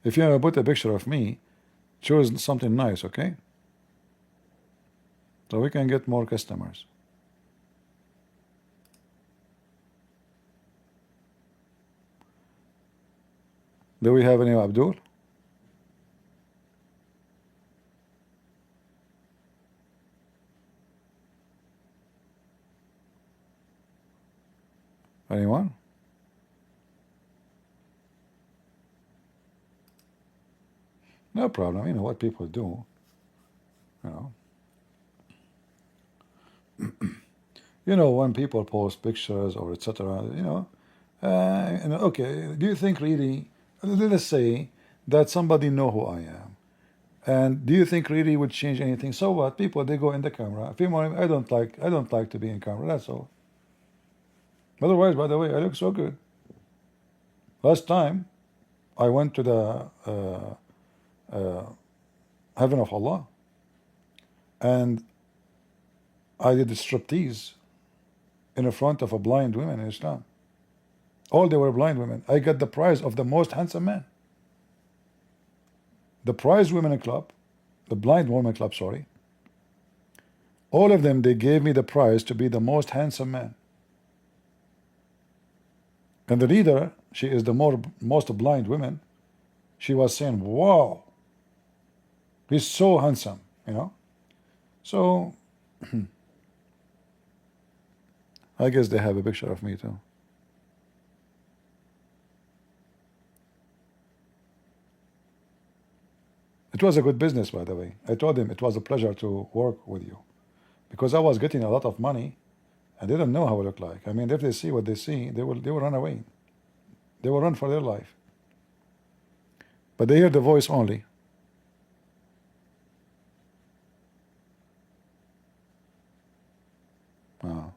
If you put a picture of me, choose something nice, okay? So we can get more customers. Do we have any Abdul? Anyone? No problem. You know what people do. You know. You know, when people post pictures or etc., you know, Okay, do you think really, let's say that somebody know who I am, and do you think really would change anything? So what? People, they go in the camera. I don't like to be in camera. That's all. Otherwise, by the way, I look so good. Last time, I went to the heaven of Allah, and I did striptease in front of a blind woman in Islam. All they were blind women. I got the prize of the most handsome man. The prize women club, the blind women club, sorry. All of them, they gave me the prize to be the most handsome man. And the leader, she is the most blind women. She was saying, "Wow, he's so handsome," you know. So I guess they have a picture of me too. It was a good business, by the way. I told him it was a pleasure to work with you, because I was getting a lot of money. I didn't know how it looked like. I mean, if they see what they see, they will run away. They will run for their life. But they hear the voice only. Ah.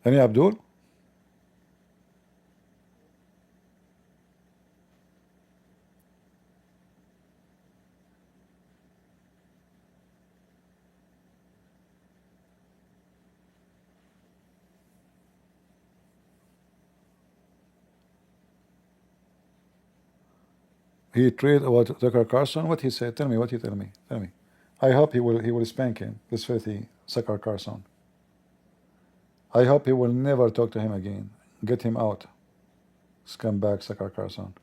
Any Abdul? He tweeted about Zakir Carson. What he said? Tell me. What he tell me? Tell me. I hope he will spank him. This filthy Zakir Carson. I hope he will never talk to him again. Get him out. Scumbag Zakir Carson.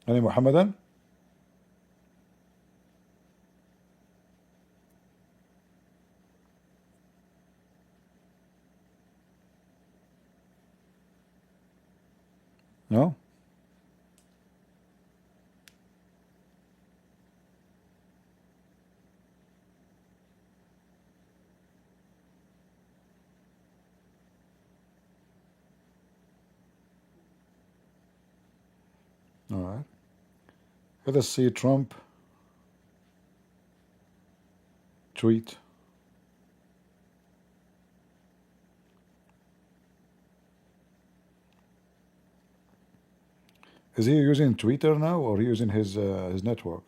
Any Muhammadan? No? All right. Let us see Trump tweet. Is he using Twitter now, or using his network?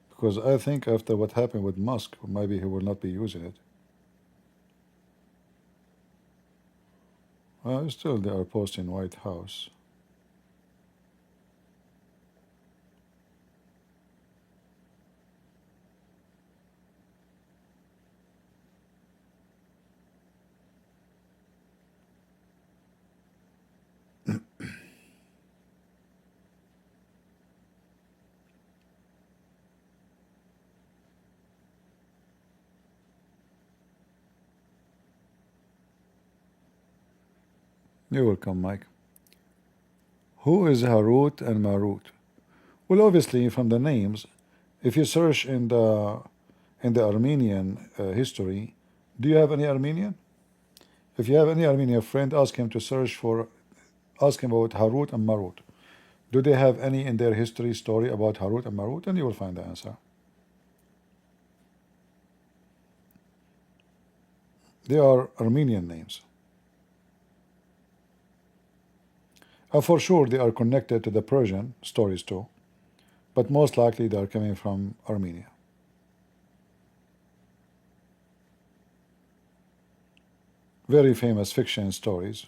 Because I think after what happened with Musk, maybe he will not be using it. Still, they are posting White House. You're welcome, Mike. Who is Harut and Marut? Well, obviously, from the names, if you search in the Armenian history, do you have any Armenian? If you have any Armenian friend, ask him about Harut and Marut. Do they have any in their history story about Harut and Marut? And you will find the answer. They are Armenian names. For sure, they are connected to the Persian stories too, but most likely they are coming from Armenia. Very famous fiction stories,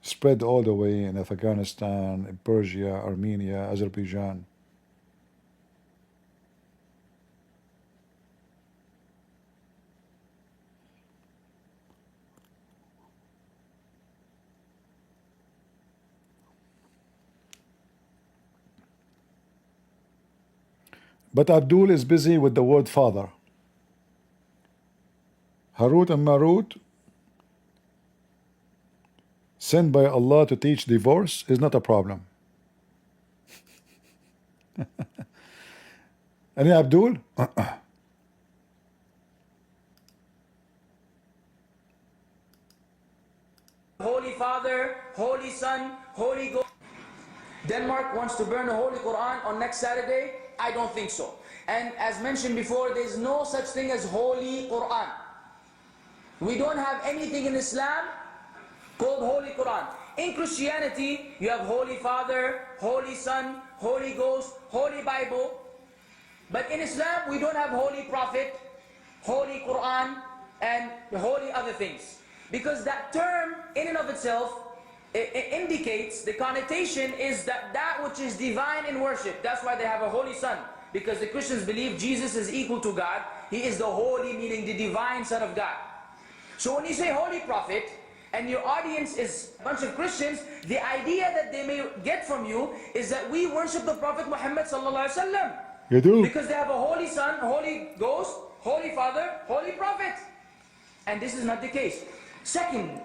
spread all the way in Afghanistan, Persia, Armenia, Azerbaijan. But Abdul is busy with the word father. Harut and Marut, sent by Allah to teach divorce, is not a problem. Any Abdul? Holy Father, Holy Son, Holy Ghost. Denmark wants to burn the Holy Quran on next Saturday. I don't think so. And as mentioned before, there's no such thing as Holy Quran. We don't have anything in Islam called Holy Quran. In Christianity, you have Holy Father, Holy Son, Holy Ghost, Holy Bible. But in Islam, we don't have Holy Prophet, Holy Quran, and holy other things. Because that term, in and of itself, it indicates, the connotation is that which is divine in worship. That's why they have a Holy Son. Because the Christians believe Jesus is equal to God. He is the holy, meaning the divine Son of God. So when you say Holy Prophet, and your audience is a bunch of Christians, the idea that they may get from you is that we worship the Prophet Muhammad sallallahu alaihi wasallam. You do? Because they have a Holy Son, Holy Ghost, Holy Father, Holy Prophet. And this is not the case. Second,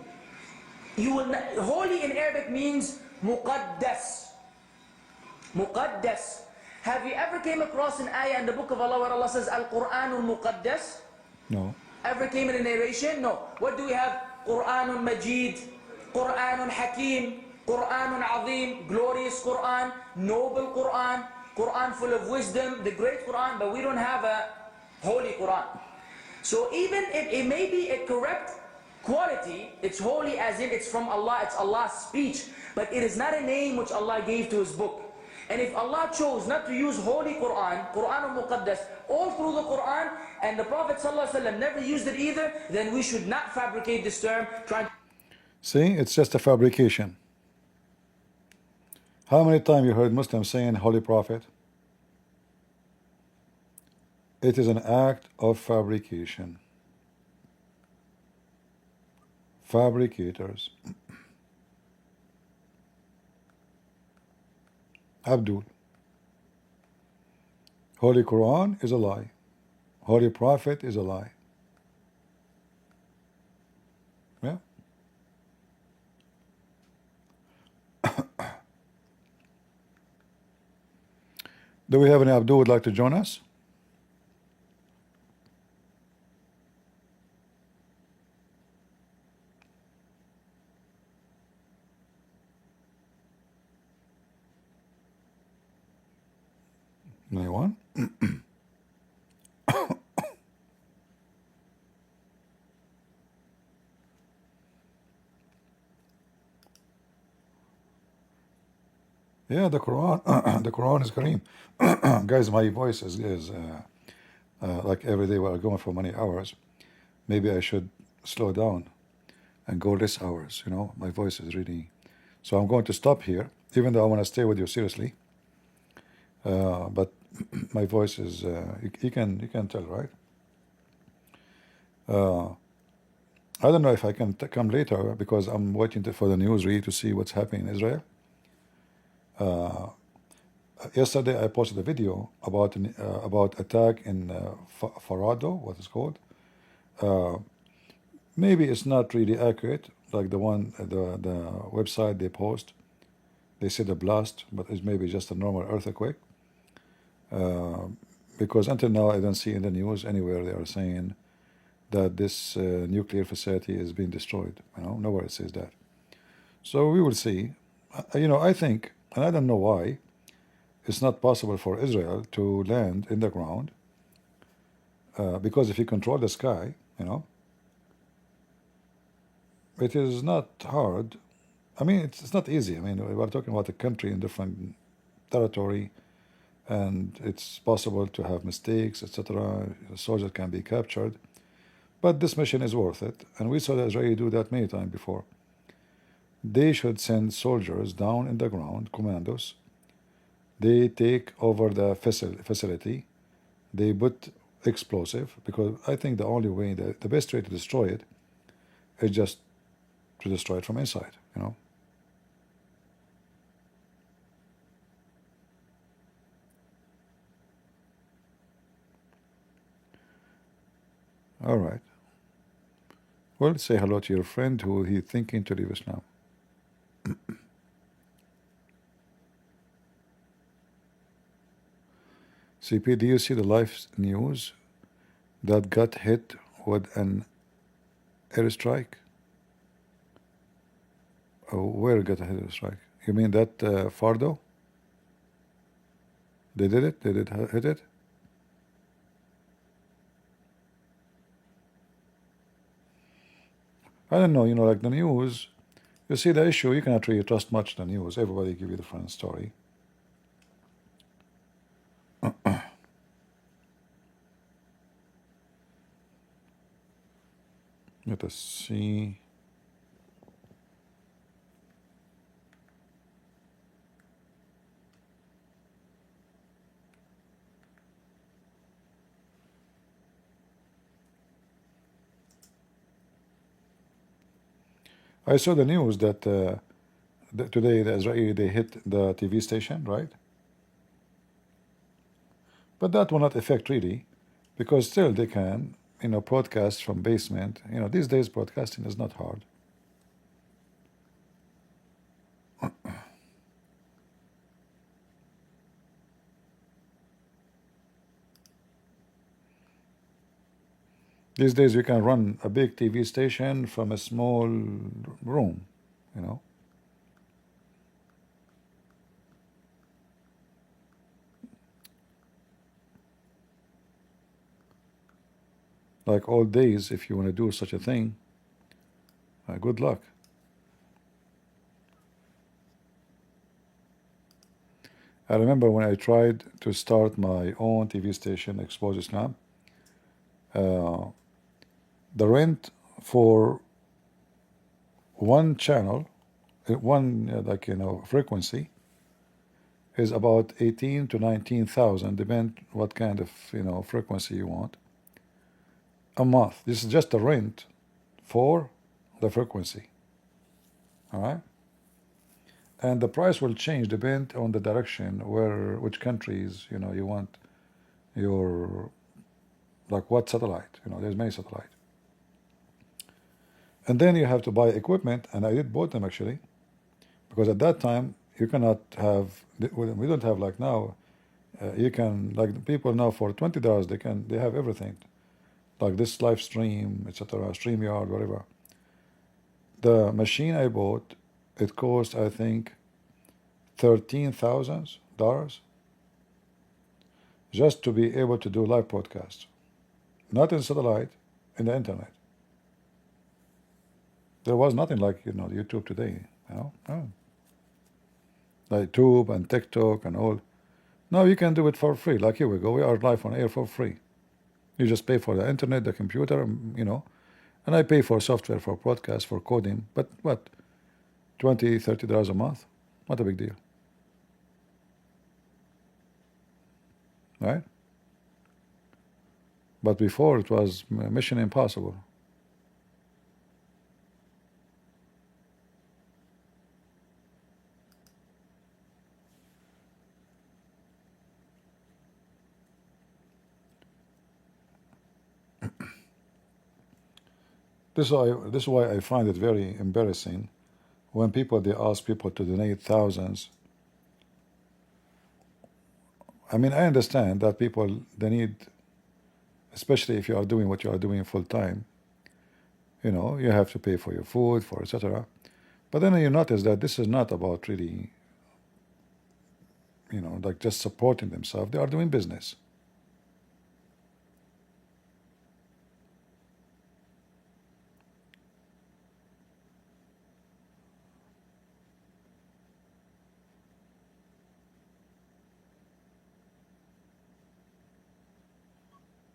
holy in Arabic means muqaddas. Muqaddas. Have you ever came across an ayah in the book of Allah where Allah says Al-Quranul Muqaddas? No. Ever came in a narration? No. What do we have? Quranun Majid, Quranun Hakim, Quranun Azim, glorious Quran, noble Quran, Quran full of wisdom, the great Quran, but we don't have a holy Quran. So even if it may be a correct quality, it's holy as in it's from Allah, it's Allah's speech, but it is not a name which Allah gave to His book. And if Allah chose not to use Holy Quran, Quran al-Muqaddas, all through the Quran, and the Prophet ﷺ never used it either, then we should not fabricate this term. See, it's just a fabrication. How many times you heard Muslims saying Holy Prophet? It is an act of fabrication. Fabricators. Abdul. Holy Quran is a lie. Holy Prophet is a lie. Yeah. Do we have any Abdul would like to join us? Anyone? Yeah, the Quran, the Quran is Kareem. Guys, my voice is like every day we're going for many hours. Maybe I should slow down and go less hours. You know, my voice is really. So I'm going to stop here, even though I want to stay with you seriously. But my voice is. You can tell, right? I don't know if I can come later because I'm waiting for the news really to see what's happening in Israel. Yesterday I posted a video about attack in Farado, what is called. Maybe it's not really accurate, like the one the website they post. They said a blast, but it's maybe just a normal earthquake. Because until now I don't see in the news anywhere they are saying that this nuclear facility is being destroyed. You know, nowhere it says that. So we will see. You know, I think, and I don't know why, it's not possible for Israel to land in the ground because if you control the sky, you know, it is not hard. I mean, it's not easy. I mean, we're talking about a country in different territory, and it's possible to have mistakes, etc. Soldiers can be captured, but this mission is worth it, and we saw the Israeli do that many times before. They should send soldiers down in the ground, commandos. They take over the facility. They put explosive, because I think the only way, the best way to destroy it is just to destroy it from inside, you know. All right. Well, say hello to your friend who he thinking to leave Islam. CP, do you see the live news that got hit with an airstrike? Oh, where got a airstrike? You mean that Fardo? They did it? They did hit it? I don't know, you know, like the news, you see the issue, you cannot really trust much the news. Everybody give you the different story. Let us see. I saw the news that today the Israeli, they hit the TV station, right? But that will not affect really, because still they can, you know, broadcast from basement. You know, these days broadcasting is not hard. These days you can run a big TV station from a small room, you know. Like old days, if you want to do such a thing, good luck. I remember when I tried to start my own TV station, Expose Islam, the rent for one channel, one like, you know, frequency, is about 18 to 19,000, depend what kind of, you know, frequency you want, a month. This is just the rent for the frequency. All right, and the price will change depend on the direction which countries, you know, you want your, like what satellite, you know, there's many satellite. And then you have to buy equipment, and I did both them actually, because at that time you cannot have, we don't have like now, you can, like people now for $20 they have everything, like this live stream, etc., StreamYard, whatever. The machine I bought, it cost I think $13,000 just to be able to do live podcasts, not in satellite, in the internet. There was nothing like, you know, YouTube today, you know, no. Like YouTube and TikTok and all. Now you can do it for free. Like here we go, we are live on air for free. You just pay for the internet, the computer, you know, and I pay for software for podcast, for coding. But what, $20, $30 a month? Not a big deal, right? But before it was mission impossible. This is why I find it very embarrassing when people, they ask people to donate thousands. I mean, I understand that people, they need, especially if you are doing what you are doing full time, you know, you have to pay for your food, for etc. But then you notice that this is not about really, you know, like just supporting themselves. They are doing business.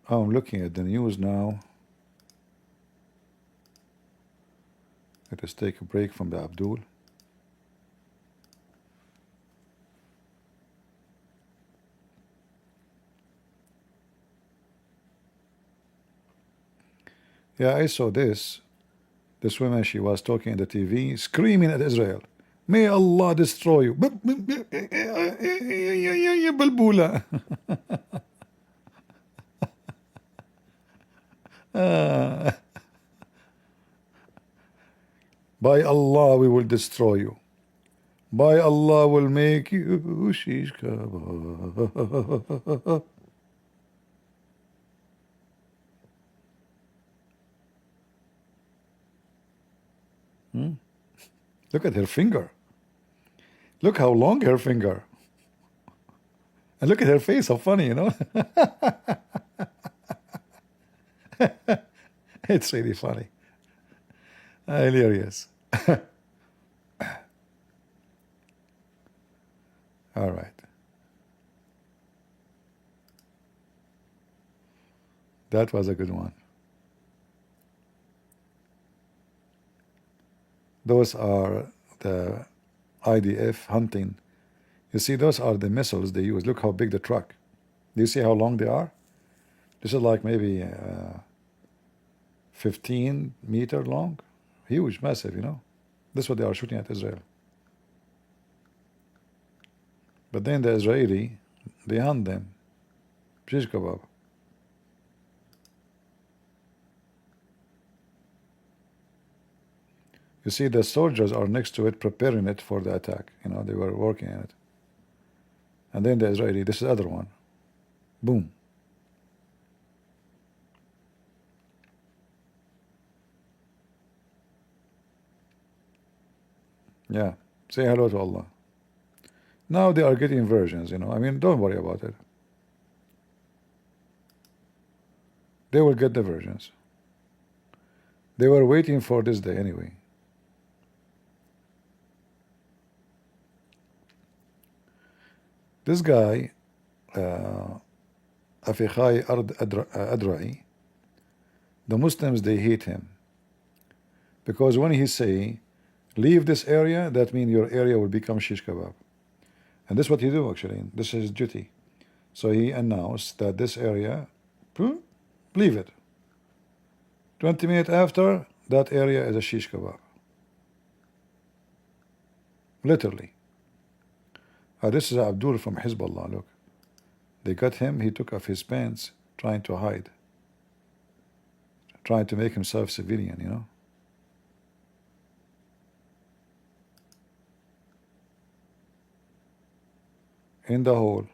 I'm looking at the news now. Let us take a break from the Abdul. Yeah, I saw this. This woman, she was talking on the TV, screaming at Israel. May Allah destroy you. Uh, by Allah, we will destroy you. By Allah, will make you shish kebab. Look at her finger. Look how long her finger. And look at her face, how funny, you know? It's really funny. Hilarious. All right. That was a good one. Those are the IDF hunting. You see, those are the missiles they use. Look how big the truck. Do you see how long they are? This is like maybe 15-meter long. Huge, massive, you know. This is what they are shooting at Israel. But then the Israeli, they hunt them. Shish kebab. You see, the soldiers are next to it, preparing it for the attack. You know, they were working on it. And then the Israeli, this is the other one. Boom. Yeah. Say hello to Allah. Now they are getting versions, you know. I mean, don't worry about it. They will get the versions. They were waiting for this day anyway. This guy, Afikhai Adrai, the Muslims, they hate him. Because when he say, leave this area, that means your area will become shish kebab. And this is what he do actually. This is his duty. So he announced that this area, leave it. 20 minutes after, that area is a shish kebab. Literally. This is Abdul from Hezbollah, look. They got him, he took off his pants, trying to hide. Trying to make himself civilian, you know. In the hole.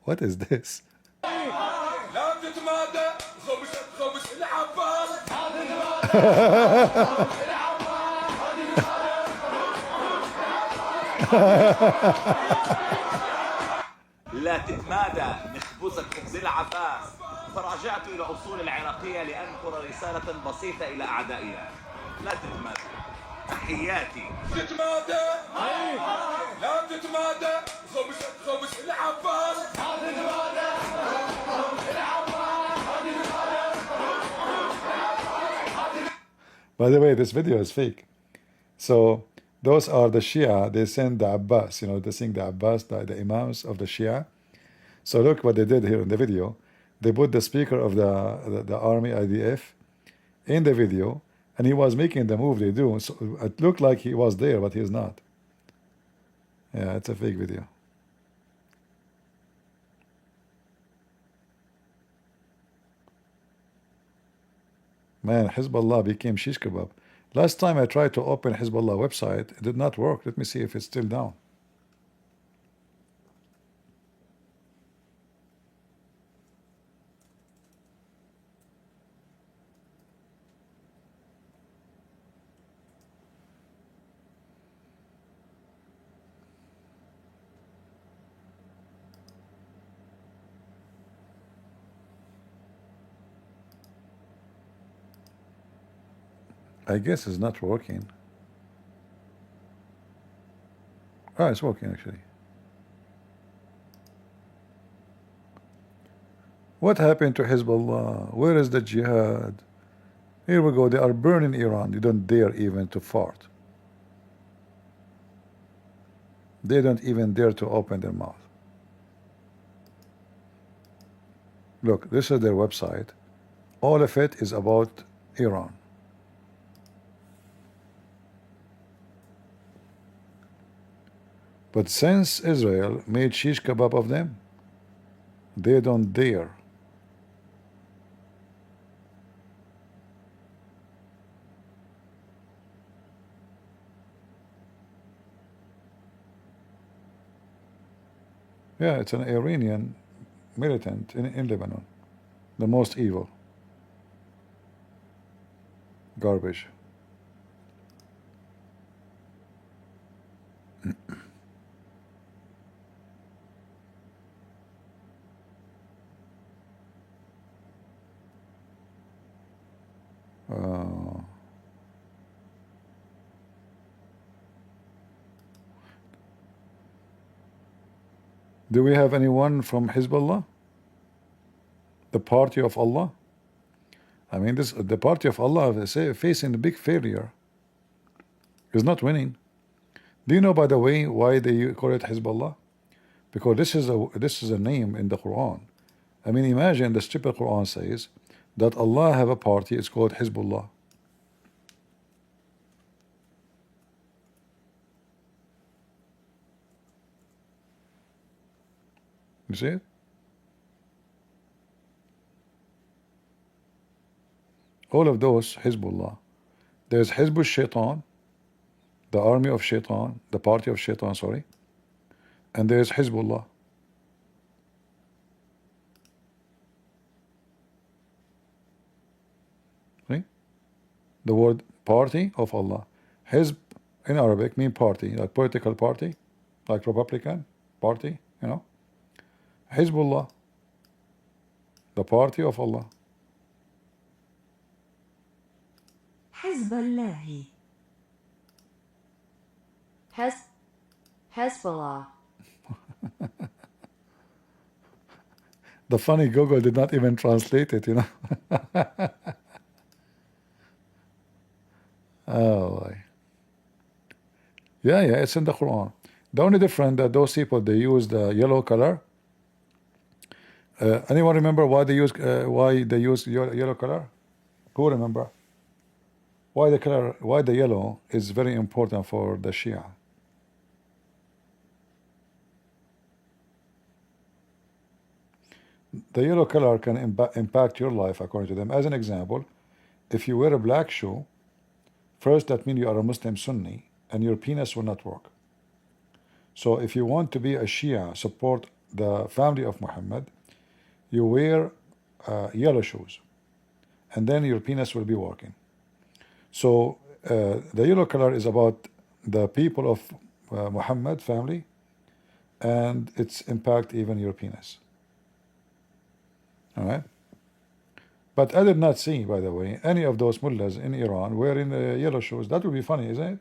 What is this? لا تتمادى نخبزك خبز العباس تراجعت إلى أصول العراقية لأنقل رسالة بسيطة إلى أعدائها لا تتمادى تحياتي تتمادى لا تتمادى خبز العباس By the way, this video is fake. So those are the Shia. They send the Abbas, you know, they sing the Abbas, the Imams of the Shia. So look what they did here in the video. They put the speaker of the army IDF in the video, and he was making the move they do. So it looked like he was there, but he's not. Yeah, it's a fake video. Man, Hezbollah became shish kebab. Last time I tried to open Hezbollah website, it did not work. Let me see if it's still down. I guess it's not working. Oh, it's working actually. What happened to Hezbollah? Where is the jihad? Here we go. They are burning Iran. They don't dare even to fart. They don't even dare to open their mouth. Look, this is their website. All of it is about Iran. But since Israel made shish kebab of them, they don't dare. Yeah, it's an Iranian militant in Lebanon. The most evil. Garbage. Uh, do we have anyone from Hezbollah? The party of Allah? I mean, the party of Allah is facing a big failure. Is not winning. Do you know, by the way, why they call it Hezbollah? Because this is a name in the Quran. I mean, imagine the stupid Quran says that Allah have a party. It's called Hezbollah. You see it? All of those Hezbollah. There's Hezb Shaitan, the army of Shaitan, the party of Shaitan, sorry. And there's Hezbollah. See? The word party of Allah. Hezb in Arabic mean party, like political party, like Republican party, you know. Hezbollah, the party of Allah. Hezbollah. Hezbollah. The funny Google did not even translate it, you know. Oh, boy. Yeah, it's in the Quran. The only difference that those people, they use the yellow color. Anyone remember why they use yellow color? Who remember? Why the yellow is very important for the Shia? The yellow color can impact your life according to them. As an example, if you wear a black shoe, first that means you are a Muslim Sunni and your penis will not work. So if you want to be a Shia, support the family of Muhammad, you wear yellow shoes and then your penis will be working. So the yellow color is about the people of Muhammad family, and its impact even your penis. All right. But I did not see, by the way, any of those mullahs in Iran wearing yellow shoes. That would be funny, isn't it?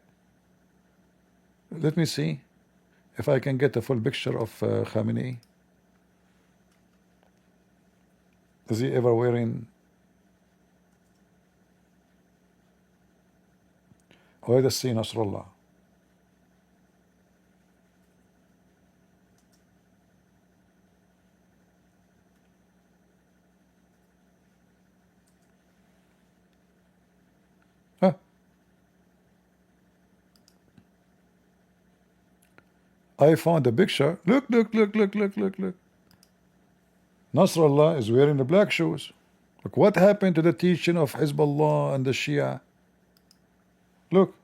Let me see if I can get a full picture of Khamenei. Is he ever wearing? Where does see Nasrallah? Huh? I found a picture. Look. Nasrallah is wearing the black shoes. Look, what happened to the teaching of Hezbollah and the Shia? Look.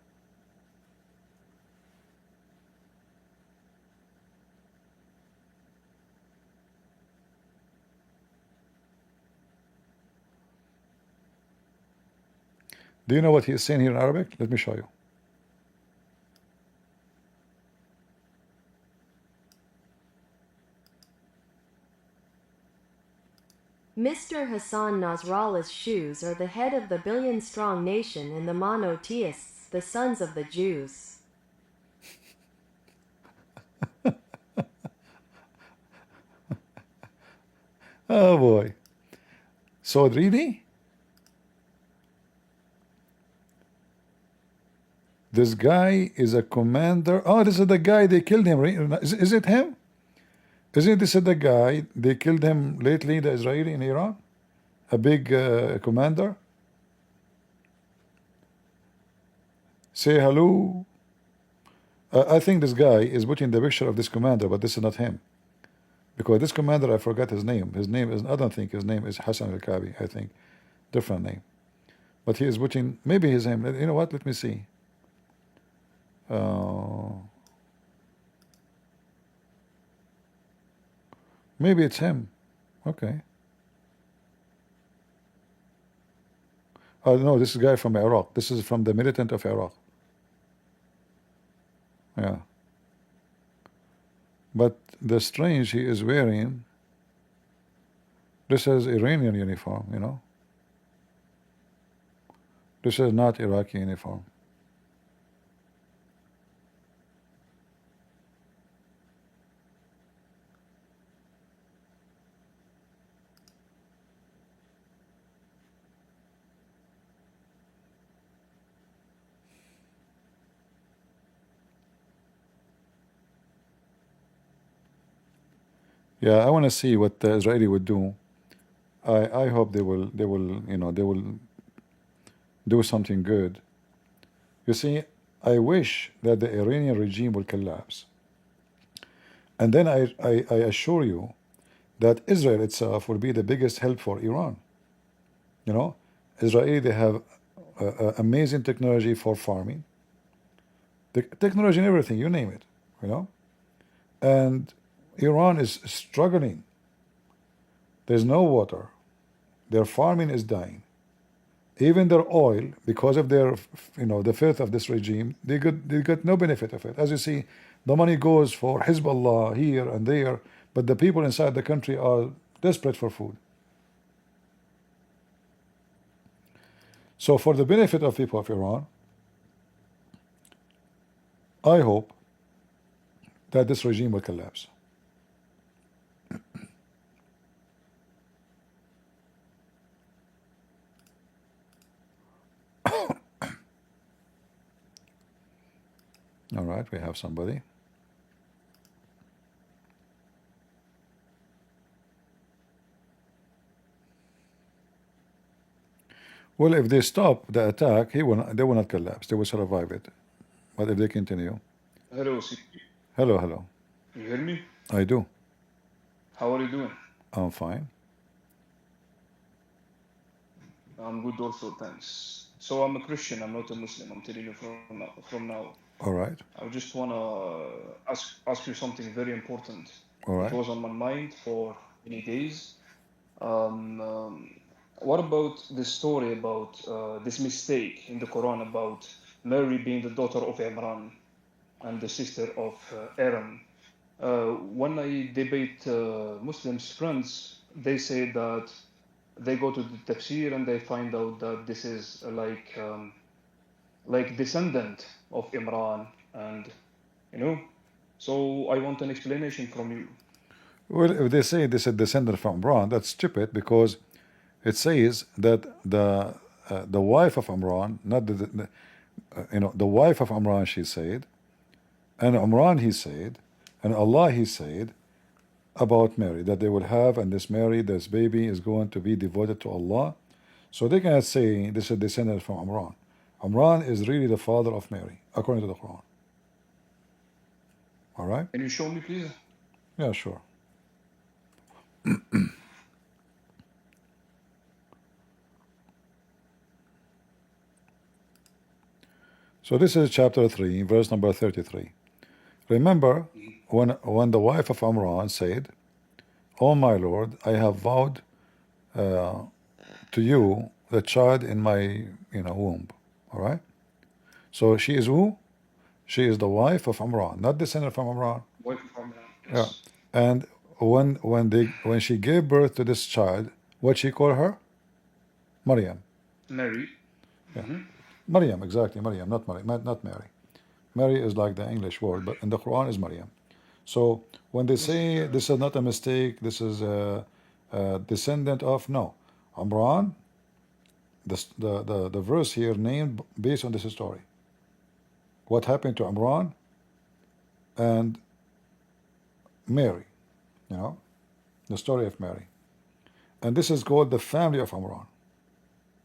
Do you know what he is saying here in Arabic? Let me show you. Mr. Hassan Nasrallah's shoes are the head of the billion-strong nation and the monotheists, the sons of the Jews. Oh boy. So really? This guy is a commander. Oh, this is the guy they killed him. Is it him? Isn't this the guy they killed him lately, the Israeli in Iran? A big commander? Say hello. I think this guy is putting the picture of this commander, but this is not him. Because this commander, I forgot his name. His name is, I don't think his name is Hassan al-Kabi, I think. Different name. But he is putting, maybe his name, you know what, let me see. Maybe it's him. Okay. Oh no, this is a guy from Iraq. This is from the militant of Iraq. Yeah. But the strange, he is wearing, this is Iranian uniform, you know. This is not Iraqi uniform. Yeah, I want to see what the Israeli would do. I hope they will you know, they will do something good. You see, I wish that the Iranian regime will collapse. And then I assure you that Israel itself will be the biggest help for Iran. You know, Israel, they have amazing technology for farming, the technology and everything, you name it, you know. And Iran is struggling. There's no water. Their farming is dying. Even their oil, because of their, you know, the filth of this regime, they got no benefit of it. As you see, the money goes for Hezbollah here and there, but the people inside the country are desperate for food. So for the benefit of people of Iran, I hope that this regime will collapse. All right, we have somebody. Well, if they stop the attack, they will not collapse. They will survive it. But if they continue. Hello, CP. Hello, hello. You hear me? I do. How are you doing? I'm fine. I'm good also, thanks. So I'm a Christian, I'm not a Muslim. I'm telling you from now. All right. I just want to ask you something very important. All right. It was on my mind for many days. What about the story about this mistake in the Quran about Mary being the daughter of Imran and the sister of Aaron? When I debate Muslims friends, they say that they go to the tafsir and they find out that this is like descendant of Imran, and you know, so I want an explanation from you. Well, if they say this is descendant from Imran, that's stupid, because it says that the wife of Imran, not the you know, the wife of Imran, she said, and Imran he said, and Allah he said about Mary, that they will have, and this Mary, this baby is going to be devoted to Allah. So they cannot say this is descendant from Imran. Imran is really the father of Mary, according to the Quran. All right? Can you show me, please? Yeah, sure. So this is chapter 3, verse number 33. Remember when the wife of Imran said, "Oh my Lord, I have vowed to you the child in my womb." All right. So she is who? She is the wife of Imran, not descendant from Imran. Wife of Imran. Yes. Yeah. And when she gave birth to this child, what she called her? Maryam. Mary. Yeah. Maryam, exactly. Maryam, not Mary, not Mary. Mary is like the English word, but in the Quran is Maryam. So when they say this is not a mistake, this is a descendant of, no, Imran, the verse here named based on this story. What happened to Imran and Mary, You know, the story of Mary. And this is called the family of Umran.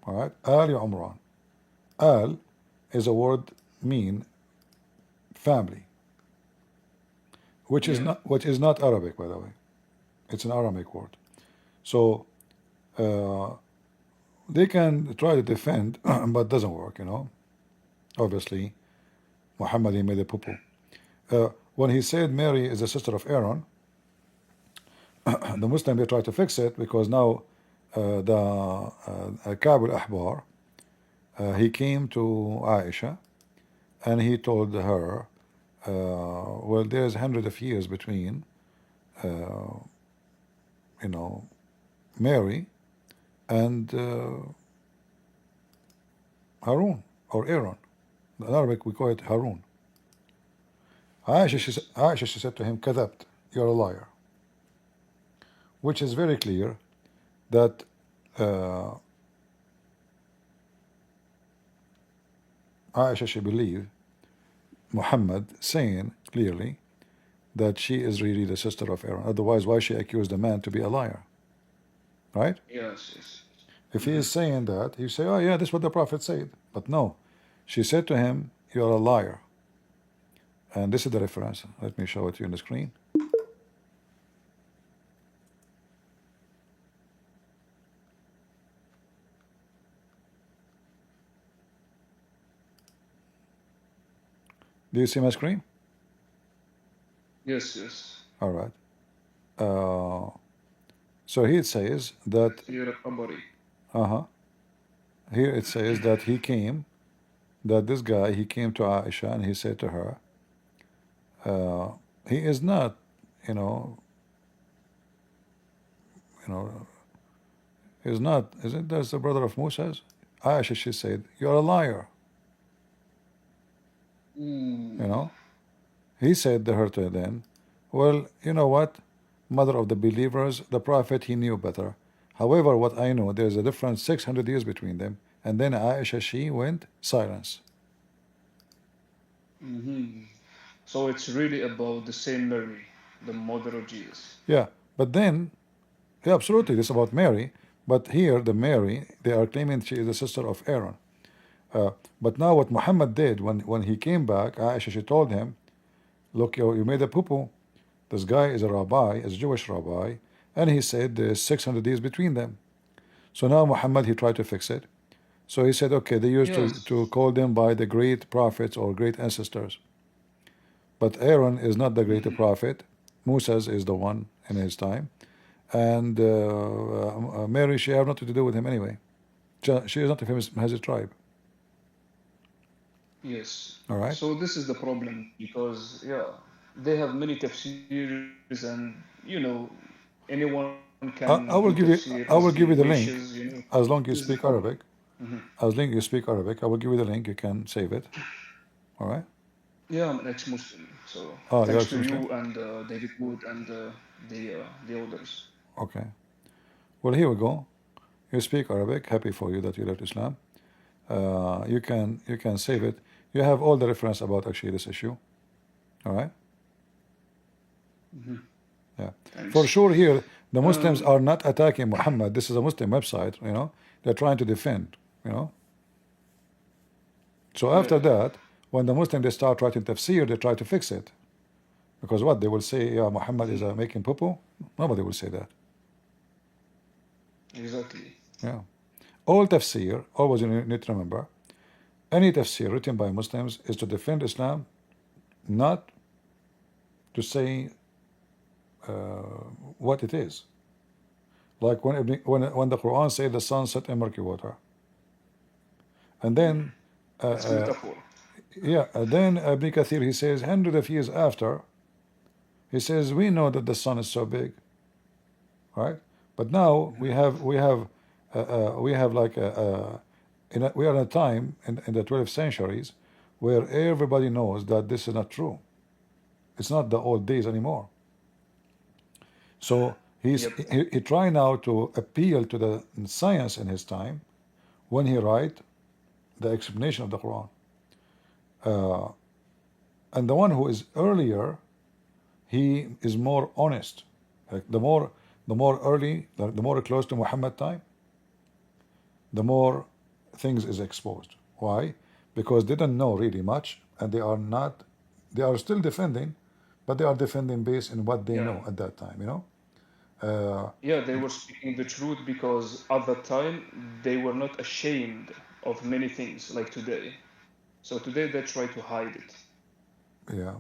All right, Al Umran. Al is a word mean family, which is not Arabic, by the way. It's an Aramaic word. So they can try to defend, but it doesn't work. You know, obviously, Muhammad he made a poo-poo. When he said Mary is the sister of Aaron, the Muslim they try to fix it because now the Ka'b al-Ahbar he came to Aisha and he told her, well, there's hundreds of years between, you know, Mary and Harun or Aaron. In Arabic we call it Harun. Aisha she said to him, "Kadabt, you're a liar," which is very clear that Aisha she believed Muhammad saying clearly that she is really the sister of Aaron. Otherwise, why she accused the man to be a liar? Right? Yes. If he is saying that, you say, "Oh yeah, this is what the Prophet said." But no, she said to him, "You are a liar." And this is the reference. Let me show it to you on the screen. Do you see my screen? Yes, yes. All right. So here it says that. Here it says that he came, that this guy he came to Aisha and he said to her, he is not, you know, he's not. Isn't that the brother of Moses? Aisha she said, "You're a liar." You know, he said to her to then, "Well, you know what, mother of the believers, the Prophet he knew better. However, what I know, there's a difference 600 years between them." And then Aisha she went silence. So it's really about the same Mary, the mother of Jesus. Yeah, but then, yeah, absolutely, this is about Mary. But here, the Mary, they are claiming she is the sister of Aaron. But now, what Muhammad did when he came back, Aisha she told him, "Look, you made a poo-poo. This guy is a rabbi, is a Jewish rabbi, and he said there's 600 years between them." So now Muhammad he tried to fix it. So he said, okay, they used to call them by the great prophets or great ancestors. But Aaron is not the great prophet. Moses is the one in his time. And Mary, she have nothing to do with him anyway. She is not of him as a tribe. Yes. All right. So this is the problem because, they have many tafsirs and, anyone can. I will give you the link as long as you speak Arabic. As long as you speak Arabic, I will give you the link. You can save it. All right. Yeah, I'm an ex-Muslim, so thanks to you and David Wood and the others. Okay. Well, here we go. You speak Arabic. Happy for you that you left Islam. You can save it. You have all the reference about actually this issue. All right. Yeah. Thanks. For sure, here the Muslims are not attacking Muhammad. This is a Muslim website. You know, they're trying to defend. You know. So after that, when the Muslims they start writing tafsir, they try to fix it. Because what they will say, yeah, Muhammad is making poo-poo. Nobody will say that. Exactly. Yeah. All tafsir, always you need to remember, any tafsir written by Muslims is to defend Islam, not to say what it is. Like when the Quran says the sun set in murky water, and then then Ibn Kathir he says hundreds of years after, he says we know that the sun is so big, right? But now we have like we are in a time in the 12th centuries where everybody knows that this is not true. It's not the old days anymore. So he try now to appeal to the science in his time when he write the explanation of the Quran. And the one who is earlier, he is more honest Like the more early, the more close to Muhammad time, the more things is exposed. Why? Because they don't know really much, and they are still defending, but they are defending based on what they know at that time, you know? Yeah, they were speaking the truth because at that time they were not ashamed of many things like today. So today they try to hide it. Yeah.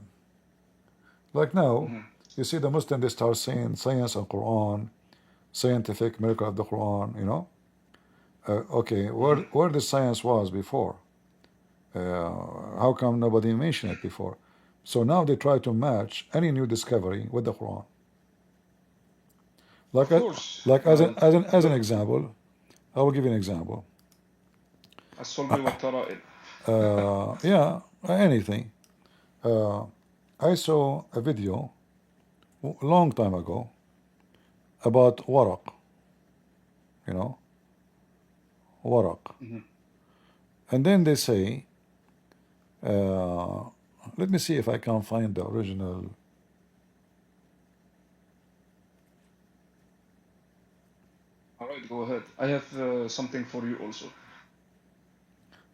Like now, you see the Muslim, they start saying science and Quran, scientific miracle of the Quran, you know? Okay, where the science was before? How come nobody mentioned it before? So now they try to match any new discovery with the Quran. Like, as an example, I will give you an example. Yeah, anything. I saw a video a long time ago about waraq, you know, waraq. And then they say, let me see if I can find the original. All right, go ahead. I have something for you also.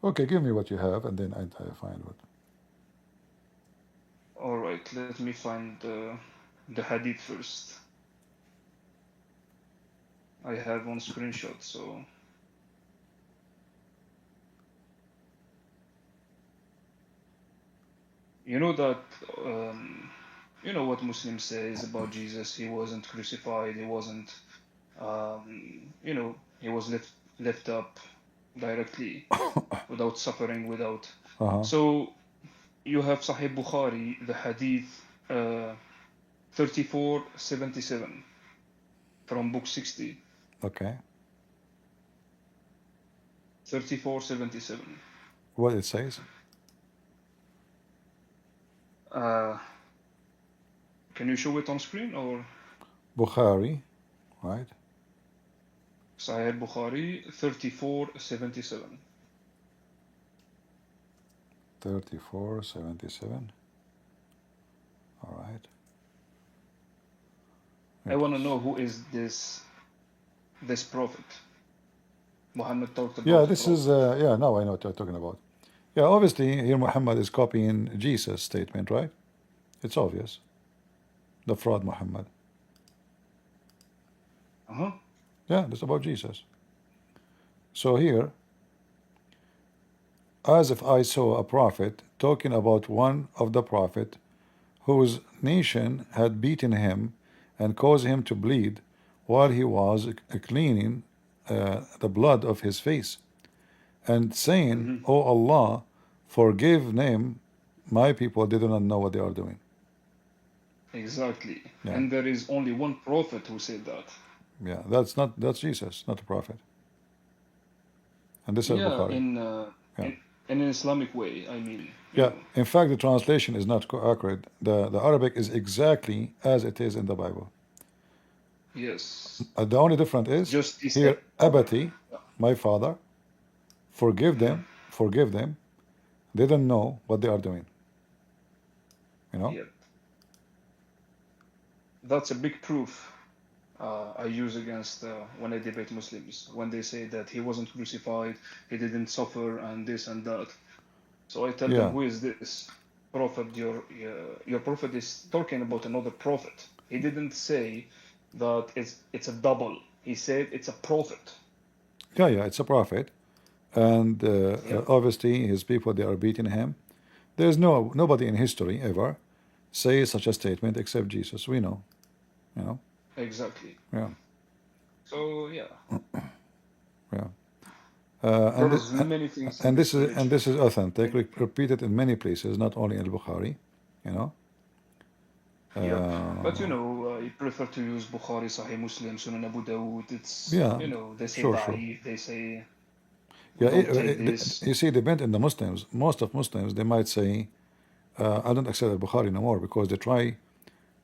Okay, give me what you have, and then I find what. All right, let me find the hadith first. I have one screenshot, so. You know that, you know what Muslims says about Jesus. He wasn't crucified. He wasn't, you know, he was left up directly, without suffering, without. So you have Sahih Bukhari, the hadith 3477 from book 60. Okay. 3477. What it says? Can you show it on screen or? Bukhari, right? Sahih Bukhari 3477. 3477. All right. I want to know who is this prophet. Muhammad talked about. Yeah, this is yeah. Now I know what you're talking about. Yeah, obviously here Muhammad is copying Jesus' statement, right? It's obvious. The fraud Muhammad. Yeah, that's about Jesus. So here, as if I saw a prophet talking about one of the prophet whose nation had beaten him and caused him to bleed while he was cleaning the blood of his face, and saying, "Oh Allah, forgive them, my people, they do not know what they are doing." Exactly. Yeah. And there is only one prophet who said that. Yeah, that's Jesus, not a prophet. And this is Bukhari. In an Islamic way, I mean. Yeah, in fact, the translation is not accurate. The Arabic is exactly as it is in the Bible. Yes. The only difference is just here, Abati, my father, forgive them, they don't know what they are doing. You know? Yeah. That's a big proof I use against when I debate Muslims, when they say that he wasn't crucified, he didn't suffer, and this and that. So I tell them, who is this prophet? Your prophet is talking about another prophet. He didn't say that it's a double. He said it's a prophet. Yeah, it's a prophet, and obviously his people, they are beating him. There's nobody in history ever say such a statement except Jesus. We know, you know. Exactly. Yeah. So yeah. Yeah. And this is authentic, repeated in many places, not only in Bukhari, you know. Yeah, but you know, I prefer to use Bukhari, Sahih Muslim, Sunan Abu Dawud. It's you know, they say da'if, they say. You see, depend on the Muslims. Most of Muslims, they might say, I don't accept Bukhari no more, because they try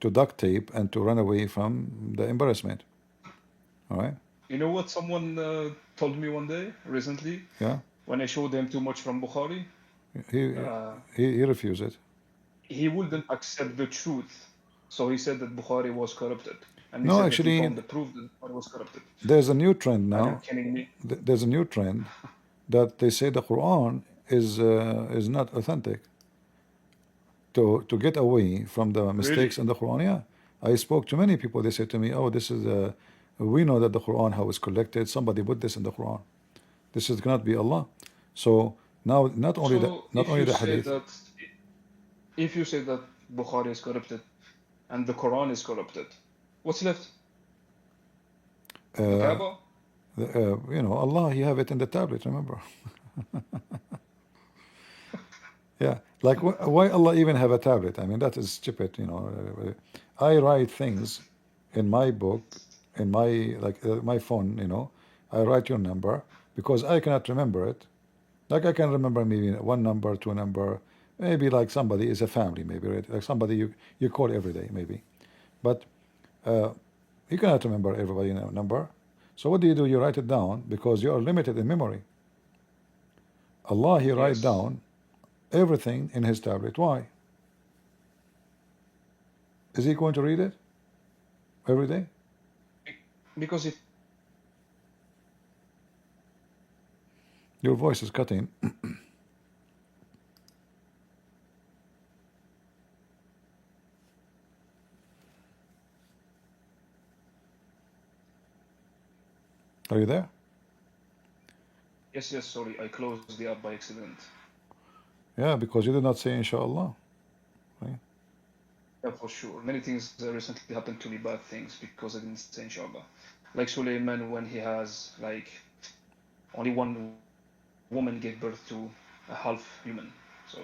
to duct tape and to run away from the embarrassment. All right. You know what someone told me one day recently? Yeah. When I showed them too much from Bukhari, he refused it. He wouldn't accept the truth, so he said that Bukhari was corrupted. And he No, said that he actually, found the proof that the Quran was corrupted. there's a new trend And you're now. kidding me? There's a new trend that they say the Quran is not authentic. To get away from the mistakes Really? in the Quran, yeah. I spoke to many people. They said to me, "Oh, this is we know that the Quran how it's collected. Somebody put this in the Quran. This is cannot be Allah." So now, So not only the hadith. if you say that Bukhari is corrupted and the Quran is corrupted, what's left? The Kaaba? You know, Allah, He have it in the tablet. Remember? Yeah, like why Allah even have a tablet? I mean, that is stupid. You know, I write things in my book, in my my phone. You know, I write your number because I cannot remember it. Like I can remember maybe one number, two number, maybe like somebody is a family, maybe right? Like somebody you call every day, maybe, but you cannot remember everybody number. So what do? You write it down because you are limited in memory. Allah, He write down everything in His tablet. Why? Is He going to read it every day? Because if Your voice is cutting. Are you there? yes, sorry, I closed the app by accident. Yeah, because you did not say inshallah. Right? Yeah, for sure. Many things recently happened to me, bad things, because I didn't say inshallah. Like Suleiman, when he has like only one woman gave birth to a half human. So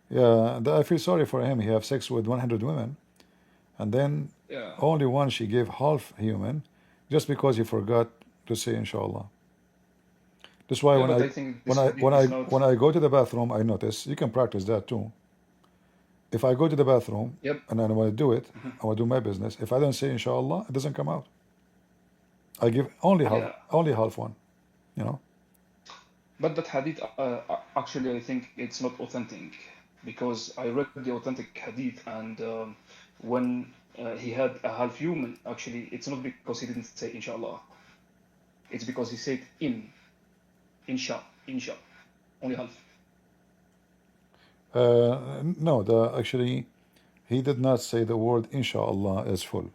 Yeah, I feel sorry for him. He have sex with 100 women, and then yeah, only one she gave half human, just because he forgot to say inshallah. That's why yeah, when but I I think when this I hadith when I is not. when I go to the bathroom, I notice you can practice that too. If I go to the bathroom Yep. and I want to do it, I want to do my business. If I don't say inshallah, it doesn't come out. I give only Yeah. half one, you know. But that hadith, actually, I think it's not authentic because I read the authentic hadith, and when he had a half human, actually, it's not because he didn't say inshallah. It's because he said insha, only half. No, actually, he did not say the word inshallah as full.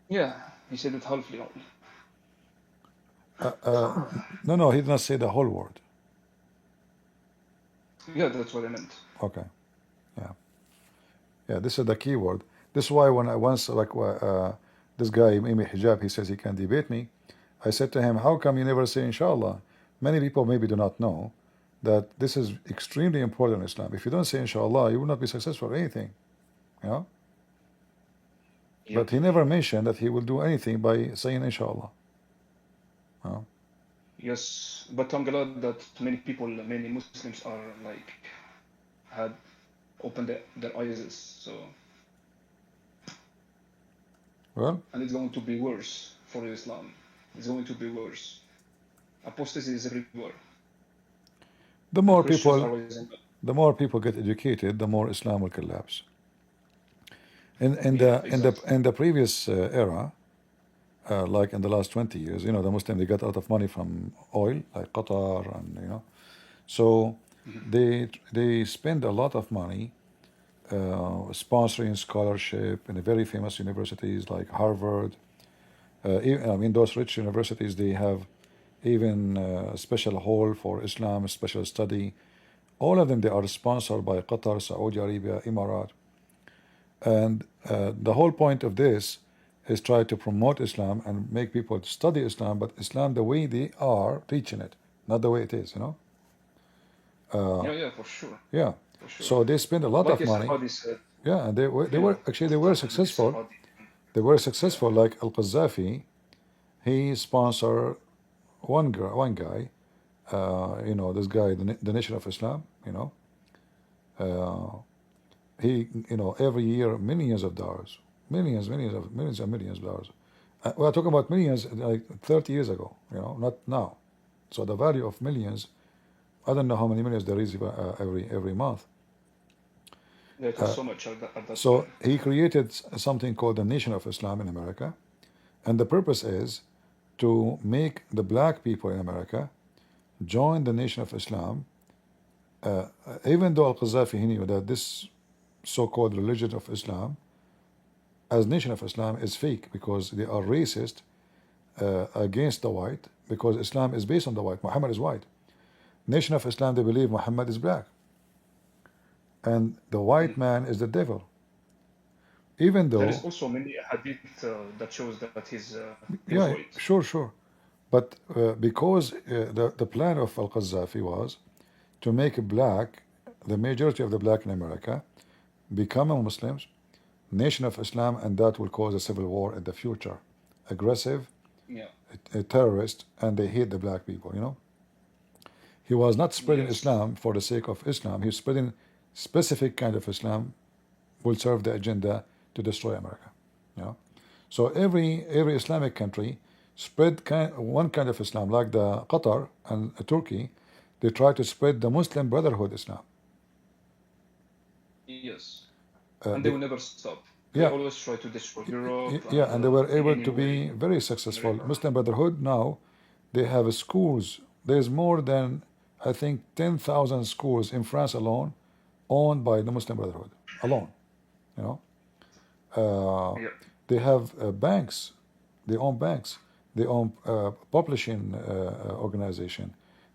Yeah, he said it halfly only. No, he did not say the whole word. Yeah, that's what I meant. Okay, yeah. This is the key word. This is why when I once this guy Mimi Hijab, he says he can debate me. I said to him, "How come you never say inshallah?" Many people maybe do not know that this is extremely important in Islam. If you don't say inshallah, you will not be successful at anything. You know? Yep. But he never mentioned that he will do anything by saying inshallah. No? Yes, but I'm glad that many people, many Muslims are like had opened their eyes. So Well, and it's going to be worse for Islam. It's going to be worse. Apostasy is everywhere. the more Christians are people, rising up. the more people get educated, the more Islam will collapse. In Yeah, in the previous era, like in the last 20 years, you know, the Muslim they got a lot of money from oil, like Qatar, and you know, so they spend a lot of money sponsoring scholarship in the very famous universities like Harvard. I mean, those rich universities they have even a special hall for Islam, special study. All of them they are sponsored by Qatar, Saudi Arabia, Emirat, and the whole point of this is try to promote Islam and make people study Islam, but Islam the way they are teaching it, not the way it is, you know. Yeah, for sure. Yeah. For sure. So they spend a lot Like of money. Qadhi said. Yeah, and they were actually they were successful. They were successful. Like Al Qaddafi, he sponsored one guy. You know, this guy, the Nation of Islam. You know, he every year millions of dollars, millions of dollars. We are talking about millions like 30 years ago. You know, not now. So the value of millions, I don't know how many millions there is every month. Yeah, it was so much at that So time. he created something called the Nation of Islam in America, and the purpose is to make the black people in America join the Nation of Islam. Even though Al-Qaddafi he knew that this so-called religion of Islam, as Nation of Islam, is fake because they are racist against the white, because Islam is based on the white. Muhammad is white. Nation of Islam, they believe Muhammad is black, and the white man is the devil. Even though There is also many hadith that shows that he's yeah, white. sure. But because the plan of Al-Qaddafi was to make black, the majority of the black in America, become Muslims, Nation of Islam, and that will cause a civil war in the future. Aggressive, Yeah. a terrorist, and they hate the black people, you know. He was not spreading Islam for the sake of Islam. He was spreading specific kind of Islam will serve the agenda to destroy America. You know? So every Islamic country spread one kind of Islam, like the Qatar and Turkey. They try to spread the Muslim Brotherhood Islam. Yes. And they will never stop. They Yeah. always try to destroy Europe. Yeah, and they were able to anyway. be very successful. Muslim Brotherhood now, they have schools. There's more than, I think, 10,000 schools in France alone owned by the Muslim Brotherhood alone. You know, they have banks. They own banks. They own publishing organization.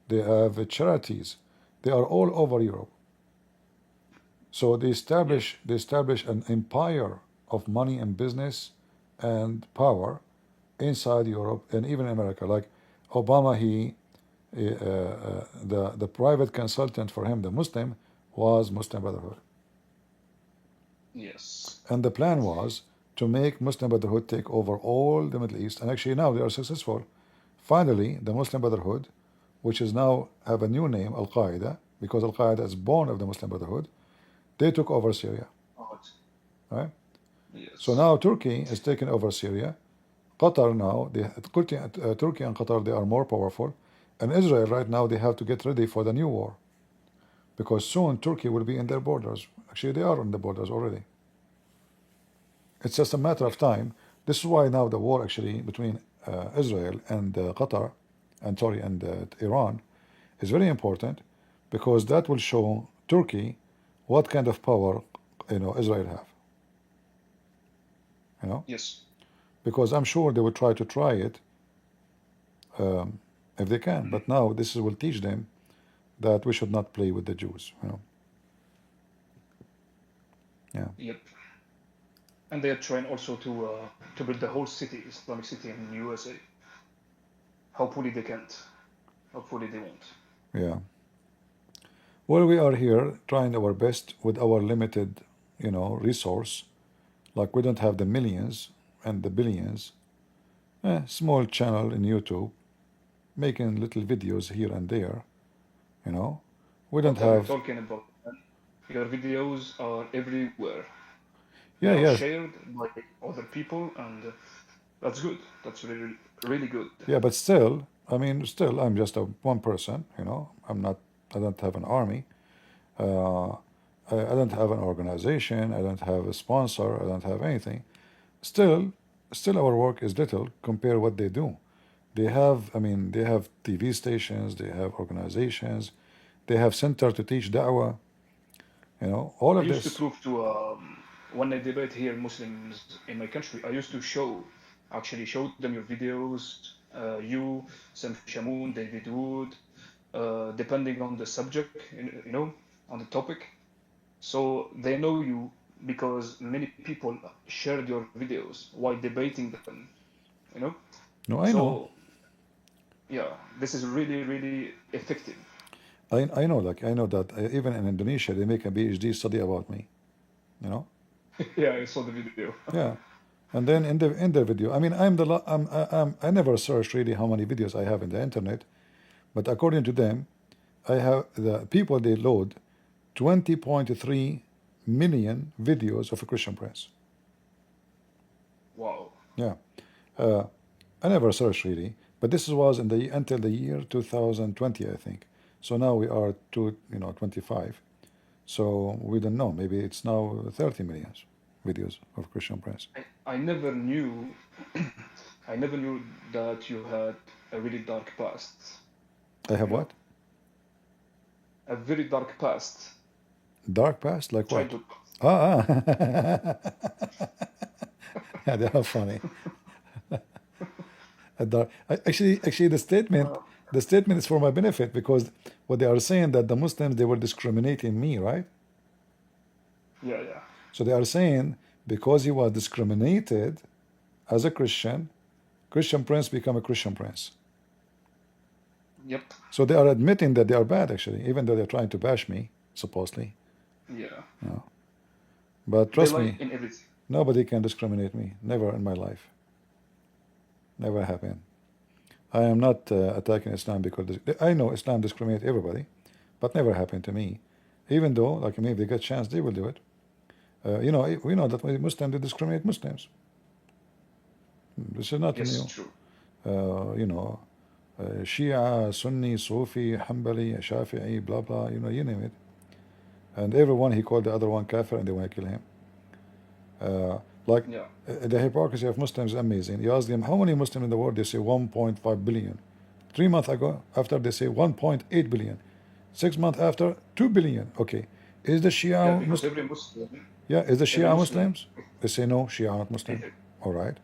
They have charities. They are all over Europe. So they establish an empire of money and business and power inside Europe and even America. Like Obama, the private consultant for him, the Muslim, was Muslim Brotherhood. Yes. And the plan was to make Muslim Brotherhood take over all the Middle East. And actually now they are successful. Finally, the Muslim Brotherhood, which is now have a new name, Al-Qaeda, because Al-Qaeda is born of the Muslim Brotherhood, they took over Syria. Right? Yes. So now Turkey is taking over Syria. Qatar now, Turkey and Qatar, they are more powerful. And Israel right now, they have to get ready for the new war. Because soon Turkey will be in their borders. Actually, they are on the borders already. It's just a matter of time. This is why now the war actually between Israel and Qatar, and Iran, is very important, because that will show Turkey what kind of power Israel have. You know? Yes. Because I'm sure they will try it if they can. But now this will teach them that we should not play with the Jews. You know? Yeah. Yep. And they are trying also to build the whole city, Islamic city in USA. Hopefully they can't. Hopefully they won't. Yeah. Well, we are here trying our best with our limited, resource. Like we don't have the millions and the billions. Small channel in YouTube, making little videos here and there. We don't What are you have. talking about? Your videos are everywhere. Yeah, they are yes. shared by other people, and that's good. That's really, really good. Yeah, but still, I'm just one person. I don't have an army. I don't have an organization. I don't have a sponsor. I don't have anything. Still our work is little compared what they do. They have TV stations. They have organizations. They have center to teach da'wah. All I of used this. to prove to when I debate here Muslims in my country, I used to show them your videos, you, Sam Shamoun, David Wood, depending on the subject, on the topic. So they know you because many people shared your videos while debating them, No, I know. Yeah, this is really, really effective. I know that even in Indonesia they make a PhD study about me. Yeah, I saw the video. Yeah, and then in the video, I never searched really how many videos I have in the internet, but according to them, I have the people they load 20.3 million videos of a Christian Prince. Wow. Yeah, I never searched really, but this was until the year 2020, I think. So now we are 25. So we don't know. Maybe it's now 30 million videos of Christian Prince. I never knew, I never knew that you had a really dark past. I have what? A very dark past. Dark past? Like what? Childhood. Yeah, they are funny. Actually, the statement is for my benefit, because what they are saying that the Muslims, they were discriminating me, right? Yeah, yeah. So they are saying because he was discriminated as a Christian, Christian Prince become a Christian Prince. Yep. So they are admitting that they are bad, actually, even though they're trying to bash me, supposedly. Yeah. No. But trust They me, lie in everything. nobody can discriminate me. Never in my life. Never happened. I am not attacking Islam because I know Islam discriminates everybody, but never happened to me. Even though, like me, if they get chance, they will do it. You know, we know that Muslims, they discriminate Muslims. This is not new. True. You know, Shia, Sunni, Sufi, Hanbali, Shafi'i, blah blah. You know, you name it. And everyone he called the other one kafir, and they want to kill him. The hypocrisy of Muslims is amazing. You ask them how many Muslims in the world, they say 1.5 billion. 3 months ago, after they say 1.8 billion. 6 months after 2 billion. Okay, is the Shia? Yeah, because every Muslim. Yeah, is the Shia Muslim. Muslims? They say no, Shia are not Muslim. All right.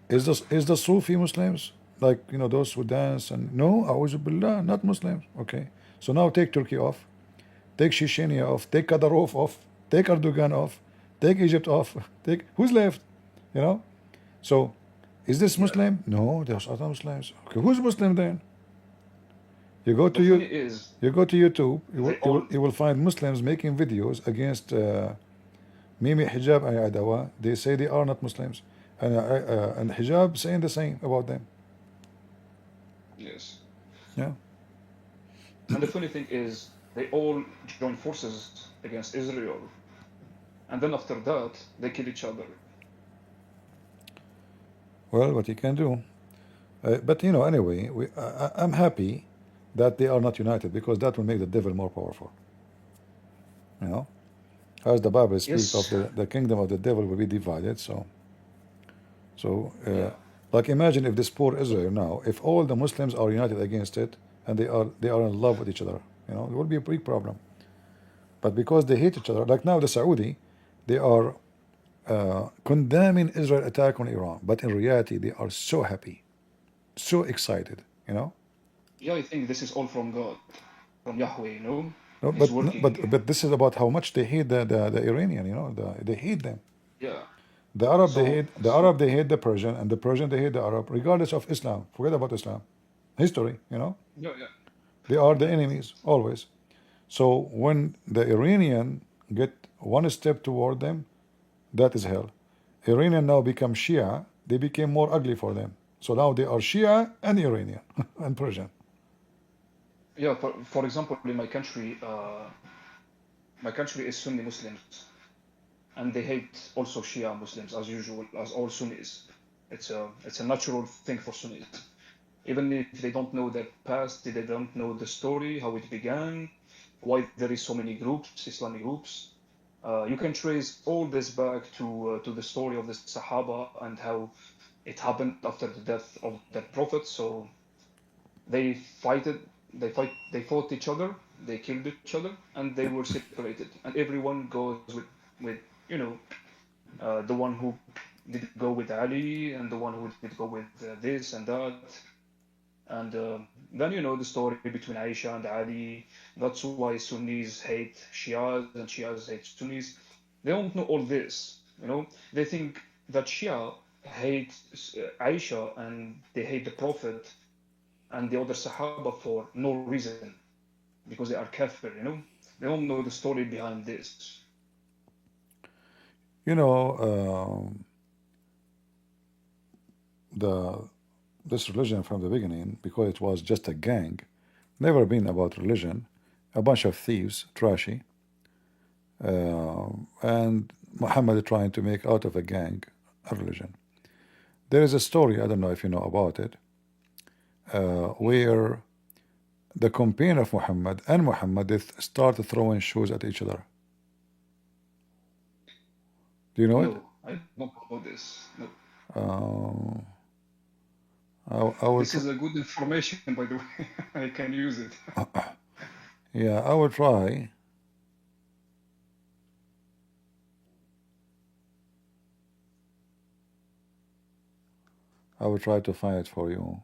Is the Sufi Muslims? Like, you know, those who dance and no, A'udhu Billah, not Muslims. Okay. So now take Turkey off, take Chechnya off, take Kadyrov off, take Erdogan off, take Egypt off, take who's left? You know? So is this Muslim? No, there's other Muslims. Okay, who's Muslim then? You go to YouTube, you will find Muslims making videos against Mimi Hijab and Dawah. They say they are not Muslims. And Hijab saying the same about them. Yes. Yeah. And the funny thing is, they all join forces against Israel, and then after that, they kill each other. Well, what you can do. But you know, anyway, I'm happy that they are not united, because that will make the devil more powerful. You know, as the Bible speaks of the kingdom of the devil will be divided. So like imagine if this poor Israel now, if all the Muslims are united against it, and they are in love with each other, you know, it will be a big problem. But because they hate each other, like now the Saudi, they are condemning Israel attack on Iran, but in reality they are so happy, so excited, you know. Yeah, I think this is all from God, from Yahweh, you know. No, but this is about how much they hate the Iranian, you know, they hate them. Yeah. The Arab they hate the Persian, and the Persian they hate the Arab, regardless of Islam. Forget about Islam, history, you know. Yeah. They are the enemies always. So when the Iranian get one step toward them, that is hell. Iranian now become Shia. They became more ugly for them. So now they are Shia and Iranian and Persian. Yeah, for example, in my country is Sunni Muslims, and they hate also Shia Muslims as usual, as all Sunnis. It's a natural thing for Sunnis. Even if they don't know their past, they don't know the story, how it began, why there is so many groups, Islamic groups. You can trace all this back to the story of the Sahaba and how it happened after the death of their prophet. So they fought each other, they killed each other, and they were separated. And everyone goes with you know, the one who did go with Ali, and the one who did go with this and that. And then you know the story between Aisha and Ali. That's why Sunnis hate Shias and Shias hate Sunnis. They don't know all this, you know. They think that Shia hate Aisha and they hate the Prophet and the other Sahaba for no reason, because they are kafir, you know. They don't know the story behind this. You know, this religion from the beginning, because it was just a gang, never been about religion, a bunch of thieves, trashy, and Muhammad trying to make out of a gang a religion. There is a story, I don't know if you know about it, where the companion of Muhammad and Muhammad started throwing shoes at each other Do you know it? No, I don't know about this. No. I will. This is a good information, by the way. I can use it. Yeah, I will try. I will try to find it for you.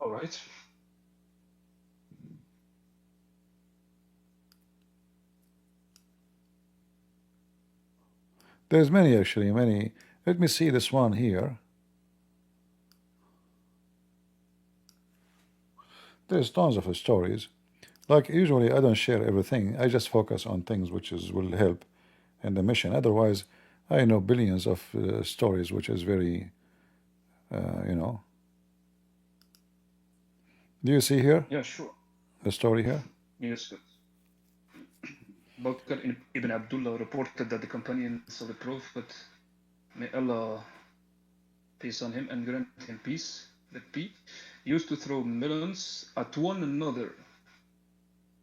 All right. There's many actually, many. Let me see this one here. There's tons of stories. Like usually I don't share everything. I just focus on things which will help in the mission. Otherwise, I know billions of stories, which is very, you know. Do you see here? Yeah, sure. The story here? Yes. Bakr ibn Abdullah reported that the companions of the Prophet, may Allah peace on him and grant him peace, used to throw melons at one another.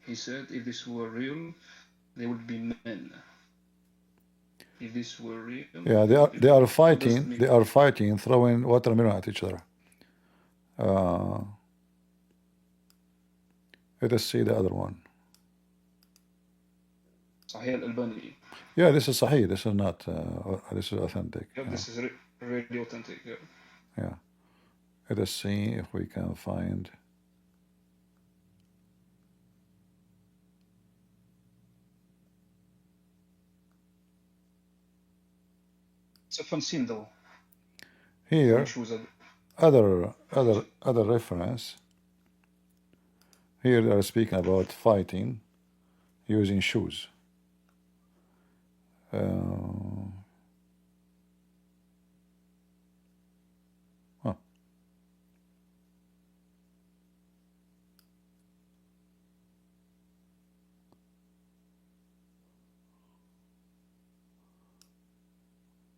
He said, if this were real, they would be men. If this were real, yeah, they are fighting. They are fighting, throwing watermelon at each other. Let us see the other one. Sahih al-Albani. Yeah, this is Sahih. This is not. This is authentic. Yeah, this is really authentic. Yeah. Yeah. Let us see if we can find. It's a fun scene though. Here, other reference. Here they are speaking about fighting using shoes.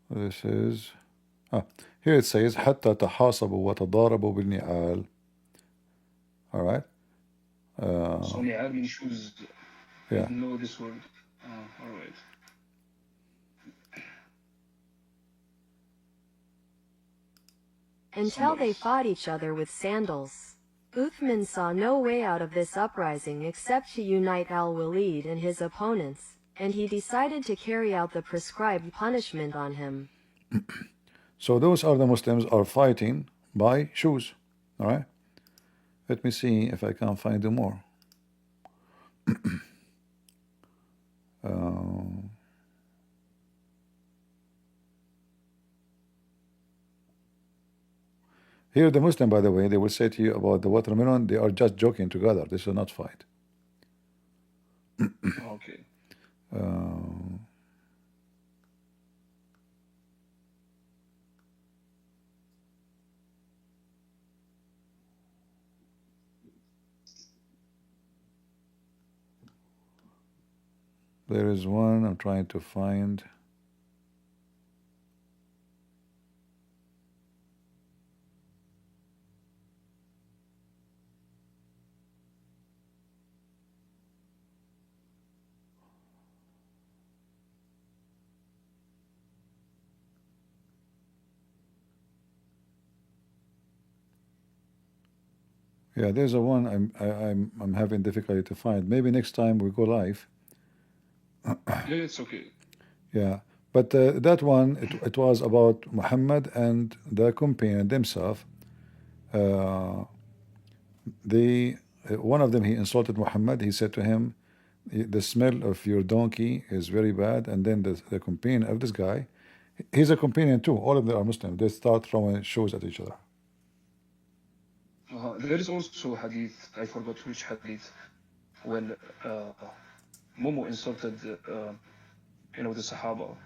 This is here it says حتى تحاصبوا وتضاربوا بالنعال. All right. So ni'al means shoes. Yeah. I didn't know this word. All right. Until they fought each other with sandals. Uthman saw no way out of this uprising except to unite al-Walid and his opponents, and he decided to carry out the prescribed punishment on him. So those are the Muslims are fighting by shoes. All right. Let me see if I can find them more. Here the Muslim, by the way, they will say to you about the watermelon, they are just joking together. This is not fight. Okay. There is one I'm trying to find. Yeah, there's a one I'm having difficulty to find. Maybe next time we go live. Yeah, it's okay. Yeah, but that one it was about Muhammad and the companion themselves. One of them he insulted Muhammad. He said to him, "The smell of your donkey is very bad." And then the companion of this guy, he's a companion too. All of them are Muslim. They start throwing shoes at each other. There is also a hadith, I forgot which hadith, when Momo insulted, the Sahaba.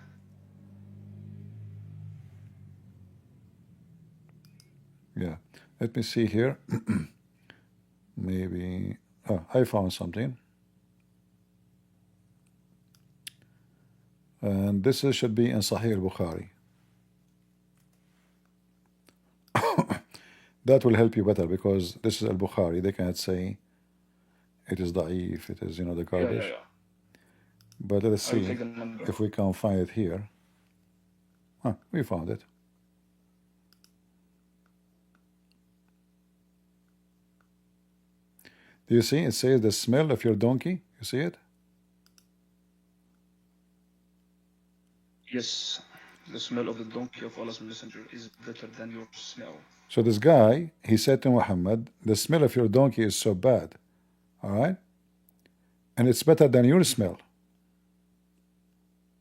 Yeah, let me see here. Maybe I found something, and this should be in Sahih al-Bukhari. That will help you better because this is al-Bukhari. They cannot say it is da'if, it is the garbage. Yeah. But let's I will see take the number. if we can find it here. Huh, we found it. Do you see? It says the smell of your donkey. You see it? Yes, the smell of the donkey of Allah's messenger is better than your smell. So this guy, he said to Muhammad, the smell of your donkey is so bad. All right? And it's better than your smell.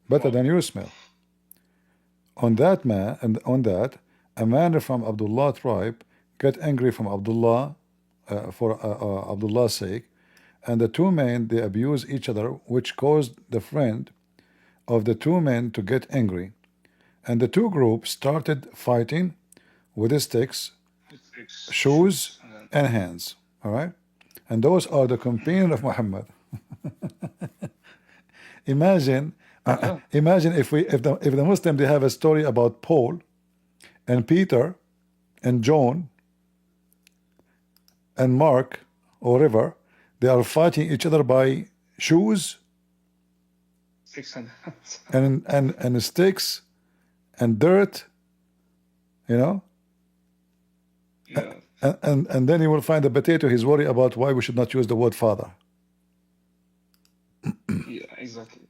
Better than your smell. On that man, and on that, a man from Abdullah tribe got angry from Abdullah for Abdullah's sake, and the two men, they abused each other, which caused the friend of the two men to get angry. And the two groups started fighting with sticks, shoes, and hands. All right? And those are the companions of Muhammad. Imagine if the Muslim, they have a story about Paul and Peter and John and Mark or River, they are fighting each other by shoes and sticks and dirt, you know. Yeah. And then you will find the potato, he's worried about why we should not use the word father. Yeah, exactly.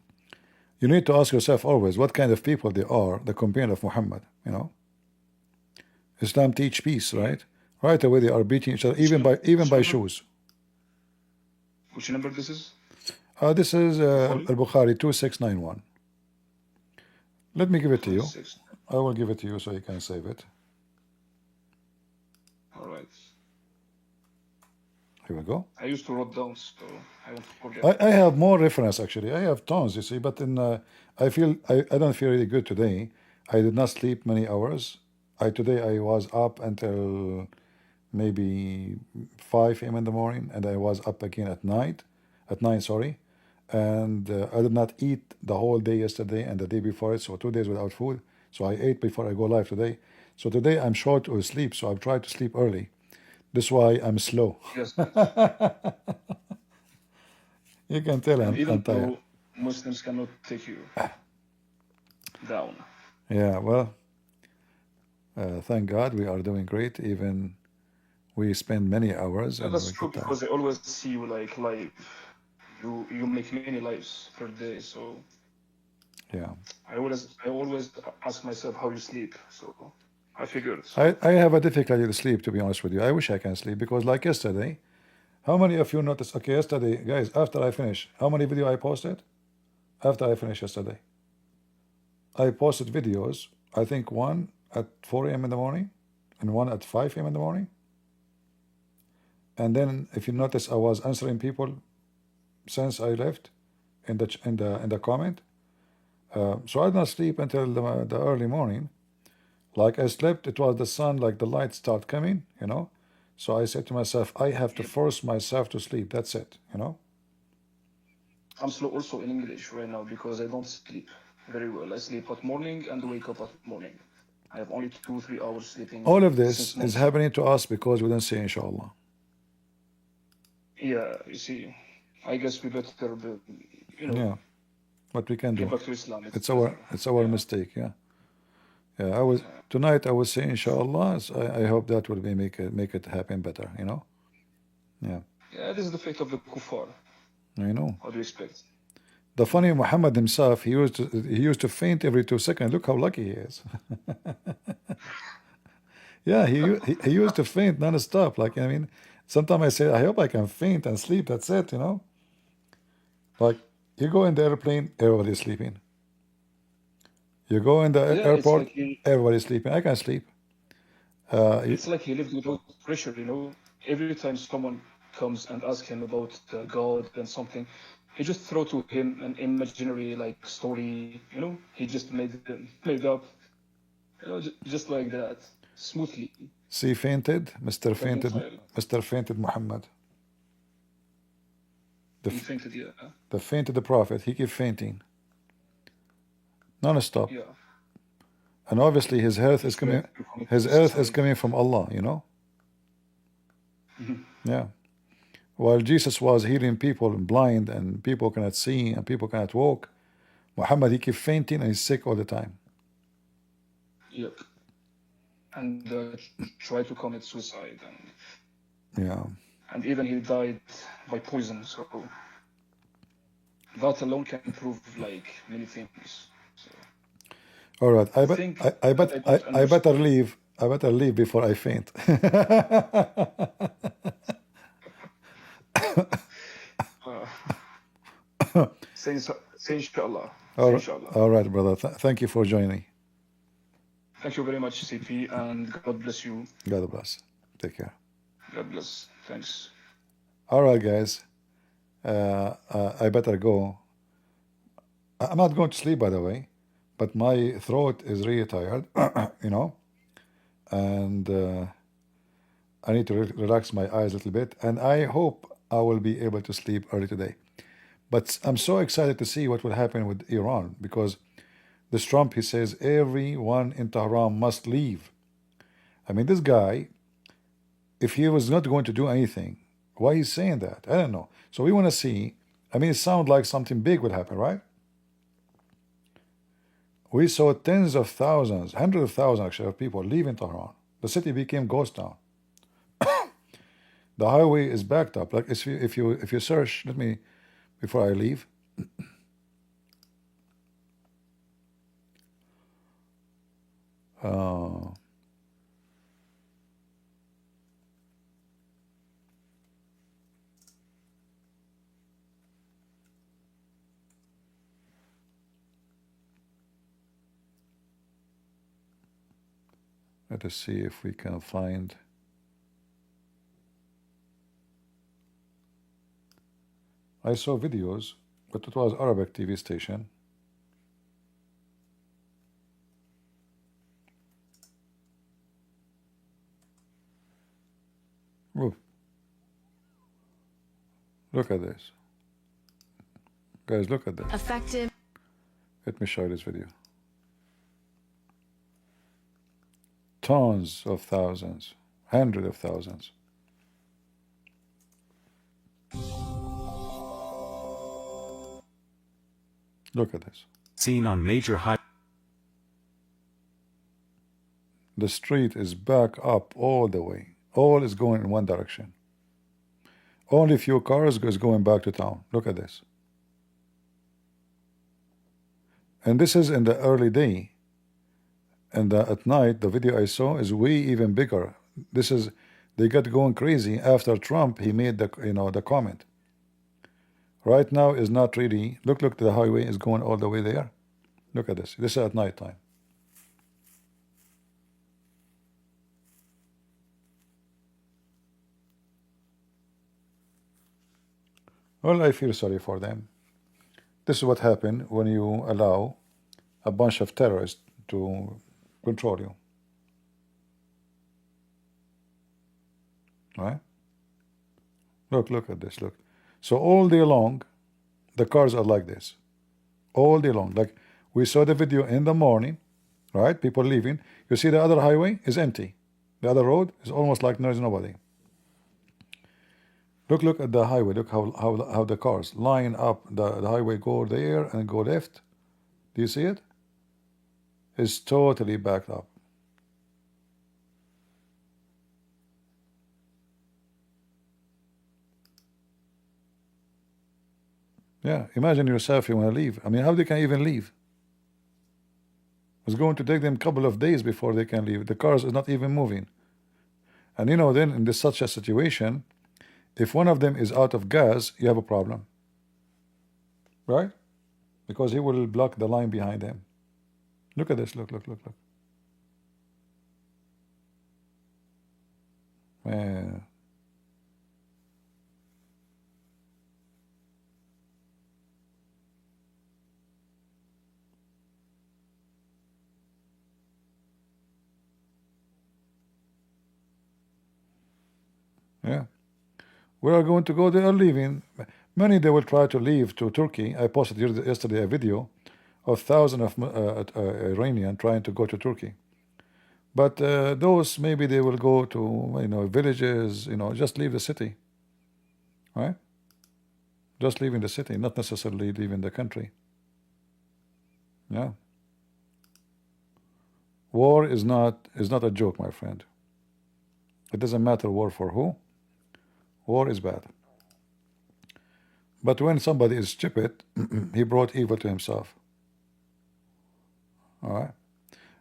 You need to ask yourself always what kind of people they are, the companion of Muhammad, you know. Islam teach peace, right? Right away they are beating each other, even by shoes. Which number this is? This is Al-Bukhari 2691. Let me give it to you. I will give it to you so you can save it. All right. Here we go. I used to write down, so I won't forget. I have more reference actually. I have tons, you see, but in I don't feel really good today. I did not sleep many hours. Today I was up until maybe 5 a.m. in the morning, and I was up again at 9, sorry. And I did not eat the whole day yesterday and the day before it, so 2 days without food. So I ate before I go live today. So today I'm short of sleep, so I've tried to sleep early. That's why I'm slow. Yes. You can tell I'm even tired. though Muslims cannot take you down. Yeah, well, thank God we are doing great. Even we spend many hours. Yeah, And that's we true get tired. because I always see you like live. You make many lives per day, so Yeah. I always ask myself how you sleep. So I figured. I have a difficulty to sleep, to be honest with you. I wish I can sleep because like yesterday, how many of you noticed? Okay, yesterday, guys, after I finished, how many video I posted? After I finished yesterday, I posted videos. I think one at 4 a.m. in the morning, and one at 5 a.m. in the morning. And then, if you notice, I was answering people since I left in the comment. So I did not sleep until the early morning. Like I slept, it was the sun, like the lights start coming, you know. So I said to myself, I have to force myself to sleep. That's it, you know. I'm slow also in English right now because I don't sleep very well. I sleep at morning and wake up at morning. I have only 2-3 hours sleeping. All of this since is months. happening to us because we don't say inshallah. Yeah, you see, I guess we better, Yeah, what we can get do. back to Islam. It's our mistake. Yeah, yeah. Tonight I would say inshallah. So I hope that will be make it happen better. You know. Yeah. Yeah, this is the fate of the kuffar. I know. What do you expect? The funny Muhammad himself, he used to faint every 2 seconds. Look how lucky he is. Yeah, he used to faint non-stop. Like, I mean, sometimes I say, I hope I can faint and sleep. That's it, you know. Like, you go in the airplane, everybody's sleeping. You go in the Yeah, it's airport, like he, everybody's sleeping. I can sleep. it's like he lived without pressure, you know. Every time someone comes and asks him about God and something, he just throw to him an imaginary like story, you know. He just made up, you know, just like that, smoothly. See, fainted, Mr. Fainted, Reconcile. Mr. Fainted Muhammad. He fainted, yeah. The fainted the Prophet. He keep fainting, non-stop. Yeah. And obviously his health is coming. His health is coming from Allah, you know. Mhm. Yeah. While Jesus was healing people blind and people cannot see and people cannot walk, Muhammad, he keeps fainting and he's sick all the time. Yep. And tried to commit suicide. Yeah. And even he died by poison. So that alone can prove like many things. So, all right. I better leave. I better leave before I faint. Say inshallah. All right, brother. Thank you for joining. Thank you very much, CP, and God bless you. God bless. Take care. God bless. Thanks. All right, guys. I better go. I'm not going to sleep, by the way, but my throat is really tired, you know, and I need to relax my eyes a little bit, and I hope I will be able to sleep early today. But I'm so excited to see what will happen with Iran, because this Trump, he says everyone in Tehran must leave. I mean, this guy, if he was not going to do anything, why he's saying that? I don't know. So we want to see. I mean, it sounds like something big would happen, right? We saw tens of thousands, hundreds of thousands actually of people leaving Tehran. The city became ghost town. The highway is backed up. Like if you search, let me, before I leave. Let us see if we can find. I saw videos, but it was Arabic TV station. Ooh. Look at this. Guys, look at this. Effective. Let me show you this video. Tons of thousands, hundreds of thousands. Look at this. Seen on major high. The street is back up all the way. All is going in one direction. Only few cars is going back to town. Look at this. And this is in the early day. And at night, the video I saw is way even bigger. This is, they got going crazy after Trump. He made the the comment. Right now is not really. Look, the highway is going all the way there. Look at this. This is at night time. Well, I feel sorry for them. This is what happened when you allow a bunch of terrorists to control you. Right? Look at this, look. So all day long, the cars are like this. All day long. Like we saw the video in the morning, right? People leaving. You see the other highway is empty. The other road is almost like there's nobody. Look at the highway. Look how the cars line up. The highway go there and go left. Do you see it? It's totally backed up. Yeah, imagine yourself you want to leave. I mean, how they can even leave? It's going to take them a couple of days before they can leave. The cars is not even moving. And then in such a situation, if one of them is out of gas, you have a problem. Right? Because he will block the line behind him. Look at this. Look. Man. Yeah. We are going to go. They are leaving. Many they will try to leave to Turkey. I posted yesterday a video of thousands of Iranian trying to go to Turkey. But those maybe they will go to villages. Just leave the city. right? Just leaving the city, not necessarily leaving the country. Yeah. War is not a joke, my friend. It doesn't matter war for who. War is bad. But when somebody is stupid, he brought evil to himself. All right.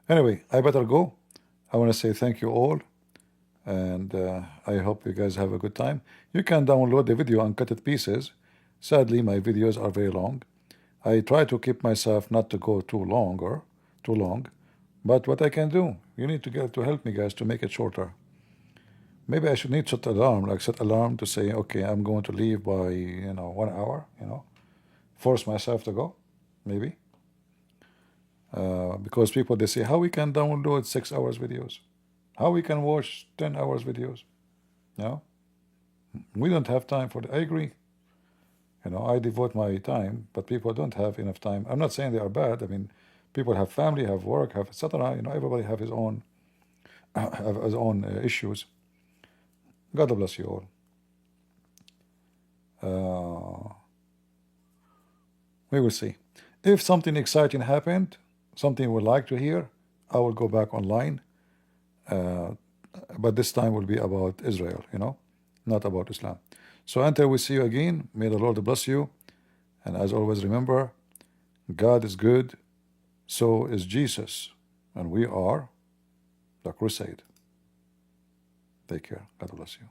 Anyway, I better go. I want to say thank you all, and I hope you guys have a good time. You can download the video and cut it pieces. Sadly, my videos are very long. I try to keep myself not to go too long, but what I can do, you need to help me, guys, to make it shorter. Maybe I should need set alarm to say, okay, I'm going to leave by 1 hour. Force myself to go, maybe. Because people, they say, how we can download 6 hours videos, how we can watch 10 hours videos. We don't have time for it. I agree. I devote my time, but people don't have enough time. I'm not saying they are bad. I mean, people have family, have work, have etc. Everybody have his own issues. God bless you all. We will see. If something exciting happened, something we'd like to hear, I will go back online. But this time will be about Israel, not about Islam. So until we see you again, may the Lord bless you. And as always, remember, God is good, so is Jesus. And we are the crusade. Take care. God bless you.